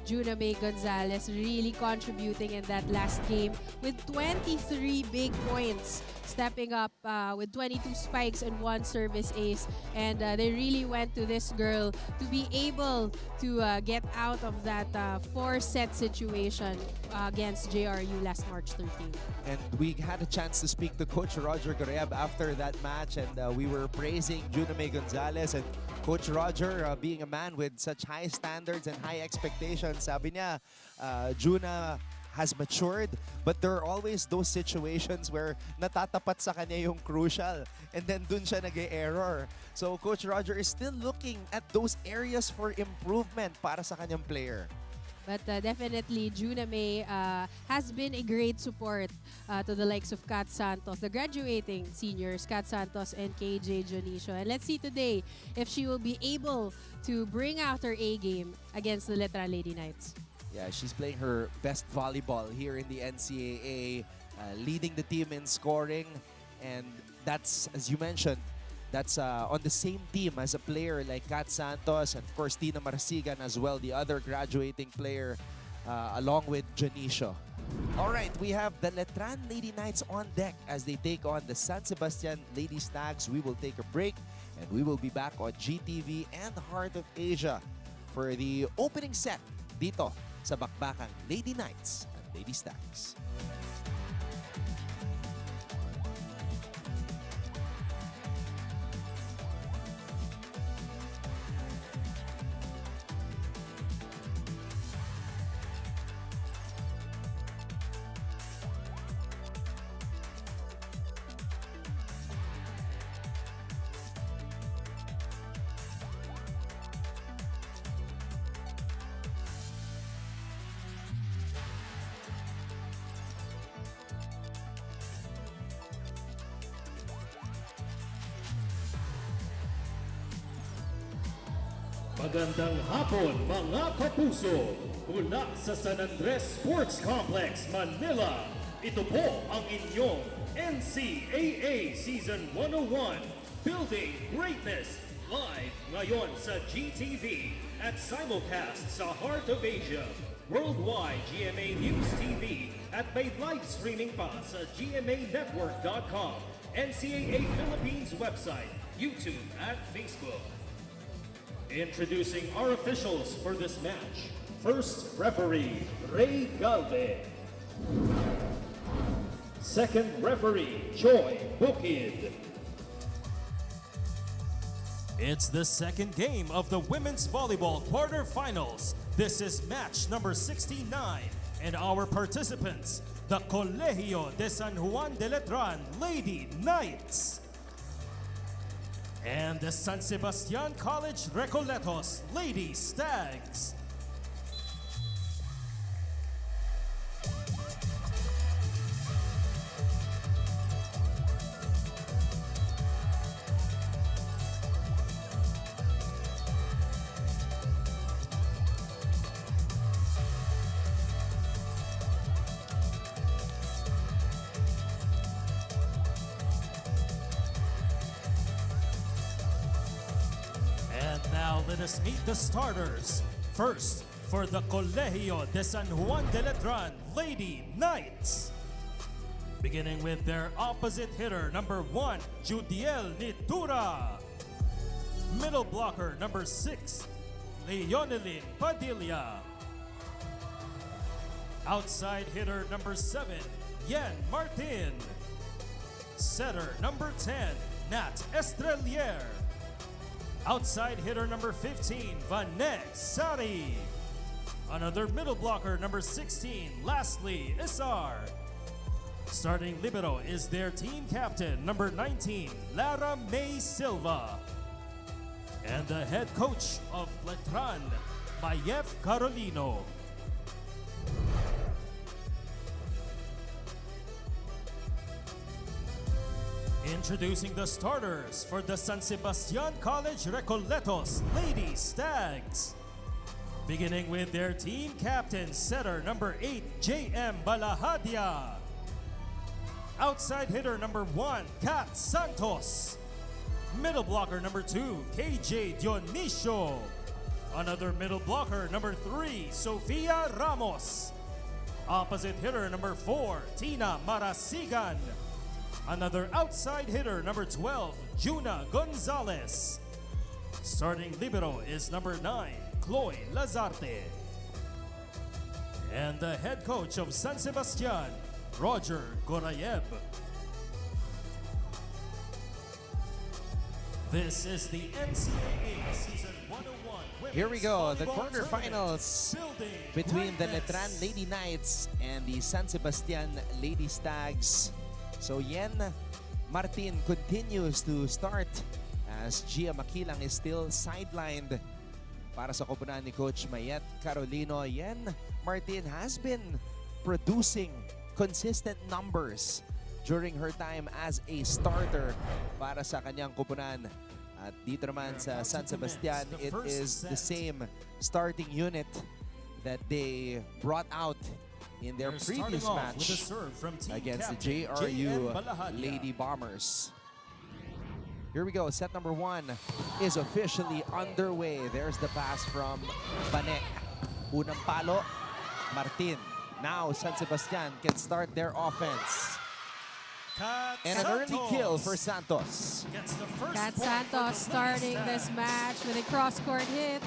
Juna May Gonzalez really contributing in that last game with 23 big points, stepping up with 22 spikes and 1 service ace. And they really went to this girl to be able to get out of that 4-set situation against JRU last March 13th. And we had a chance to speak to Coach Roger Gorev after that match, and we were praising Juna May Gonzalez. And Coach Roger, being a man with such high standards and high expectations, sabi niya, Juna has matured, but there are always those situations where natatapat sa kanya yung crucial, and then dun siya nag-error. So Coach Roger is still looking at those areas for improvement para sa kanyang player. But definitely, Juna May has been a great support to the likes of Kat Santos, the graduating seniors, Kat Santos and KJ Jonicio. And let's see today if she will be able to bring out her A-game against the Letran Lady Knights. Yeah, she's playing her best volleyball here in the NCAA, leading the team in scoring. And that's, as you mentioned, that's on the same team as a player like Kat Santos and, of course, Tina Marasigan as well, the other graduating player, along with Janicio. All right, we have the Letran Lady Knights on deck as they take on the San Sebastian Lady Stags. We will take a break, and we will be back on GTV and Heart of Asia for the opening set dito sa bakbakang Lady Knights and Lady Stags. Magandang hapon mga kapuso! Mula sa San Andres Sports Complex, Manila, ito po ang inyong NCAA Season 101 Building Greatness live ngayon sa GTV at simulcast sa Heart of Asia, Worldwide GMA News TV at may live streaming pa sa gmanetwork.com, NCAA Philippines website, YouTube at Facebook. Introducing our officials for this match. First referee, Ray Galve. Second referee, Joy Bukid. It's the second game of the women's volleyball quarterfinals. This is match number 69, and our participants, the Colegio de San Juan de Letran Lady Knights. and the San Sebastian College Recoletos Lady Stags. Now let us meet the starters. First, for the Colegio de San Juan de Letran Lady Knights. Beginning with their opposite hitter, number 1, Judiel Nitura. Middle blocker, number 6, Leonelyn Padilla. Outside hitter, number 7, Yen Martin. Setter, number 10, Nat Estrelier. Outside hitter number 15, Vanek Sari. Another middle blocker, number 16, Lastly Isar. Starting libero is their team captain, number 19, Lara May Silva. And the head coach of Letran, Mayef Carolino. Introducing the starters for the San Sebastian College Recoletos Lady Stags. Beginning with their team captain, setter number 8, J.M. Balahadia. Outside hitter number 1, Kat Santos. Middle blocker number 2, KJ Dionisio. Another middle blocker number 3, Sofia Ramos. Opposite hitter number 4, Tina Marasigan. Another outside hitter, number 12, Juna Gonzalez. Starting libero is number 9, Chloe Lazarte. And the head coach of San Sebastian, Roger Gorayev. This is the NCAA Season 101 Women's Here we go, the Volleyball quarterfinals Tournament. between the Greatness. Letran Lady Knights and the San Sebastian Lady Stags. So Yen Martin continues to start as Gia Makilang is still sidelined para sa koponan ni Coach Mayet Carolino. Yen Martin has been producing consistent numbers during her time as a starter para sa kanyang koponan. At dito naman sa San Sebastian, it is the same starting unit that they brought out in their previous match against the JRU Lady Bombers. Here we go, set number 1 is officially underway. There's the pass from Banek. Unang palo, Martin. Now San Sebastian can start their offense. And an early kill for Santos. Kat Santos starting this match with a cross-court hit.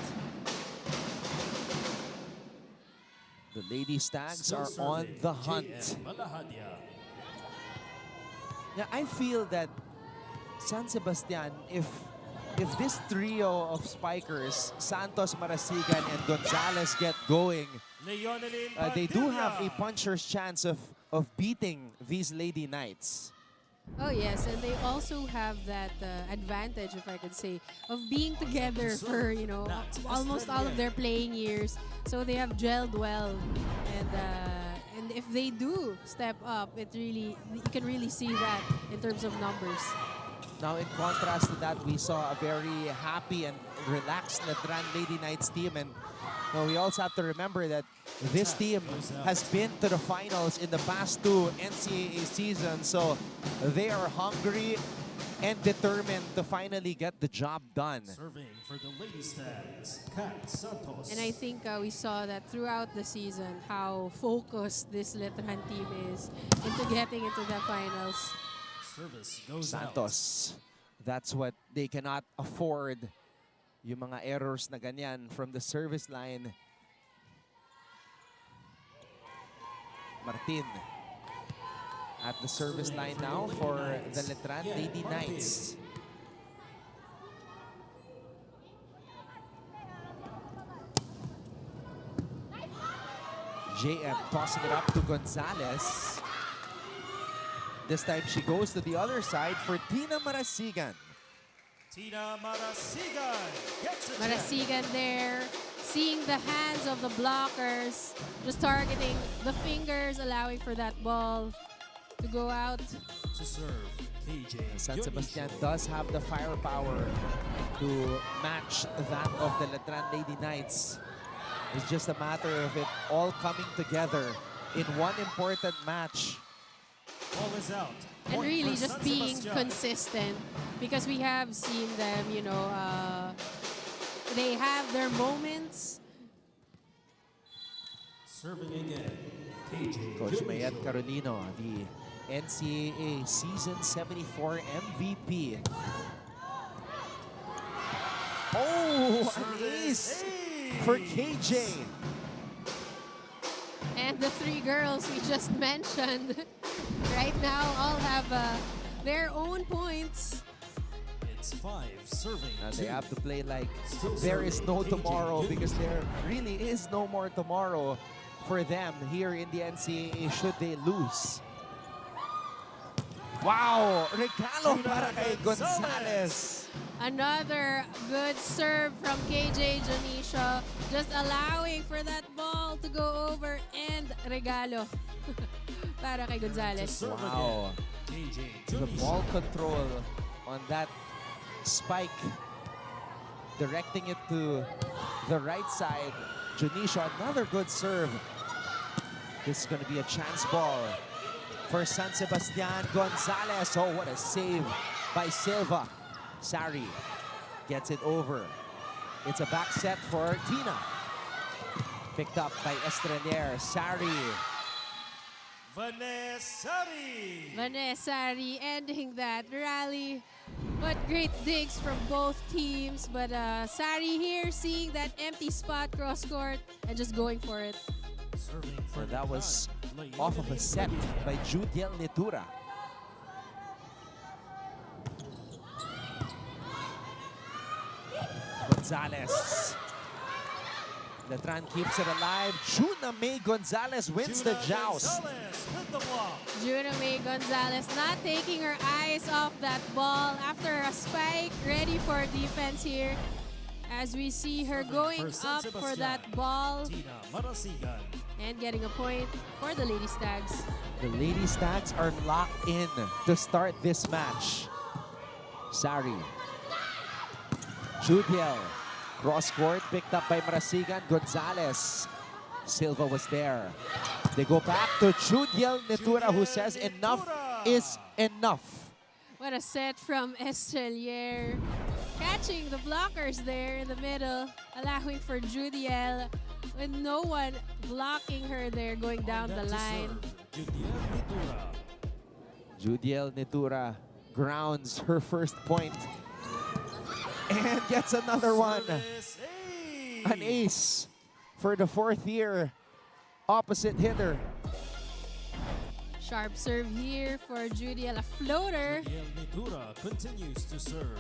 The Lady Stags are on the hunt. Yeah, I feel that San Sebastian, if this trio of spikers, Santos, Marasigan, and Gonzalez get going, they do have a puncher's chance of beating these Lady Knights. Oh yes, and they also have that advantage, if I could say, of being together for, you know, almost all of their playing years. So they have gelled well, and if they do step up, you can really see that in terms of numbers. Now, in contrast to that, we saw a very happy and relaxed Letran Lady Knights team, and we also have to remember that this team has been to the finals in the past 2 NCAA seasons, so they are hungry and determined to finally get the job done. Serving for the Lady Stags, Kat Santos. And I think we saw that throughout the season, how focused this Letran team is into getting into the finals. Service goes Santos, that's what they cannot afford. Yung mga errors na ganyan from the service line. Martin at the service line now for the Letran Lady Knights. JM tossing it up to Gonzalez. This time she goes to the other side for Tina Marasigan. Tina Marasigan gets it. Marasigan there, seeing the hands of the blockers, just targeting the fingers, allowing for that ball to go out. To serve, KJ. San Sebastian does have the firepower to match that of the Letran Lady Knights. It's just a matter of it all coming together in one important match. Ball is out. And Point really for just San being Sebastian. consistent, because we have seen them, you know, they have their moments. Serving again, KJ. Coach Mayet Carolino, the NCAA Season 74 MVP. Oh, an ace for KJ. And the three girls we just mentioned right now all have their own points. It's 5 serving. Now they 2. have to play like Still there is no serving, KJ tomorrow, Junior. because there really is no more tomorrow for them here in the NCAA should they lose. Wow! Regalo para kay Gonzalez. Another good serve from KJ Janisha, just allowing for that ball to go over, and regalo para kay Gonzalez. Wow. The ball control on that spike, directing it to the right side. Janisha, another good serve. This is going to be a chance ball for San Sebastian. Gonzalez, oh, what a save by Silva. Sari gets it over. It's a back set for Tina. Picked up by Estrelier. Sari. Vanessa ending that rally. But great digs from both teams. But Sari here seeing that empty spot cross court and just going for it. So that was off of a set by Judiel Netura. Gonzalez. Letran keeps it alive. Juna May Gonzalez wins the joust. Juna May Gonzalez not taking her eyes off that ball after a spike, ready for defense here. As we see her going up for that ball and getting a point for the Lady Stags. The Lady Stags are locked in to start this match. Sari. Judiel. Cross court picked up by Marasigan. Gonzalez. Silva was there. They go back to Judiel Netura, who says enough is enough. What a set from Estrelier. Catching the blockers there in the middle, allowing for Judiel with no one blocking her there going down the line. Judiel Netura grounds her first point and gets another one. An ace for the fourth year opposite hitter. Sharp serve here for Judiel, a floater. Netura continues to serve.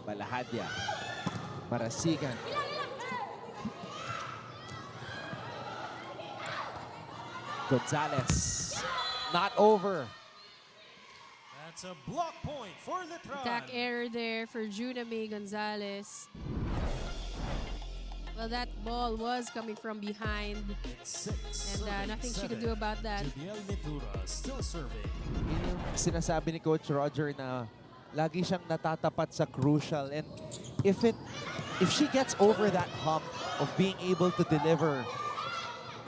Balahadya. Marasigan. Gonzalez. Not over. That's a block point for Letran. Attack error there for Juna May Gonzalez. Well, that ball was coming from behind. It's 6. And nothing she could do about that. Judiel Netura still serving. Yun yung sinasabi ni Coach Roger na lagi siyang natatapat sa crucial, and if she gets over that hump of being able to deliver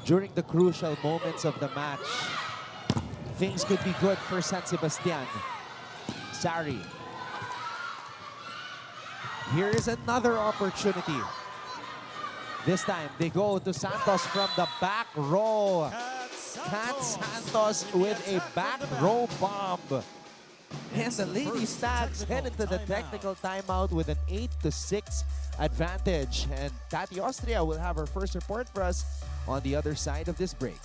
during the crucial moments of the match, things could be good for San Sebastian. Sari. Here is another opportunity. This time they go to Santos from the back row. Kat Santos with a back row bomb. And the Lady Stags head into the technical timeout with an 8-6 advantage. And Tati Austria will have her first report for us on the other side of this break.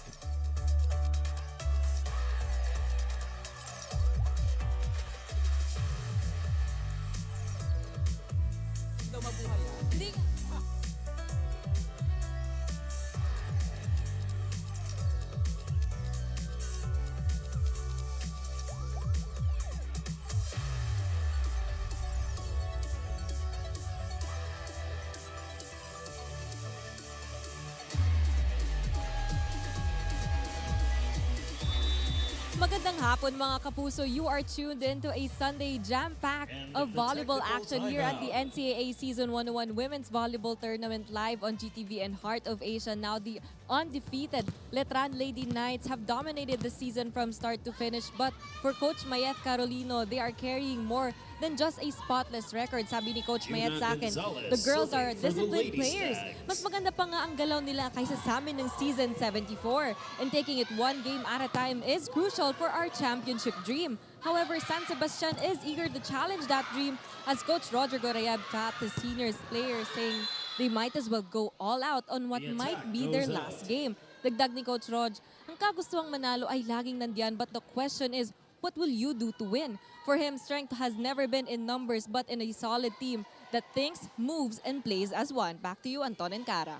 Magandang hapon mga kapuso. You are tuned into a Sunday jam-packed of volleyball action here at the NCAA Season 101 Women's Volleyball Tournament live on GTV and Heart of Asia. Now the undefeated Letran Lady Knights have dominated the season from start to finish. But for Coach Mayet Carolino, they are carrying more than just a spotless record. Sabi ni Coach Mayet sa akin, the girls are disciplined players. Mas maganda pa nga ang galaw nila kaysa sa amin ng Season 74. And taking it one game at a time is crucial for our championship dream. However, San Sebastian is eager to challenge that dream as Coach Roger Gorayab tapped his seniors players saying they might as well go all out on what might be their last game. Dagdag ni Coach Rog, ang kagustuhang manalo ay laging nandiyan, but the question is, what will you do to win? For him, strength has never been in numbers but in a solid team that thinks, moves, and plays as one. Back to you, Anton and Cara.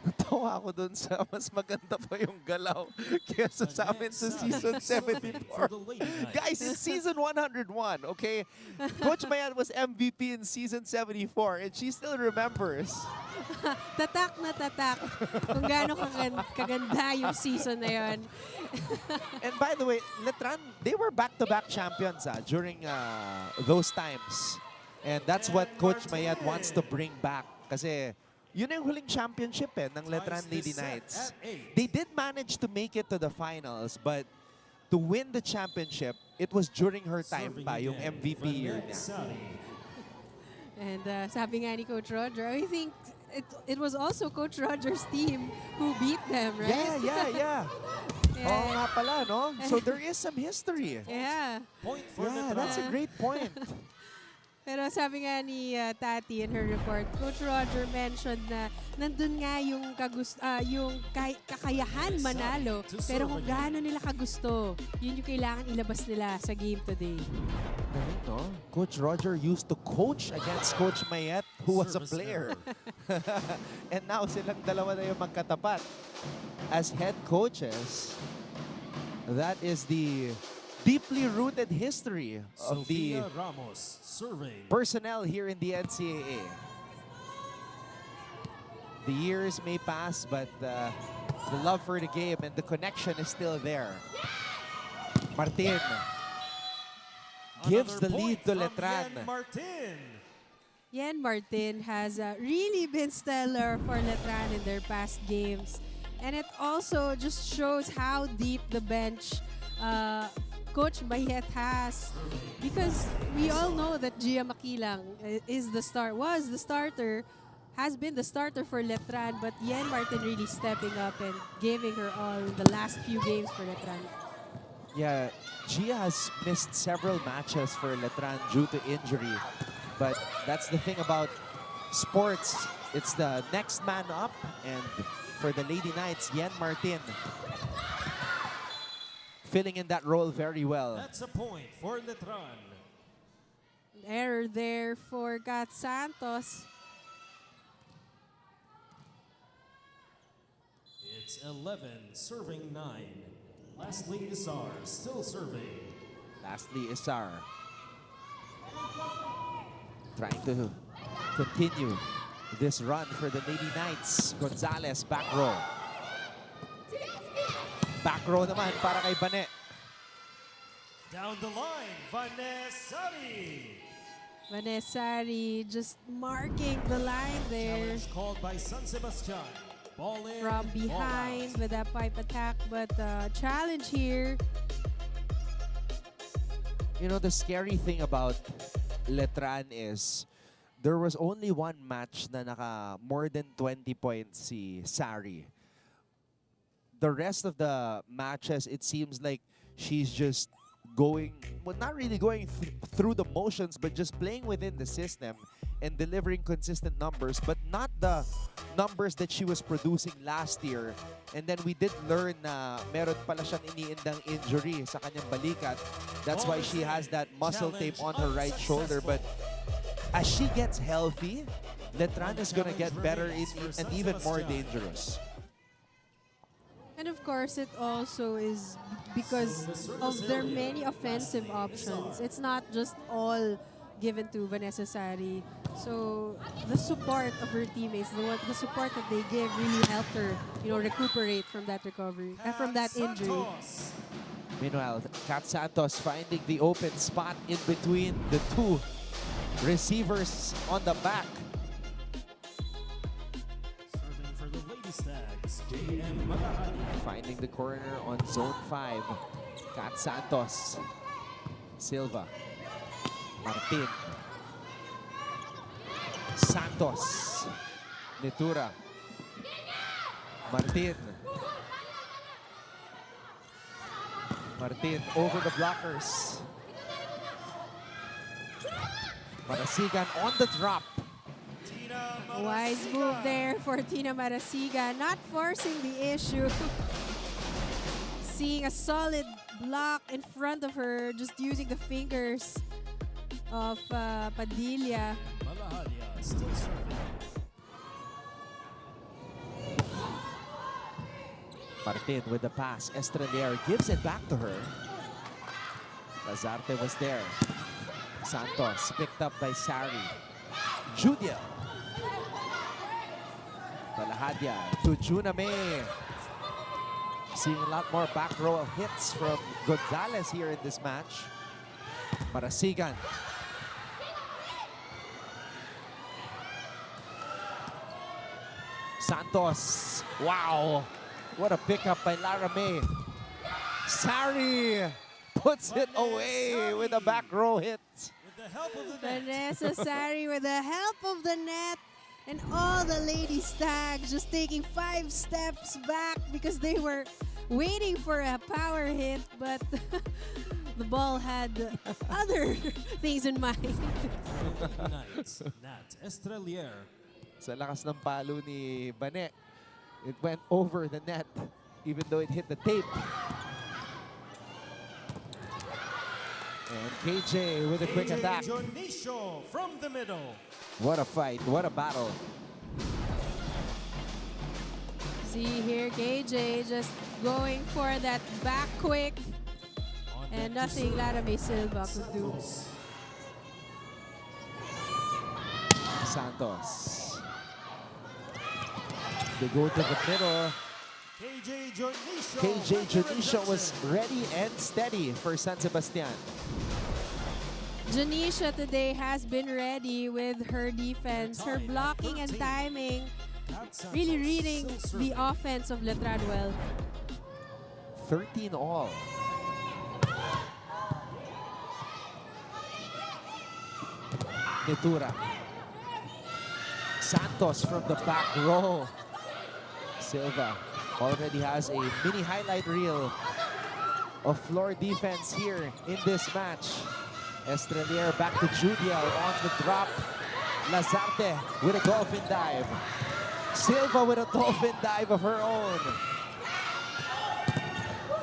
Natawa ako dun sa mas maganda pa yung galaw kaysa sa amin sa Season 74. Guys, it's Season 101, okay? Coach Mayan was MVP in Season 74 and she still remembers. Tatak na tatak kung gaano kaganda yung season na yun. And by the way, Letran, they were back-to-back champions during those times. And that's what Coach Mayat wants to bring back. Kasi yun yung huling championship ng Letran Lady Knights. They did manage to make it to the finals, but to win the championship, it was during her time pa, yung MVP year niya. And sabi nga ni Coach Roger, I think it was also Coach Roger's team who beat them, right? Yeah. Oo nga pala, no? So there is some history. Yeah. That's a great point. Pero sabi nga ni Tati in her report, Coach Roger mentioned na nandun nga yung, kakayahan manalo, pero kung gaano nila kagusto, yun yung kailangan ilabas nila sa game today. No? Coach Roger used to coach against Coach Mayet, who was a player. And now silang dalawa na yung magkatapat. As head coaches, that is the deeply rooted history of the personnel here in the NCAA. The years may pass, but the love for the game and the connection is still there. Martin gives the lead to Letran. Yan Martin has really been stellar for Letran in their past games. And it also just shows how deep the bench Coach Mayet has, because we all know that Gia Makilang has been the starter for Letran, but Yen Martin really stepping up and giving her all in the last few games for Letran. Yeah, Gia has missed several matches for Letran due to injury, but that's the thing about sports. It's the next man up, and for the Lady Knights, Yen Martin filling in that role very well. That's a point for Letran. Error there for Kat Santos. It's 11 serving 9. Lastly, Isar still serving. Lastly, Isar trying to continue this run for the Lady Knights. Gonzalez back row. Back row naman para kay Bane. Down the line, Vanessari. Vanessari just marking the line there. Challenge called by San Sebastian. Ball in, from behind ball with that pipe attack, but challenge here. You know, the scary thing about Letran is there was only one match na naka more than 20 points si Sari. The rest of the matches, it seems like she's just going, well, not really going through the motions, but just playing within the system and delivering consistent numbers, but not the numbers that she was producing last year. And then we did learn na meron pala siyang iniindang injury sa kanyang balikat. That's why she has that muscle tape on her right shoulder. But as she gets healthy, Letran is going to get better and even more dangerous. And of course, it also is because of their many offensive options. It's not just all given to Vanessa Sari. So the support of her teammates, the support that they give really helped her, recuperate from that recovery, from that injury. Meanwhile, Kat Santos finding the open spot in between the two receivers on the back. Serving for the Lady Stags, J.M. Malahadi. Finding the corner on zone 5. Kat Santos. Silva. Martin. Santos. Nitura. Martin. Martin over the blockers. Marasigan on the drop. Wise move there for Tina Marasigan, not forcing the issue. Seeing a solid block in front of her, just using the fingers of Padilla. Malahadi still serving. Martin with the pass. Estrelier gives it back to her. Lazarte was there. Santos picked up by Sari. Judiel. Malahadia to Juname. Seeing a lot more back row hits from Gonzalez here in this match. Marasigan. Santos. Wow. What a pickup by Lara May. Sari puts it away with a back row hit. Vanessa Sari with the help of the net. And all the Lady Stags just taking 5 steps back because they were waiting for a power hit, but the ball had other things in mind. Nat Estrelier. Sa lakas ng palo ni Bane, it went over the net even though it hit the tape. And KJ with a quick attack. Jonicio from the middle. What a fight, what a battle. See here, KJ just going for that back quick. And nothing Laramie Silva could do. Santos. They go to the middle. KJ Jonicio was ready and steady for San Sebastian. Janisha today has been ready with her defense, her blocking and timing, really reading the offense of Letran well. 13 all. Nitura. Santos from the back row. Silva already has a mini highlight reel of floor defense here in this match. Estrelier back to Judiel on the drop. Lazarte with a dolphin dive. Silva with a dolphin dive of her own.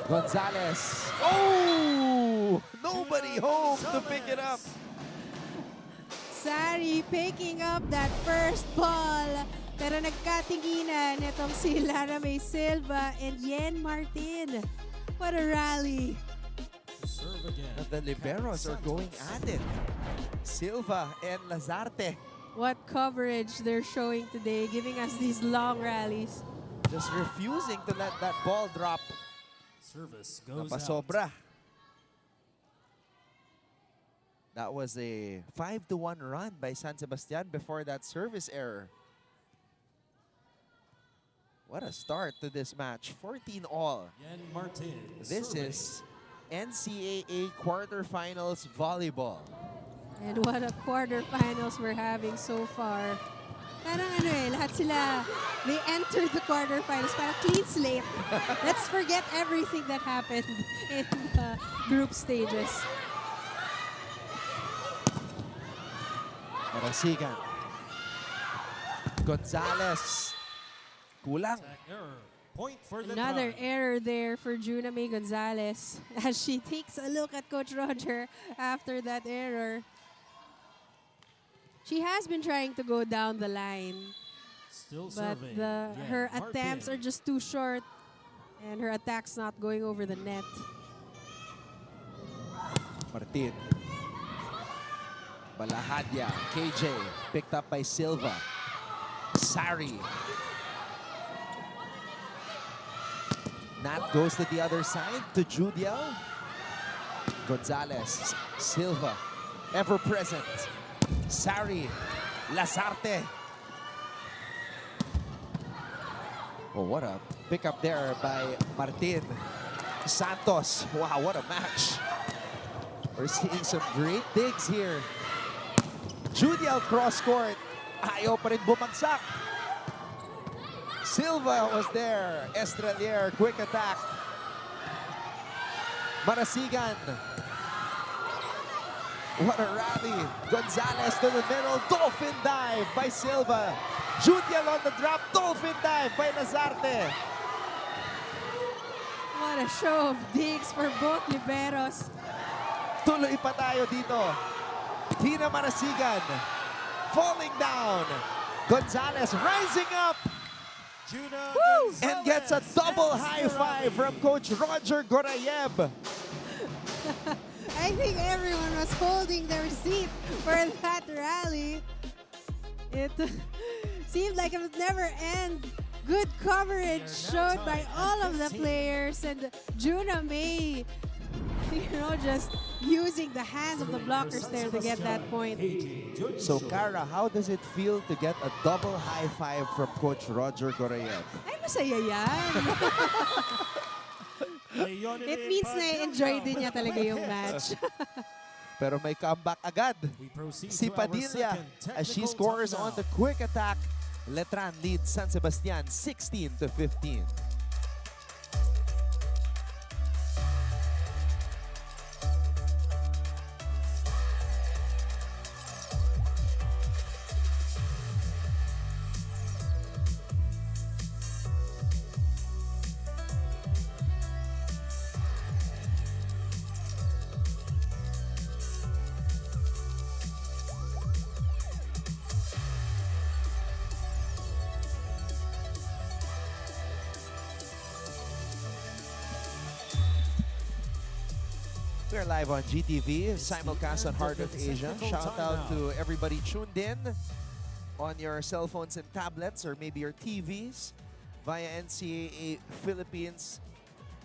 Gonzalez. Oh! Nobody home to pick it up. Sari picking up that first ball. Pero nagkatinginan itong si Lara May Silva and Yen Martin. What a rally. And the liberos are going at it. Silva and Lazarte. What coverage they're showing today, giving us these long rallies. Just refusing to let that ball drop. Service goes Napasobra. That was a 5-1 run by San Sebastian before that service error. What a start to this match. 14 all. Yen Martin. This is NCAA quarterfinals volleyball. And what a quarterfinals we're having so far. Parang ano eh, lahat sila, they entered the quarterfinals. Parang clean slate. Let's forget everything that happened in the group stages. Marasigan. Gonzalez. Kulang. Point for Another error there for Juna May Gonzalez as she takes a look at Coach Roger after that error. She has been trying to go down the line, Still but serving. her attempts are just too short and her attack's not going over the net. Martin. Balahadia. KJ. Picked up by Silva. Sari. Nat goes to the other side to Judiel. Gonzalez, Silva, ever present. Sari, Lazarte. Oh, what a pickup there by Martin. Santos, wow, what a match. We're seeing some great digs here. Judiel cross court. Ayaw pa rin bumagsak. Silva was there. Estrelier, quick attack. Marasigan. What a rally. Gonzalez to the middle. Dolphin dive by Silva. Judiel on the drop. Dolphin dive by Lazarte. What a show of digs for both liberos. Tuloy pa tayo dito. Tina Marasigan falling down. Gonzalez rising up. And gets a double high five from Coach Roger Gorayev. I think everyone was holding their seat for that rally. It seemed like it would never end. Good coverage showed by all of the players, and Juna May, just using the hands of the blockers there to get that point. So, Cara, how does it feel to get a double high five from Coach Roger Gorayev? Ay, masaya yan. It means na-enjoy din niya talaga yung match. Pero may comeback agad. Si Padilla as she scores on the quick attack. Letran leads San Sebastian 16-15. We're live on GTV, simulcast on Heart of Asia. Shout out to everybody tuned in on your cell phones and tablets or maybe your TVs via NCAA Philippines.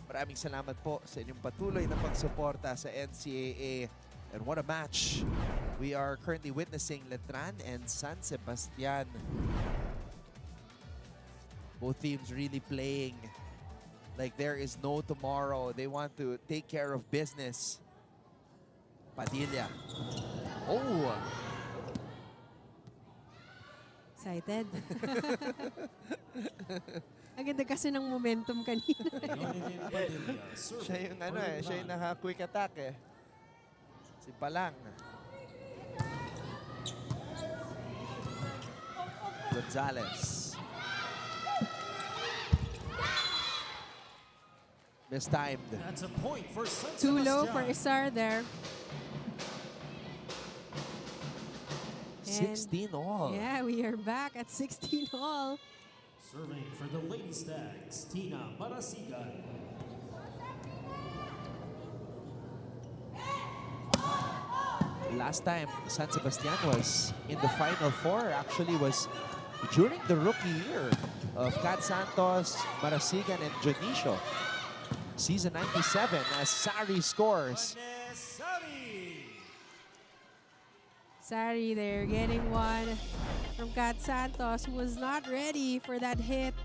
Maraming salamat po sa inyong patuloy na pagsuporta sa NCAA. And what a match. We are currently witnessing Letran and San Sebastian. Both teams really playing like there is no tomorrow. They want to take care of business. Padilla. Oh! Excited. Ang ganda kasi ng momentum kanina. Siya yung siya yung naka-quick attack eh. Si Palang. Gonzalez. Mistimed. That's a point for San Too low Sebastian. for Isar there. 16 all. Yeah, we are back at 16 all. Serving for the Lady Stags, Tina Marasigan. Last time San Sebastian was in the Final Four actually was during the rookie year of Kat Santos, Marasigan, and Jonicio. Season 97 as Sari scores. Sari there getting one from Kat Santos, who was not ready for that hit.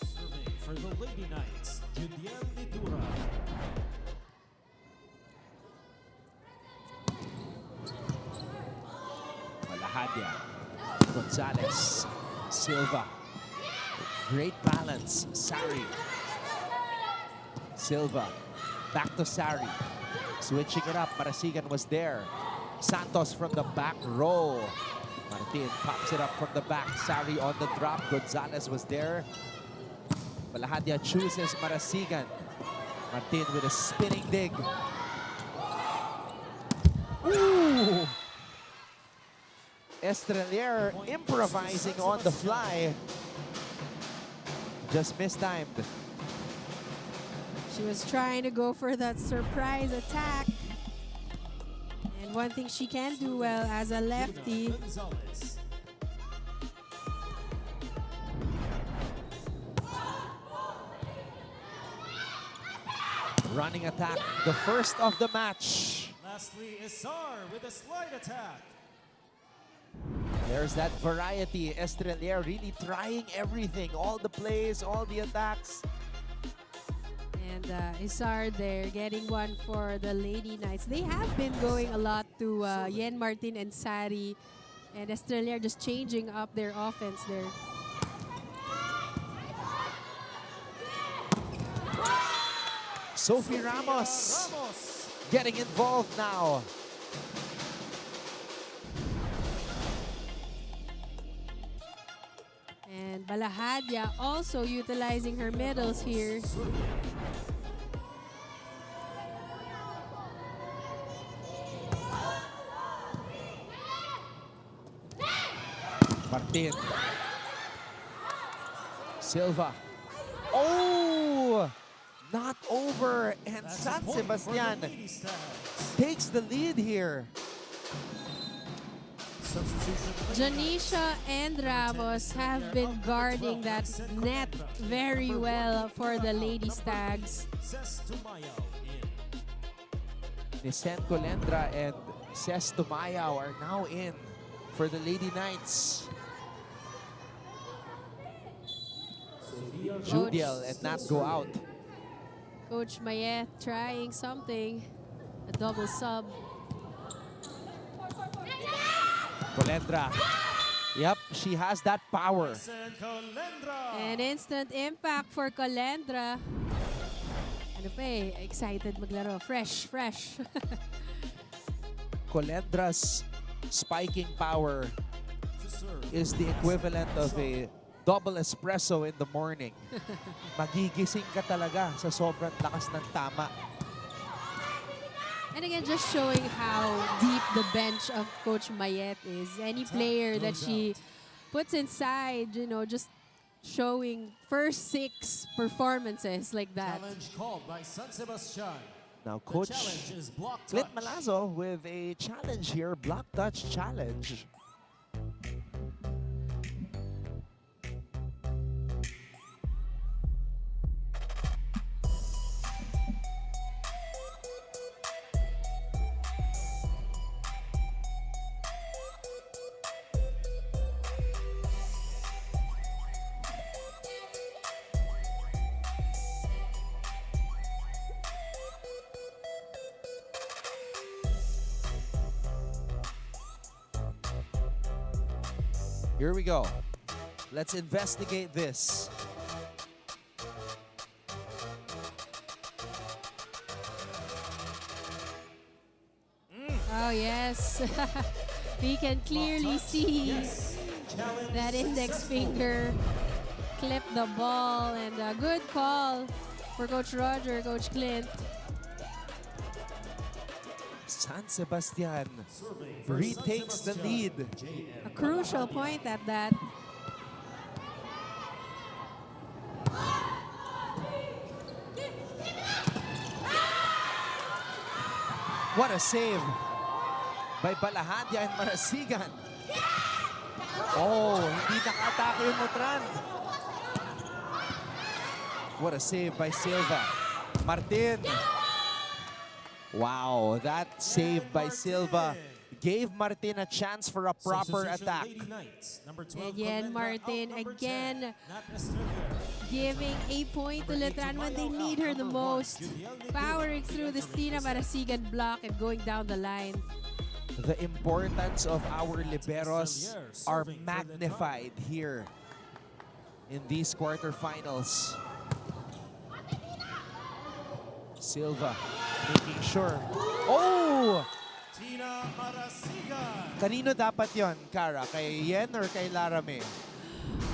Serving for the Lady Knights, Judiel Litura. Malahadia, Gonzalez, Silva. Great balance, Sari. Silva, back to Sari. Switching it up, Marasigan was there. Santos from the back row. Martin pops it up from the back. Sari on the drop. Gonzalez was there. Malahadia chooses Marasigan. Martin with a spinning dig. Ooh! Estrelier improvising on the fly. Just mistimed. She was trying to go for that surprise attack. And one thing she can do well as a lefty. Stunning attack, the first of the match. Lastly, Isar with a slide attack. There's that variety. Estrella really trying everything. All the plays, all the attacks. And Isar there getting one for the Lady Knights. They have been going a lot to Yen Martin and Sari. And Estrella just changing up their offense there. Sophie Ramos getting involved now. And Balahadia also utilizing her medals here. Martin. Silva. Oh! Not over. And San Sebastian takes the lead here. Janisha and Ramos have been guarding that net very well for the Lady Stags. Nisen Colendra and Ces Tumayao are now in for the Lady Knights. Judiel and Nat go out. Coach Mayet trying something, a double sub. Colendra. Yep, she has that power. An instant impact for Colendra. Ano pa eh, excited maglaro. Fresh. Colendra's spiking power is the equivalent of a double espresso in the morning. Magigising ka talaga sa sobrang lakas ng tama. And again, just showing how deep the bench of Coach Mayet is. Any player that she puts inside, you know, just showing first 6 performances like that. Challenge called by San Sebastian. Now, Coach challenge is block Clint touch. Malazzo with a challenge here, block touch challenge. Here we go. Let's investigate this. Oh, yes. We can clearly see that index finger clip the ball, and a good call for Coach Roger, Coach Clint. San Sebastian retakes the lead. A crucial point at that. What a save by Balahadia and Marasigan. Oh, hindi nakatake yung Letran. What a save by Silva. Martin. Wow, that save by Silva gave Martin a chance for a proper attack. And Yen Martin again giving a point to Letran when they need her the most. Powering through the Tina Marasigan block and going down the line. The importance of our liberos are magnified here in these quarterfinals. Silva making sure. Oh! Tina Marasigan. Kanino dapat yon, Cara? Kay Yen or kay Larame?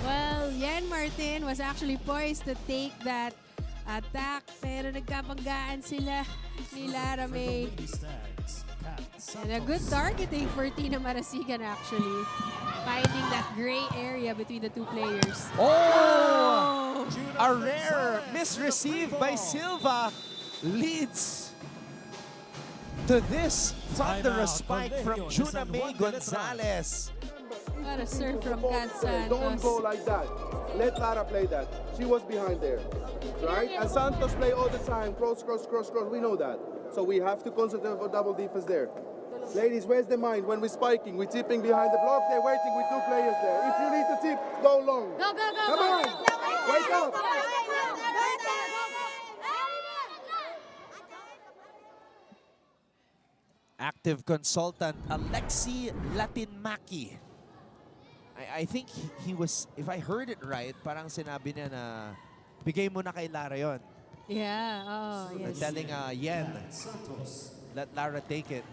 Well, Yen Martin was actually poised to take that attack, pero nagkabanggaan sila ni Lara May. And a good targeting for Tina Marasigan actually. Finding that gray area between the two players. Oh! A rare misreceive by Silva leads to this thunderous spike from Juna May Gonzalez. What a serve from Don't Santos. go like that. Let Lara play that. She was behind there, right? And Santos play all the time. Cross, cross, cross, cross. We know that. So we have to concentrate for double defense there. Ladies, where's the mind? When we're spiking, we're tipping behind the block. They're waiting with 2 players there. If you need to tip, go long. Go, go, go. Come on. Wake up. Active consultant Alexi Latinmaki. I think he was, if I heard it right, parang sinabi niya na bigay mo na kay Lara yon. Yeah, oh, yes. Telling Yen, let Lara take it.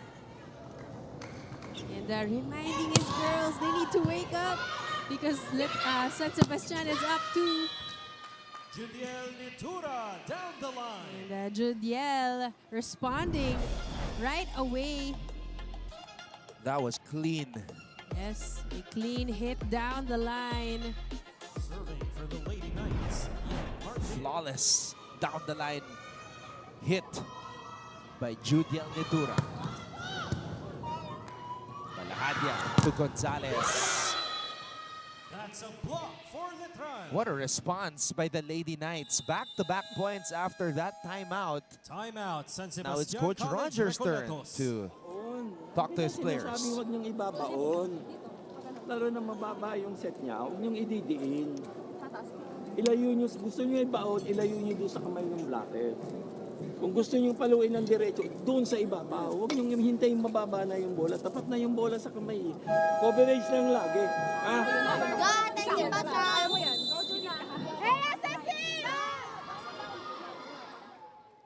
And reminding his girls they need to wake up because San Sebastian is up to Judiel Nitura down the line. And Judiel responding right away. That was clean. Yes, a clean hit down the line. Serving for the Lady Knights. Flawless down the line hit by Judiel Nitura. Balahadia to Gonzalez. That's a block for Letran. What a response by the Lady Knights. Back-to-back points after that timeout. Timeout, San Sebastian. Now it's Coach College Roger's turn Recoletos. to talk to his players. Sabi, huwag niyong ibabaon. Lalo na mababa yung set niya, huwag niyong ididiin. Ilayo niyo, gusto niyo ibaon, ilayo niyo doon sa kamay ng blocker. Kung gusto niyo paluin ng diretso, doon sa ibabaw. Huwag niyong hintayin mababa na yung bola. Tapat na yung bola sa kamay. Coverage lang lagi. Ah? Go, thank you, Patrol. Hey, SSC!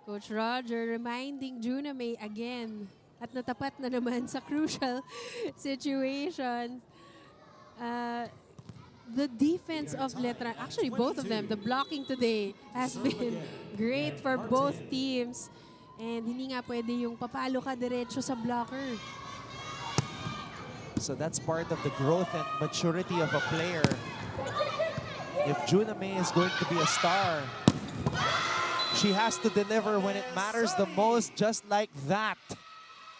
Coach Roger reminding Juna May again at natapat na naman sa crucial situation. The defense of Letran, actually both of them, the blocking today has been great for both teams. And hindi nga pwede yung papalo ka diretso sa blocker. So that's part of the growth and maturity of a player. If Juna May is going to be a star, she has to deliver when it matters the most, just like that.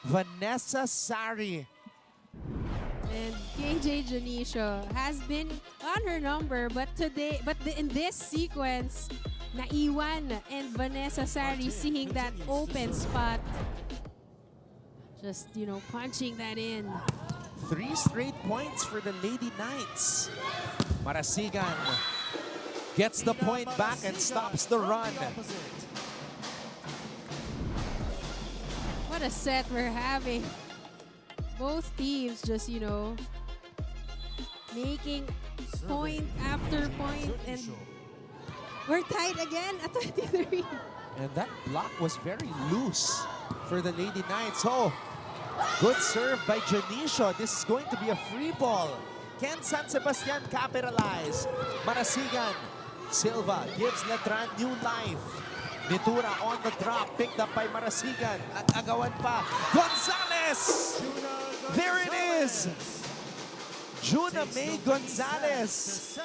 Vanessa Sari. And KJ Janicio has been on her number, but in this sequence, naiwan and Vanessa Sari seeing that open spot. Just, punching that in. 3 straight points for the Lady Knights. Marasigan gets the point back and stops the run. What a set we're having. Both teams just, making point after point, and we're tied again at 23. And that block was very loose for the Lady Knights. Oh, good serve by Janicio. This is going to be a free ball. Can San Sebastian capitalize? Marasigan. Silva gives Letran new life. Nitura on the drop, picked up by Marasigan. Nag-agawan pa. Gonzalez! There it is! Juna May Gonzalez.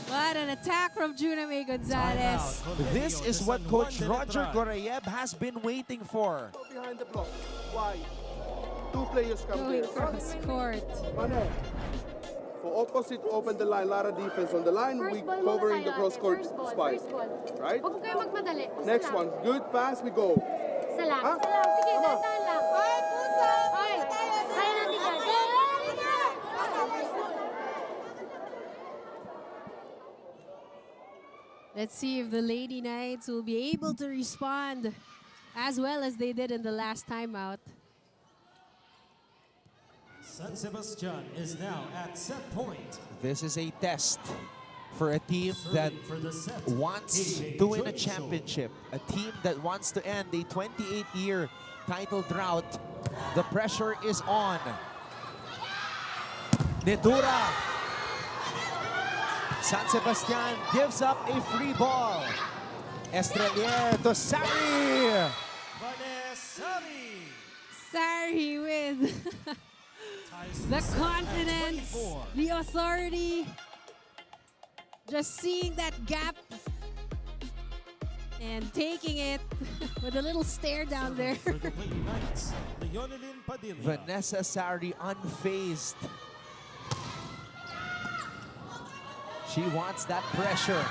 What an attack from Juna May Gonzalez. This is what Coach Roger Gorayeb has been waiting for. Go behind the block. Why? 2 players come Going there. cross court. Mane. For opposite to open the line, Lara defense on the line, we covering the cross court spike. Right? Huwag kayo magmadali. Next one, good pass, we go. Salam. Huh? Salam. Sige, Come on. dandan lang. Ay, puso! Ay, kaya natin yan. Let's see if the Lady Knights will be able to respond as well as they did in the last timeout. San Sebastian is now at set point. This is a test for a team that wants to win a championship, a team that wants to end a 28-year title drought. The pressure is on. Nitura. San Sebastian gives up a free ball. Estrelier to Sari. Sari with the confidence, the authority, just seeing that gap and taking it with a little stare down there. Vanessa Sari unfazed. She wants that pressure.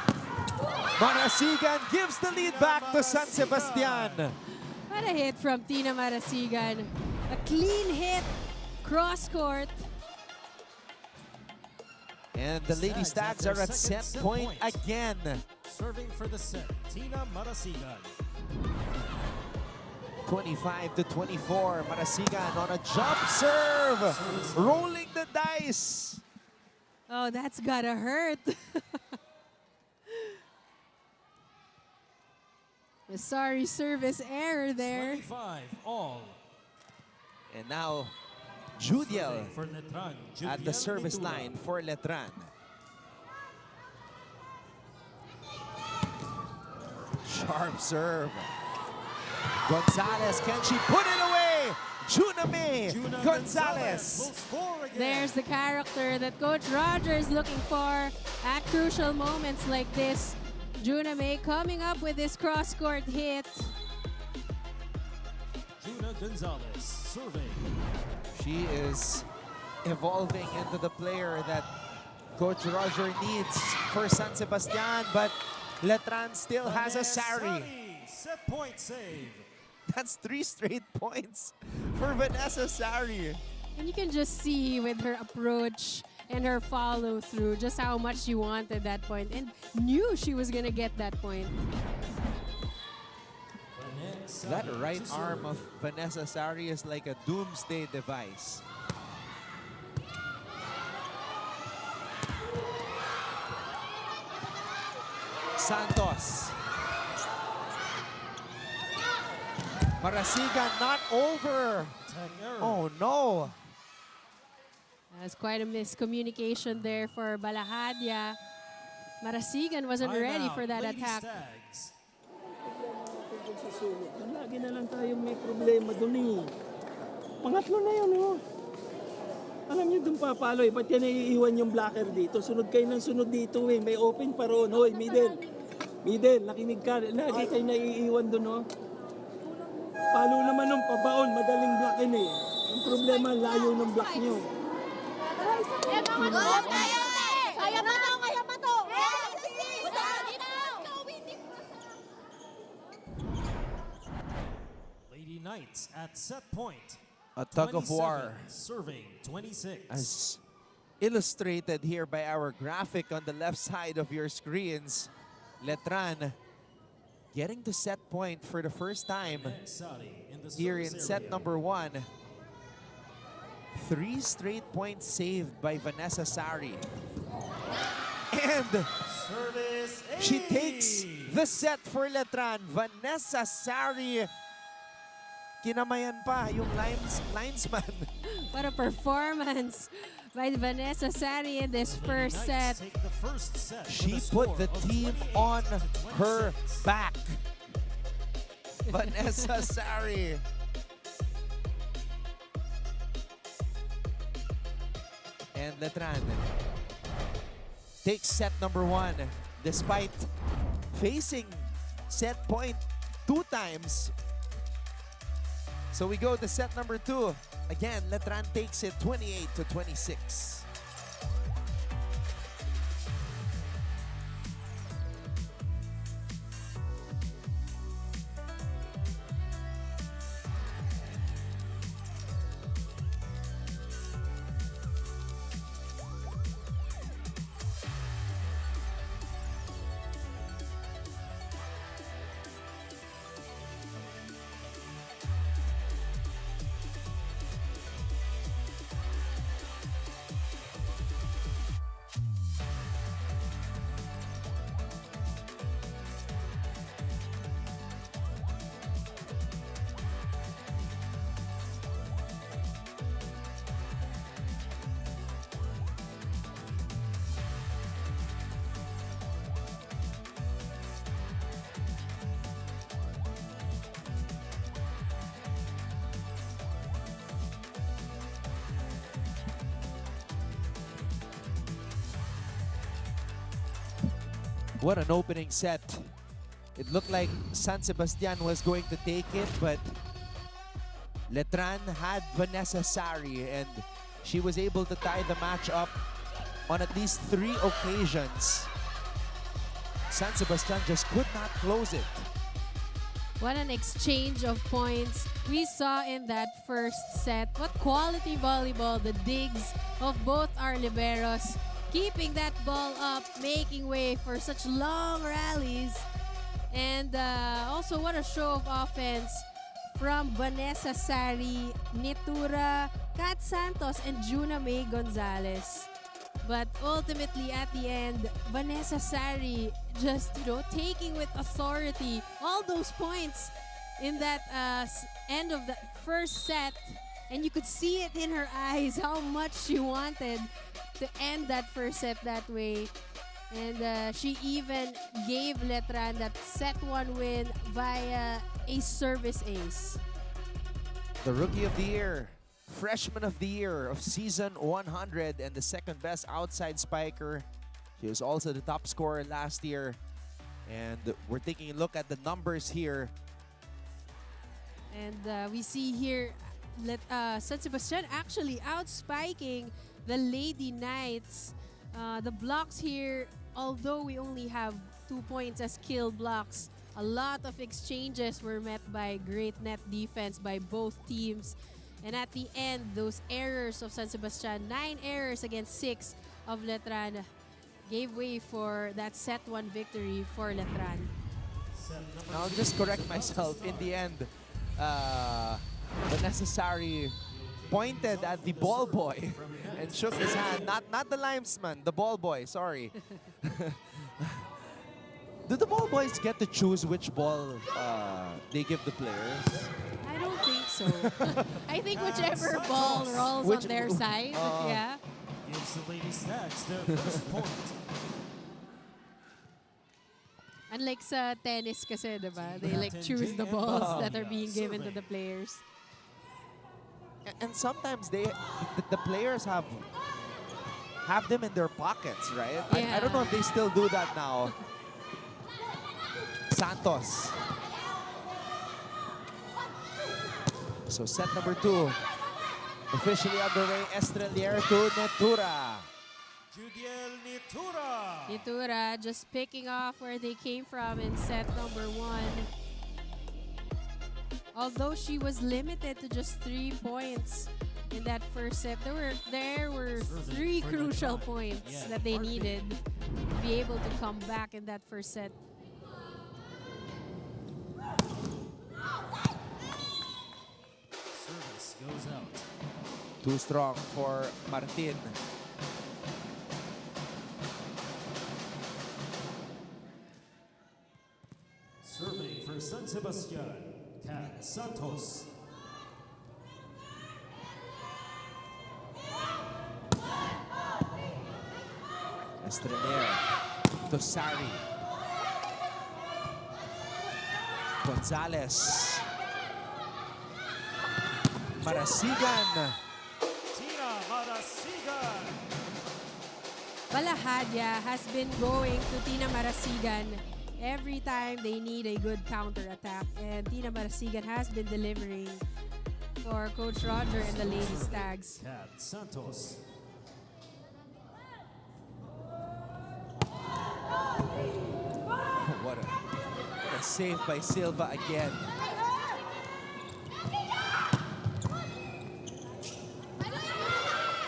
Marasigan gives the lead back to San Sebastian. What a hit from Tina Marasigan. A clean hit, cross court. And the Lady Stags are at set point again. Serving for the set, Tina Marasigan. 25-24, Marasigan on a jump serve. Rolling the dice. Oh, that's gotta hurt. A sorry service error there. 25 all. And now, Judiel For Letran, at the Judiel service Ventura. line for Letran. Sharp serve. Gonzalez, can she put it away? Juname Gonzalez. will score again. There's the character that Coach Roger is looking for at crucial moments like this. Juna May coming up with this cross-court hit. Juna Gonzalez serving. She is evolving into the player that Coach Roger needs for San Sebastian, but Letran still has a Sari. Set point save. That's 3 straight points for Vanessa Sari. And you can just see with her approach and her follow through just how much she wanted that point and knew she was gonna get that point. That right arm of Vanessa Sari is like a doomsday device. Santos. Marasigan not over. Oh no. That's quite a miscommunication there for Balahadia. Marasigan wasn't ready for that attack. Lagi na lang tayong may problema dun eh. Pangatlo na yun, oh. Alam niyo dun papaloy, ba't yan naiiwan yung blocker dito? Sunod kayo ng sunod dito eh. May open pa roon. Hoy, middle. Middle, nakinig ka. Lagi kayo naiiwan dun, oh. Palo naman ng pabaon, madaling blockin eh. Ang problema, layo ng block niyo. Lady Knights at set point. A tug of 27, war. Serving 26. As illustrated here by our graphic on the left side of your screens, Letran getting to set point for the first time here in set number 1. 3 straight points saved by Vanessa Sari. And she takes the set for Letran. Vanessa Sari, kinamayan pa yung linesman. What a performance by Vanessa Sari in this first set. She put the team on her back. Vanessa Sari. And Letran takes set number 1 despite facing set point 2 times. So we go to set number 2. Again, Letran takes it 28-26. What an opening set. It looked like San Sebastian was going to take it, but Letran had Vanessa Sari and she was able to tie the match up on at least 3 occasions. San Sebastian just could not close it. What an exchange of points we saw in that first set. What quality volleyball, the digs of both our liberos, keeping that ball up, making way for such long rallies. And also what a show of offense from Vanessa Sari, Nitura, Kat Santos, and Juna May Gonzalez. But ultimately, at the end, Vanessa Sari just, taking with authority all those points in that end of the first set. And you could see it in her eyes how much she wanted to end that first set that way. And she even gave Letran that set 1 win via a service ace. The Rookie of the Year, Freshman of the Year of Season 100, and the second best outside spiker. She was also the top scorer last year. And we're taking a look at the numbers here. And we see here San Sebastian actually outspiking the Lady Knights. The blocks here, although we only have 2 points as kill blocks, a lot of exchanges were met by great net defense by both teams. And at the end, those errors of San Sebastian, 9 errors against 6 of Letran, gave way for that set 1 victory for Letran. I'll just correct myself. In the end, the necessary pointed at the ball boy and shook his hand. Not the limesman, the ball boy, sorry. Do the ball boys get to choose which ball they give the players? I don't think so. I think whichever ball rolls on their side, yeah. Gives the Lady Stags their first point. Unlike sa tennis kasi, diba? They like choose the balls that are being given to the players. And sometimes the players have them in their pockets, right? Yeah. I don't know if they still do that now. Santos. So set number 2. Officially underway, Estrelier to Netura. Judiel Nitura. Nitura just picking off where they came from in set number 1. Although she was limited to just 3 points in that first set, there were 3 crucial points that they needed to be able to come back in that first set. Service goes out. Too strong for Martin. Serving for San Sebastian, Kat Santos. Estrelier to Sari. Gonzalez. Marasigan. Tina Marasigan. Palahadya has been going to Tina Marasigan every time they need a good counter-attack. And Tina Marasigan has been delivering for Coach Roger and the Lady Stags. Kat Santos. What a save by Silva again.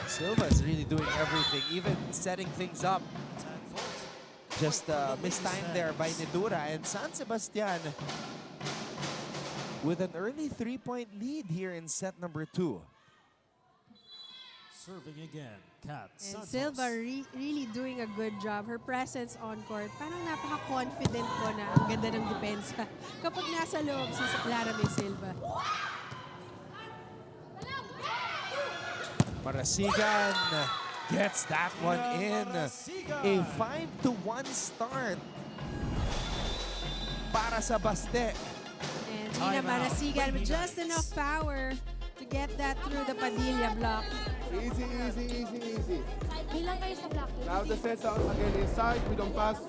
Silva is really doing everything, even setting things up. Just mistimed there by Nedura, and San Sebastian with an early 3-point lead here in set number 2. Serving again, Kat And Santos. Silva really doing a good job. Her presence on court, parang napaka-confident ko na ang ganda ng depensa kapag nasa loob si Clara May Silva. Marasigan gets that one in. A 5-1 start para sa Baste. And Tina Marasigan with just enough power to get that through the Padilla block. Easy, easy, easy, easy. Bilang kayo sa block. Now the sets out again inside, we don't pass.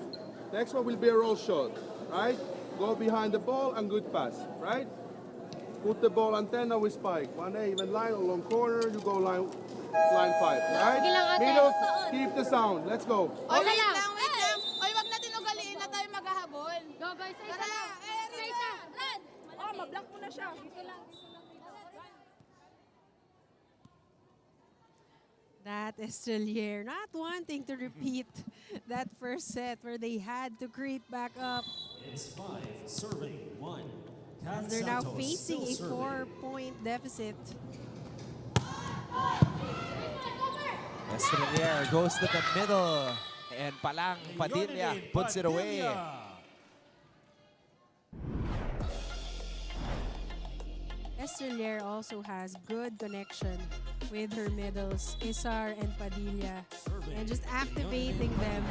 Next one will be a roll shot, right? Go behind the ball and good pass, right? Put the ball antenna with spike. One even line or long corner, you go line 5. Right? Sige lang, ate. Middle, keep the sound. Let's go. Oy, wait lang. Oy, wag natin ugaliin na tayo maghahabol. Go, guys. Isa lang. Isa. Run. Oh, mablock mo na siya. Dito lang. That Estrelier not wanting to repeat that first set where they had to create back up. It's 5 serving 1. As they're now facing a 4-point deficit. Estrelier goes to the middle. And Palang Padilla puts it away. Estrelier also has good connection with her middles, Isar and Padilla, and just activating them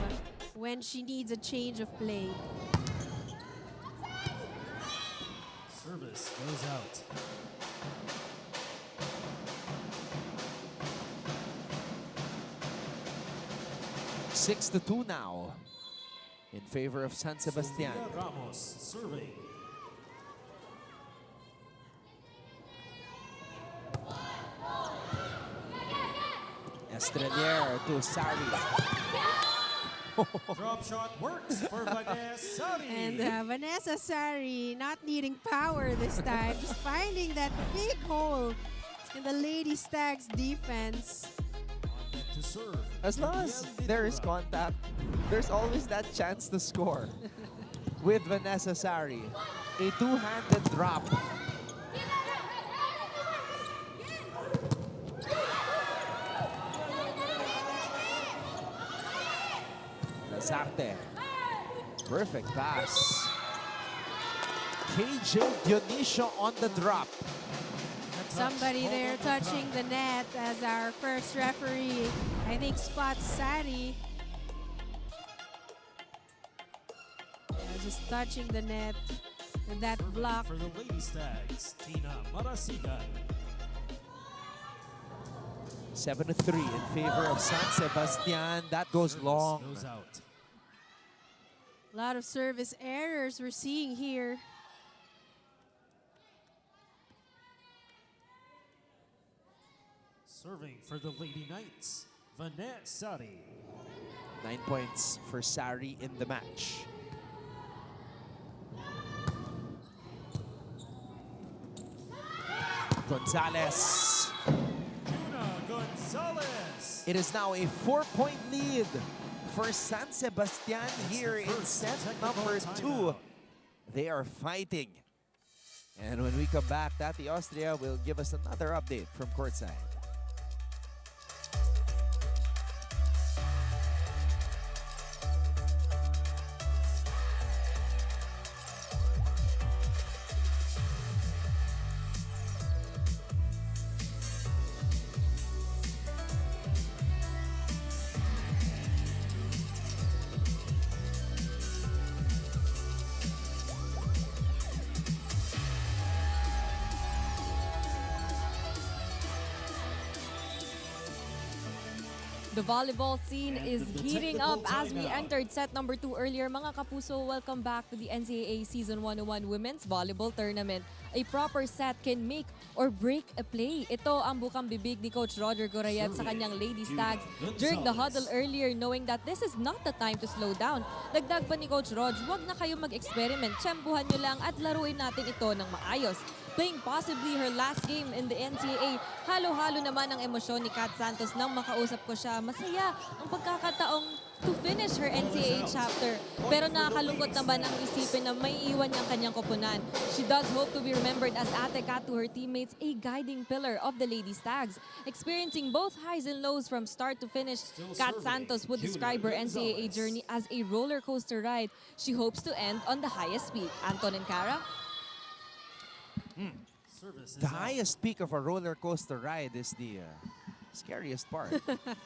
when she needs a change of play. Service goes out. Six to 2 now in favor of San Sebastian. Sofia Ramos serving. Estrelier to Sari. Drop shot works for Vanessa Sari. And Vanessa Sari not needing power this time, just finding that big hole in the Lady Stags defense. To serve. As long as there is contact, there's always that chance to score. With Vanessa Sari, a two-handed drop. Lazarte. Perfect pass. KJ Dionisio on the drop. Somebody there touching the net as our first referee, I think, spots Sari. Just touching the net with that block. For the Lady Stags, Tina Marasigan. 7-3 in favor of San Sebastian. That goes long. Goes out. A lot of service errors we're seeing here. Serving for the Lady Knights, Vanessa Sari. 9 points for Sari in the match. Gonzalez. Juna Gonzalez. It is now a 4-point lead for San Sebastian here in set number 2. They are fighting. And when we come back, Tati Austria will give us another update from courtside. The volleyball scene is heating up as we entered set number 2 earlier. Mga kapuso, welcome back to the NCAA Season 101 Women's Volleyball Tournament. A proper set can make or break a play. Ito ang bukang bibig ni Coach Roger Gorayeb sa kanyang Lady Stags during the huddle earlier, knowing that this is not the time to slow down. Dagdag pa ni Coach Rog, huwag na kayo mag-experiment. Tiyempuhan nyo lang at laruin natin ito ng maayos. Playing possibly her last game in the NCAA, halo-halo naman ang emosyon ni Kat Santos nang makausap ko siya. Masaya ang pagkakataong to finish her NCAA chapter. Pero nakakalungkot naman ang isipin na may iwan niyang kanyang koponan. She does hope to be remembered as Ate Kat to her teammates, a guiding pillar of the Lady Stags. Experiencing both highs and lows from start to finish, Kat Santos would describe her NCAA journey as a roller coaster ride. She hopes to end on the highest peak. Anton and Cara? The highest peak of a roller coaster ride is the scariest part.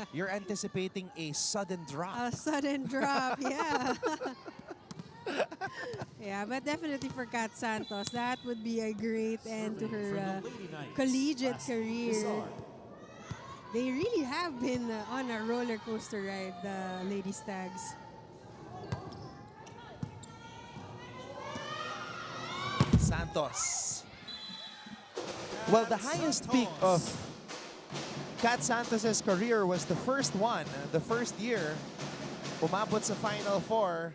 You're anticipating a sudden drop. A sudden drop, yeah. Yeah, but definitely for Kat Santos, that would be a great end to her collegiate career. They really have been on a roller coaster ride, the Lady Stags. Santos. Well, the highest peak of Kat Santos's career was the first one, the first year. Umabot sa Final Four.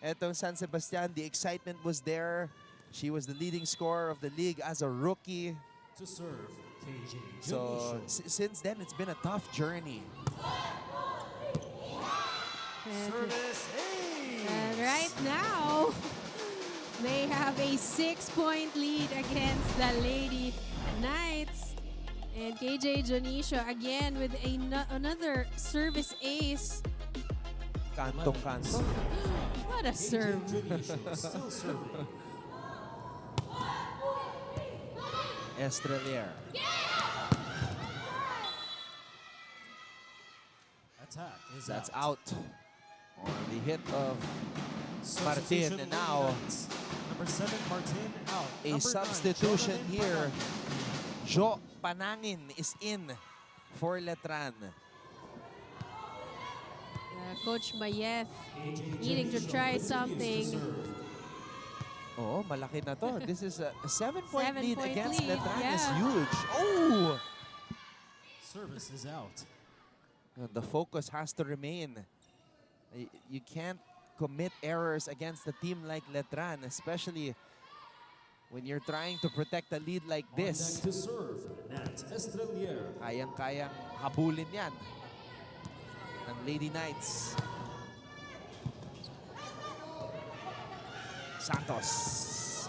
Etong San Sebastian, the excitement was there. She was the leading scorer of the league as a rookie. To serve, KJ So since then, it's been a tough journey. Service ace. And right now, they have a 6-point lead against the Lady Knights. And KJ Dionisio again with another service ace. Kantong-kanto. What a serve. Still serving. Estrelier. Attack is That's out. On the hit of Martin. Substitution And now, number 7, Martin out. a Number 9, substitution Jonathan here. Panangin. Jo Panangin is in for Letran. Coach Mayeth needing to try something. Oh, malaki na to. This is a 7-point lead 7-point against lead, Letran is yeah. huge. Oh! Service is out. The focus has to remain. You can't commit errors against a team like Letran, especially when you're trying to protect a lead like On this. deck to serve, Nat Estrelier. Kayang-kayang habulin yan ng Lady Knights. Santos.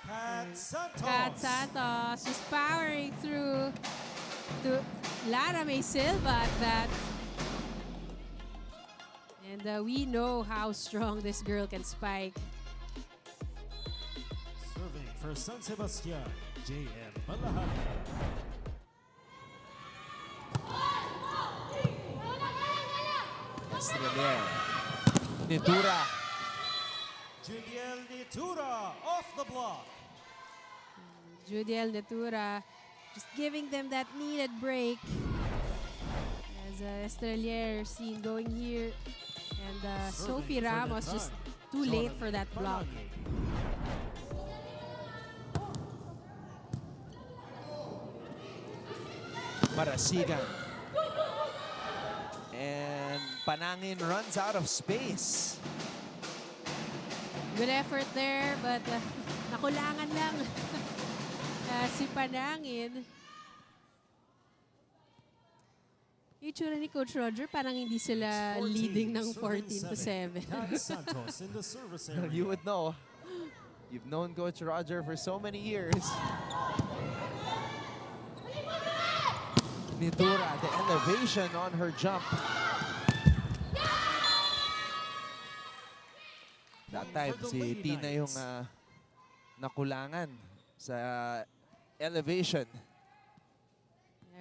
Kat Santos. Kat Santos just powering through to Lara May Silva at that. And we know how strong this girl can spike. Serving for San Sebastian, JM Balahan. Estrelier. Nitura. Juliel Nitura off the block. Judiel Natura just giving them that needed break. As Estrelier seen going here. And Sophie Ramos just too late for that block. Marasigan. And Panangin runs out of space. Good effort there, but nakulangan lang si Panangin. Yung itsura ni Coach Roger, parang hindi sila leading ng 14-7. Kat Santos in the service area. You would know. You've known Coach Roger for so many years. Nitura, the elevation on her jump. That time, si Tina yung nakulangan sa elevation.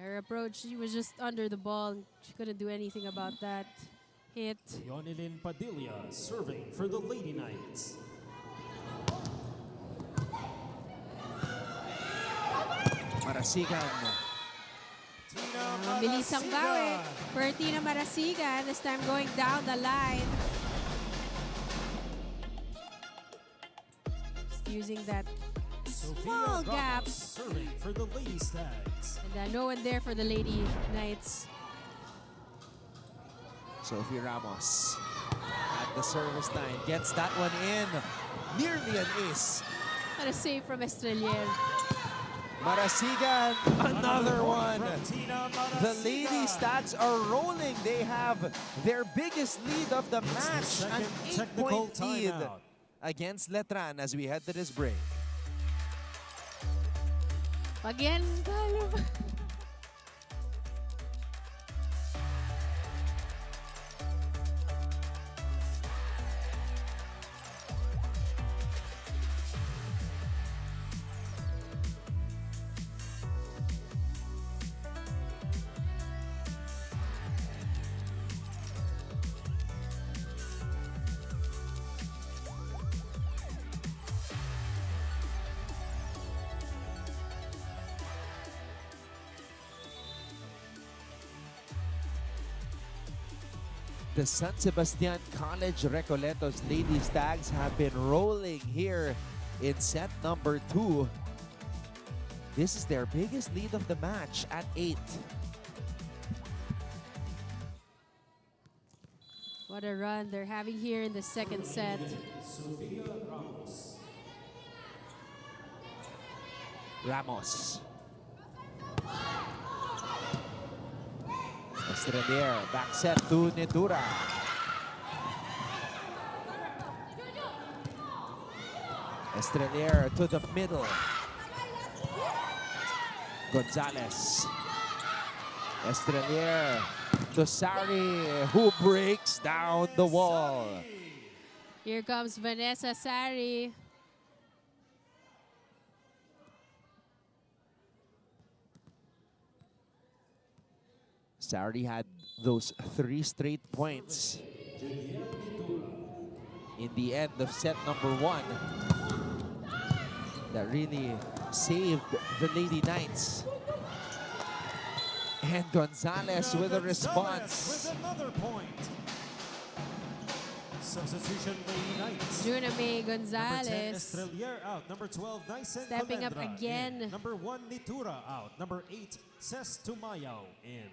Her approach, she was just under the ball. She couldn't do anything about that hit. Yonilyn Padilla serving for the Lady Knights. Marasigan. Bilisang bawi for Tina Marasigan. This time going down the line. Just using that small gap. Serving for the Lady Stags. And no one there for the Lady Knights. Sophie Ramos at the service line gets that one in. Nearly an ace. What a save from Estrelier. Marasigan, another one. The Lady Stags are rolling. They have their biggest lead of the match, an 8-point lead against Letran as we head to this break. Again, talo. The San Sebastian College Recoletos Lady Stags have been rolling here in set number 2. This is their biggest lead of the match at 8. What a run they're having here in the second set. Ramos. Estrelier, back set to Nedura. Estrelier to the middle. Gonzalez. Estrelier to Sari, who breaks down the wall. Here comes Vanessa Sari. Sari had those 3 straight points in the end of set number 1 that really saved the Lady Knights. And Gonzalez with a response. With another point. Substitution Lady Knights. Juname Number 10, Gonzalez Estrelier out. Number 12, Nysen stepping up Colendra again. in. Number 1, Nitura out. Number 8, Ces Tumayao in.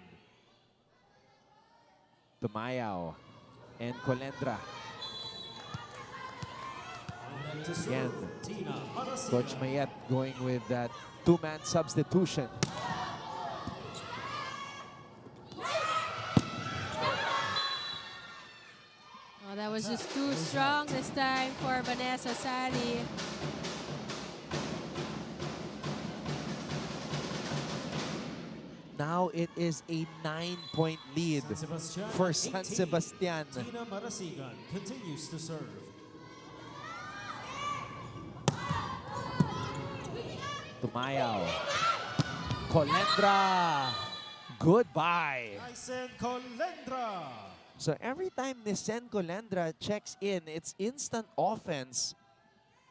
Tumayao and Colendra. Again, Coach Mayet going with that 2-man substitution. Oh, that was just too strong this time for Vanessa Sari. Now it is a 9-point lead for San 18. Sebastian. Tina Marasigan continues to serve. Tumayao. Colendra. Goodbye. Nysen Colendra. So every time Nysen Colendra checks in, it's instant offense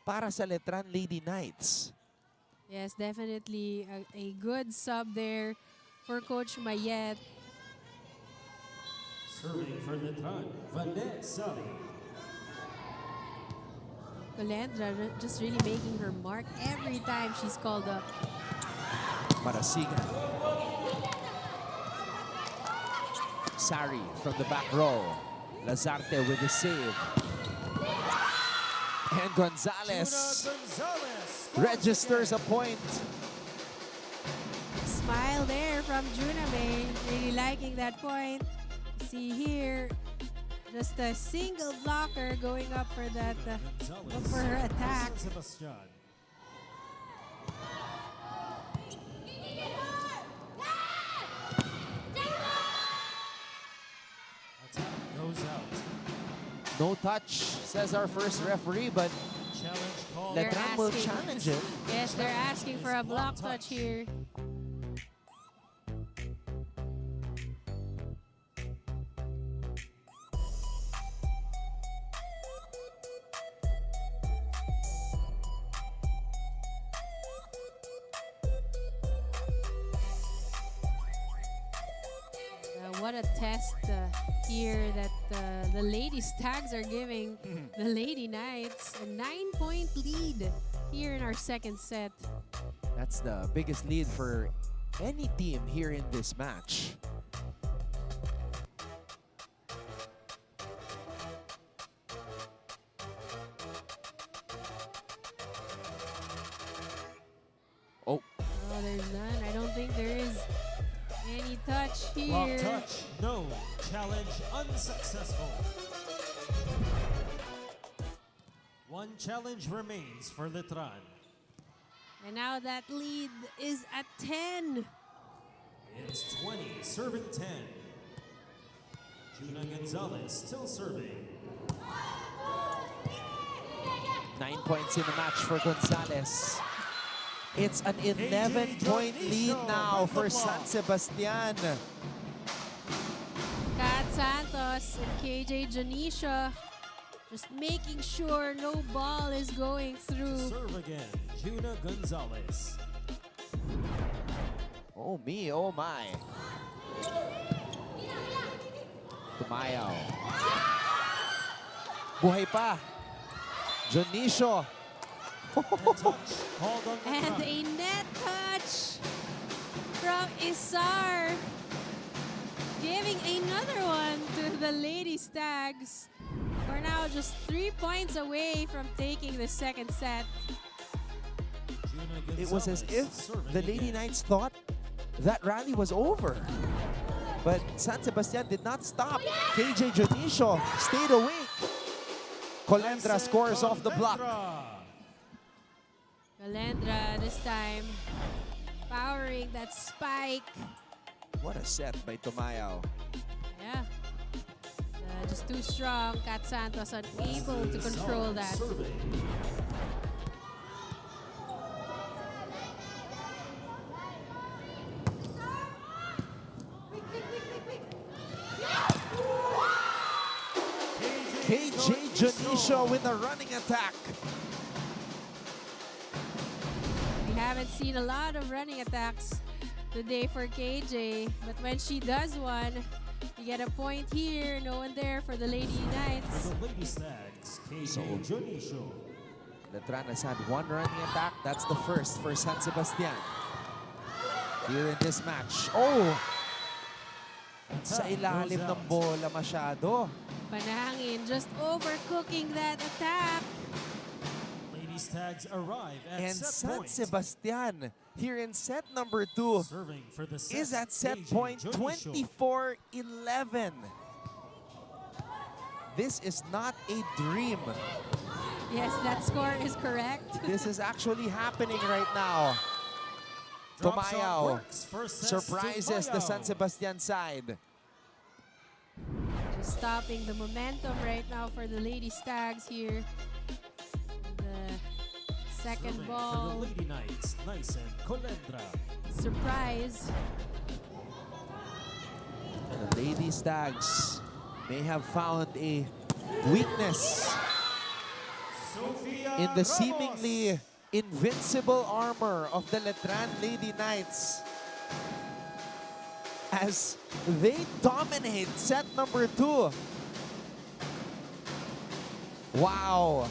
para sa Letran Lady Knights. Yes, definitely a good sub there for Coach Mayet. Serving for Letran, Vanessa. Colendra just really making her mark every time she's called up. Marasigan. Sari from the back row. Lazarte with the save. And Gonzalez registers a point. Smile there from Juname, really liking that point. See here, just a single blocker going up for that, for her attack. Goes out. No touch, says our first referee, but Letran will challenge it. Yes, they're asking for a block touch here. What a test here that the Lady Stags are giving the Lady Knights. A 9-point lead here in our second set. That's the biggest lead for any team here in this match. Oh. Oh, there's none. I don't think there is any touch here. Block touch, no. Challenge unsuccessful. One challenge remains for Letran. And now that lead is at 10. It's 20, serving 10. Juna Gonzalez still serving. 9 points in the match for Gonzalez. It's an 11-point lead now for San Sebastian. Kat Santos and KJ Janisha just making sure no ball is going through. Serve again, Juna Gonzalez. Oh me, oh my. Tumayao. Buhay pa. Jonicio. And a net touch from Isar. Giving another one to the Lady Stags. We're now just 3 points away from taking the second set. It was as if the Lady Knights thought that rally was over. But San Sebastian did not stop. KJ Junicio stayed awake. Colendra scores off the block. Colendra this time powering that spike. What a set by Tumayao. Yeah. Just too strong. Kat Santos unable to control that. KJ Junicio with a running attack. We haven't seen a lot of running attacks today for KJ, but when she does one, you get a point here. No one there for the Lady Knights. The Lady Stags, KJ Junicio. Letran has had one running attack. That's the first for San Sebastian. Here in this match. Oh! Sa ilalim ng bola masyado. Panangin just overcooking that attack. Lady Stags arrive at And set San point. Sebastian here in set number 2 Serving for the set, is at set KJ point Junicio. 24-11. This is not a dream. Yes, that score is correct. This is actually happening right now. Drop shot Tumayao works for sets surprises the San Tumayao. Sebastian side. Just stopping the momentum right now for the Lady Stags here. The second Serving ball. for the Lady Knights, Nice and Colendra. Surprise. The Lady Stags may have found a weakness in the seemingly invincible armor of the Letran Lady Knights as they dominate set number 2. Wow.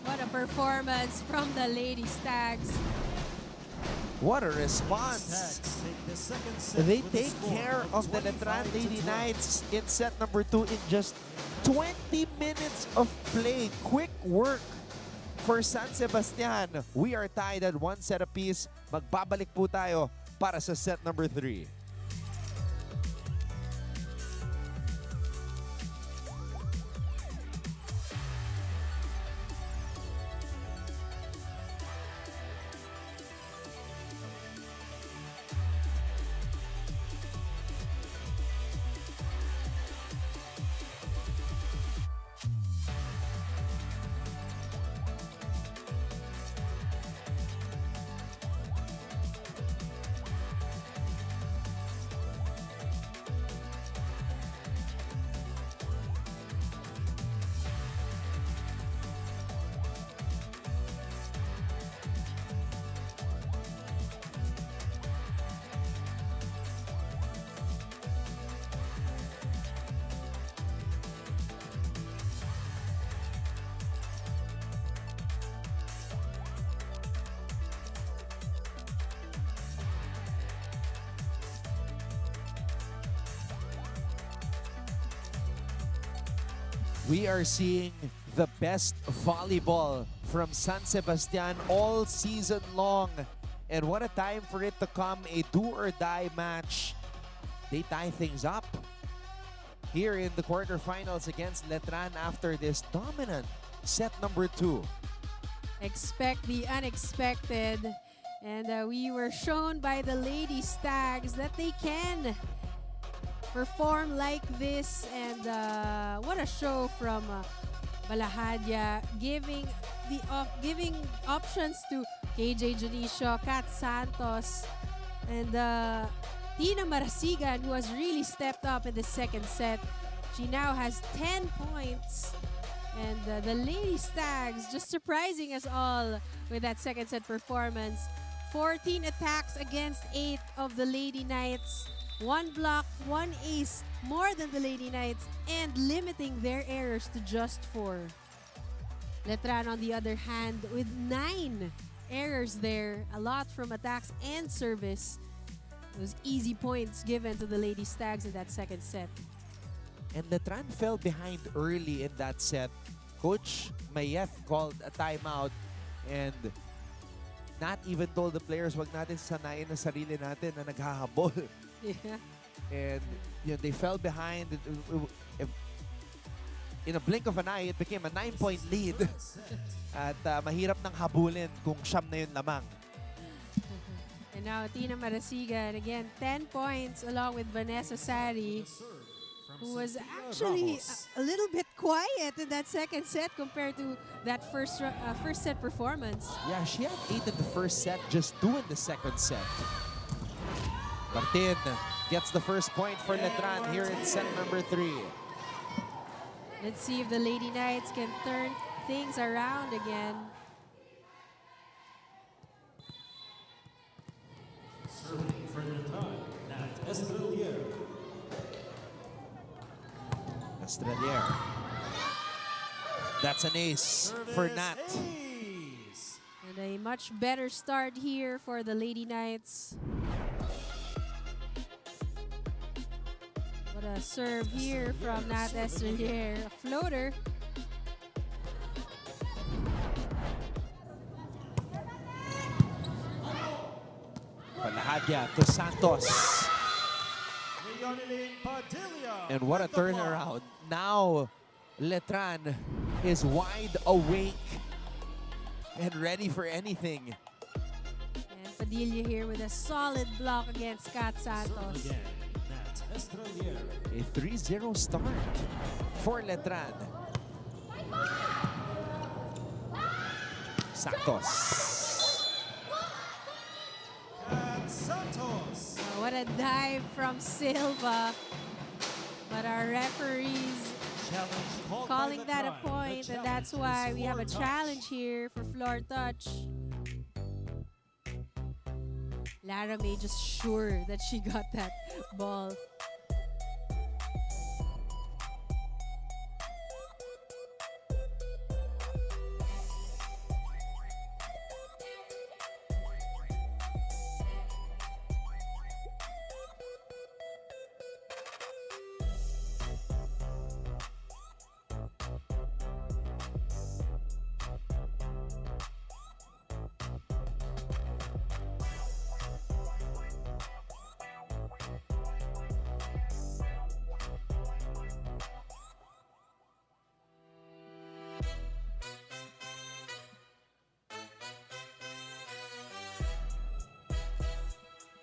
What a performance from the Lady Stags. What a response. Stags take the second set They with a take score care of the Letran Lady 25-12. Knights in set number 2 in just 20 minutes of play. Quick work for San Sebastian. We are tied at 1 set apiece. Magbabalik po tayo para sa set number 3. We are seeing the best volleyball from San Sebastian all season long. And what a time for it to come, a do-or-die match. They tie things up here in the quarterfinals against Letran after this dominant set number 2. Expect the unexpected. And we were shown by the Lady Stags that they can perform like this. And what a show from Balahadia, giving options to KJ Junicio, Kat Santos, and Tina Marasigan, who has really stepped up in the second set. She now has 10 points. And the Lady Stags just surprising us all with that second set performance. 14 attacks against 8 of the Lady Knights. 1 block, 1 ace, more than the Lady Knights, and limiting their errors to just 4. Letran, on the other hand, with 9 errors there, a lot from attacks and service. Those easy points given to the Lady Stags in that second set. And Letran fell behind early in that set. Coach Mayeth called a timeout and not even told the players, wag natin sanayin na sarili natin na naghahabol. Yeah. And they fell behind. In a blink of an eye, it became a 9-point lead. At mahirap nang habulin kung siyam na yun lamang. And now Tina Marasigan, again, 10 points along with Vanessa Sari, who was actually a little bit quiet in that second set compared to that first set performance. Yeah, she had 8 in the first set, just 2 in the second set. Martin gets the first point for Letran here in set number 3. Let's see if the Lady Knights can turn things around again. Serving for Letran, Nat Estrelier. Estrelier. That's an ace for Nat. And a much better start here for the Lady Knights. What a serve here from Nat Estrelier. A floater. Palahadya to Santos. And what a turnaround. Now, Letran is wide awake and ready for anything. And Padilla here with a solid block against Kat Santos. A 3-0 start for Letran. Santos. Santos. What a dive from Silva. But our referees calling that a point, and that's why we have a challenge here for floor touch. Lara May just sure that she got that ball.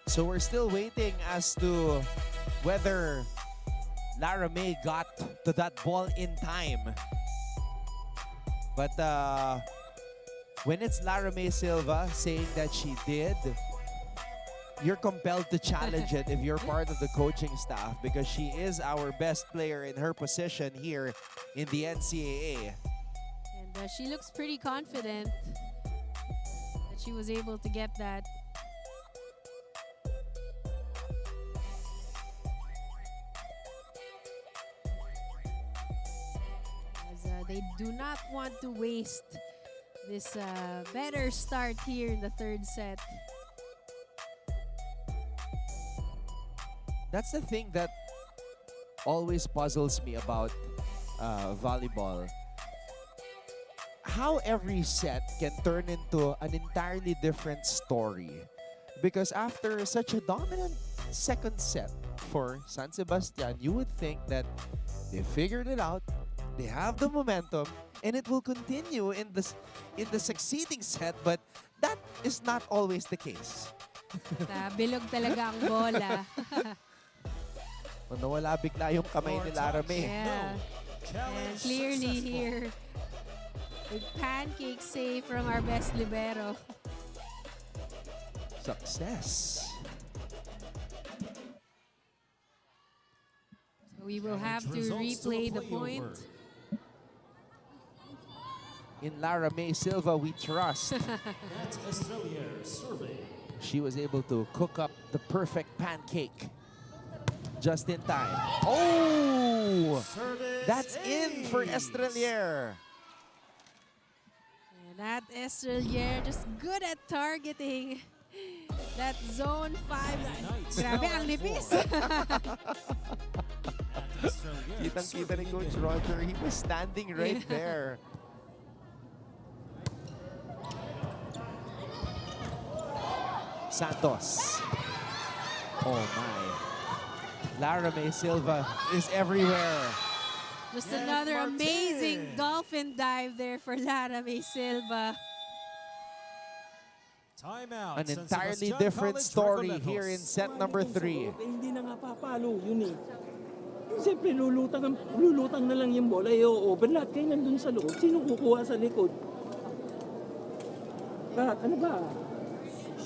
So we're still waiting as to whether Lara May got to that ball in time. But when it's Lara May Silva saying that she did, you're compelled to challenge it if you're part of the coaching staff, because she is our best player in her position here in the NCAA. And she looks pretty confident that she was able to get that. They do not want to waste this better start here in the third set. That's the thing that always puzzles me about volleyball. How every set can turn into an entirely different story. Because after such a dominant second set for San Sebastian, you would think that they figured it out, they have the momentum, and it will continue in the succeeding set, but that is not always the case. Bilog talaga ang bola. Nawala bigla yung kamay ni Lara May. Yeah. And clearly here, with pancake save from our best libero. Success. So we will have to replay the point. In Lara May Silva, we trust. She was able to cook up the perfect pancake just in time. Oh! That's in for Estrelier. That Estrelier just good at targeting that zone 5. Grabe, ang nipis. Kitang-kita ni Coach Roger. He was standing right there. Santos. Oh my. Lara May Silva is everywhere. Just another amazing dolphin dive there for Lara May Silva. Timeout. An entirely different story here in set number 3. Hindi na nga papalo, yun eh. Siyempre, lulutang na lang yung bola. I-overlap kayo nandun sa loob. Sino kukuha sa likod? Bakit? Ano ba?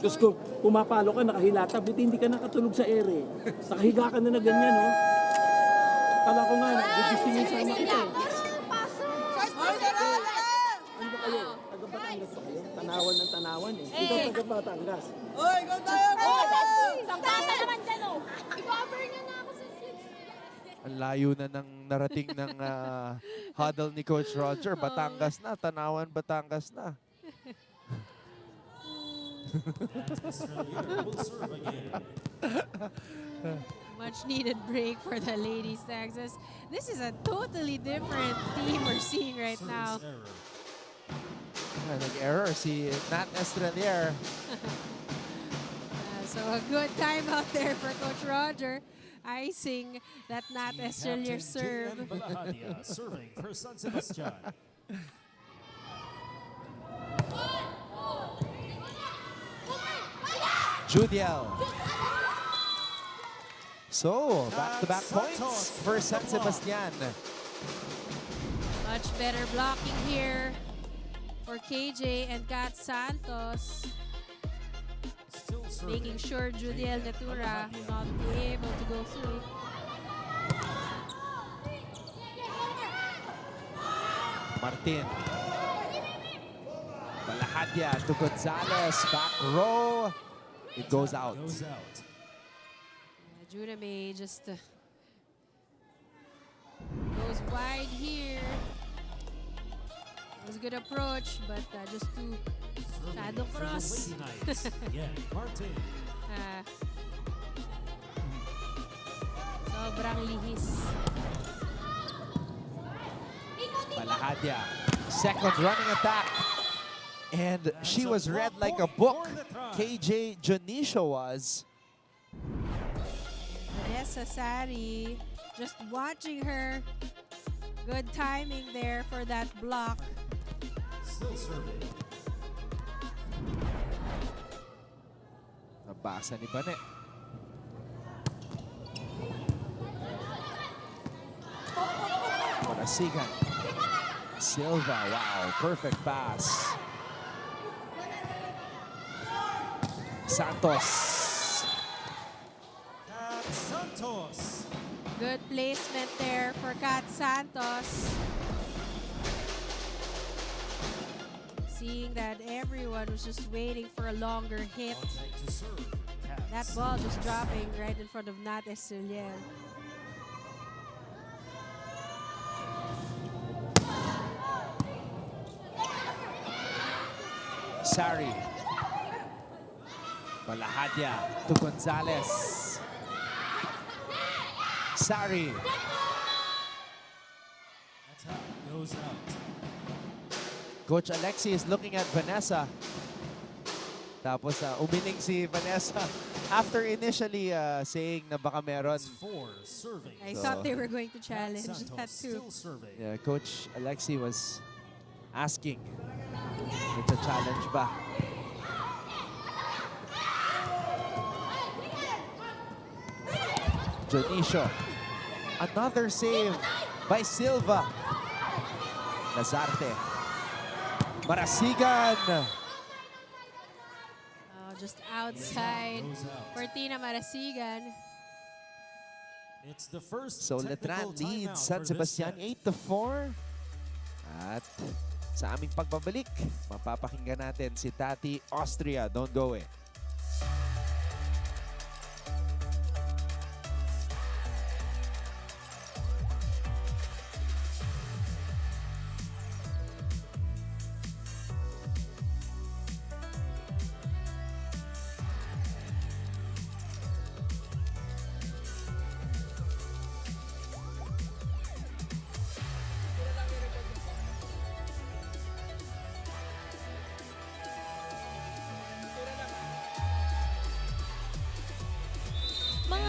Tapos kung pumapalo ka, nakahilata, buti hindi ka nakatulog sa ere. Nakahiga ka na ganyan, no? Kala ko nga, gigisingin sa anak ko. Ano ba kayo? Taga-Batangas ba kayo? Tanawan ng tanawan eh. Ikaw taga-Batangas. Oy, ikaw tayo! Tasa naman dyan, oh. I-cover niyo na ako sa switch. Ang layo na ng narating ng huddle ni Coach Roger. Batangas na, Tanawan, Batangas na. Much needed break for the Lady Stags. This is a totally different team we're seeing right now. Nag-error si Nat Estrelier. So a good time out there for Coach Roger. Icing that Nat Estrelier serve. Serving for San Sebastian. Judiel. So, back-to-back points for San Sebastian. Much better blocking here for KJ and Kat Santos. Making sure Judiel Natura will not be able to go through. Martin. Balahadia to Gonzalez. Back row. It goes out. Judah May just goes wide here. It was a good approach, but just too shadow cross. Martin. Sobrang lihis. Balahadia. Second running attack. And she was read like a book. KJ Janisha was. Vanessa Sari, just watching her. Good timing there for that block. Still serving. Nabasa ni Bane. Morasigan. Silva, wow, perfect pass. Santos. Kat Santos. Good placement there for Kat Santos. Seeing that everyone was just waiting for a longer hit. That ball just dropping right in front of Nat Estrelier. Sari. Balahadia to Gonzalez. Sari. Attack goes out. Coach Alexi is looking at Vanessa. Tapos umiling si Vanessa after initially saying na baka meron. I thought they were going to challenge that too. Yeah, Coach Alexi was asking, it's a challenge ba? Jonicio. Another save by Silva. Lazarte. Marasigan. Just outside for Tina Marasigan. It's the first So Letran leads San Sebastian 8-4. At sa aming pagbabalik, mapapakinggan natin si Tati Austria. Don't go away.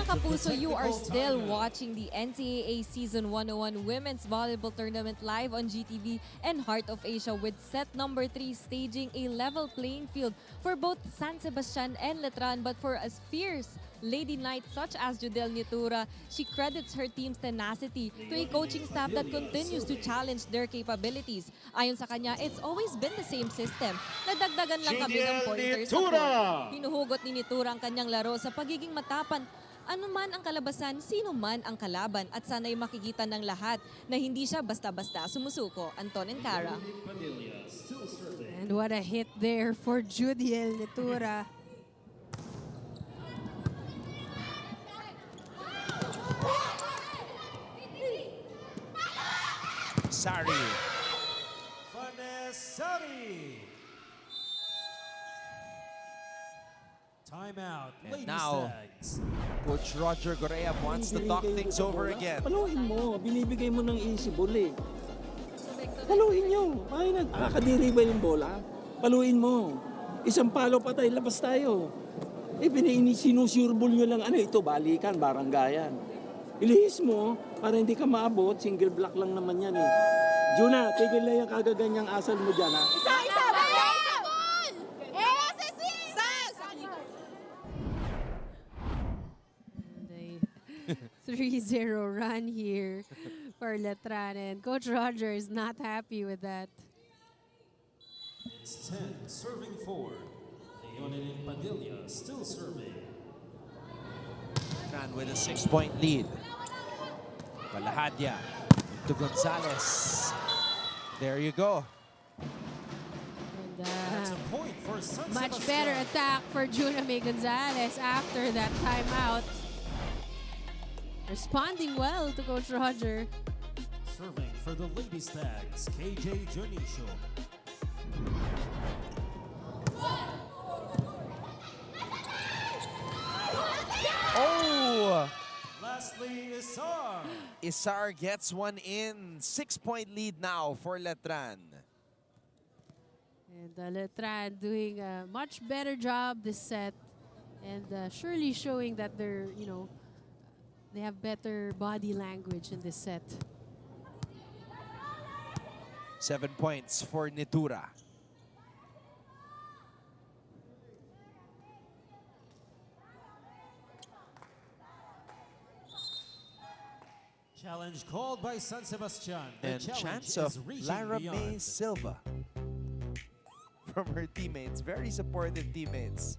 Mga kapuso, you are still watching the NCAA Season 101 Women's Volleyball Tournament live on GTV and Heart of Asia, with set number 3 staging a level playing field for both San Sebastian and Letran. But for a fierce Lady Knight such as Judel Nitura, she credits her team's tenacity to a coaching staff that continues to challenge their capabilities. Ayon sa kanya, it's always been the same system. Nadagdagan lang kami ng pointers sa court. Hinuhugot ni Nitura ang kanyang laro sa pagiging matapan. Ano man ang kalabasan, sino man ang kalaban, at sana'y makikita ng lahat na hindi siya basta-basta sumusuko. Anton and Cara. And what a hit there for Judiel Nitura. Sari. Sari. Timeout. And Lady now, Stags. Coach Roger Gorea wants to talk things over again. Paluin mo. Binibigay mo ng easy ball eh. Paluin nyo. Ay, nakakadiri ba yung bola? Paluin mo. Isang palo patay, labas tayo. Eh, sinusurbol nyo lang, ano ito, balikan, baranggayan. Ilihis mo, para hindi ka maabot, single block lang naman yan eh. Juna, tigil na yung kagaganyang asal mo dyan ha. Isa-isa! A 3-0 run here for Letran, and Coach Roger is not happy with that. It's 10, serving 4. Leonin Padilla still serving. Letran with a 6-point lead. Palahadya to Gonzalez. There you go. And, That's a point for San much Sebastian. better attack for Juname Gonzalez after that timeout. Responding well to Coach Roger. Serving for the Lady Stags, KJ Jonicio. Oh! Lastly, Isar. Isar gets one in. 6-point lead now for Letran. And Letran doing a much better job this set, and surely showing that they're, they have better body language in this set. 7 points for Nitura. Challenge called by San Sebastian. The And challenge chance is of reaching Lara May beyond. Silva from her teammates. Very supportive teammates.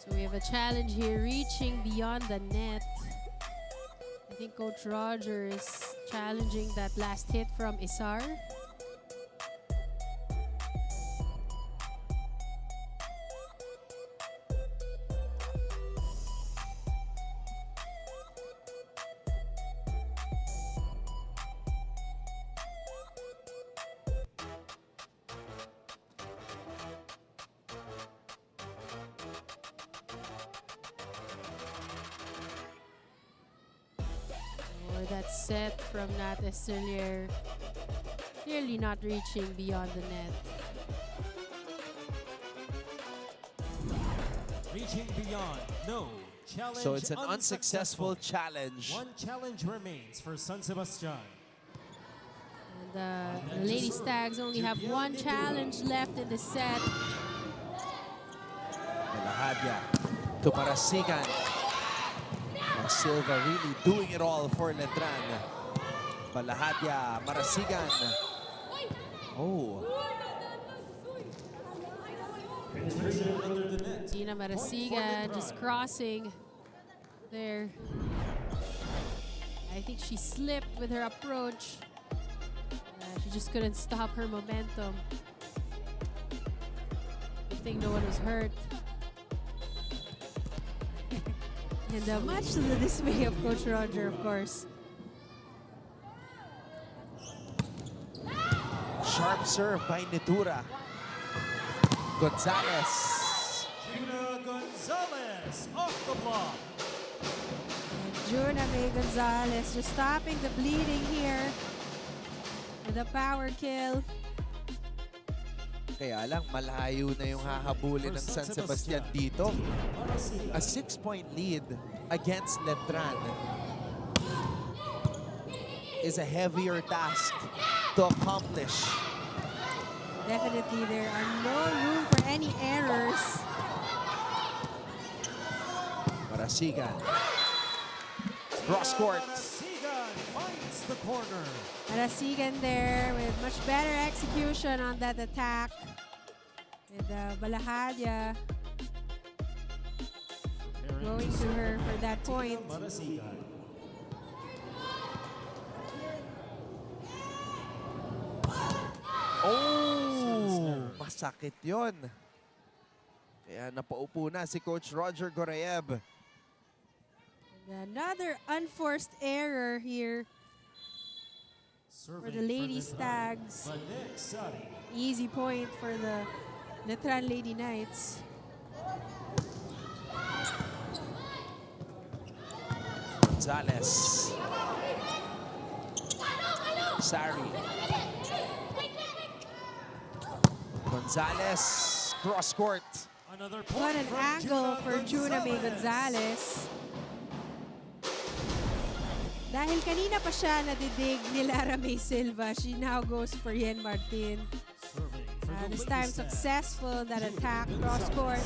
So we have a challenge here, reaching beyond the net. I think Coach Roger is challenging that last hit from Isar. That set from Nat Estelier, clearly not reaching beyond the net. Reaching beyond. No. Challenge So it's an unsuccessful challenge. One challenge remains for San Sebastian. And the Lady Stags only have one challenge left in the set. Malahadya to Marasigan. Silva really doing it all for Letran. Malahadya, Marasigan. Oh. Gina Marasigan just crossing there. I think she slipped with her approach. She just couldn't stop her momentum. Good thing no one was hurt. And much to the dismay of Coach Roger, of course. Sharp serve by Nitura. Gonzalez. Gina Gonzalez off the block. Juna May Gonzalez just stopping the bleeding here with a power kill. Kaya lang, malayo na yung hahabulin ng San Sebastian dito. A 6-point lead against Letran is a heavier task to accomplish. Definitely, there are no room for any errors. Marasigan. Cross court. Marasigan finds the corner. Marasigan there with much better execution on that attack. With Balahadia going to her for that point. Marasigan. Oh! Masakit yun. Kaya napaupo na si Coach Roger Gorayev. Another unforced error here for the Lady Stags. Easy point for the Letran Lady Knights. Gonzalez. Sari. Gonzalez, cross court. What an angle for Juna May Gonzalez. Dahil kanina pa siya nadidig ni Lara May Silva, she now goes for Yen Martin. This time successful that attack, cross court.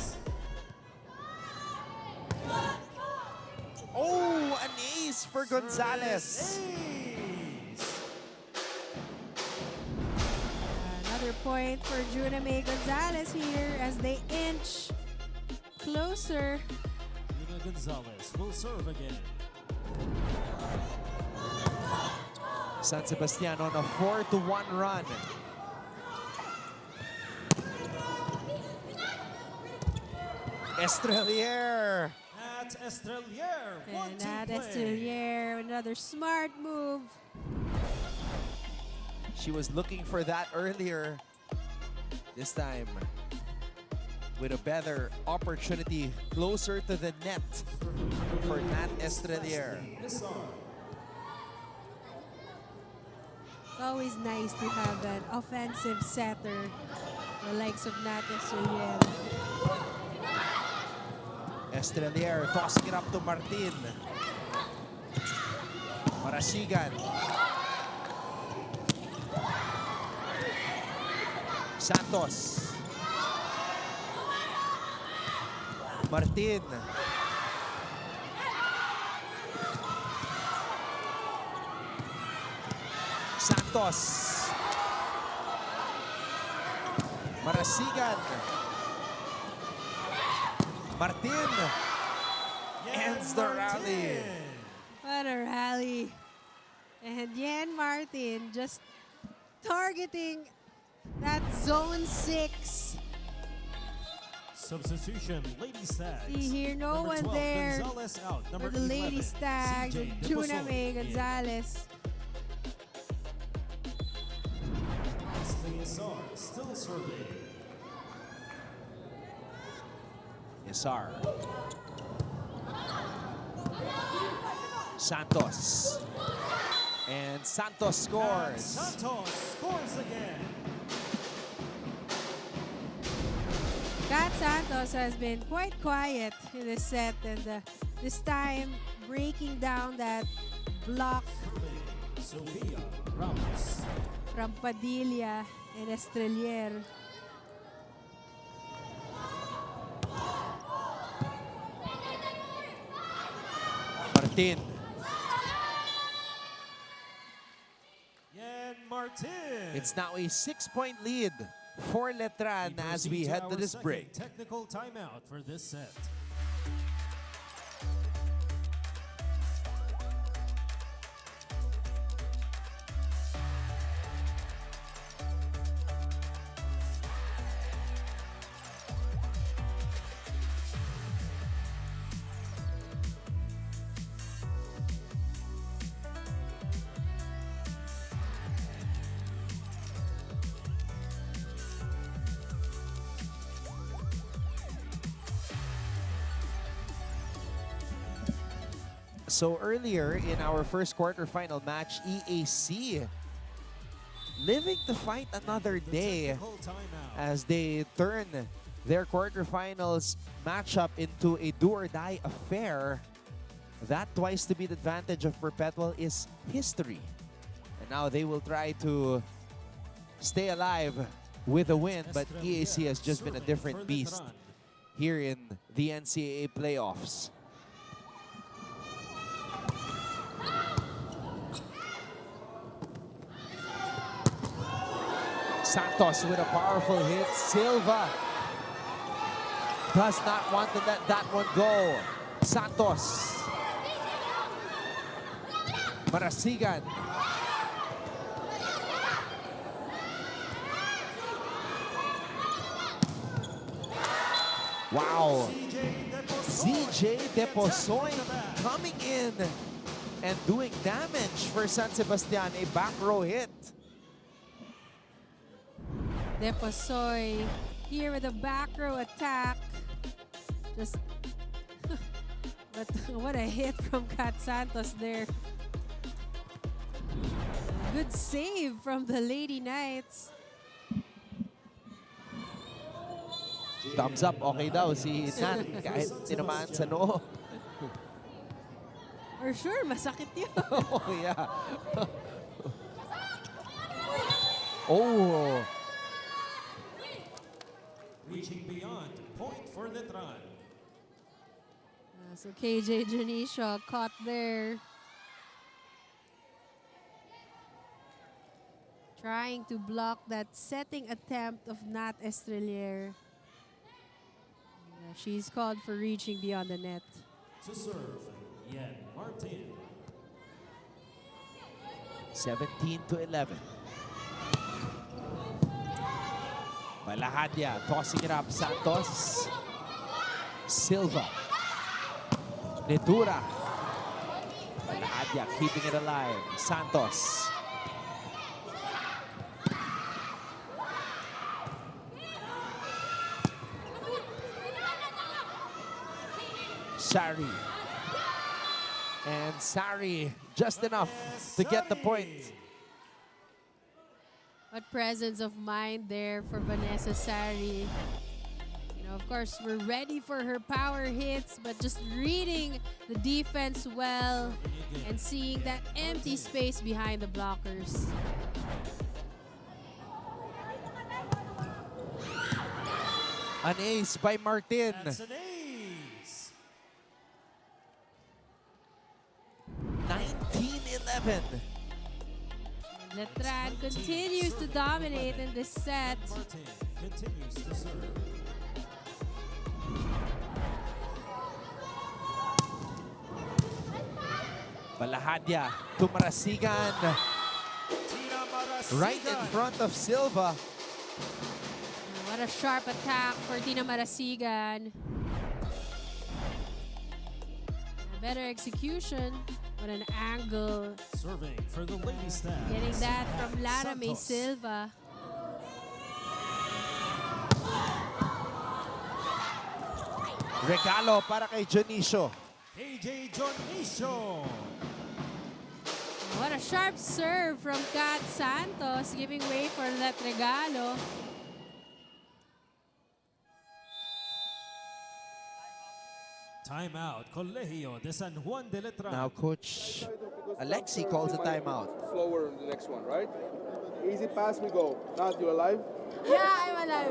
Oh, an ace for Gonzalez. Another point for Juna May Gonzalez here as they inch closer. Juna Gonzalez will serve again. San Sebastian on a 4-1 run. Estrelier. At Estrelier. And at Estrelier, another smart move. She was looking for that earlier. This time with a better opportunity closer to the net for Nat Estrelier. It's always nice to have an offensive setter, the likes of Nat Estrelier. Estrelier tossing it up to Martin. Marasigan. Santos. Martin. Santos. Marasigan. Martin ends the rally. What a rally. And Yen Martin just targeting that zone 6. Substitution, Lady Stags. See here, no Number one 12, there Gonzalez out. for Number the Lady 11, Stags, CJ Juna Deposol May in. Gonzalez. SSC-R still serving. Isar. Santos. And Santos scores. Santos scores again. Kat Santos has been quite quiet in this set, and this time breaking down that block Sofia Ramos. from Padilla and Estrelier. Martin. Yen Martin. It's now a 6-point lead for Letran as we head to this break. Technical timeout for this set. So earlier in our first quarterfinal match, EAC living to fight another day as they turn their quarterfinals matchup into a do-or-die affair. That twice to beat advantage of Perpetual is history. And now they will try to stay alive with a win, but EAC has just been a different beast here in the NCAA playoffs. Santos with a powerful hit. Silva does not want to let that one go. Santos. Marasigan. Wow. CJ Deposoy coming in and doing damage for San Sebastian. A back row hit. Deposoy here with a back row attack. Just, but what a hit from Kat Santos there. Good save from the Lady Knights. Thumbs up, okay daw si Nat kahit tinamaan sa noo. For sure, masakit yun. Oh, yeah. Oh. Reaching beyond, point for Letran. So KJ Janisha caught there. Trying to block that setting attempt of Nat Estrelier. She's called for reaching beyond the net. To serve, Yen Martin. 17-11. Malahadia tossing it up. Santos. Silva. Netura. Malahadia keeping it alive. Santos. Sari. And Sari just enough to get the point. What presence of mind there for Vanessa Sari. You know, of course, we're ready for her power hits, but just reading the defense well and seeing that empty space behind the blockers. An ace by Martin. That's an ace. 19-11. Letran continues to dominate in this set. Martin continues to serve. Malahadia to Marasigan. Right in front of Silva. What a sharp attack for Tina Marasigan. A better execution. What an angle. Serving for the Lady Stars. Getting that from Lara May Silva. Regalo para kay Jonicio. KJ Jonicio. What a sharp serve from Kat Santos, giving way for that regalo. Timeout, Colegio de San Juan de Letran. Now Coach Alexi calls a timeout. Slower in the next one, right? Easy pass, we go. Not you alive? Yeah, I'm alive.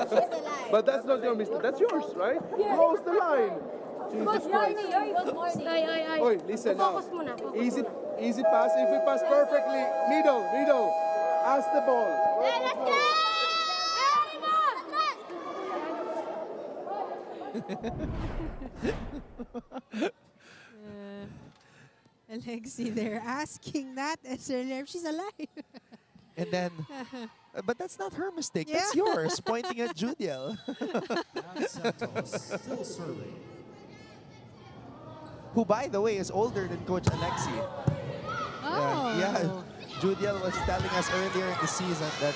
She's alive. But that's not your mistake. That's yours, right? Yeah. Close the line. Jesus Good Christ. morning. Good morning. Ay. Oi, listen now. Focus muna. Easy pass. If we pass perfectly, middle. Ask the ball. Let's go! Alexi, they're asking that if she's alive. And then, but that's not her mistake. That's yours, pointing at Judiel. Santos still serving. Who, by the way, is older than Coach Alexi. Oh. Yeah, Judiel was telling us earlier in the season that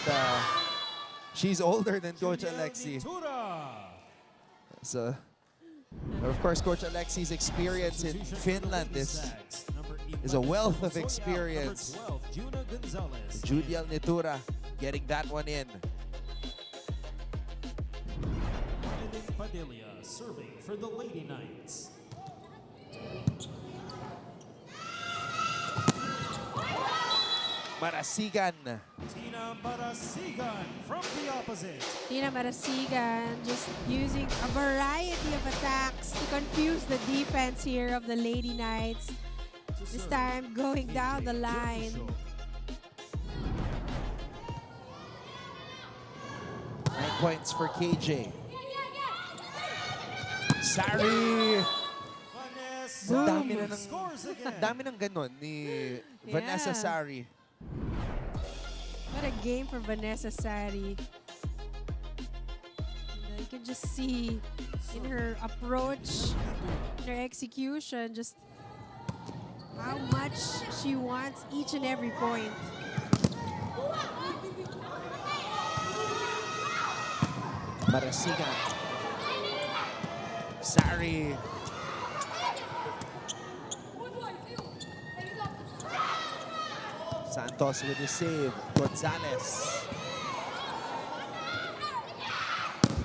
she's older than Coach Alexi. So But of course, Coach Alexi's experience in Finland is a wealth of experience. Judiel Nitura getting that one in. Padilla serving for the Lady Knights. Marasigan. Tina Marasigan from the opposite. Tina Marasigan just using a variety of attacks to confuse the defense here of the Lady Knights. This time going down the line. 9 points for KJ. Sari! Dami ng ganon ni Vanessa Sari. What a game for Vanessa Sari. You can just see in her approach, in her execution, just how much she wants each and every point. Marasigan. Sari. Santos with the save. Gonzalez.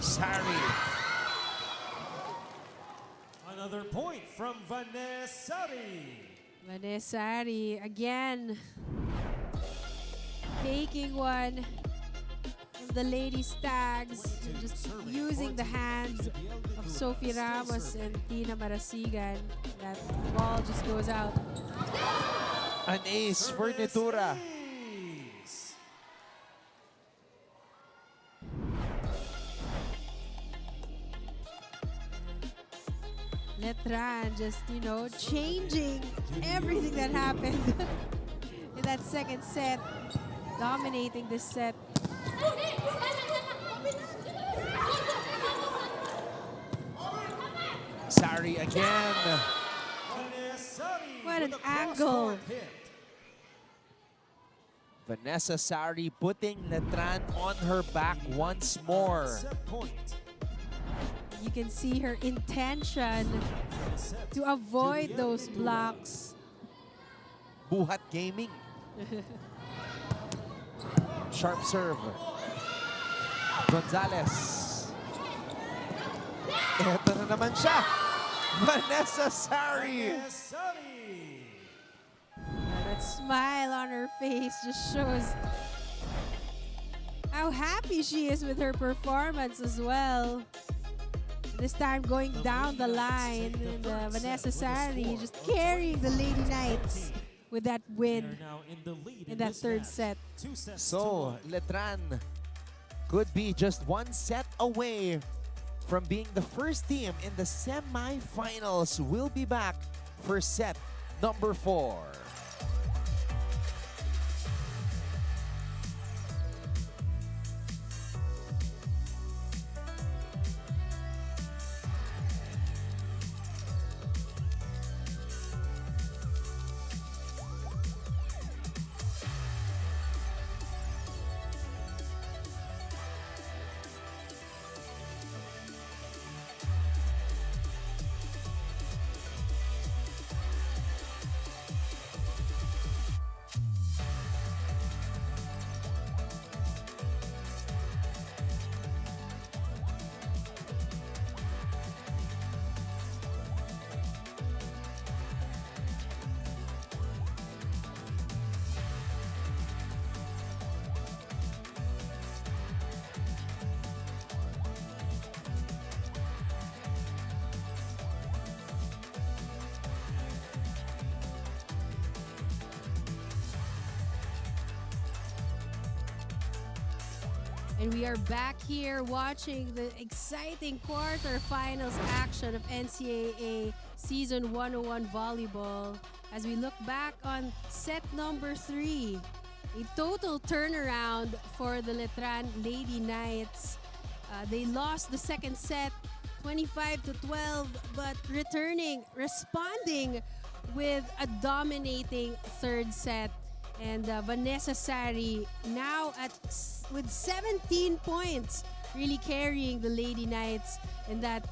Sari. Another point from Vanessari. Vanessari again taking one of the Lady Stags, just using the hands of Sophie Ramos and Tina Marasigan. That ball just goes out. An ace for Nitura. Letran just, you know, changing everything that happened in that second set, dominating this set. Sari again. What an angle. Vanessa Sari putting Letran on her back once more. You can see her intention to avoid those blocks. Buhat Gaming. Sharp serve. Gonzalez. Eto na naman siya. Vanessa Sari. That smile on her face just shows how happy she is with her performance as well. This time going down the line, and Vanessa Sari just carrying the Lady Knights with that win in that third set. So, Letran could be just one set away from being the first team in the semi-finals. We'll be back for set number 4. And we are back here watching the exciting quarterfinals action of NCAA Season 101 Volleyball as we look back on set number 3. A total turnaround for the Letran Lady Knights. They lost the second set 25-12, but responding with a dominating third set. And Vanessa Sari now with 17 points really carrying the Lady Knights in that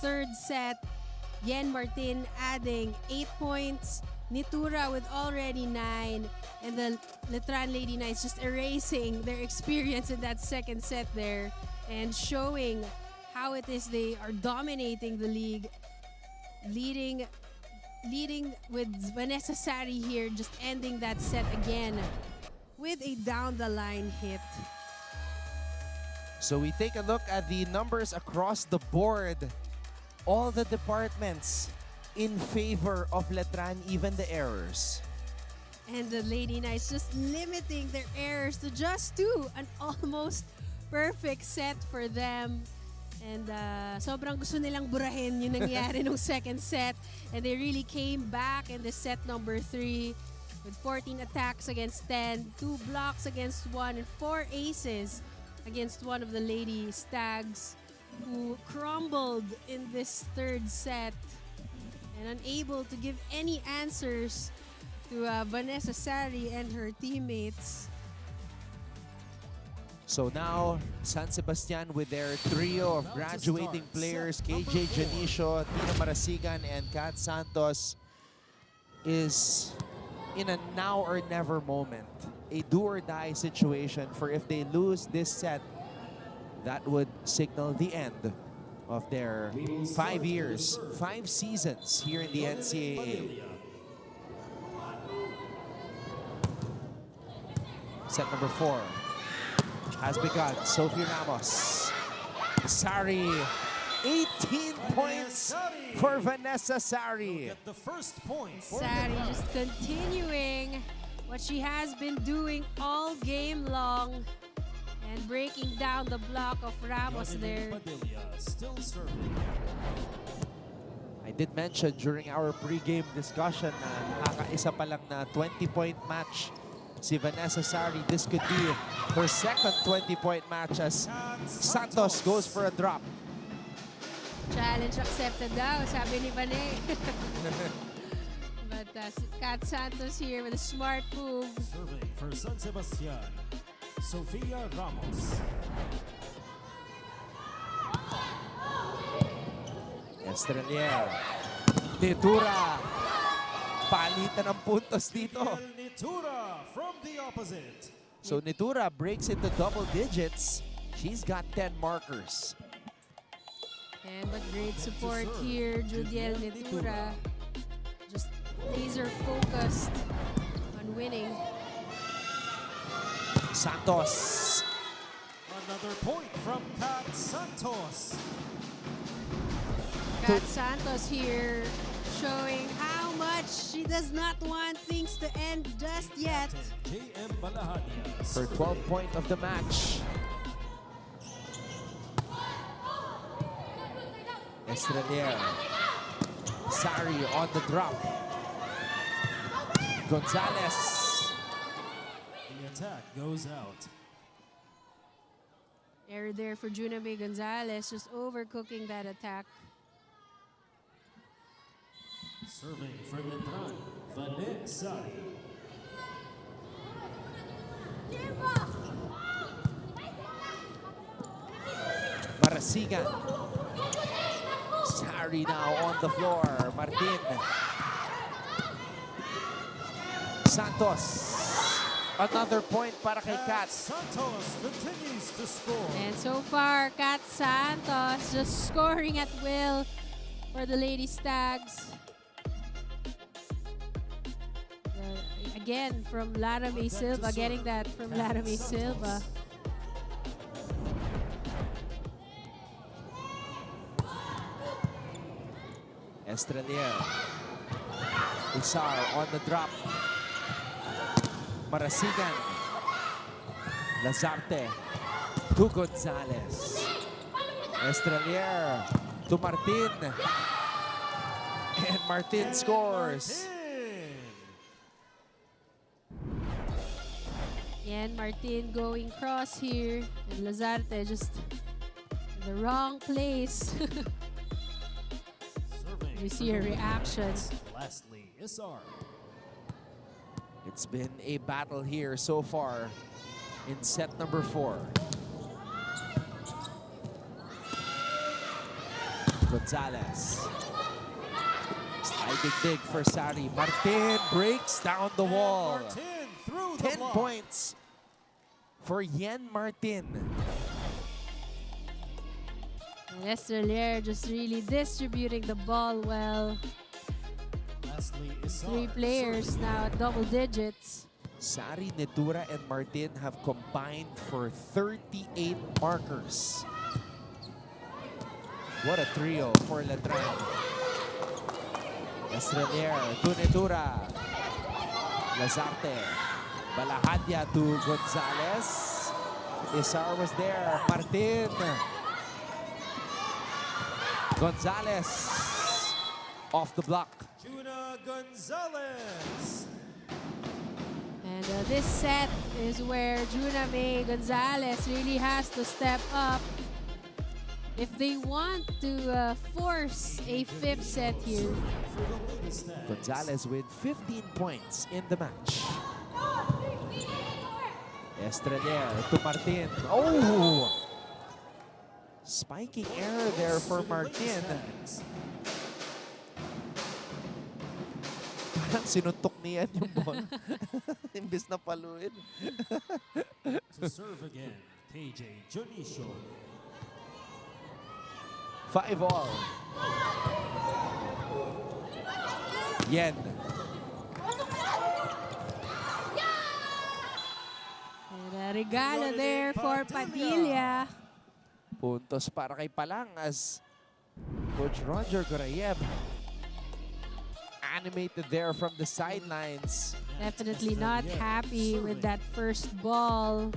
third set. Yen Martin adding 8 points. Nitura with already 9. And the Letran Lady Knights just erasing their experience in that second set there and showing how it is they are dominating the league. Leading with Vanessa Sari here, just ending that set again with a down-the-line hit. So we take a look at the numbers across the board. All the departments in favor of Letran, even the errors. And the Lady Knights just limiting their errors to just 2. An almost perfect set for them. And sobrang gusto nilang burahin yung nangyari nung second set. And they really came back in the set number 3 with 14 attacks against 10, 2 blocks against 1, and 4 aces against one of the Lady Stags, who crumbled in this third set and unable to give any answers to Vanessa Sari and her teammates. So now, San Sebastian with their trio of graduating players, KJ Janicio, Tina Marasigan, and Kat Santos, is in a now or never moment. A do or die situation, for if they lose this set, that would signal the end of their 5 years, 5 seasons here in the NCAA. Set number 4 has begun. Sophie Ramos. Sari, 18 points for Vanessa Sari. The first point. Sari just continuing what she has been doing all game long and breaking down the block of Ramos there. Still serving. I did mention during our pre-game discussion na nakakaisa pa lang na 20-point match si Vanessa Sari. This could be her second 20-point match as Santos goes for a drop. Challenge accepted daw, sabi ni Vanessa. But Kat Santos here with a smart move. Serving for San Sebastian, Sofia Ramos. Estrelier. Nitura. Palitan ng puntos dito. Nitura from the opposite. So Nitura breaks into double digits. She's got 10 markers. And but great support here, Judiel Nitura. Just laser focused on winning. Santos. Another point from Kat Santos. Kat Santos here showing how much she does not want things to end just yet. For 12th point of the match. Estrelier. Sari on the drop. Gonzalez. The attack goes out. Error there for Juname Gonzalez, just overcooking that attack. Serving for Letran, Vanessa. Marasigan. Sari now on the floor. Martin. Santos. Another point para kay Kat. Santos continues to score. And so far, Kat Santos just scoring at will for the Lady Stags. Again, from Lara May Silva, getting that from Lara May Silva. Estrelier. Usar on the drop. Marasigan. Lazarte. To Gonzalez. Estrelier. To Martin. And Martin scores. And Martin going cross here. And Lazarte just in the wrong place. You see her reaction. Lastly, SR. It's been a battle here so far in set number 4. Gonzalez. Sliding dig for Sari. Martin breaks down the wall. Martin through the 10 block. points for Yen Martin. Estrelier just really distributing the ball well. Lastly, Isar 3 players now at double digits. Sari, Nedura, and Martin have combined for 38 markers. What a trio for Letran. Estrelier to Nedura. Lazarte. Balahadia to Gonzalez. Isar was there. Martin. Gonzalez off the block. Juna Gonzalez. And this set is where Juna May Gonzalez really has to step up if they want to force a 5th set here. Gonzalez with 15 points in the match. Estrelier to Martin. Oh! Spiking error there for Martin. Parang sinuntok niyan yung ball. Imbis na paluin. To serve again, KJ Junicio. 5-all. Yen. And a regalo there for Padilla. Puntos para kay Palang as Coach Roger Gorayev animated there from the sidelines. Definitely not happy with that first ball.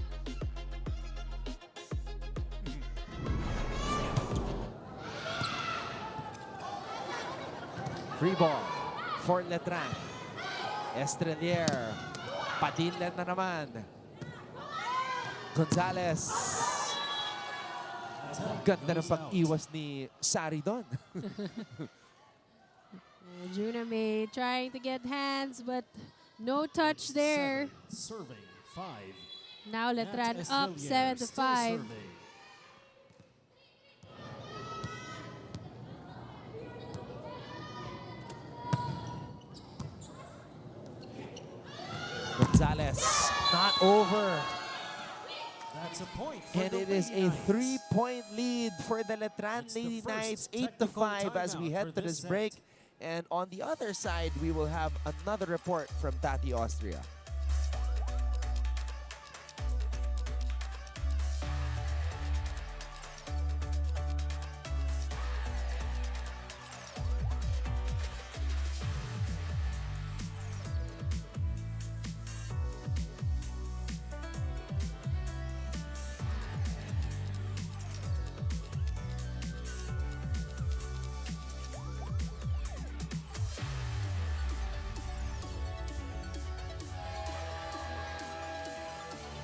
Free ball for Letran. Estrelier. Padilla na naman. Gonzalez. Ganda ng pag-iwas ni Sari doon. Juna May trying to get hands, but no touch there. Serving 5. Now Letran Nat up Estrelier 7-5. still serving. Gonzalez not over. That's a point for And the it is Lady a Knights. 3-point lead for the Letran It's the Lady first Knights, technical 8-5 as we timeout head for to this this set. break. And on the other side, we will have another report from Tati Austria.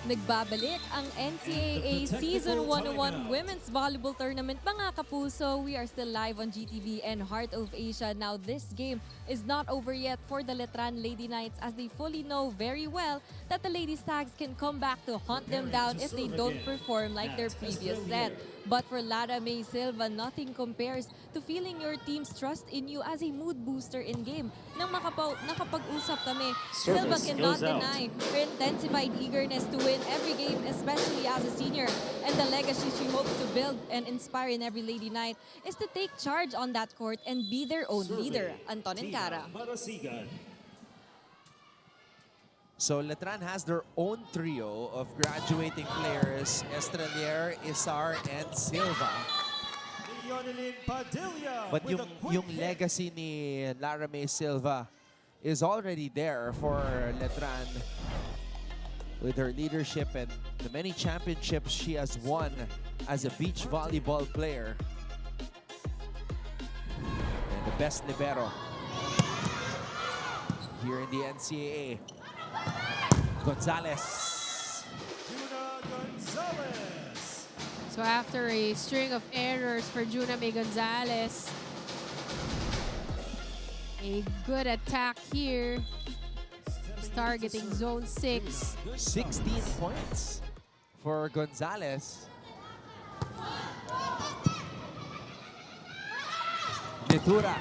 Nagbabalik ang NCAA Season 101 Women's Volleyball Tournament. Mga kapuso, we are still live on GTV and Heart of Asia. Now, this game is not over yet for the Letran Lady Knights as they fully know very well that the Lady Stags can come back to hunt them down if they don't perform like their previous set. But for Lara May Silva, nothing compares to feeling your team's trust in you as a mood booster in game. Nang nakapag-usap kami, Silva cannot deny her intensified eagerness to win every game, especially as a senior. And the legacy she hopes to build and inspire in every Lady Knight is to take charge on that court and be their own leader. Anton and Cara. So Letran has their own trio of graduating players, Estrelier, Isar, and Silva. But yung legacy ni Lara May Silva is already there for Letran with her leadership and the many championships she has won as a beach volleyball player. And the best libero here in the NCAA. Gonzalez. Juna Gonzalez. So after a string of errors for Juna May Gonzalez, a good attack here. She's targeting zone 6. 16 points for Gonzalez. Litura.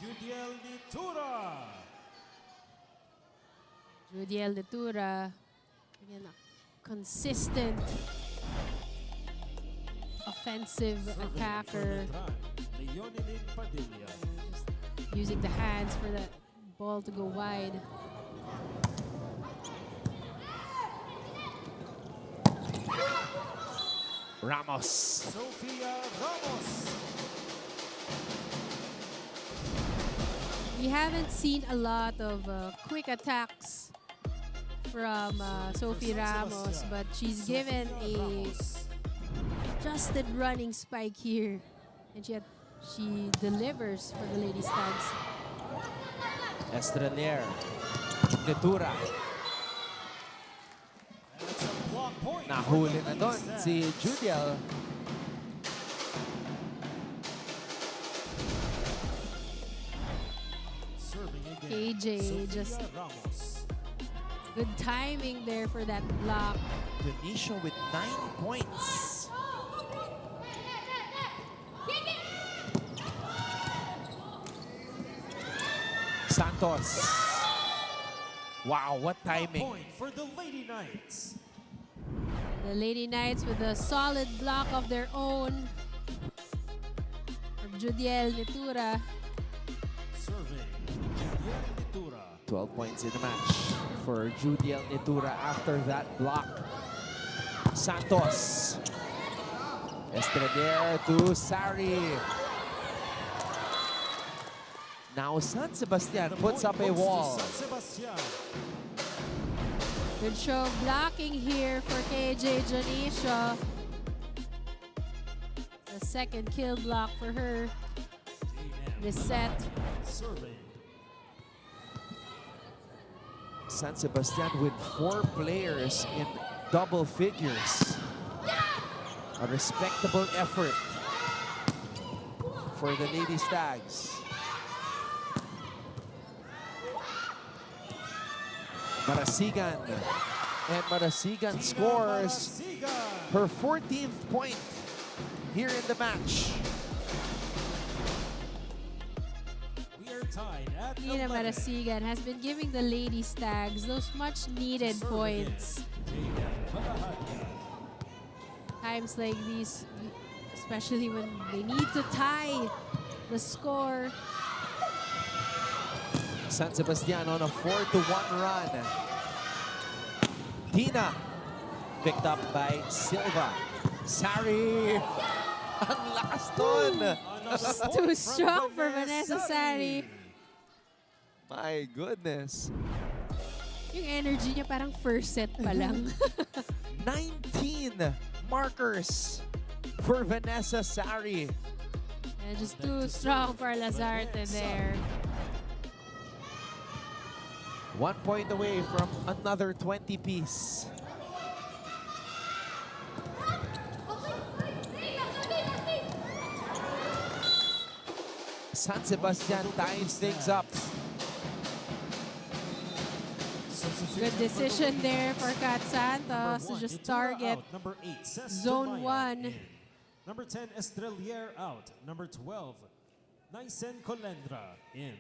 Judiel Litura. Judiel Litura. Again, a consistent offensive attacker. Leonelin Padilla. Using the hands for the ball to go wide. Ramos. Sofia Ramos. We haven't seen a lot of quick attacks from Sophie Ramos, but she's given a adjusted running spike here, and yet she delivers for the Lady Stags. Estrelier. Litura. Nahuli na doon si Judiel. KJ just good timing there for that block. Benicio with 9 points. Santos. Wow, what timing. Point for the Lady Knights. The Lady Knights with a solid block of their own from Judiel Litura. Serving Judiel Litura. 12 points in the match for Judiel Litura after that block. Santos. Estrelier to Sari. Now San Sebastian puts up a wall. San Sebastian. Good show of blocking here for KJ Janisha. The second kill block for her this set. Serving. San Sebastian with 4 players in double figures. A respectable effort for the Lady Stags. Marasigan. And Marasigan scores her 14th point here in the match. We are tied at Tina 11. Marasigan has been giving the Lady Stags those much needed points. Times like these, especially when they need to tie the score. San Sebastian on a 4-1 run. Tina picked up by Silva. Sari. Ang lakas doon. Too strong for Vanessa Sari. My goodness. Yung energy niya parang first set pa lang. 19 markers for Vanessa Sari. And just too strong for Lazarte there. 1 point away from another 20-piece. San Sebastian ties things up. Good decision there for Kat Santos to just target Number 8, zone 1. Number 10, Estrelier out. Number 12, Naisen Colendra in.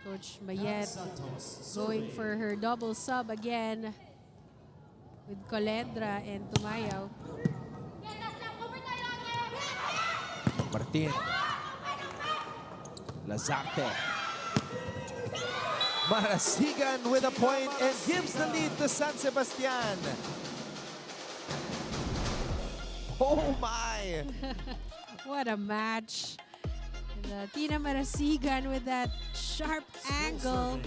Coach Mayet going for her double sub again with Colendra and Tumayaw. Martin. Lazarte. Marasigan with a point and gives the lead to San Sebastian. Oh my! What a match. And, Tina Marasigan with that sharp angle.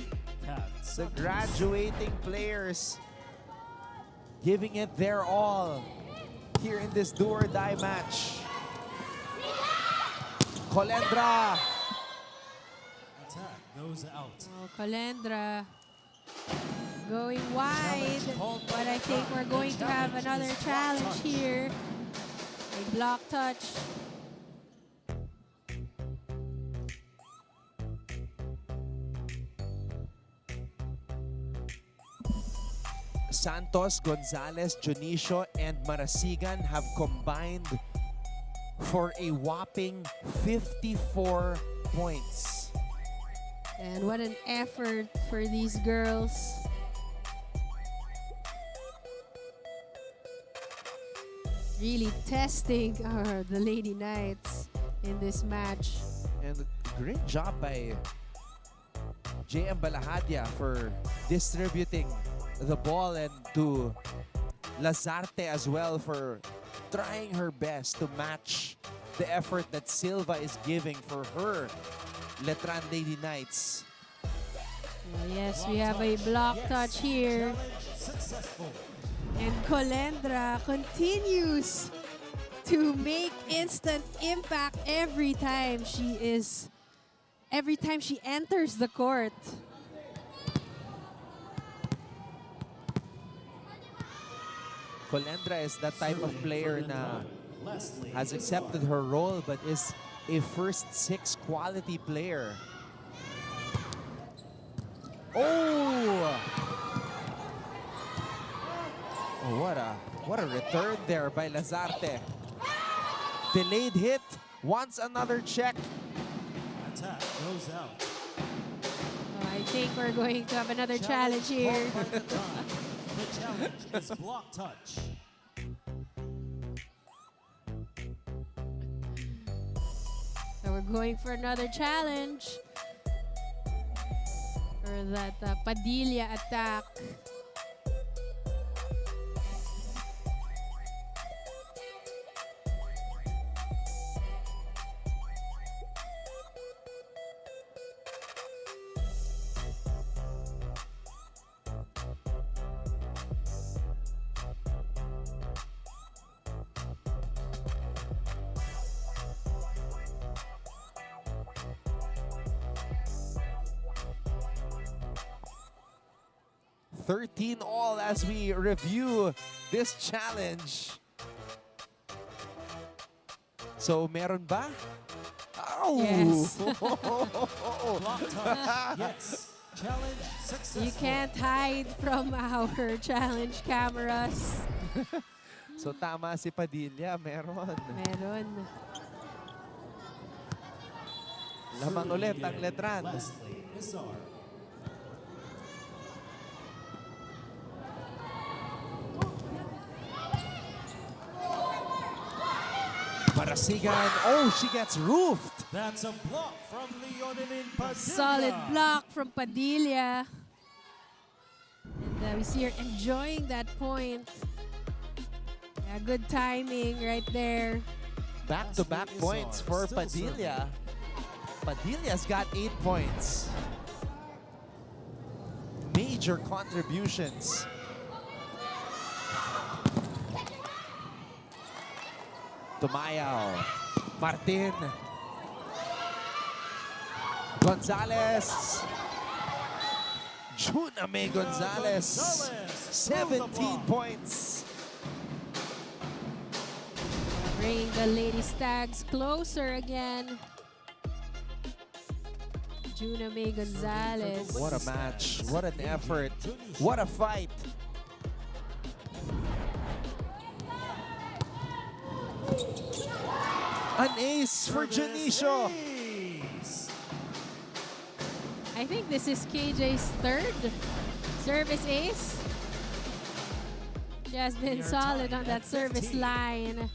The graduating players giving it their all here in this do or die match. Colendra. Attack goes out. Oh, Colendra going wide, but I think we're going to have another challenge here. A block touch. Santos, Gonzalez, Junicio, and Marasigan have combined for a whopping 54 points. And what an effort for these girls. Really testing the Lady Knights in this match. And great job by JM Balahadia for distributing the ball, and to Lazarte as well for trying her best to match the effort that Silva is giving for her Letran Lady Knights. Yes, we have a block touch here. And Colendra continues to make instant impact every time she enters the court. Colendra is that type of player na has accepted her role but is a first six quality player. Oh! Oh, what a return there by Lazarte. Delayed hit, wants another check. Attack goes out. I think we're going to have another challenge here. The challenge is block touch. So we're going for another challenge for that Padilla attack. All as we review this challenge. So, meron ba? Oh! Yes. Block touch. Yes. Challenge successful. You can't hide from our challenge cameras. So, tama si Padilla. Meron. Meron. Lamang ulit ang Letran. Marasigan. Oh, she gets roofed. That's a block from Leonelyn Padilla. Solid block from Padilla. And we see her enjoying that point. Yeah, good timing right there. Back-to-back points for Padilla. Padilla's got 8 points. Major contributions. Tumayaw. Martin. Gonzalez. Juna May Gonzalez. 17 points. Bringing the Lady Stags closer again. Juna May Gonzalez. What a match. What an effort. What a fight. An ace for Junicio. I think this is KJ's third service ace. She has been solid on that service line.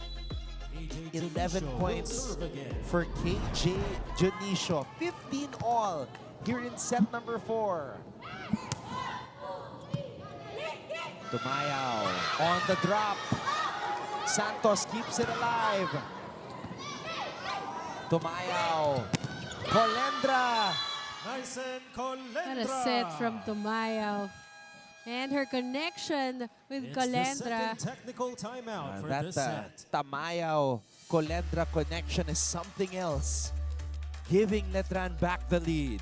11 points for KJ Junicio. 15 all here in set number 4. Tumayaw on the drop. Santos keeps it alive. Tumayaw. Colendra. Nice and Colendra. What a set from Tumayaw. And her connection with It's Colendra. the second technical timeout for That this set. Tamayaw Colendra connection is something else, giving Letran back the lead.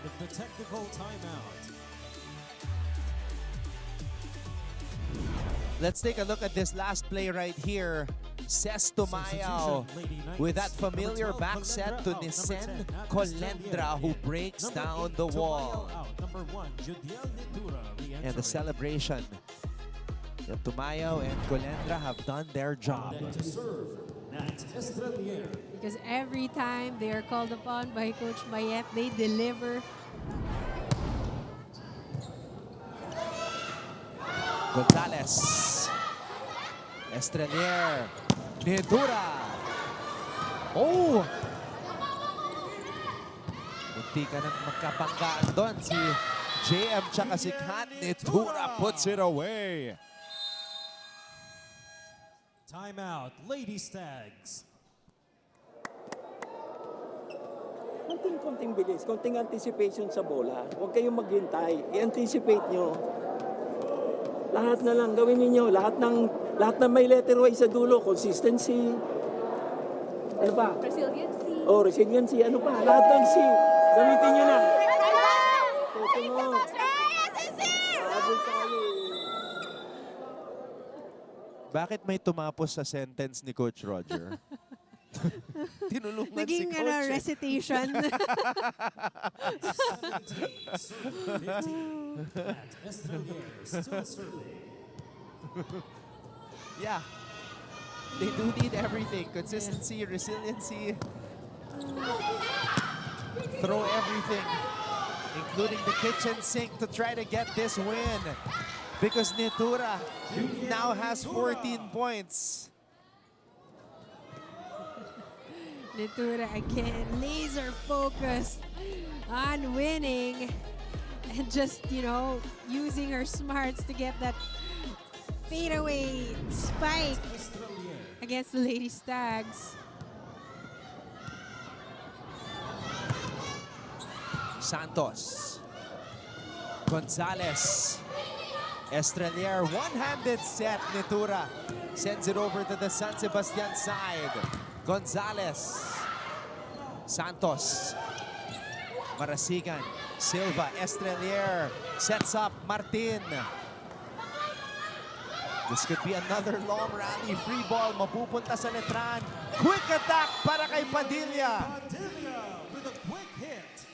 with the technical timeout. Let's take a look at this last play right here. Ses Tumayaw with that familiar back set to Nisen Colendra, who breaks down the wall. And the celebration. Tumayaw and Colendra have done their job. Because every time they are called upon by Coach Mayet, they deliver. Gonzalez. Estrelier. Nedura. Oh! Munti ka nang magkapanggaan doon. Si JM tsaka si Kat. Nedura puts it away. Timeout, Lady Stags. Konting bilis, konting anticipation sa bola. Huwag kayong maghintay. I-anticipate nyo. Lahat na lang gawin niyo. Lahat ng may letter Y sa dulo. Consistency. Ano pa? Resiliency. Oh, resiliency. Ano pa? Lahat ng C. Gamitin nyo na. Tutungo. Abol tayo. Bakit may tumapos sa sentence ni Coach Roger? Tinulungan Naging si Coach. recitation. 17-15. Yeah. They do need everything. Consistency, resiliency. Throw everything, including the kitchen sink, to try to get this win. Because Nedura now has 14 points. Nedura again, laser focused on winning. And just, you know, using her smarts to get that fadeaway spike against the Lady Stags. Santos. Gonzalez. Estrelier, one-handed set. Nedura sends it over to the San Sebastian side. Gonzalez. Santos. Marasigan. Silva. Estrelier sets up Martin. This could be another long rally. Free ball. Mapupunta sa Letran. Quick attack para kay Padilla. With a quick hit.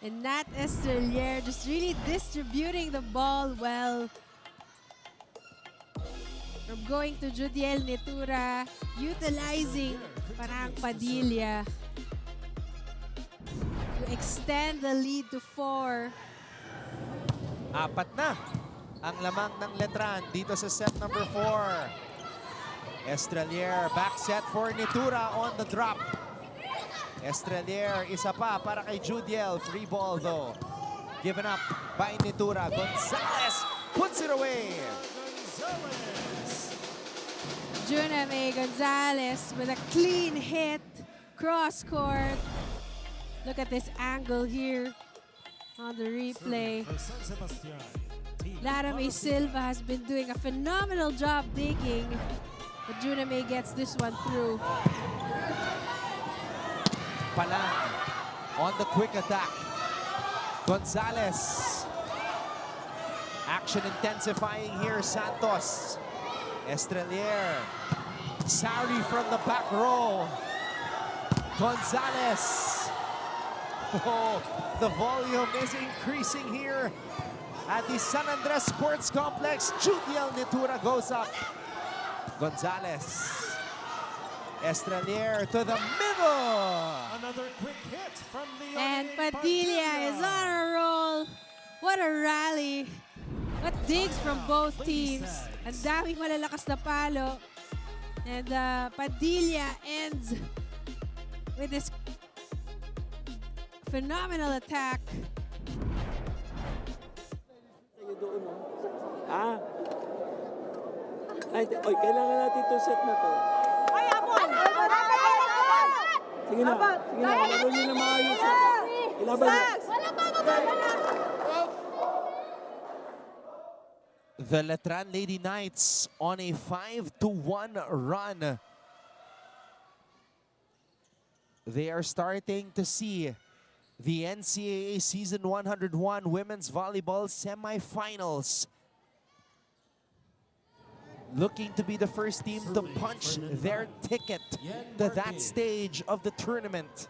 And Nat Estrelier just really distributing the ball well. From going to Judiel Nedura, utilizing parang Padilla to extend the lead to 4. Apat na ang lamang ng Letran dito sa set number 4. Estrelier, back set for Nedura on the drop. Estrelier, isa pa para kay Judiel. Free ball though. Given up by Nedura. Gonzalez puts it away. Juname Gonzalez with a clean hit, cross court. Look at this angle here on the replay. Larame Silva has been doing a phenomenal job digging, but Juname gets this one through. Palang on the quick attack. Gonzalez. Action intensifying here, Santos. Estrelier. Sari from the back row. Gonzalez. Oh, the volume is increasing here at the San Andres Sports Complex. Judiel Nedura goes up. Gonzalez. Estrelier to the middle. Another quick hit from the And Padilla is on a roll. What a rally. What digs from both teams. Ang daming malalakas na palo. And Padilla ends with this phenomenal attack. Ah. Ay, oy, kailangan natin itong set na to. Ay, Amon! Sige na, ilaban nyo na maayos. Ilaban nyo. The Letran Lady Knights on a 5-1 run. They are starting to see the NCAA Season 101 Women's Volleyball Semifinals. Looking to be the first team to punch their ticket to that stage of the tournament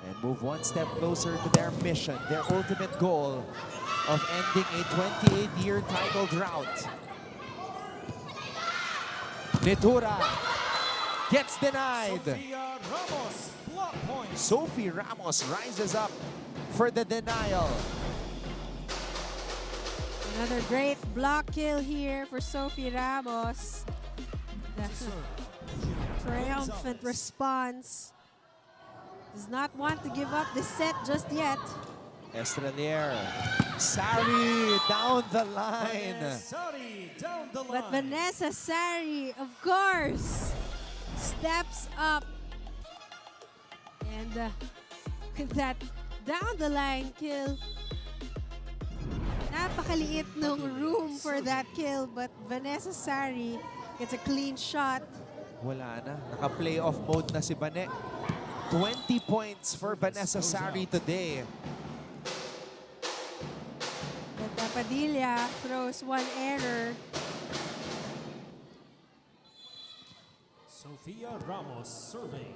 and move one step closer to their mission, their ultimate goal of ending a 28-year title drought. Nitura gets denied. Sophie Ramos rises up for the denial. Another great block kill here for Sophie Ramos. The triumphant response. Does not want to give up this set just yet. Estrelier, Sari down the line. But Vanessa Sari, of course, steps up. And with that down the line kill, napakaliit nung room for that kill, but Vanessa Sari gets a clean shot. Wala na. Naka-playoff mode na si Bane. 20 points for Vanessa Sari today. But Padilla throws one error. Sofia Ramos serving.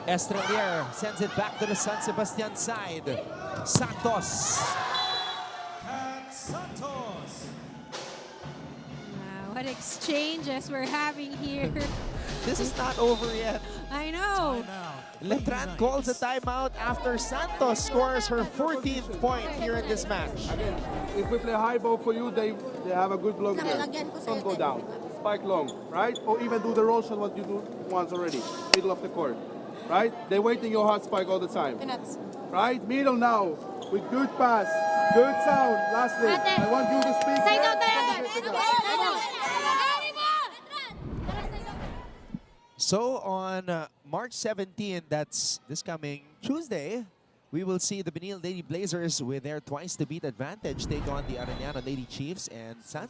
Estrelier sends it back to the San Sebastian side. Santos. Santos. What exchanges we're having here. This is not over yet. I know. Letran calls a timeout after Santos scores her 14th point here in this match. Again, if we play high ball for you, they have a good block there. Don't go down. Spike long, right? Or even do the roll shot what you do once already. Middle of the court, right? They're waiting your hot spike all the time. Right? Middle now. With good pass. Good sound. Lastly, I want you to speak. So on March 17, that's this coming Tuesday, we will see the Benil Lady Blazers with their twice-to-beat advantage take on the Arellano Lady Chiefs, and San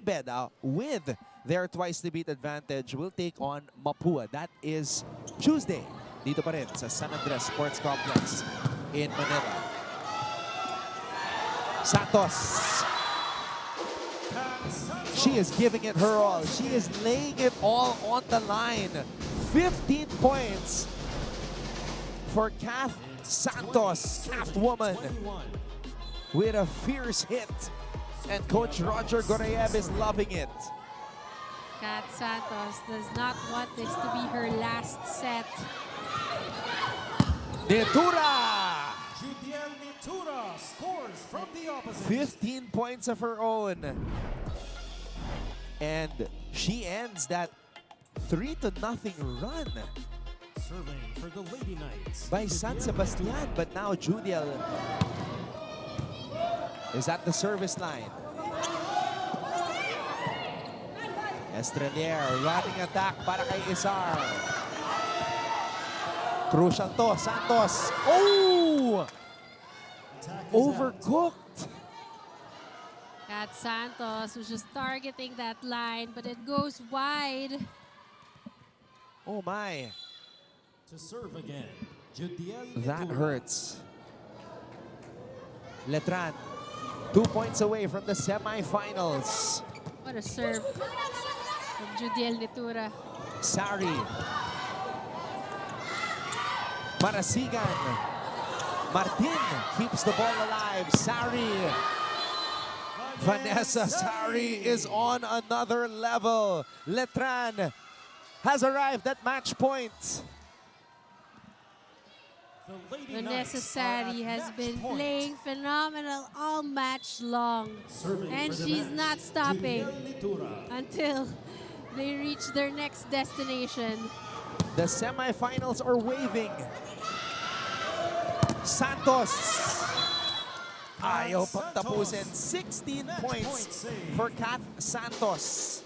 Beda with their twice-to-beat advantage will take on Mapua. That is Tuesday, dito pa rin sa San Andres Sports Complex in Manila. Santos. She is giving it her all. She is laying it all on the line. 15 points for Kath Santos, Kath woman, with a fierce hit. And Coach Roger Gorayev is loving it. Kath Santos does not want this to be her last set. Nitura! Judiel Nitura scores from the opposite. 15 points of her own. And she ends that 3-0 run Serving for the Lady Knights by San Sebastian. But now Judiel is at the service line. Estrelier running attack para kay Isar. Crucial to, Santos. Oh! Overcooked. Kath Santos was just targeting that line, but it goes wide. Oh my. to serve again. Judiel That Nitura. hurts. Letran, 2 points away from the semifinals. What a serve from Judiel Nitura. Sari. Marasigan. Martin keeps the ball alive. Sari. Vanessa Sari is on another level. Letran has arrived at match point. Vanessa Sari has been playing phenomenal all match long. And she's not stopping until they reach their next destination. The semifinals are waving. Santos. Ayaw pagtapusin. 16 points for Kath Santos.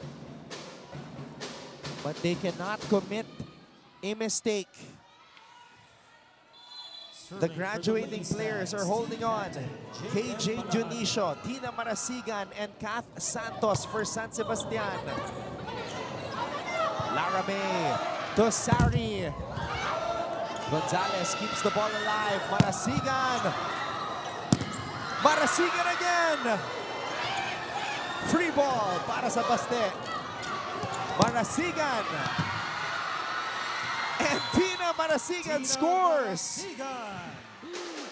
But they cannot commit a mistake. The graduating players are holding on. KJ Junicio, Tina Marasigan, and Kath Santos for San Sebastian. Lara May to Sari. Gonzalez keeps the ball alive. Marasigan. Marasigan again. Free ball para sa Baste. Marasigan. And Tina Marasigan scores.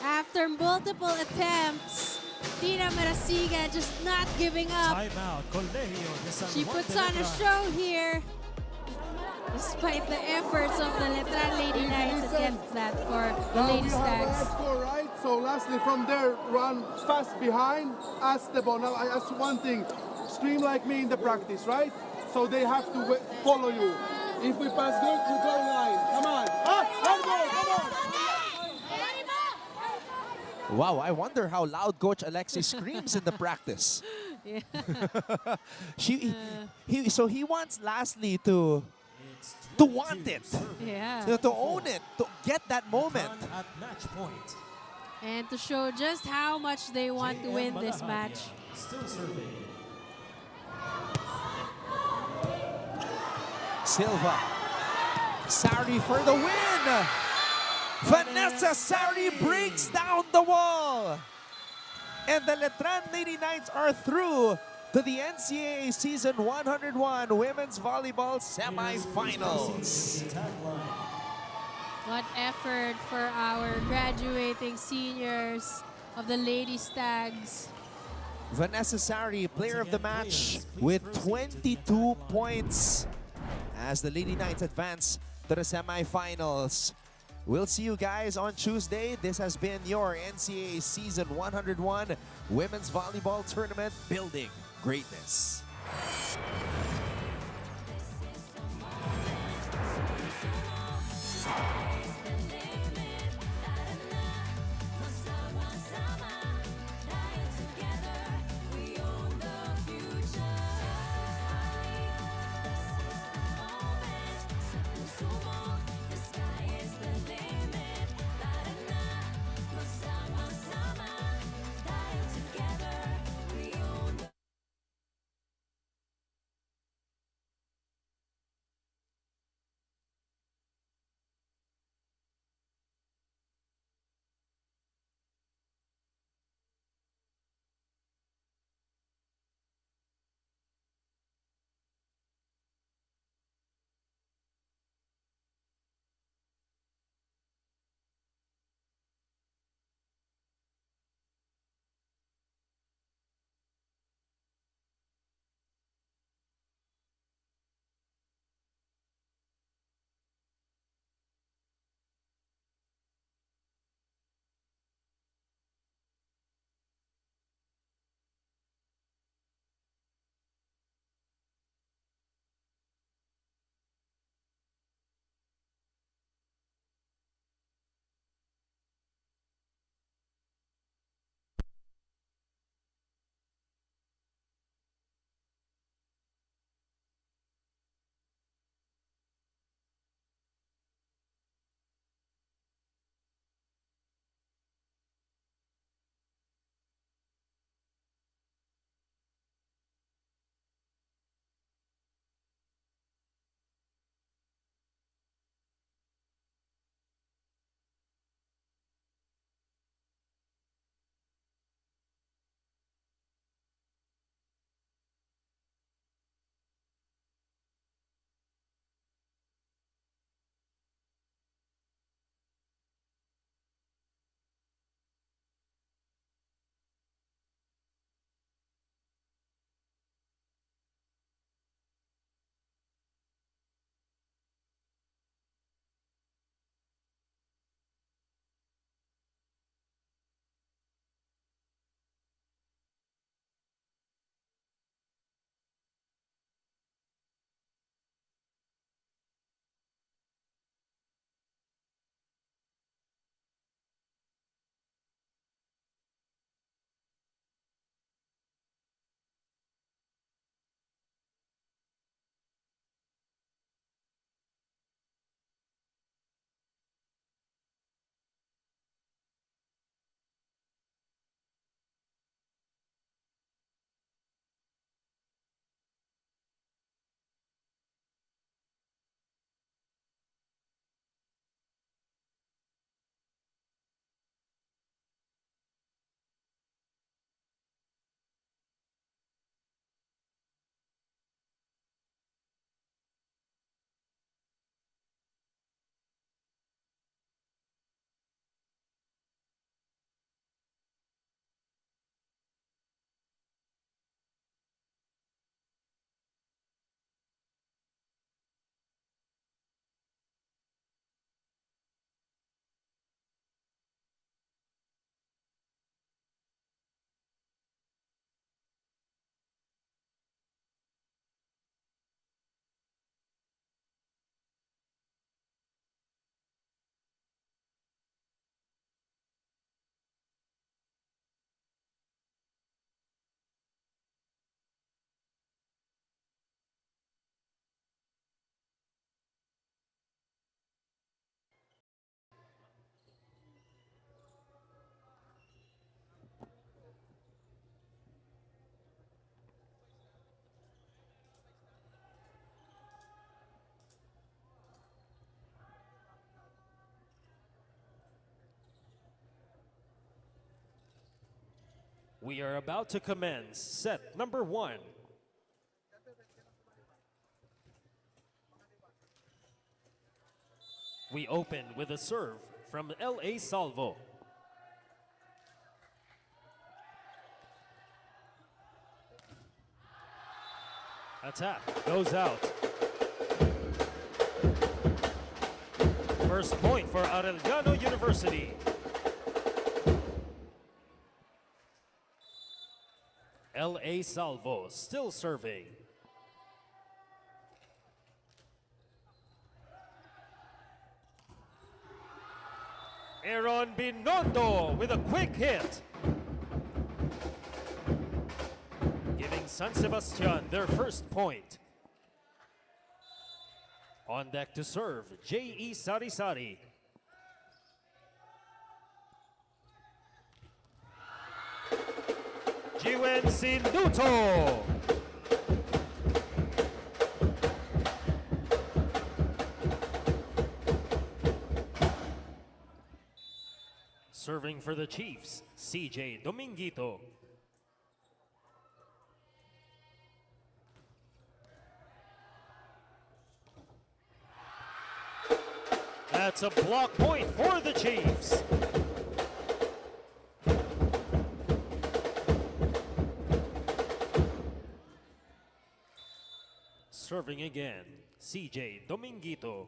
After multiple attempts, Tina Marasigan just not giving up. Timeout, Colegio de San She Juan puts de on a Letran. show here. Despite the efforts of the Letran Lady Knights against that for the Now Lady we have a Stags. high score, right? So lastly, from there, run fast behind, ask the ball. Now I ask one thing, scream like me in the practice, right? So they have to follow you. If we pass good, we go line. Come on. Ah, let's go, come on. Wow, I wonder how loud Coach Alexis screams in the practice. Yeah. So he wants lastly to want it. Yeah. To own it, to get that moment. At match point. And to show just how much they want to win this match. Still serving. Silva. Sari for the win. Vanessa Sari breaks down the wall. And the Letran Lady Knights are through to the NCAA Season 101 Women's Volleyball Semifinals. What effort for our graduating seniors of the Lady Stags. Vanessa Sari, player of the match with 22 points as the Lady Knights advance to the semifinals. We'll see you guys on Tuesday. This has been your NCAA Season 101 Women's Volleyball Tournament, building greatness. We are about to commence set number 1. We open with a serve from LA Salvo. Attack goes out. First point for Arellano University. LA Salvo still serving. Aaron Binondo with a quick hit. Giving San Sebastian their first point. On deck to serve, J.E. Sari-Sari. Jiwen Sinuto. Serving for the Chiefs, CJ Dominguito. That's a block point for the Chiefs. Serving again, CJ Dominguito.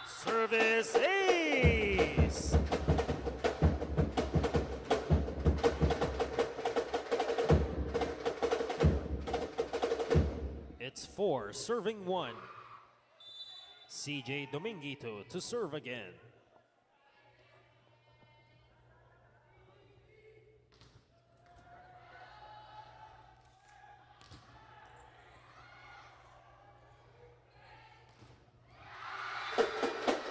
Service ace! It's 4 serving 1. CJ Dominguito to serve again.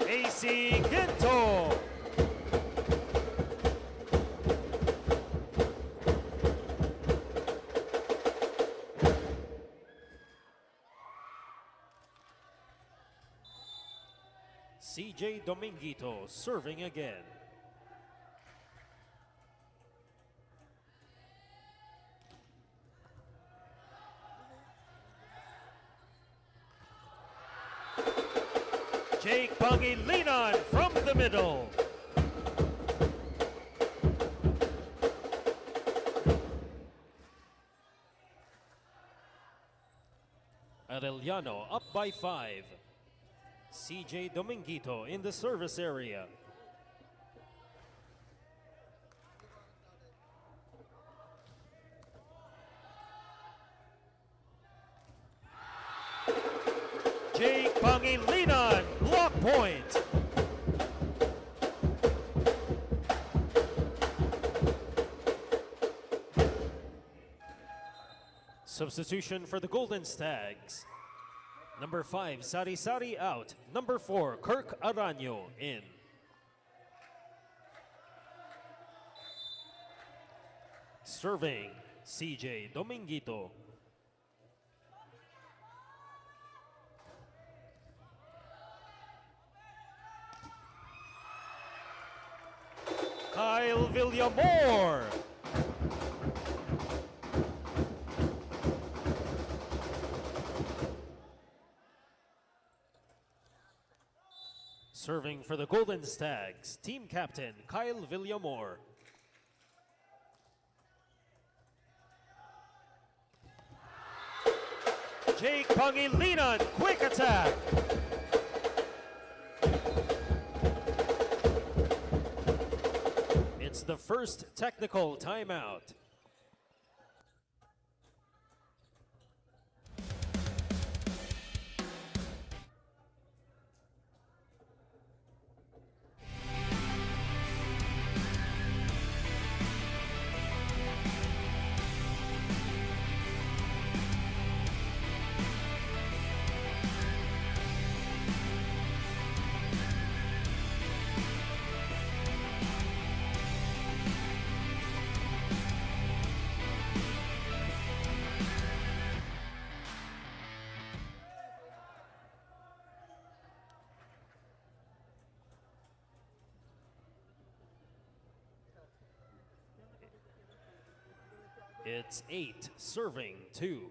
AC Ginto. CJ Dominguito serving again. Jake Pangilinan from the middle. Arellano up by 5. CJ Dominguito in the service area. Jake Pangilinan, block point. Substitution for the Golden Stags. Number 5, Sari-Sari out. Number 4, Kirk Arellano in. Serving, CJ Dominguito. Kyle Villamor. Serving for the Golden Stags, team captain Kyle Villamor. Jake Pangilinan, quick attack. It's the first technical timeout. It's 8 serving 2.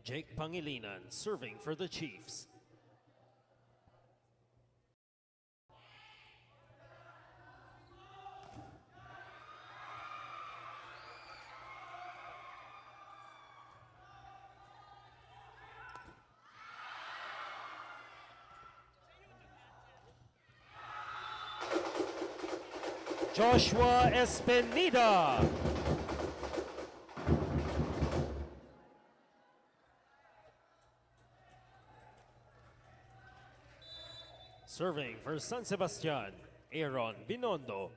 Jake Pangilinan serving for the Chiefs. Joshua Espenida. Serving for San Sebastian, Aaron Binondo.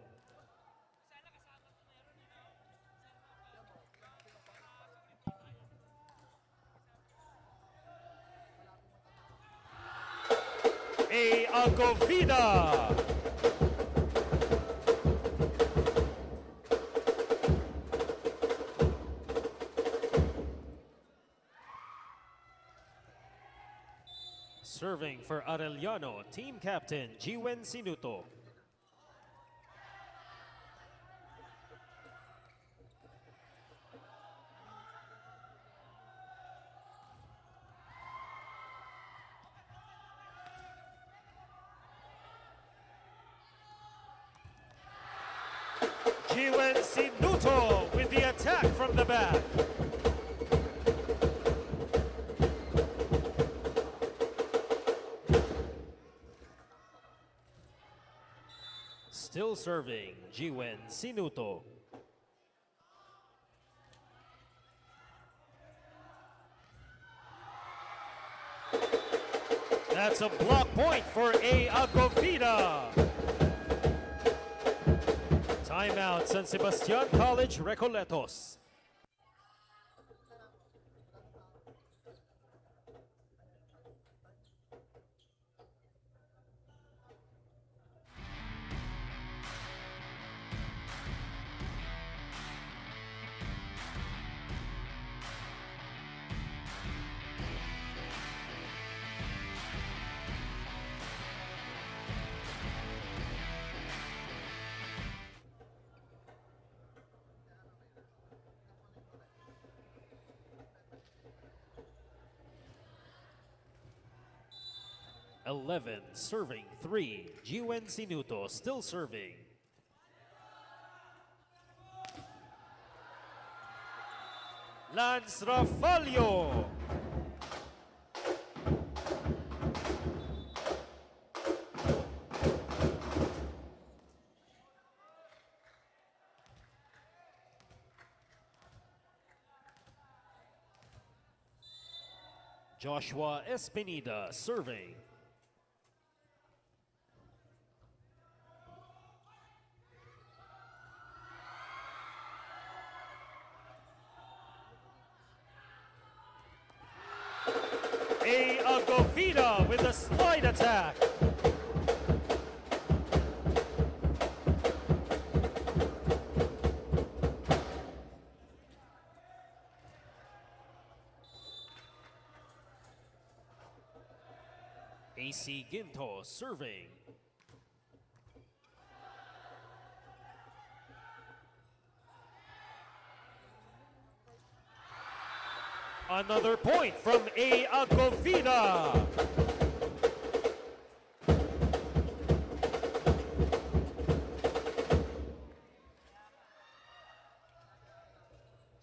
A Agovida. Serving for Arellano, team captain Jiwen Sinuto. Jiwen Sinuto with the attack from the back. Still serving, Jiwen Sinuto. That's a block point for A. Agovida. Timeout, San Sebastian College Recoletos. Eleven serving 3. Jiwen Sinuto still serving. Lance Rafalio. Joshua Espinida serving. A. Agovida with a slide attack. AC Ginto serving. Another point from A. Agovida.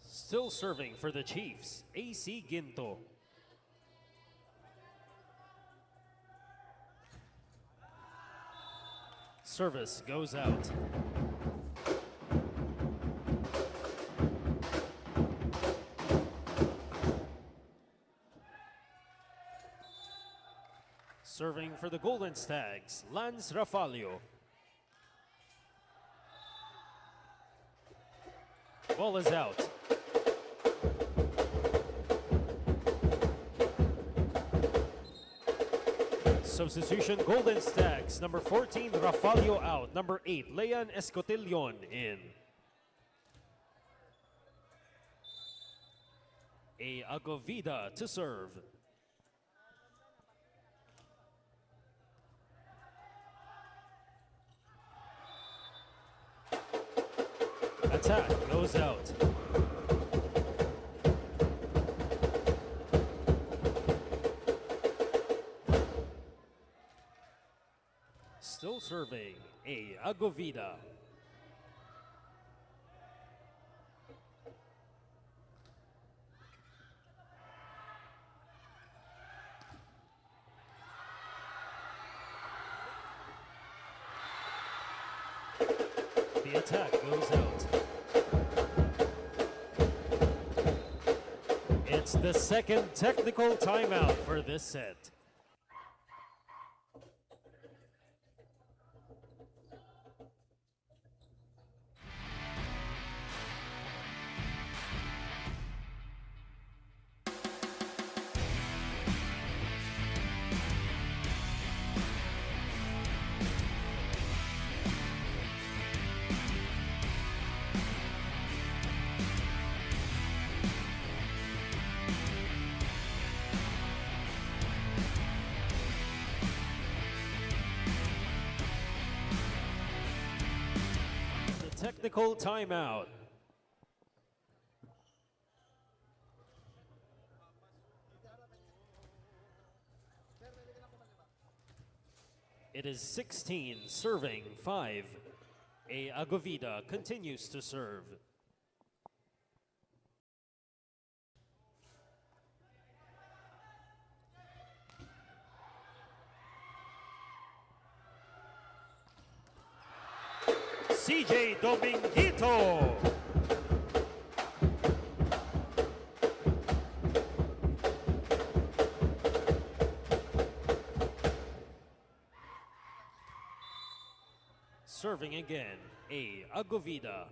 Still serving for the Chiefs, AC Ginto. Service goes out. Serving for the Golden Stags, Lance Rafalio. Ball is out. Substitution Golden Stags, number 14 Rafalio out, number 8 Leon Escotillon in. A. Agovida to serve. Attack goes out. Still serving, A. Agovida. The attack goes out. It's the second technical timeout for this set. Technical timeout. It is 16 serving 5. A. Agovida continues to serve. CJ Dominguito. Serving again, A. Agovida.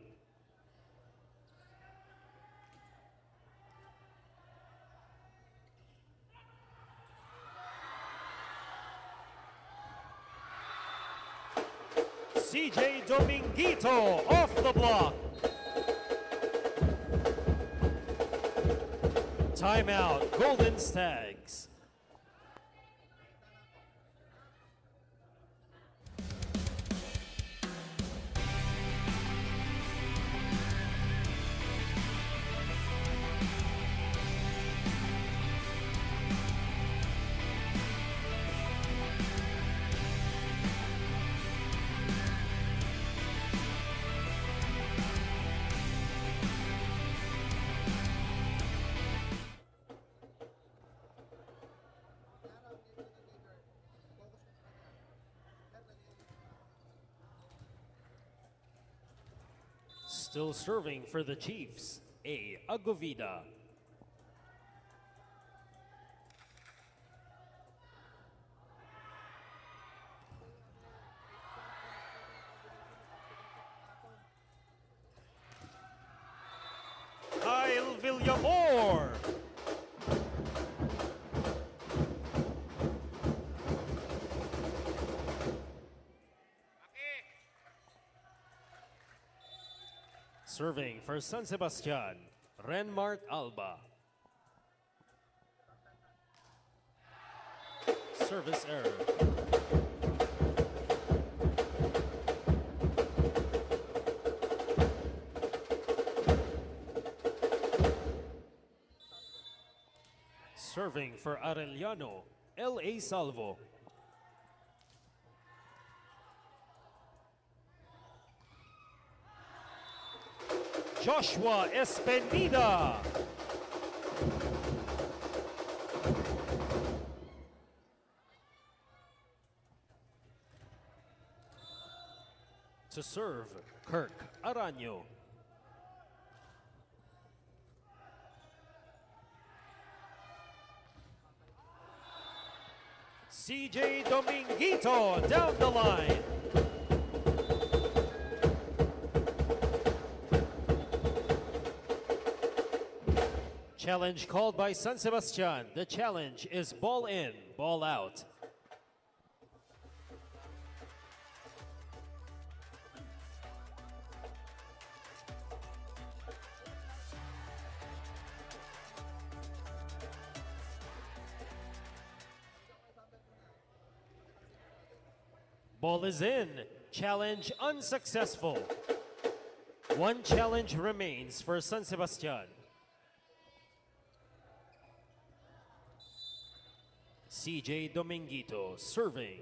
CJ Dominguito off the block. Timeout, Golden Stags. Still serving for the Chiefs, A. Agovida. Kyle Villamor. Serving for San Sebastian, Renmart Alba. Service error. Serving for Arellano, L.A. Salvo. Joshua Espenida. To serve, Kirk Arellano. CJ Dominguito down the line. Challenge called by San Sebastian. The challenge is ball in, ball out. Ball is in. Challenge unsuccessful. One challenge remains for San Sebastian. CJ Dominguito serving.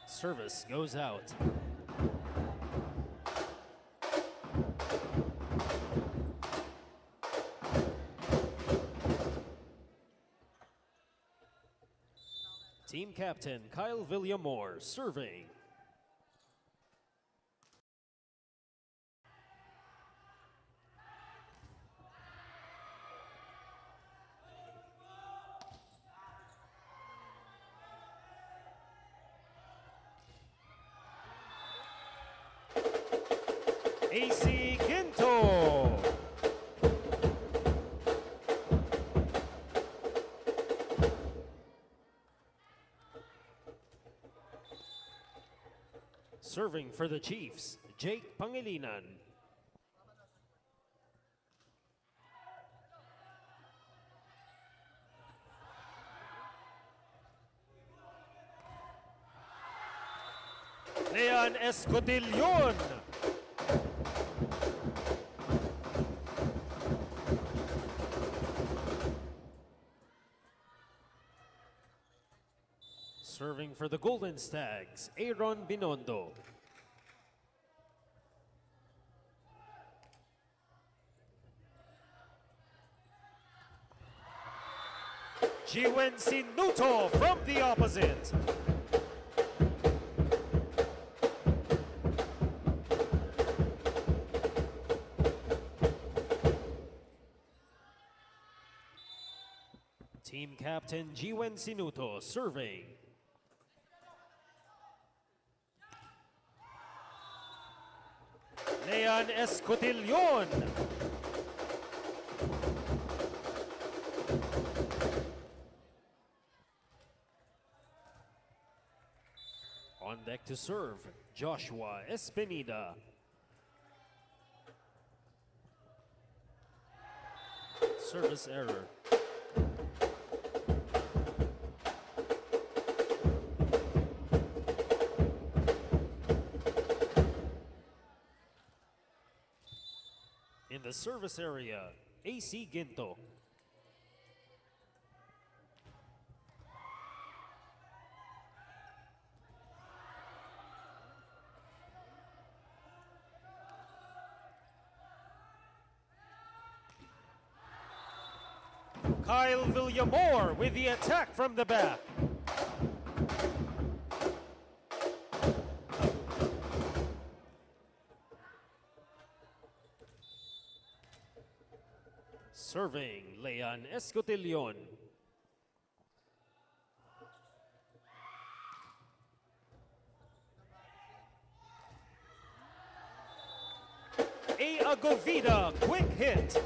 Service goes out. Team captain Kyle Villamore serving. AC Ginto. Serving for the Chiefs, Jake Pangilinan. Leon Escotillon. Serving for the Golden Stags, Aaron Binondo. Jiwen Sinuto from the opposite. Team captain Jiwen Sinuto serving. Leon Escotillon. On deck to serve, Joshua Espinida. Service error. In the service area, AC Ginto. Kyle Villamore with the attack from the back. Serving, Leon Escotillon. A Agovida, quick hit.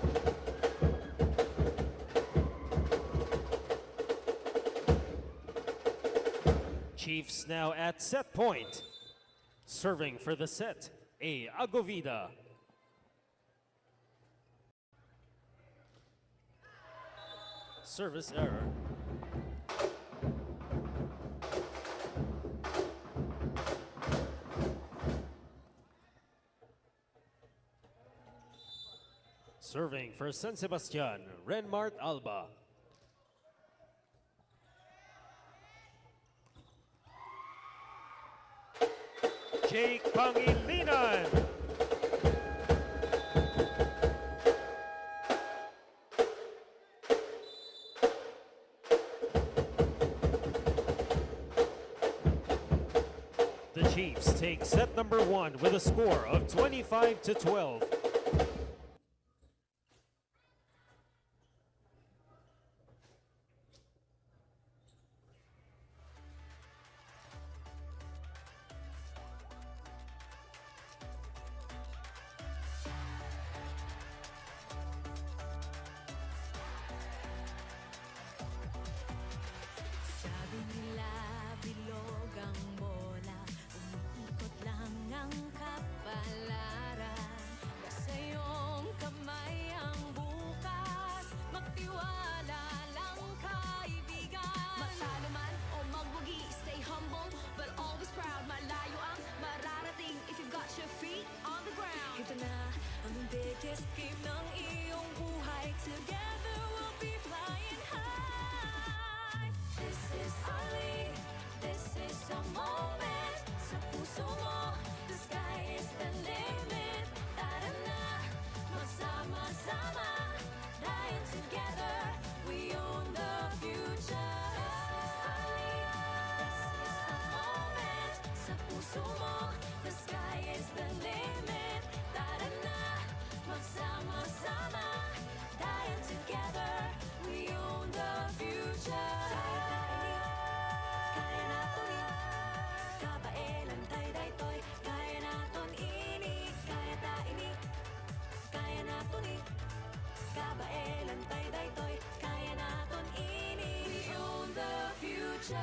Chiefs now at set point. Serving for the set, A Agovida. Service error. Serving for San Sebastian, Renmart Alba. Jake Pangilinan. The Chiefs take set number 1 with a score of 25-12. Sabi nila bilog ang bola, umiikot lang ang kapalaran. Hindi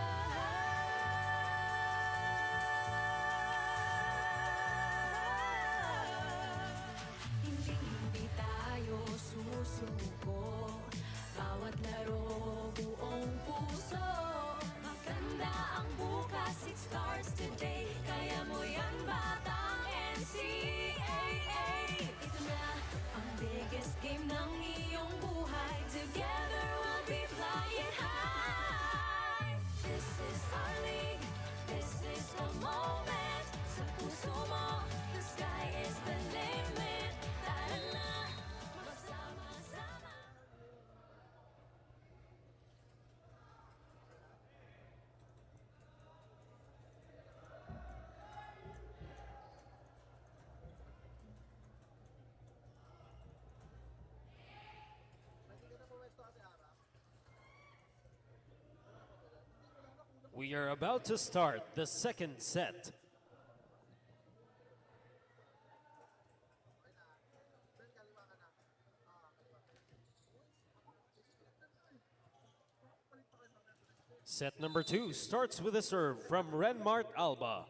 tayo susuko. Bawat laro buong puso. Maganda ang bukas, it starts today. Kaya mo yan batang NCAA. Ito na ang biggest game ng iyong buhay. Together we'll be flying high. This is our league, this is the moment. Sa puso mo, the sky is the limit. Tara na, magsama-sama. We are about to start the second set. Set number 2 starts with a serve from Renmart Alba.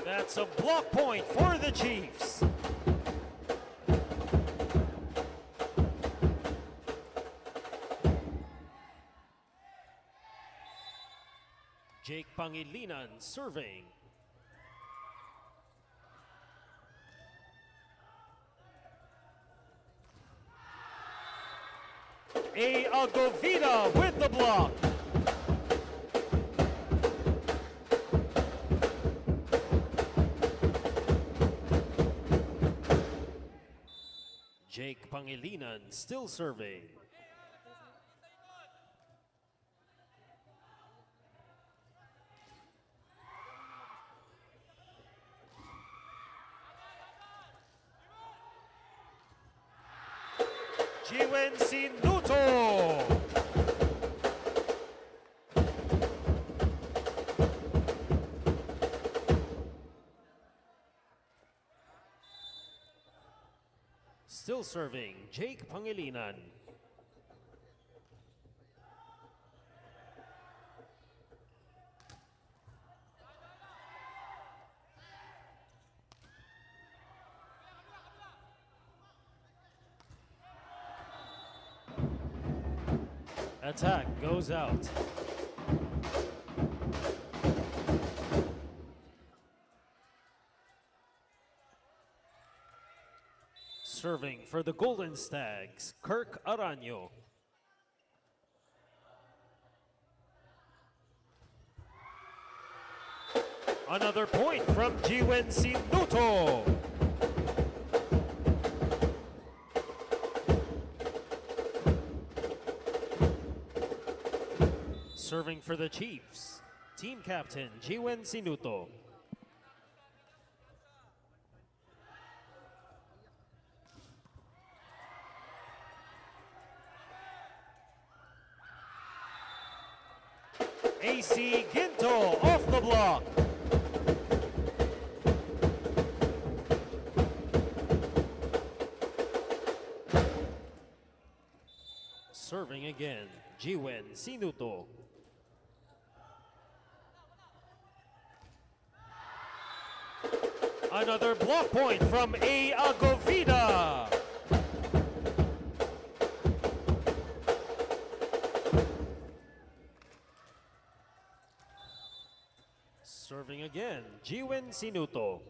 That's a block point for the Chiefs. Jake Pangilinan serving. A. Agovita with the block. Jake Pangilinan still serving. Jiwen Sinuto. Still serving, Jake Pangilinan. Attack goes out. Serving for the Golden Stags, Kirk Arellano. Another point from Jiwen Sinuto. Serving for the Chiefs, team captain Jiwen Sinuto. AC Ginto off the block. Serving again, Jiwen Sinuto. Another block point from A. Agovita. Serving again, Jiwen Sinuto.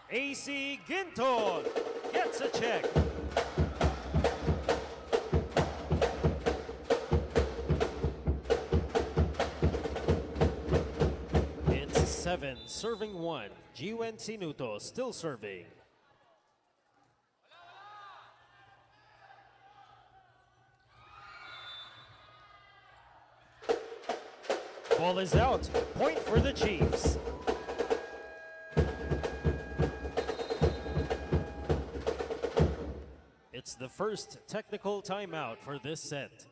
AC Ginton gets a check. It's 7, serving 1. Jiwen Sinuto still serving. Ball is out. Point for the Chiefs. It's the first technical timeout for this set.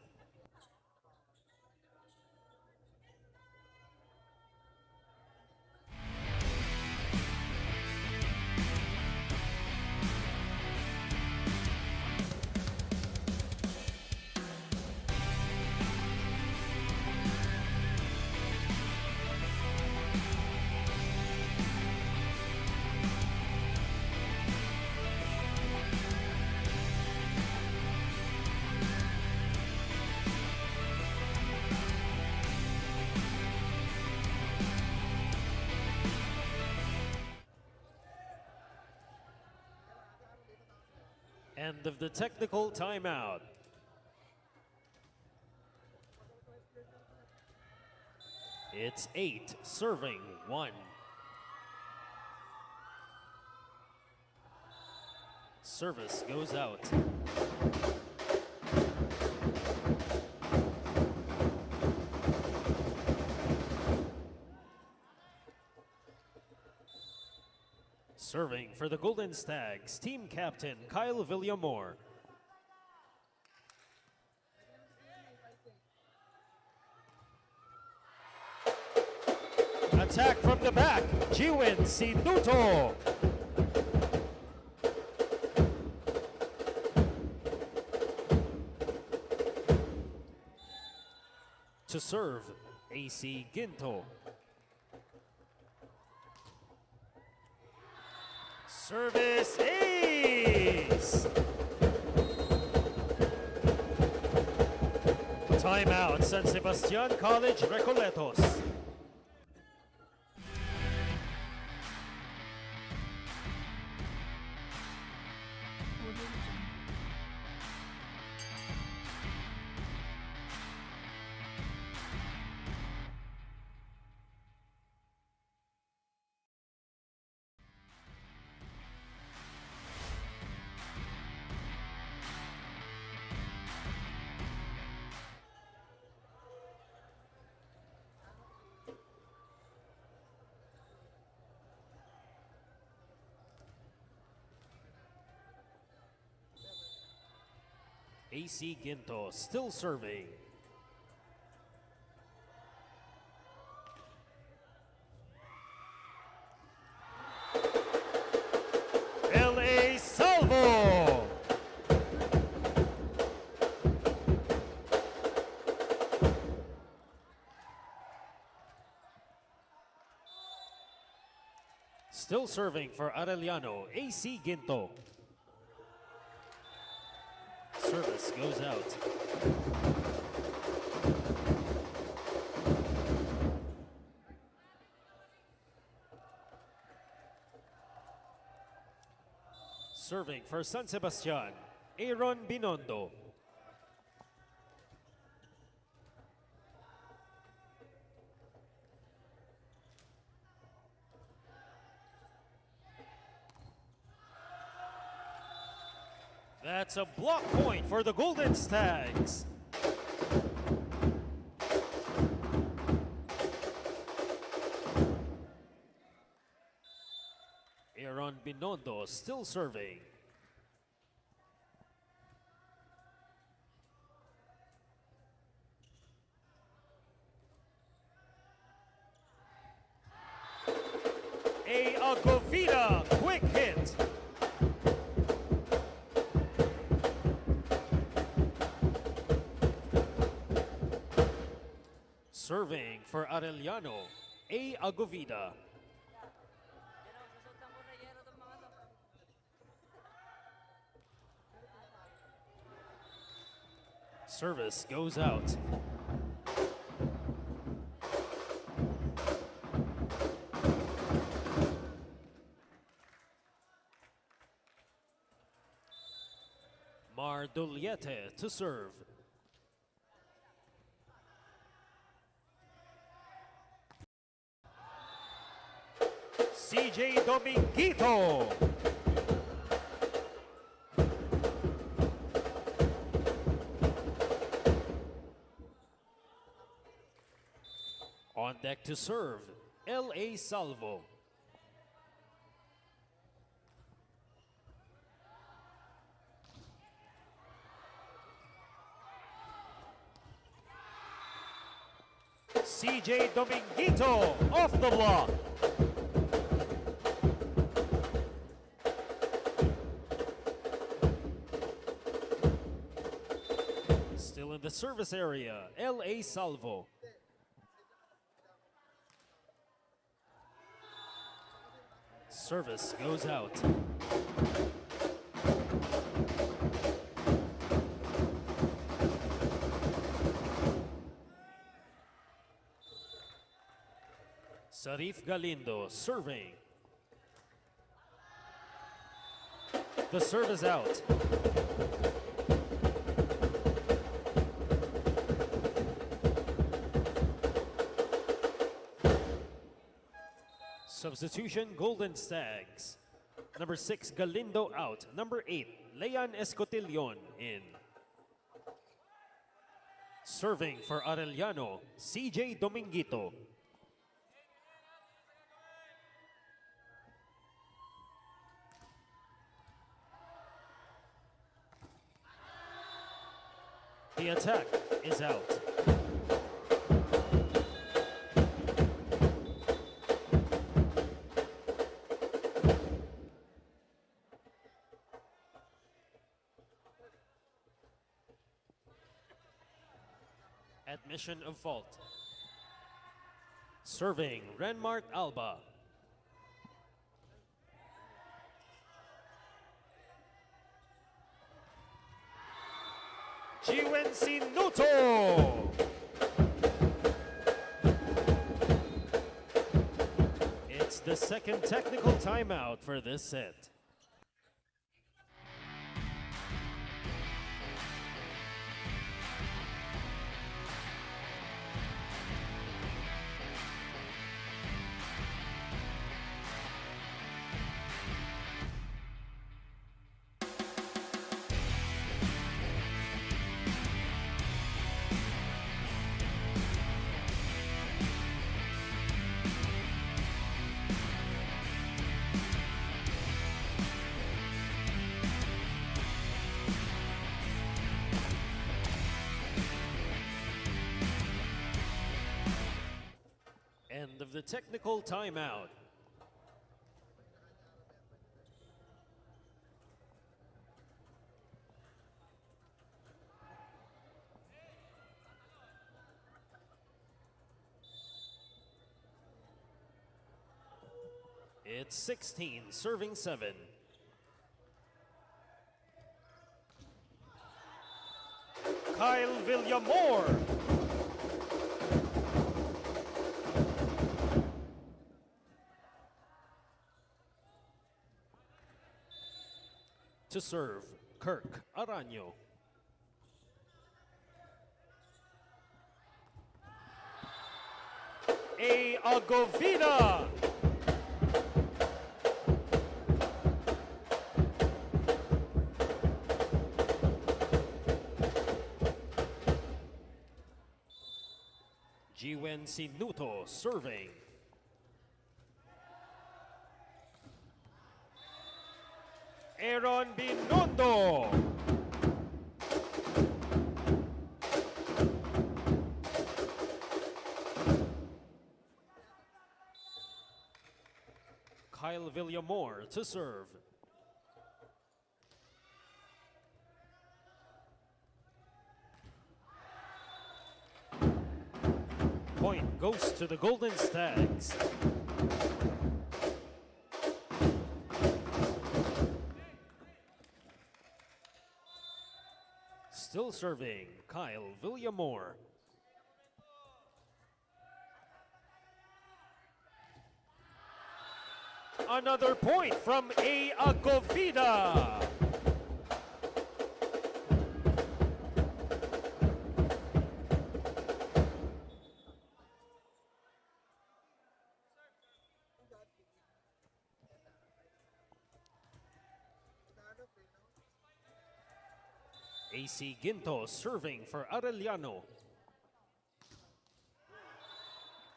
End of the technical timeout. It's 8 serving 1. Service goes out. Serving for the Golden Stags, team captain Kyle Villamor. Attack from the back, Jiwin Sinuto. To serve, AC Ginto. Service ace! Timeout, San Sebastian College Recoletos. AC Ginto still serving. LA Salvo! Still serving for Arellano, AC Ginto. Service goes out. Serving for San Sebastian, Aaron Binondo. That's a block point for the Golden Stags. Aaron Binondo still serving. A Agovita quick hit. Serving for Arellano, A. Agovida. Service goes out. Marduliete to serve. CJ Dominguito. deck to serve, L.A. Salvo. CJ Dominguito off the block. Still in the service area, L.A. Salvo. Service goes out. Sarif Galindo serving. The serve is out. Substitution, Golden Stags. Number 6, Galindo out. Number 8, Leon Escotillon in. Serving for Arellano, CJ Dominguito. The attack is out. Admission of fault. Serving, Renmark Alba. Jiwen Nuto. It's the second technical timeout for this set. End of the technical timeout. It's 16, serving 7. Kyle Villamore. To serve, Kirk Arellano. A. Agovina. Jiwen Sinuto serving. Aaron Binondo. Kyle Villamore to serve. Point goes to the Golden Stags. Still serving, Kyle Villamore. Another point from A. Agovida. AC Ginto serving for Arellano.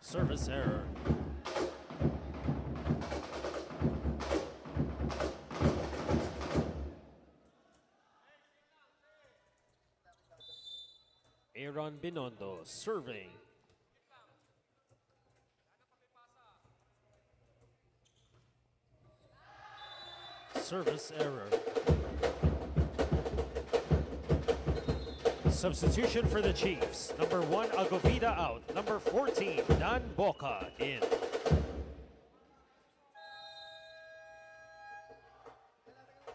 Service error. Aaron Binondo serving. Service error. Substitution for the Chiefs. Number 1, Agovida out. Number 14, Dan Boca in.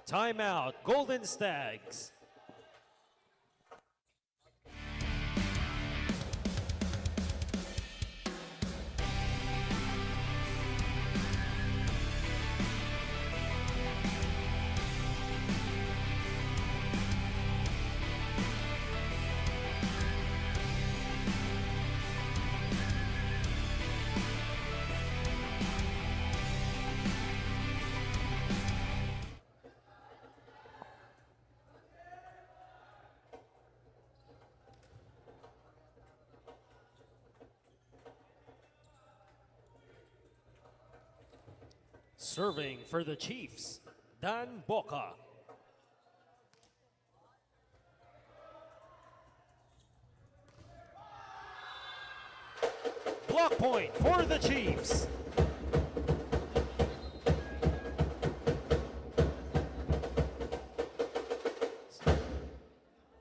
Timeout, Golden Stags. Serving for the Chiefs, Dan Boca. Block point for the Chiefs.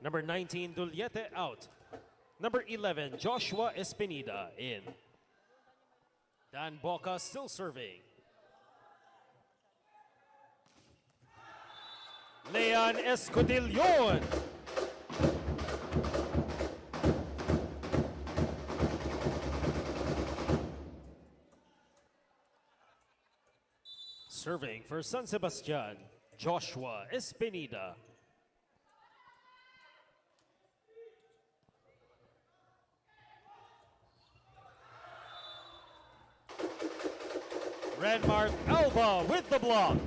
Number 19, Duliete out. Number 11, Joshua Espinida in. Dan Boca still serving. Leon Escudillon. Serving for San Sebastian, Joshua Espinida. Renmark Alba with the block.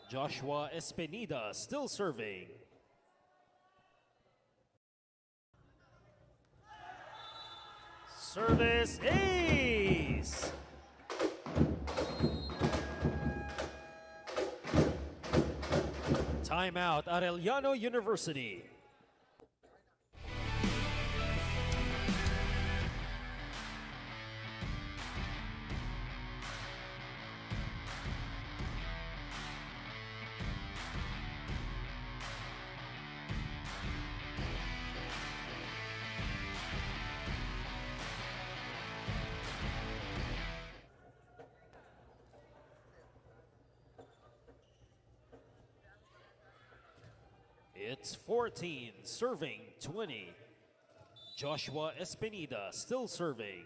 Joshua Espinida still serving. Service ace! Timeout, Arellano University. It's 14, serving 20. Joshua Espinida still serving.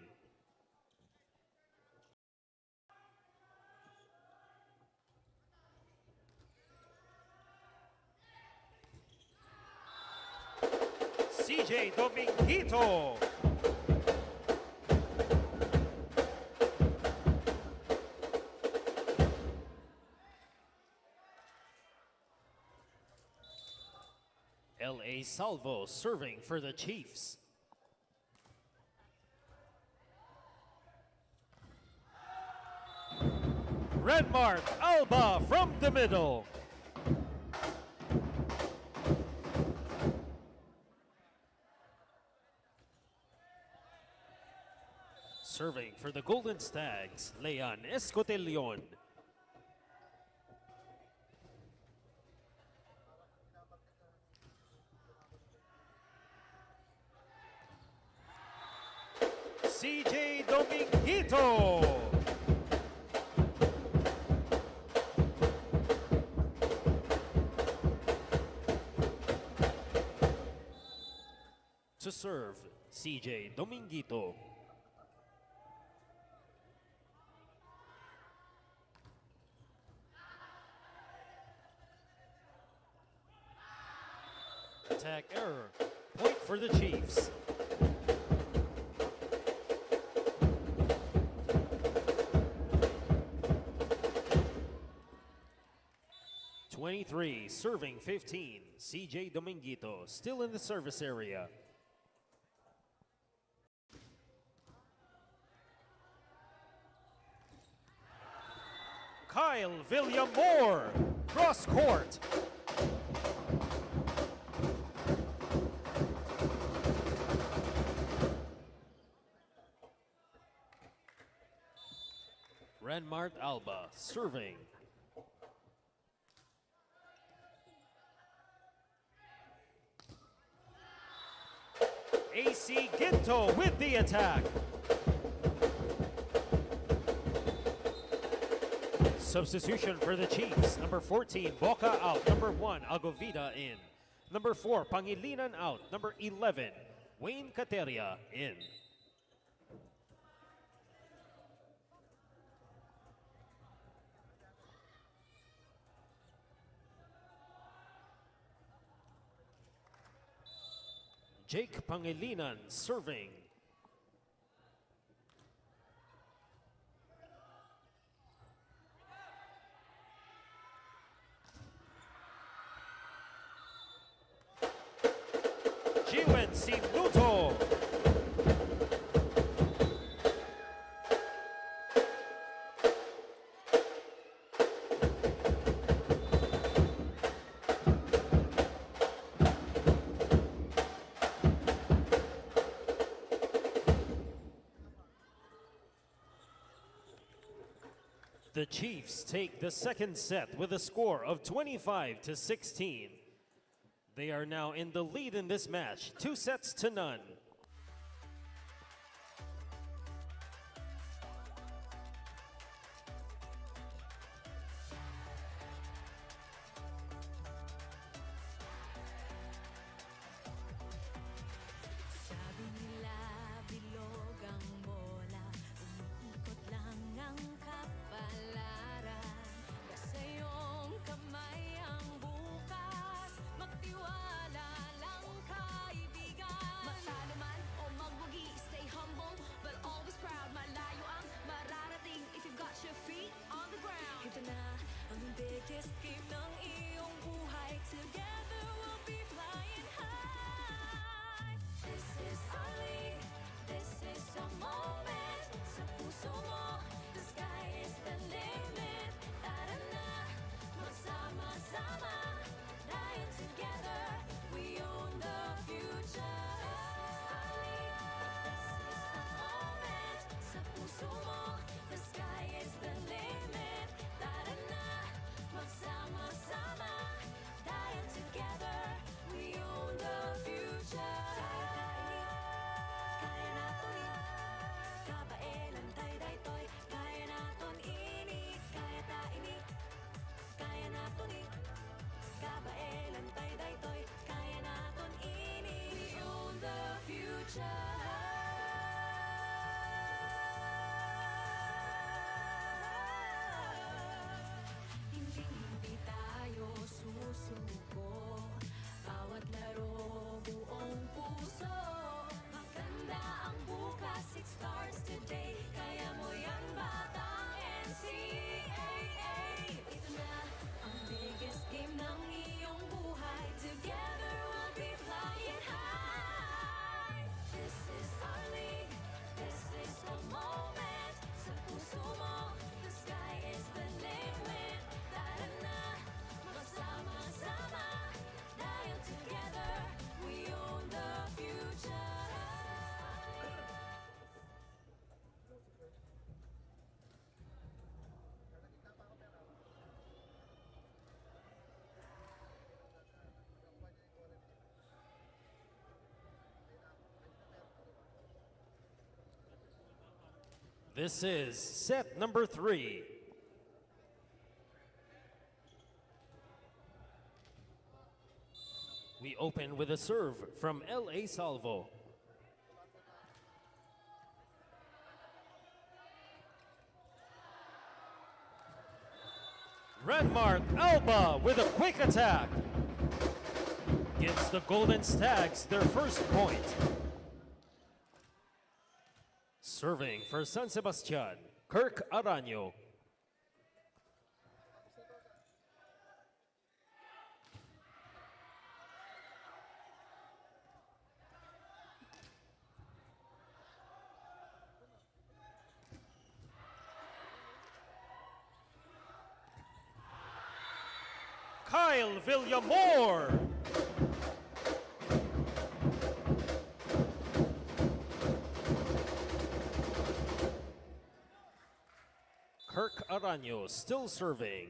CJ Dominguito. L.A. Salvo serving for the Chiefs. Renmark Alba from the middle. Serving for the Golden Stags, Leon Escotelion. CJ Dominguito. To serve, CJ Dominguito. Attack error. Point for the Chiefs. 3, serving 15, CJ Dominguito, still in the service area. Kyle Villamor, cross court. Renmart Alba, serving. AC Ginto with the attack. Substitution for the Chiefs. Number 14, Boca out. Number 1, Agovida in. Number 4, Pangilinan out. Number 11, Wayne Cateria in. Jake Pangilinan serving. Jiwen Sinuto. The Chiefs take the second set with a score of 25-16. They are now in the lead in this match, 2-0. Sabi nila bilog ang bola, umiikot lang ang kapalaran. Nasa iyong kamay ang bukas, magtiwala lang kaibigan. Matalo man o magwagi, stay humble but always proud. Malayo ang mararating if you've got your feet on the ground. Ito na ang biggest game ng iyong buhay. Together we'll be flying high. This is our league, this is the moment. Sa puso mo, the sky is the limit. Tara na, magsama-sama, dahil together we own the future. This is the moment. Sa puso mo, the sky is the limit. Tara na, magsama-sama, dahil together we own the future. Kaya natin kabaelan tayo daytoy. Kaya natin ini, kaya ta ini. Kaya natin kabaelan tayo daytoy. Kaya natin ini. We own the future. Hindi tayo susuko. Bawat laro buong puso. Maganda ang bukas, it starts today. Kaya mo yan batang NCAA. Ito na ang biggest game ng iyong buhay. Together we'll be flying high. This is our league, this is the moment. Sa puso mo, the sky is the limit. Tara na, magsama-sama, dahil together we own the future. This is set number 3. We open with a serve from L.A. Salvo. Renmark Alba with a quick attack. Gives the Golden Stags their first point. Serving for San Sebastian, Kirk Arellano. Kyle Villamor. Kirk Arellano still serving.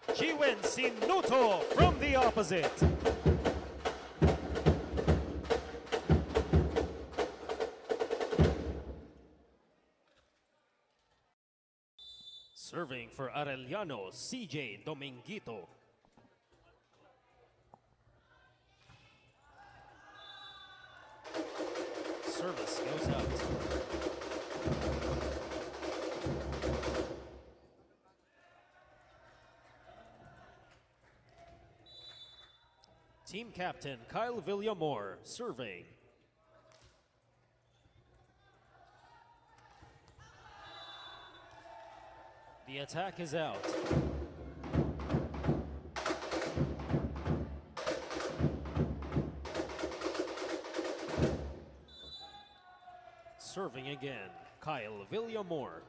Jiwen Sinuto from the opposite. Serving for Arellano, CJ Dominguito. Service goes out. Team captain Kyle Villamor serving. The attack is out. Serving again, Kyle Villamor.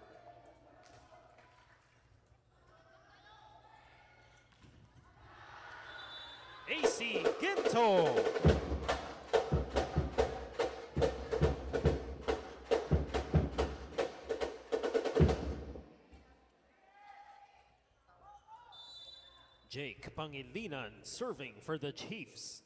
AC Ginto. Jake Pangilinan serving for the Chiefs.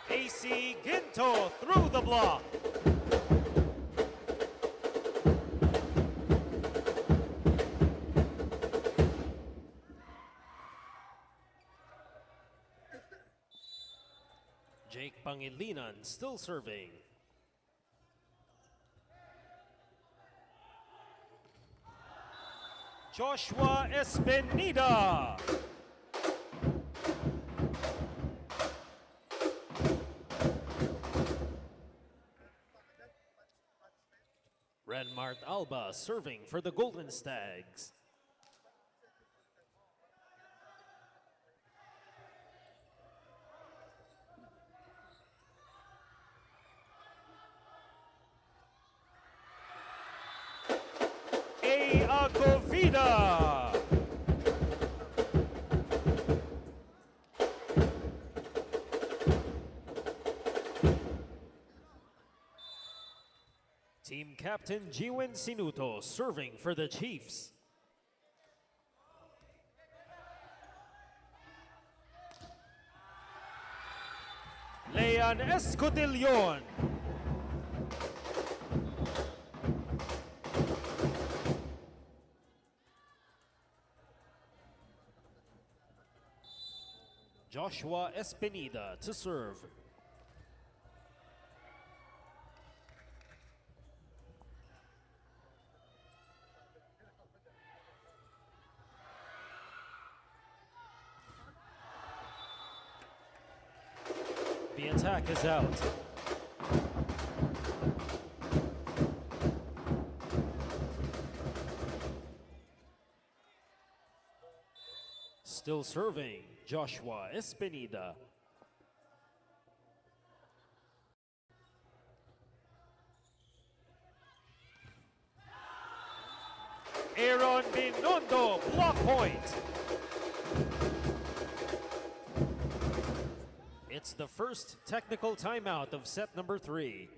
AC Ginto through the block. Jake Pangilinan still serving. Joshua Espinida. Renmart Alba serving for the Golden Stags. A. Agovida. Team captain Jiwen Sinuto serving for the Chiefs. Leon Escudillon. Joshua Espinida to serve. The attack is out. Still serving, Joshua Espinida. Aaron Binondo, block point. It's the first technical timeout of set number 3.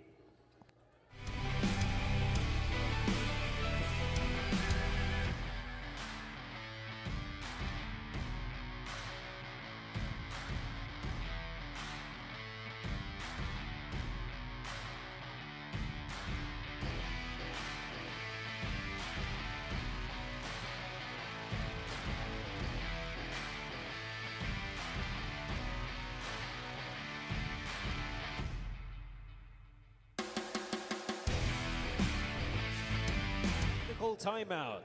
Timeout.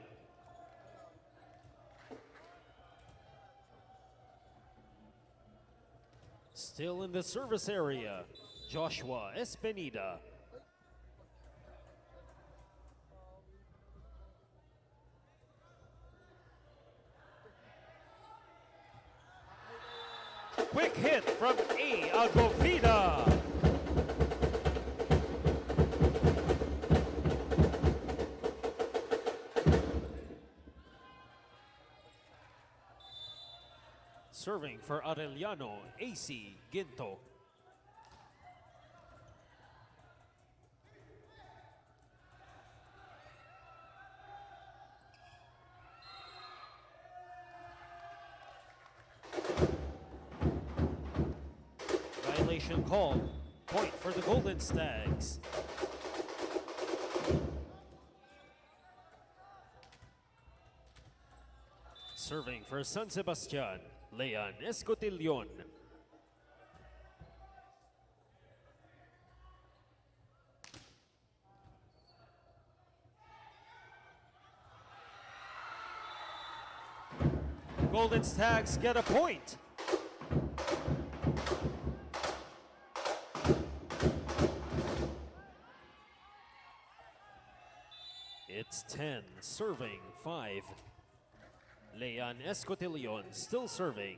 Still in the service area, Joshua Espinida. quick hit from A. Agovida. Serving for Arellano, AC Ginto. Violation call. Point for the Golden Stags. Serving for San Sebastian, Leon Escotillon. Golden Stags get a point. It's 10, serving 5. Leon Escotillon still serving.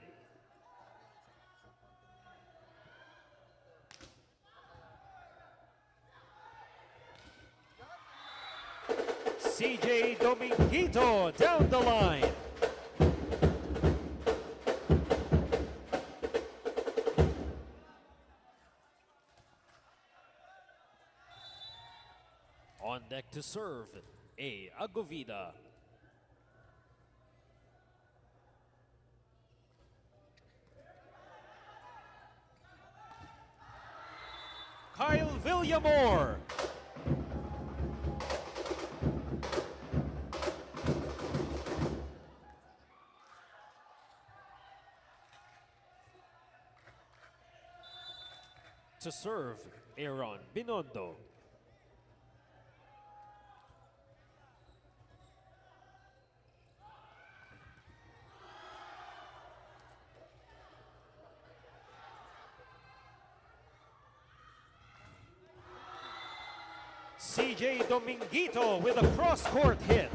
CJ Dominguito down the line. On deck to serve, A. Agovida. Kyle Villamore. To serve, Aaron Binondo. CJ Dominguito with a cross-court hit.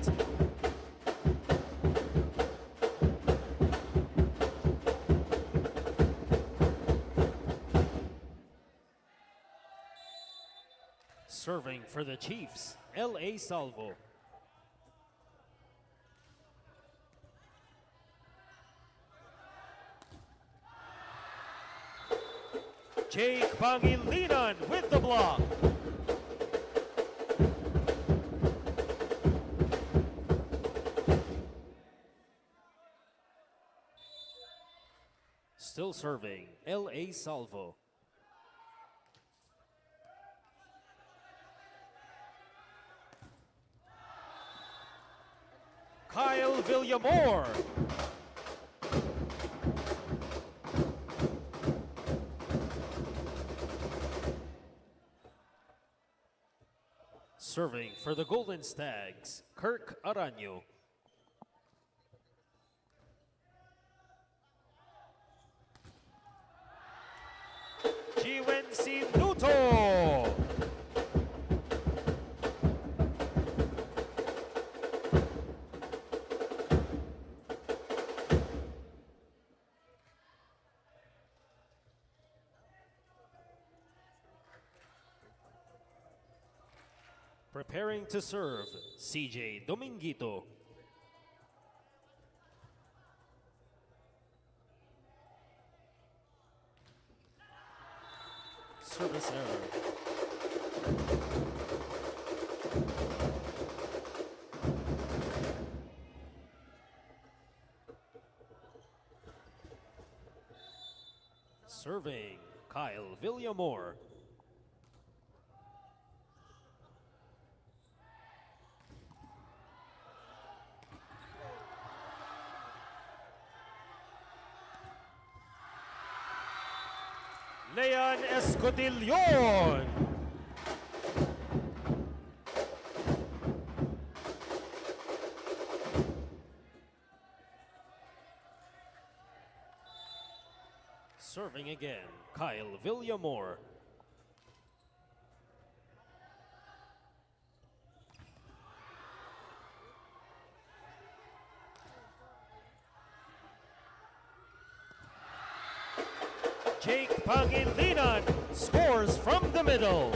Serving for the Chiefs, L.A. Salvo. Jake Pangilinan with the block. Still serving, L.A. Salvo. Kyle Villamore. Serving for the Golden Stags, Kirk Arellano. Jiwency Nuto. Preparing to serve, CJ Dominguito. Service error. Serving, Kyle Villamore. Leon Escotillon. Serving again, Kyle Villamore. Jake Pangilinan scores from the middle.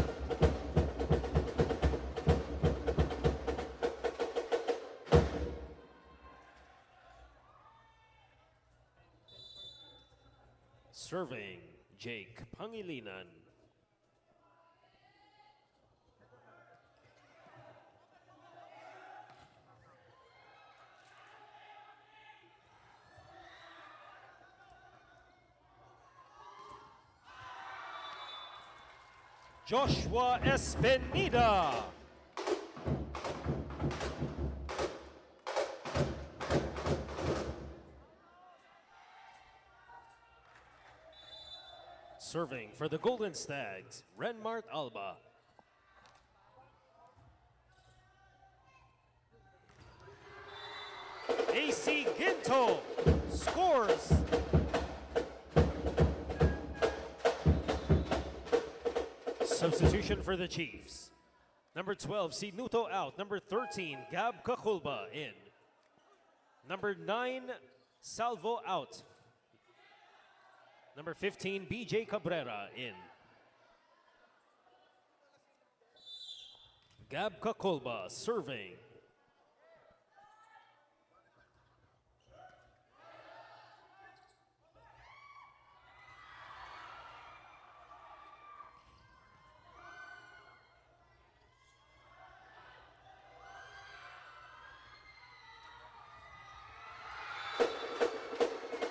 Serving, Jake Pangilinan. Joshua Espenida. Serving for the Golden Stags, Renmart Alba. AC Ginto scores. Substitution for the Chiefs. Number 12, seed Nuto out. Number 13, Gab Kakulba in. Number 9, Salvo out. Number 15, BJ Cabrera in. Gab Kakulba serving.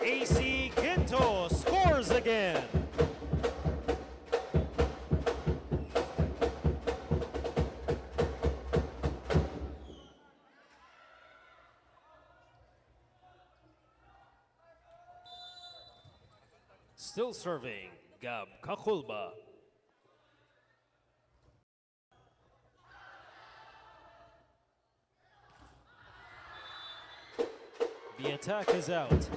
AC Ginto scores again. Still serving, Gab Kakulba. The attack is out.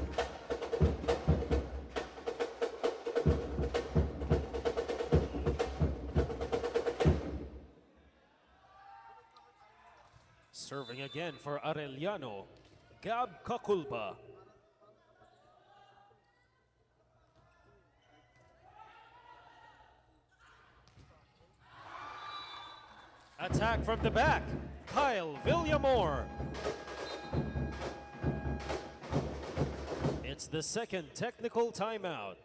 Serving again for Arellano, Gab Kakulba. Attack from the back, Kyle Villamor. It's the second technical timeout.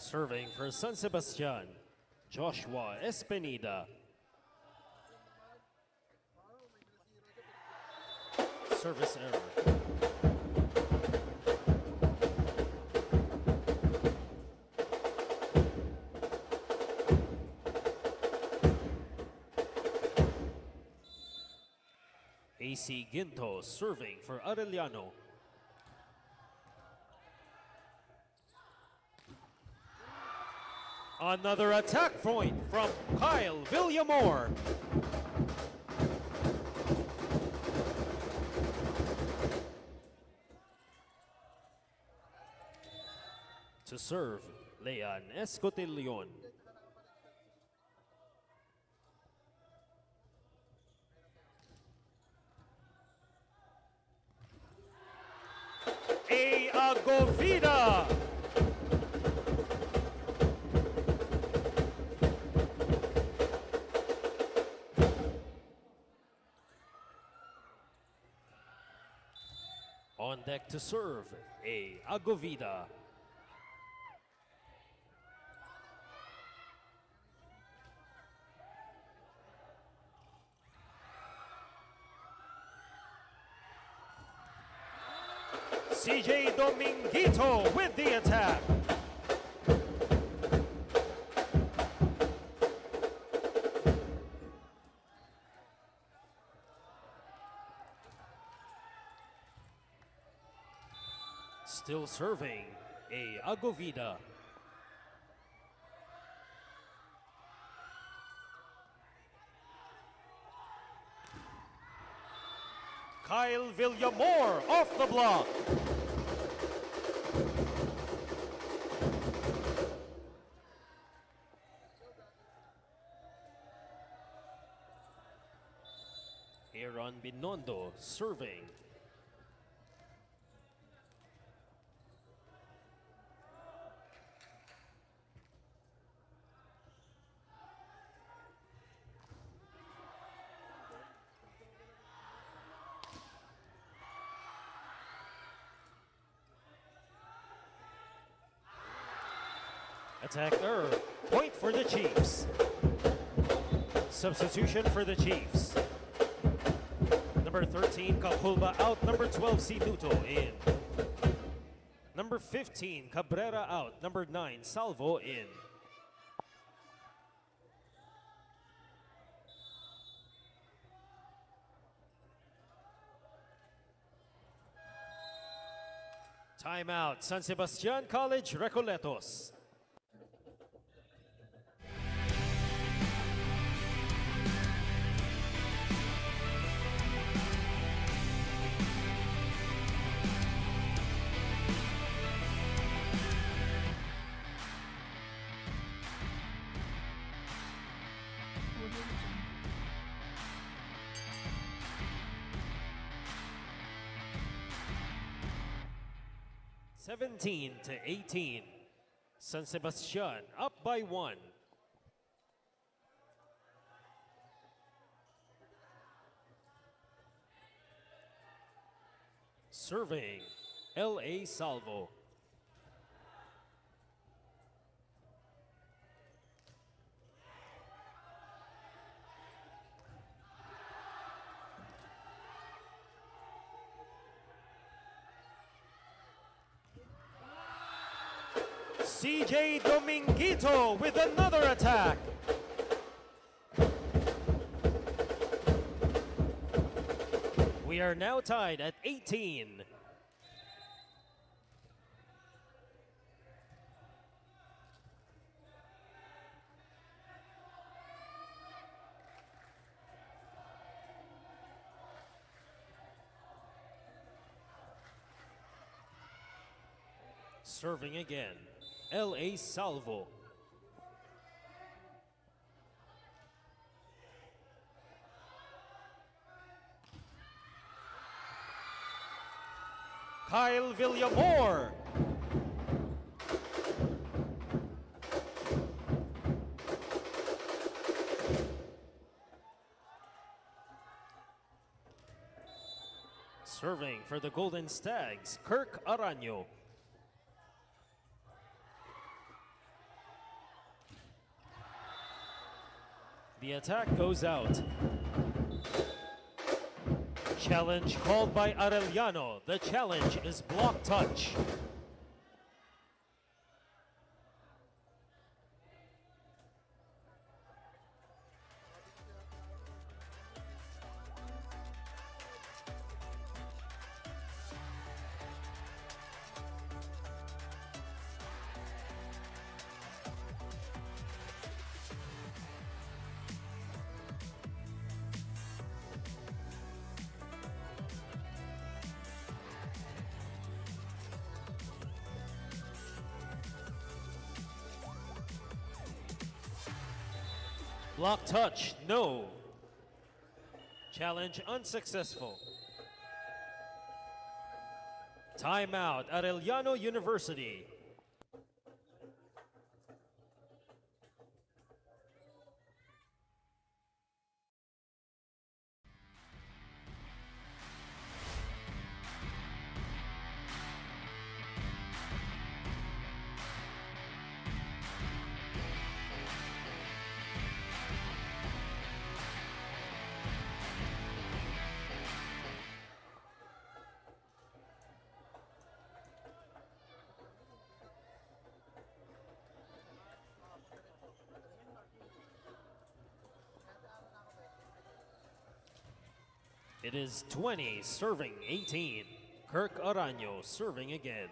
Serving for San Sebastian, Joshua Espenida. Service error. AC Ginto serving for Arellano. Another attack point from Kyle Villamor. To serve, Leon Escotillon. A Agovida. On deck to serve, A Agovida. CJ Dominguito with the attack. Still serving, A. Agovida. Kyle Villamor off the block. Aaron Binondo serving. Attack error. Point for the Chiefs. Substitution for the Chiefs. Number 13, Kapulba out. Number 12, Sinuto in. Number 15, Cabrera out. Number 9, Salvo in. Timeout, San Sebastian College, Recoletos. (17 to 18). San Sebastian up by 1. Serving, L.A. Salvo. CJ Dominguito with another attack. We are now tied at 18. Serving again, L.A. Salvo. Kyle Villamor. Serving for the Golden Stags, Kirk Arellano. The attack goes out. Challenge called by Arellano. The challenge is block touch. Block touch, no. Challenge unsuccessful. Timeout, Arellano University. It is 20 serving 18. Kirk Arellano serving again.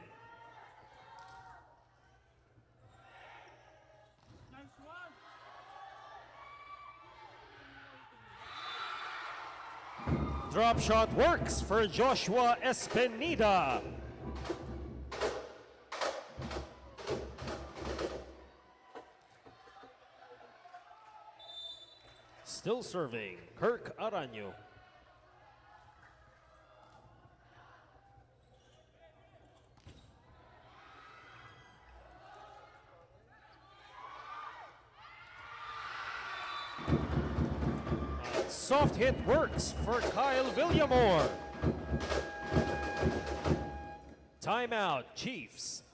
Drop shot works for Joshua Espenida. Still serving, Kirk Arellano. Soft hit works for Kyle Villamore. Timeout, Chiefs.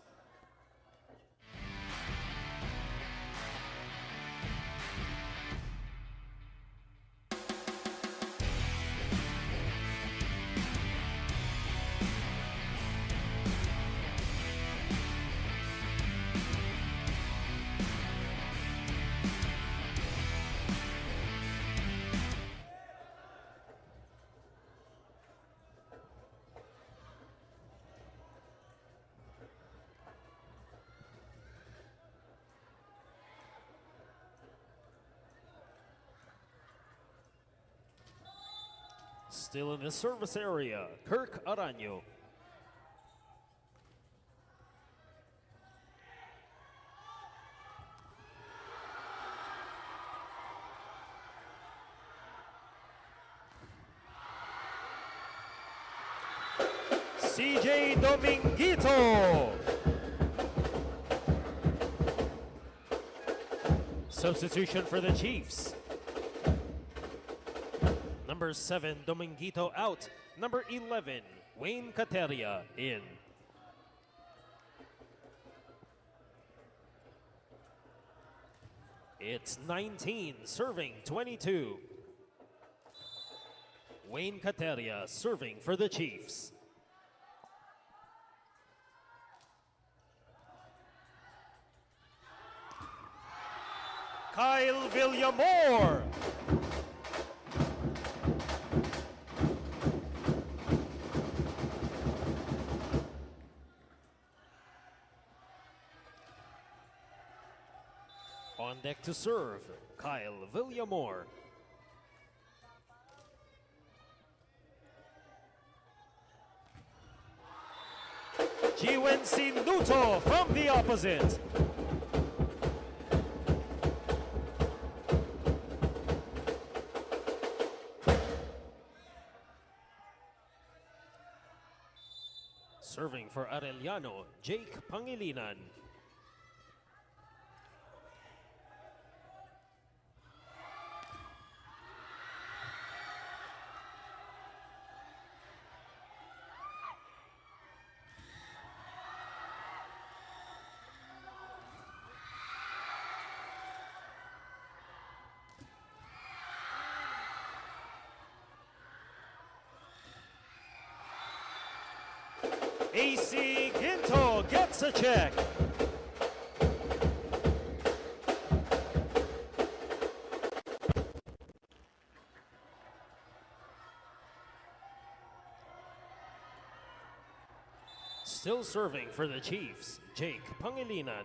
Still in the service area, Kirk Arellano. CJ Dominguito. Substitution for the Chiefs. Number 7, Dominguito out. Number 11, Wayne Cateria in. It's 19, serving 22. Wayne Cateria serving for the Chiefs. Kyle Villamore. On deck to serve, Kyle Villamore. Jiwency Nuto from the opposite. Serving for Arellano, Jake Pangilinan. AC Ginto gets a check. Still serving for the Chiefs, Jake Pangilinan.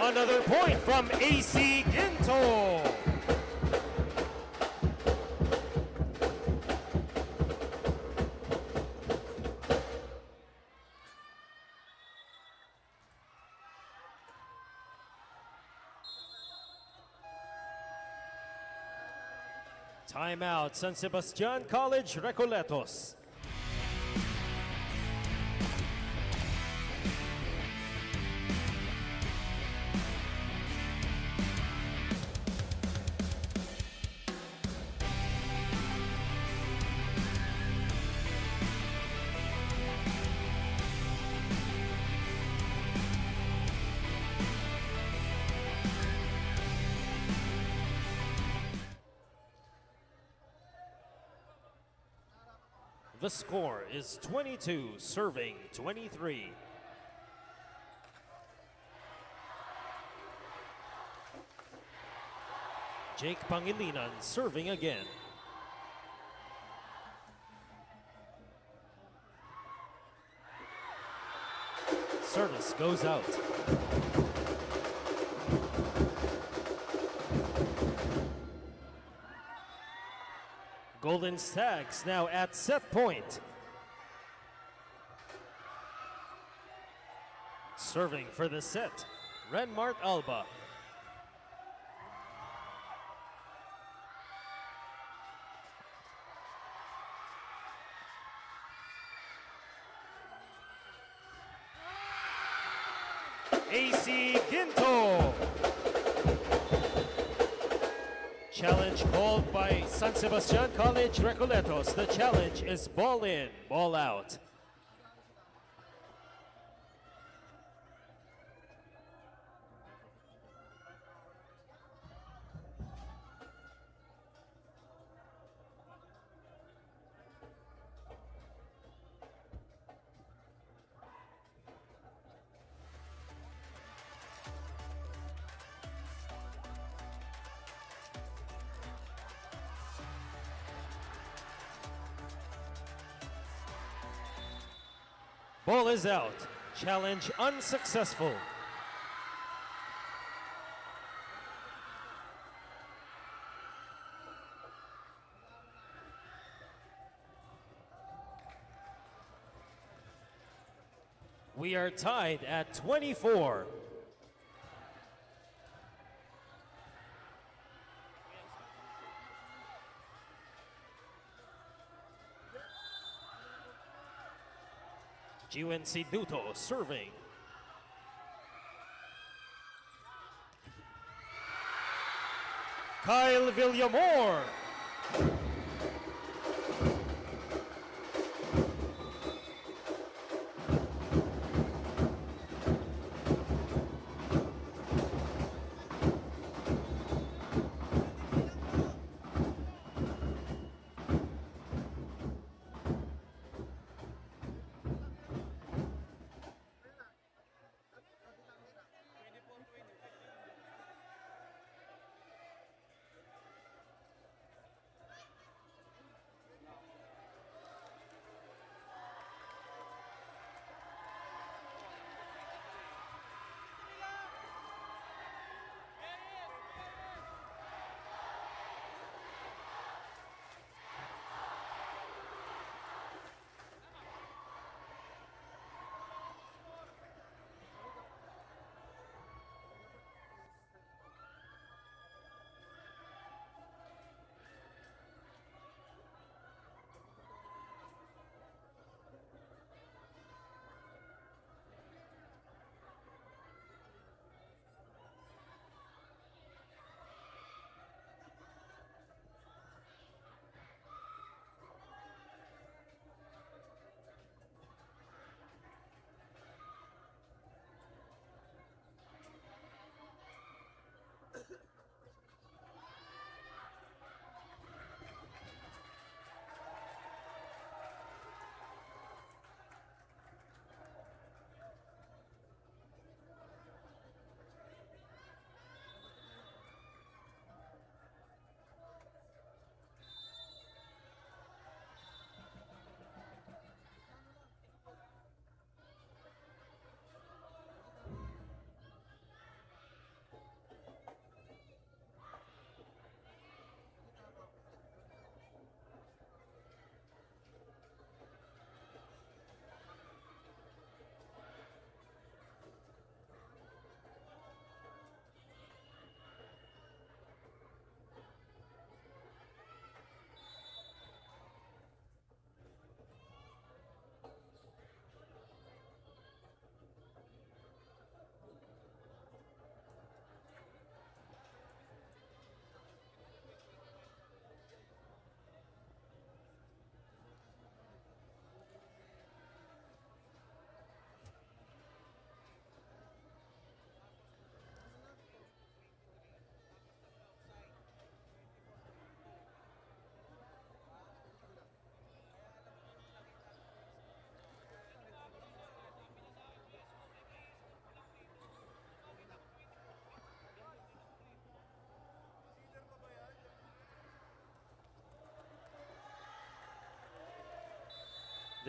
Another point from AC Ginto. Timeout, San Sebastian College Recoletos. The score is 22, serving 23. Jake Pangilinan serving again. Service goes out. Golden Stags now at set point. Serving for the set, Renmart Alba. AC Ginto. Challenge called by San Sebastian College Recoletos. The challenge is ball in, ball out. Ball is out. Challenge unsuccessful. We are tied at 24. UNC Duto serving. Kyle Villamor.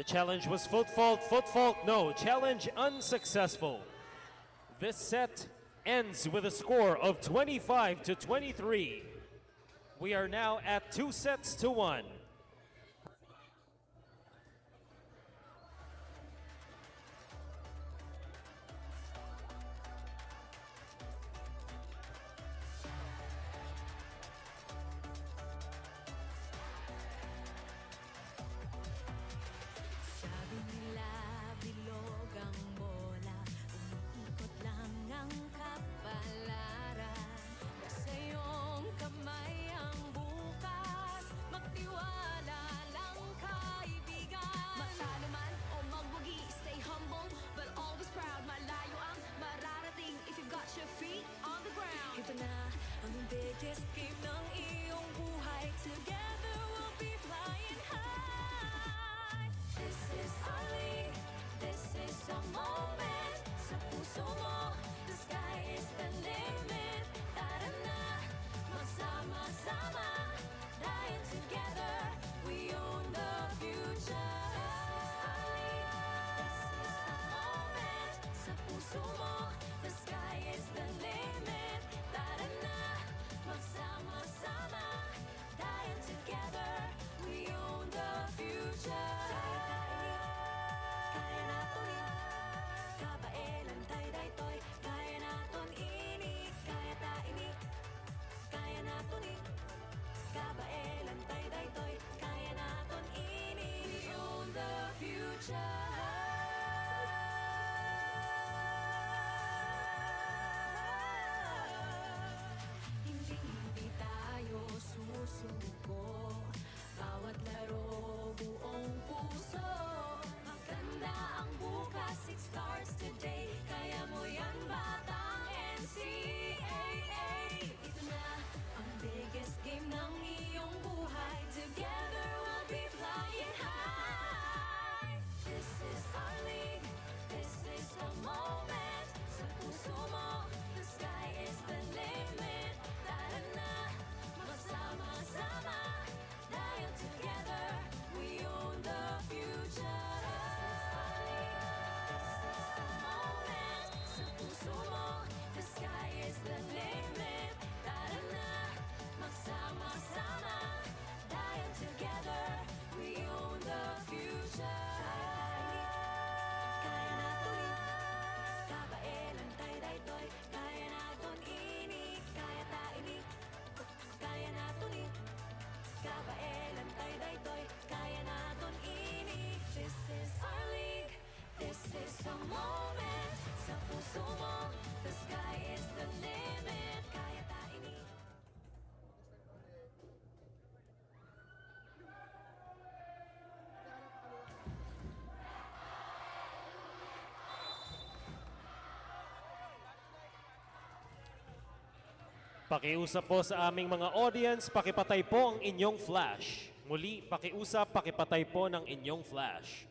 The challenge was foot fault, no. Challenge unsuccessful. This set ends with a score of 25-23. We are now at 2-1. Sabi nila bilog ang bola, umiikot lang ang kapalaran. Nasa iyong kamay ang bukas, magtiwala lang kaibigan. Matalo man o magwagi, stay humble but always proud. Malayo ang mararating if you've got your feet on the ground. Ito na ang biggest game ng iyong buhay. Together we'll be flying high. This is our league, this is a moment. Sa puso mo, the sky is the limit. Tara na, magsama-sama, dahil together we own the future. This is our league, this is a moment. Sa puso mo, the sky is the limit. Tara na, magsama-sama, dahil together we own the future. Kaya natin kabaelan tayo daytoy. Kaya natin ini, kaya ta ini. Kaya natin kabaelan tayo daytoy. Kaya natin ini. We own the future. Hindi tayo susuko. Bawat laro buong puso. Maganda ang bukas, it starts today. Kaya mo yan batang NCAA. Ito na ang biggest game ng iyong buhay. Together we'll be flying high. This is our league, this is the moment. Sa puso mo, the sky is the limit. Tara na, magsama-sama, dahil together we own the future. This is the moment. Sa puso mo, the sky is the limit. Tara na, magsama-sama, dahil together we own the future. Kaya natin kabaelan tayo daytoy. Kaya natin ini, kaya ta ini. Kaya natin kabaelan tayo daytoy. Kaya natin ini. This is our league, this is the moment. Sa puso mo, the sky is the limit. Kaya ta ini. Pakiusap po sa aming mga audience, pakipatay po ang inyong flash. Muli, pakiusap, pakipatay po ng inyong flash.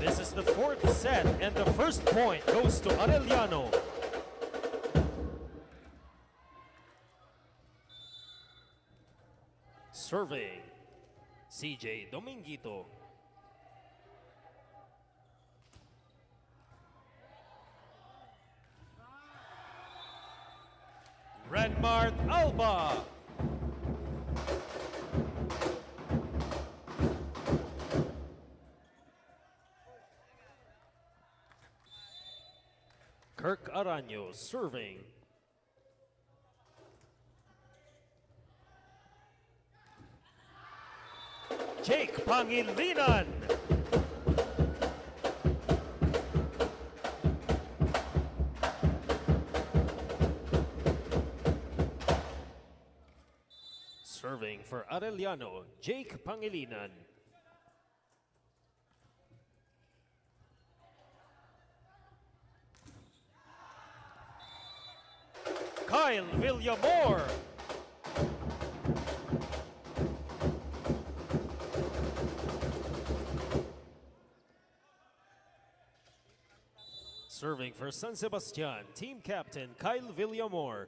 This is the fourth set and the first point goes to Arellano. Serving, CJ Dominguito. Renmart Alba. Kirk Arellano serving. Jake Pangilinan. Serving for Arellano, Jake Pangilinan. Kyle Villamor. Serving for San Sebastian, team captain Kyle Villamor.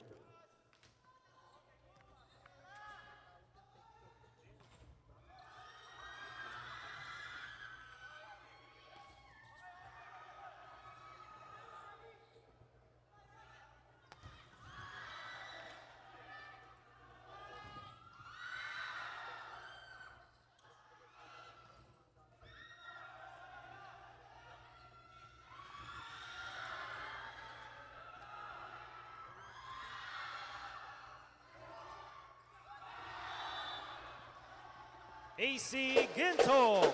AC Ginto.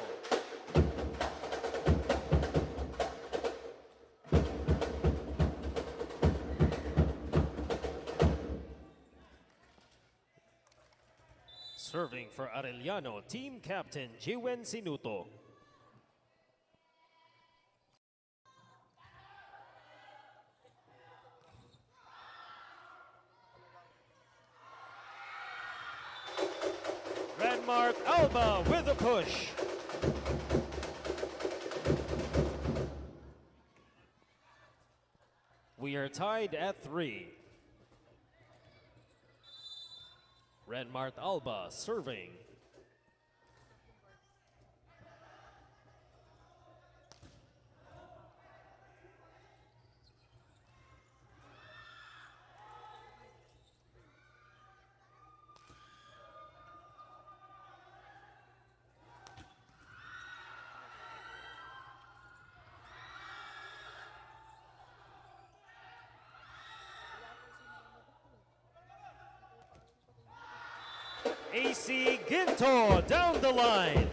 Serving for Arellano, team captain Jiwen Sinuto. Landmark Alba with a push. We are tied at 3. Landmark Alba serving. AC Ginto down the line.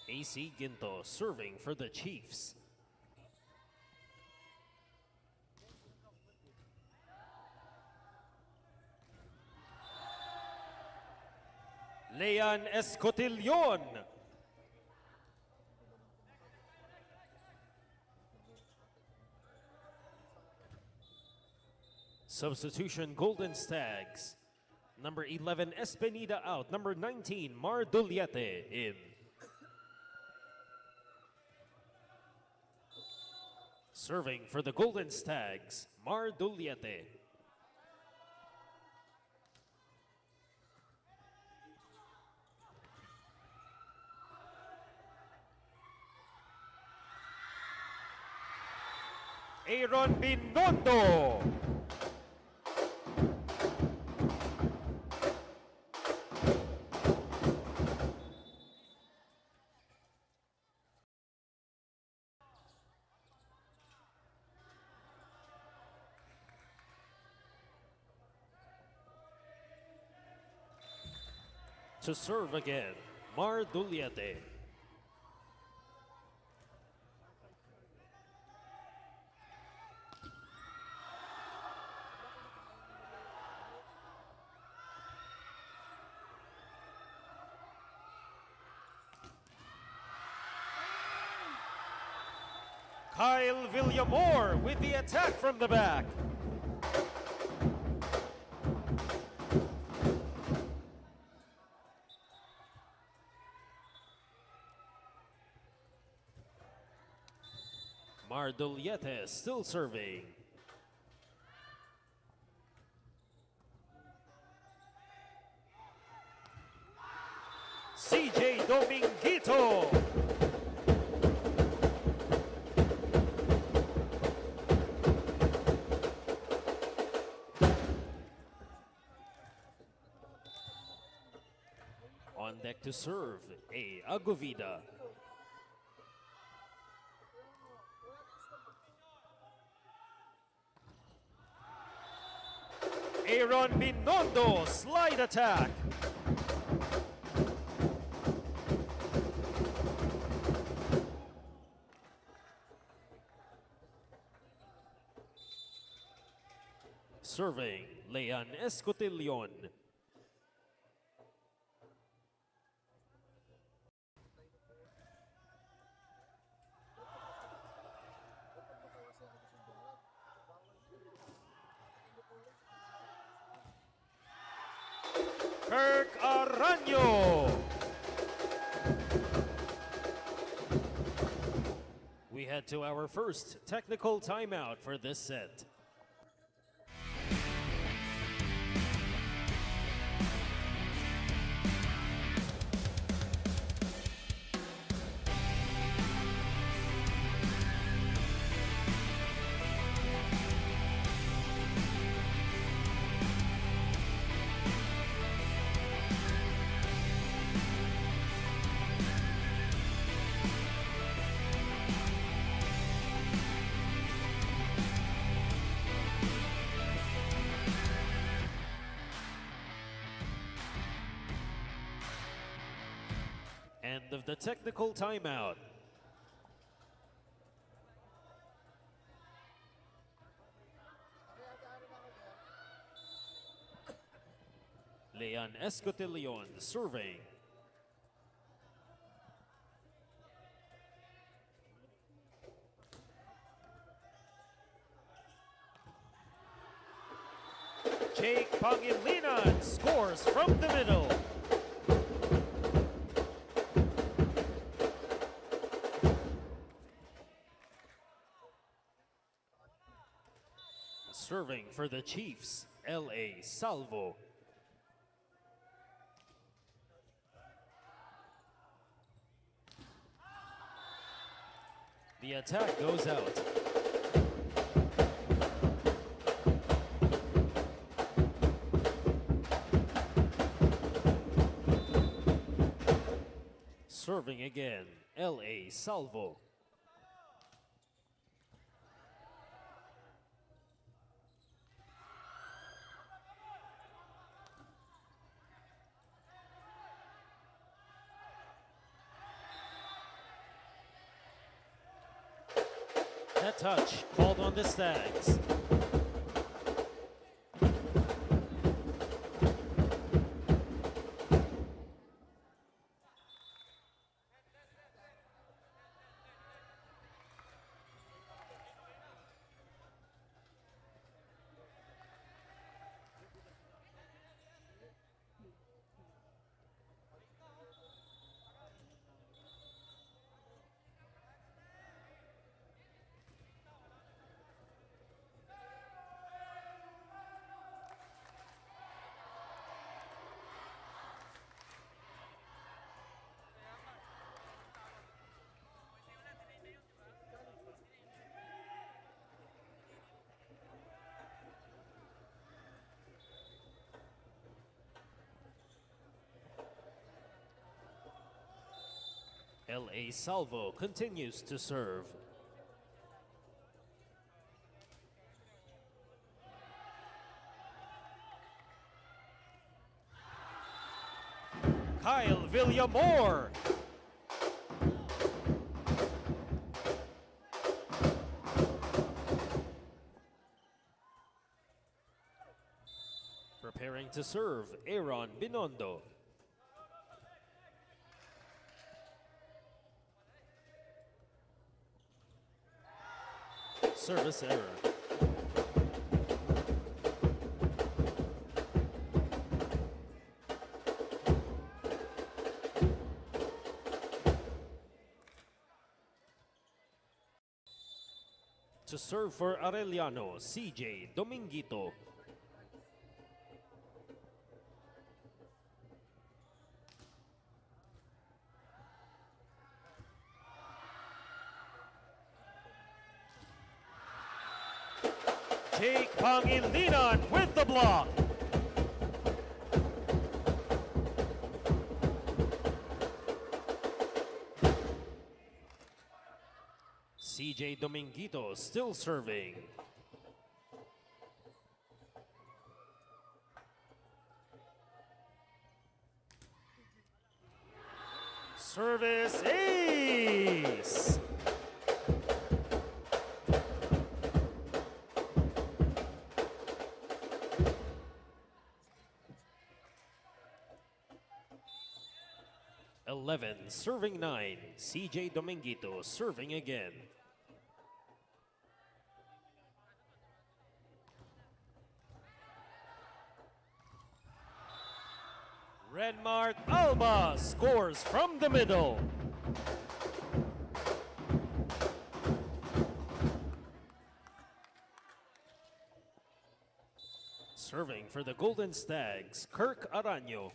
AC Ginto serving for the Chiefs. Leon Escotillon. Substitution Golden Stags. Number 11 Espenida out. Number 19 Mar Duliete in. Serving for the Golden Stags, Mar Duliete. Aaron Binondo. To serve again, Mar Duliete. Kyle Villamor with the attack from the back. Mar Duliete still serving. CJ Dominguito. On deck to serve, A. Agovida. Aaron Binondo, slide attack. Serving, Leon Escotillon. Kirk Arellano. We head to our first technical timeout for this set. End of the technical timeout. Leon Escotillon serving. Jake Pangilinan scores from the middle. Serving for the Chiefs, L.A. Salvo. The attack goes out. Serving again, L.A. Salvo. That touch called on the Stags. L.A. Salvo continues to serve. Kyle Villamor. Preparing to serve, Aaron Binondo. Service error. To serve for Arellano, CJ Dominguito. Jake Pangilinan with the block. CJ Dominguito still serving. Service ace. Serving 9, CJ Dominguito serving again. Renmark Alba scores from the middle. Serving for the Golden Stags, Kirk Arellano.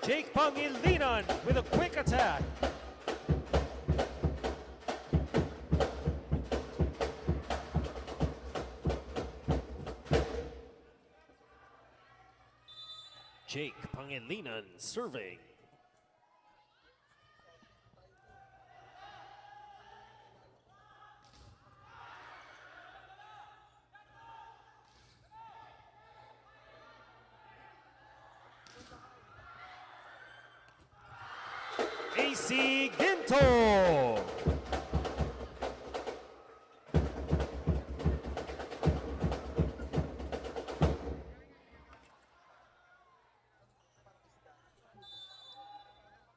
Jake Pangilinan with a quick attack. Jake Pangilinan serving. AC Ginto.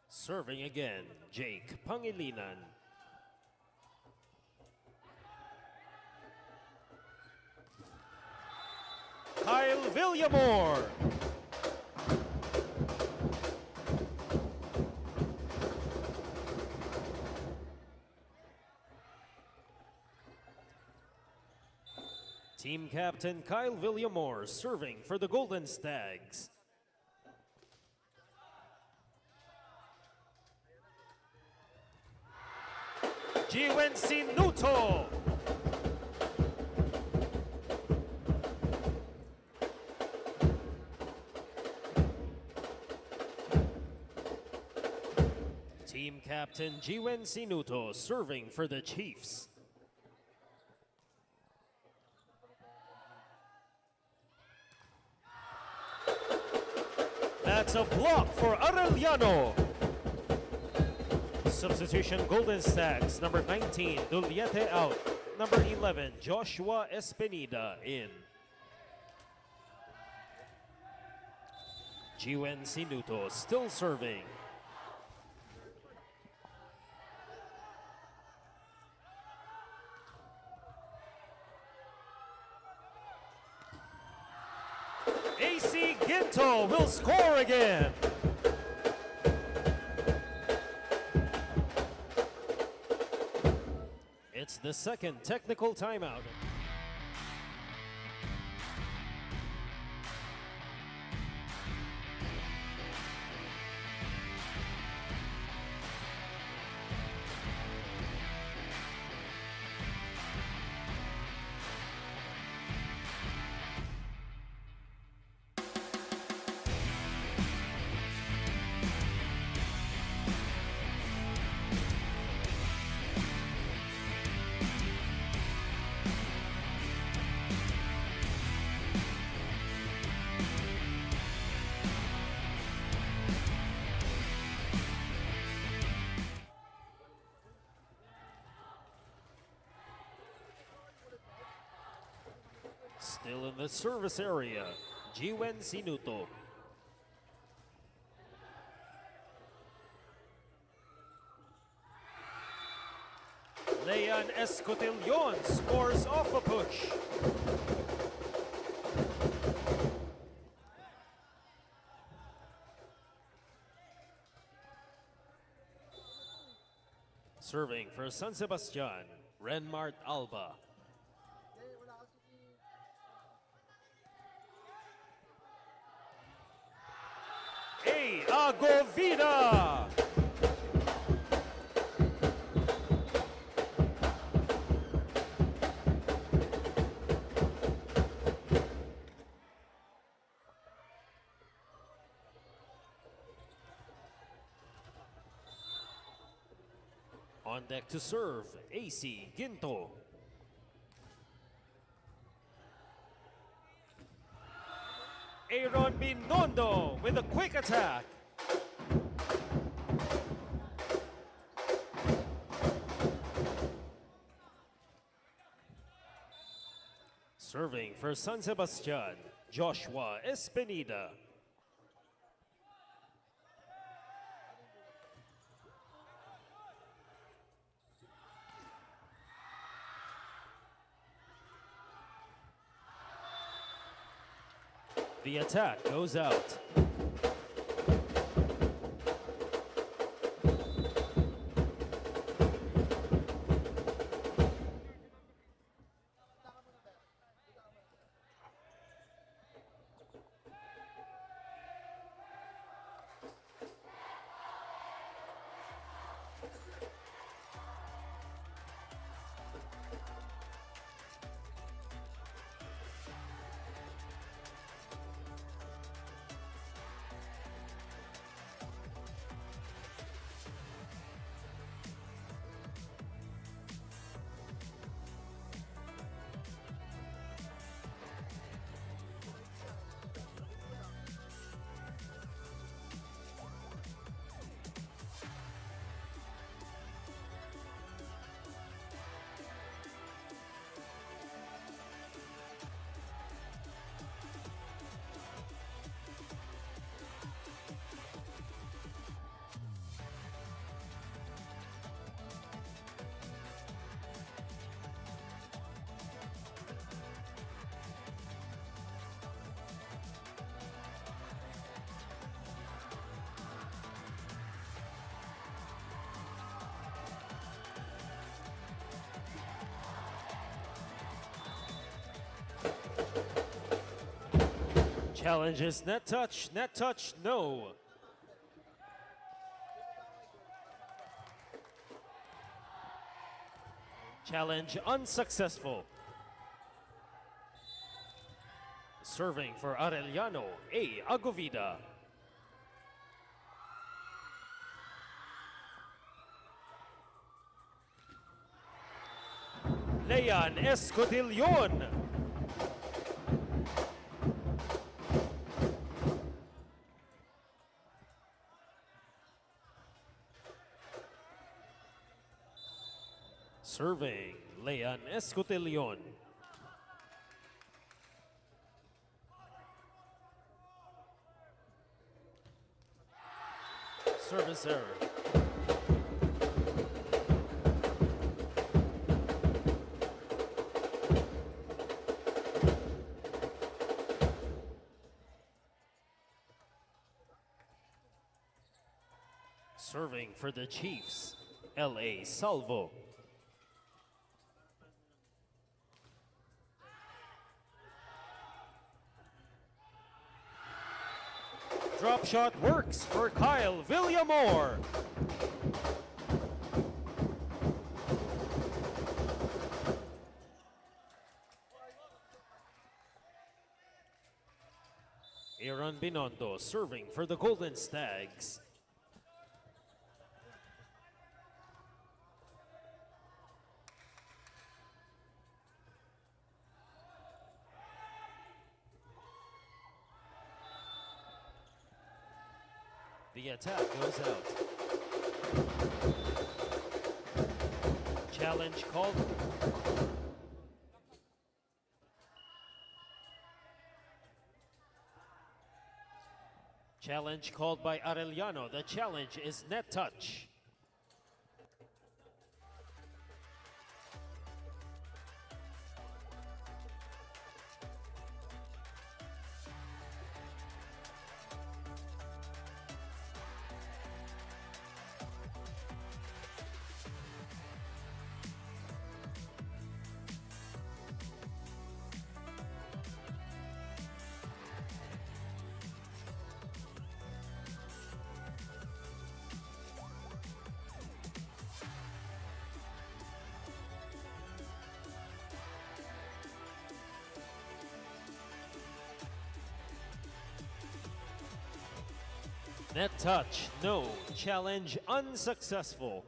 Serving again, Jake Pangilinan. Kyle Villamor. Team captain Kyle Villamor serving for the Golden Stags. Jiwen Nuto. Team captain Jiwen Sinuto serving for the Chiefs. That's a block for Arellano. Substitution Golden Stags, number 19, Duliete out. Number 11, Joshua Espinida in. Jiwen Sinuto still serving. AC Ginto will score again. It's the second technical timeout. Still in the service area, Jiwen Sinuto. Leon Escotillon scores off a push. Serving for San Sebastian, Renmart Alba. Agovida. On deck to serve, AC Ginto. Aaron Binondo with a quick attack. Serving for San Sebastian, Joshua Espinida. The attack goes out. Challenge is net touch, no. Challenge unsuccessful. Serving for Arellano, A. Agovida. Leyan Escotillon. Serving, Leyan Escotillon. Service error. Serving for the Chiefs, L.A. Salvo. Drop shot works for Kyle Villamor. Aaron Binondo serving for the Golden Stags. The attack goes out. Challenge called. Challenge called by Arellano. The challenge is net touch. Net touch, no. Challenge unsuccessful.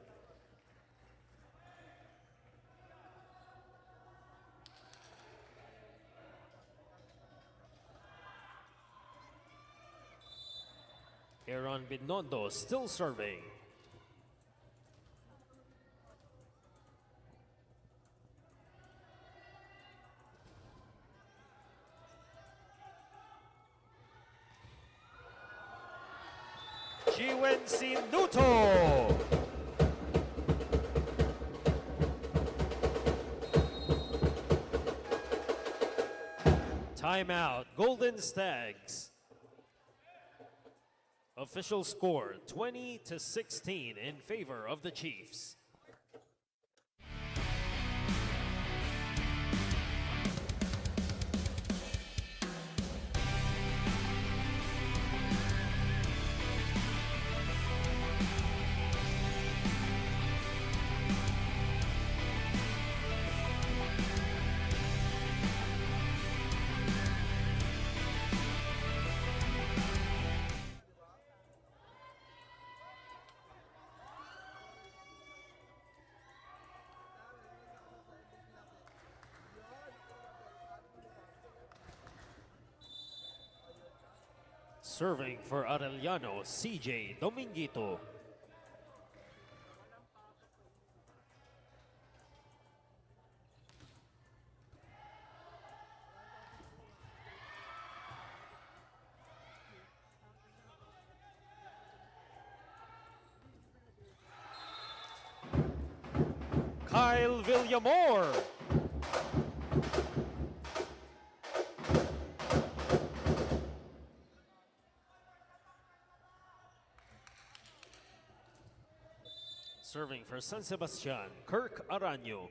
Aaron Binondo still serving. Jiwen Nuto. Timeout, Golden Stags. Official score 20-16 in favor of the Chiefs. Serving for Arellano, CJ Dominguito. Kyle Villamor. Serving for San Sebastian, Kirk Arellano.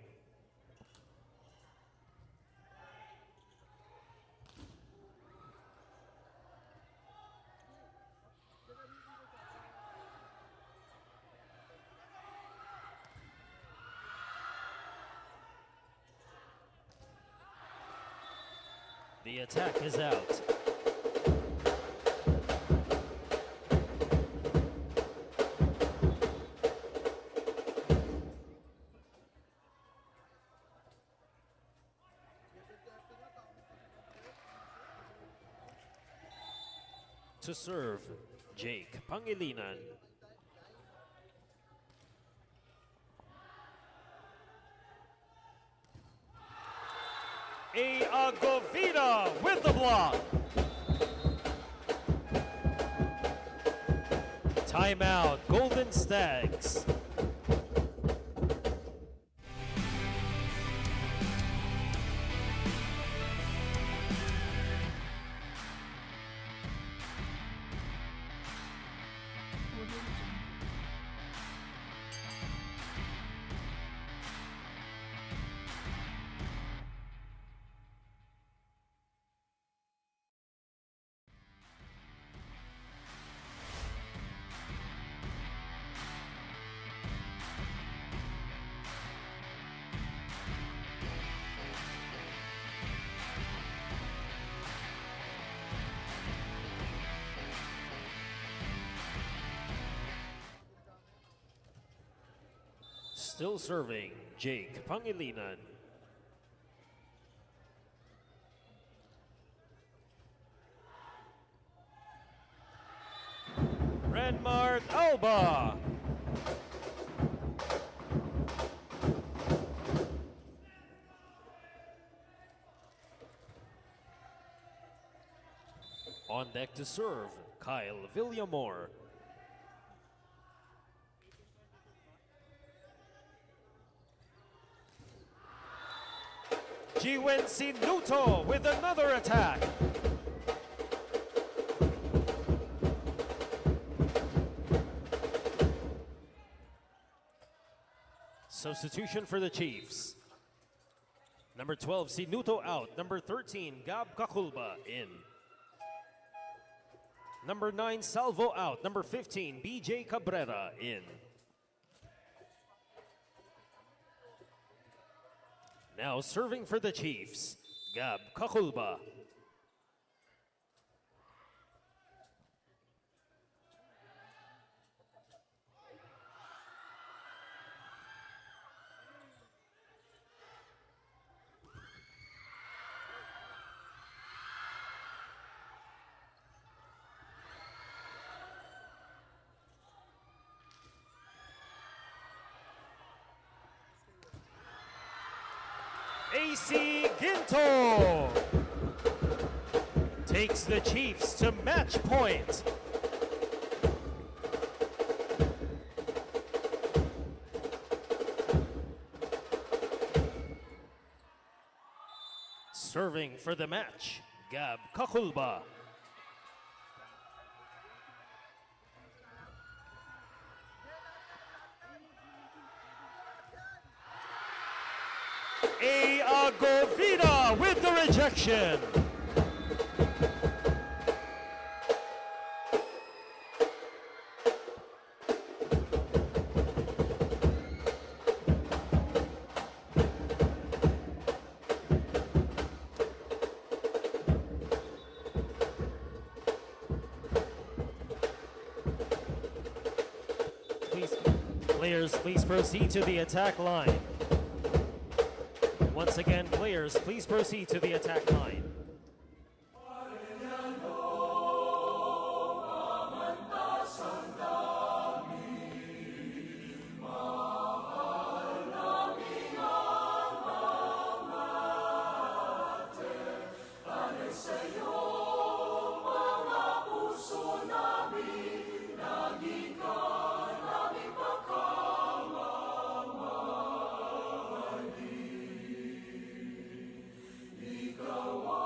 The attack is out. To serve, Jake Pangilinan. Agovita with the block. Timeout, Golden Stags. Still serving, Jake Pangilinan. Renmark Alba. On deck to serve, Kyle Villamor. Jiwensi Nuto with another attack. Substitution for the Chiefs. Number 12, Sinuto out. Number 13, Gab Kakulba in. Number 9, Salvo out. Number 15, BJ Cabrera in. Now serving for the Chiefs, Gab Kakulba. AC Ginto takes the Chiefs to match point. Serving for the match, Gab Kakulba. Agovita with the rejection. Please proceed to the attack line. Once again, players, please proceed to the attack line. Ikaw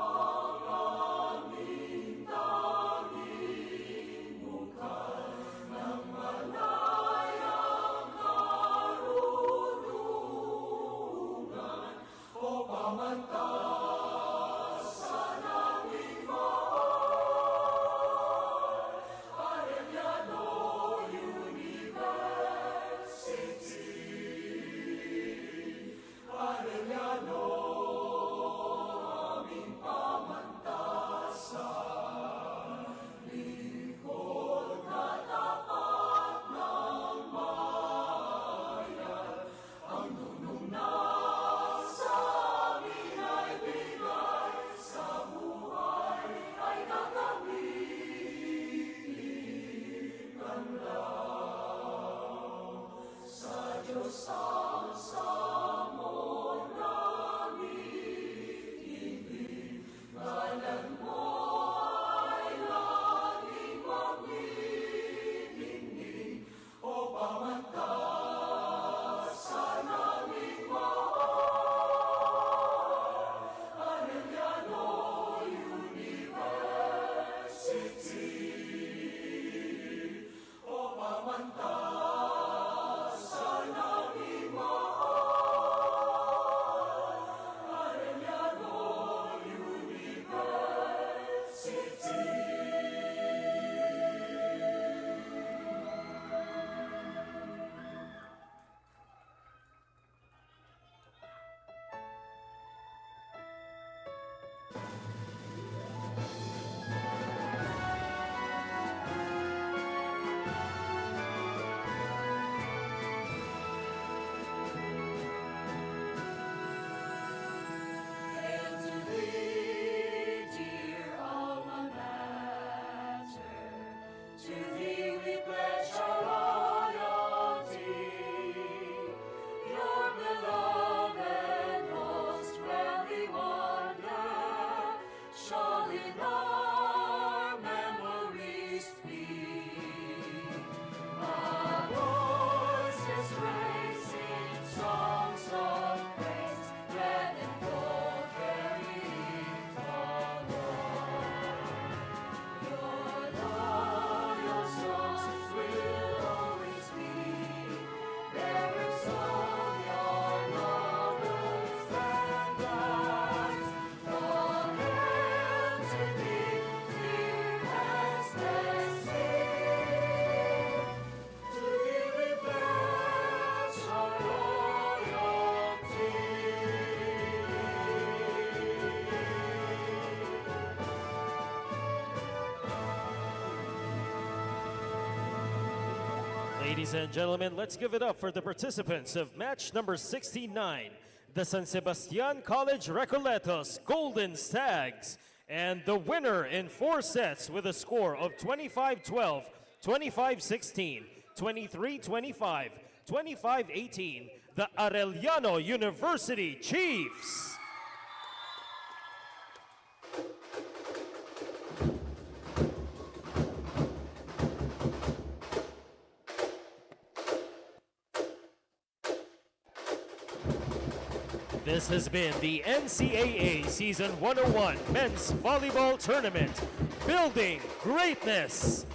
Ladies and gentlemen, let's give it up for the participants of match number 69, the San Sebastian College Recoletos Golden Stags, and the winner in 4 sets with a score of 25-12, 25-16, 23-25, 25-18, the Arellano University Chiefs. This has been the NCAA Season 101 Men's Volleyball Tournament, Building Greatness.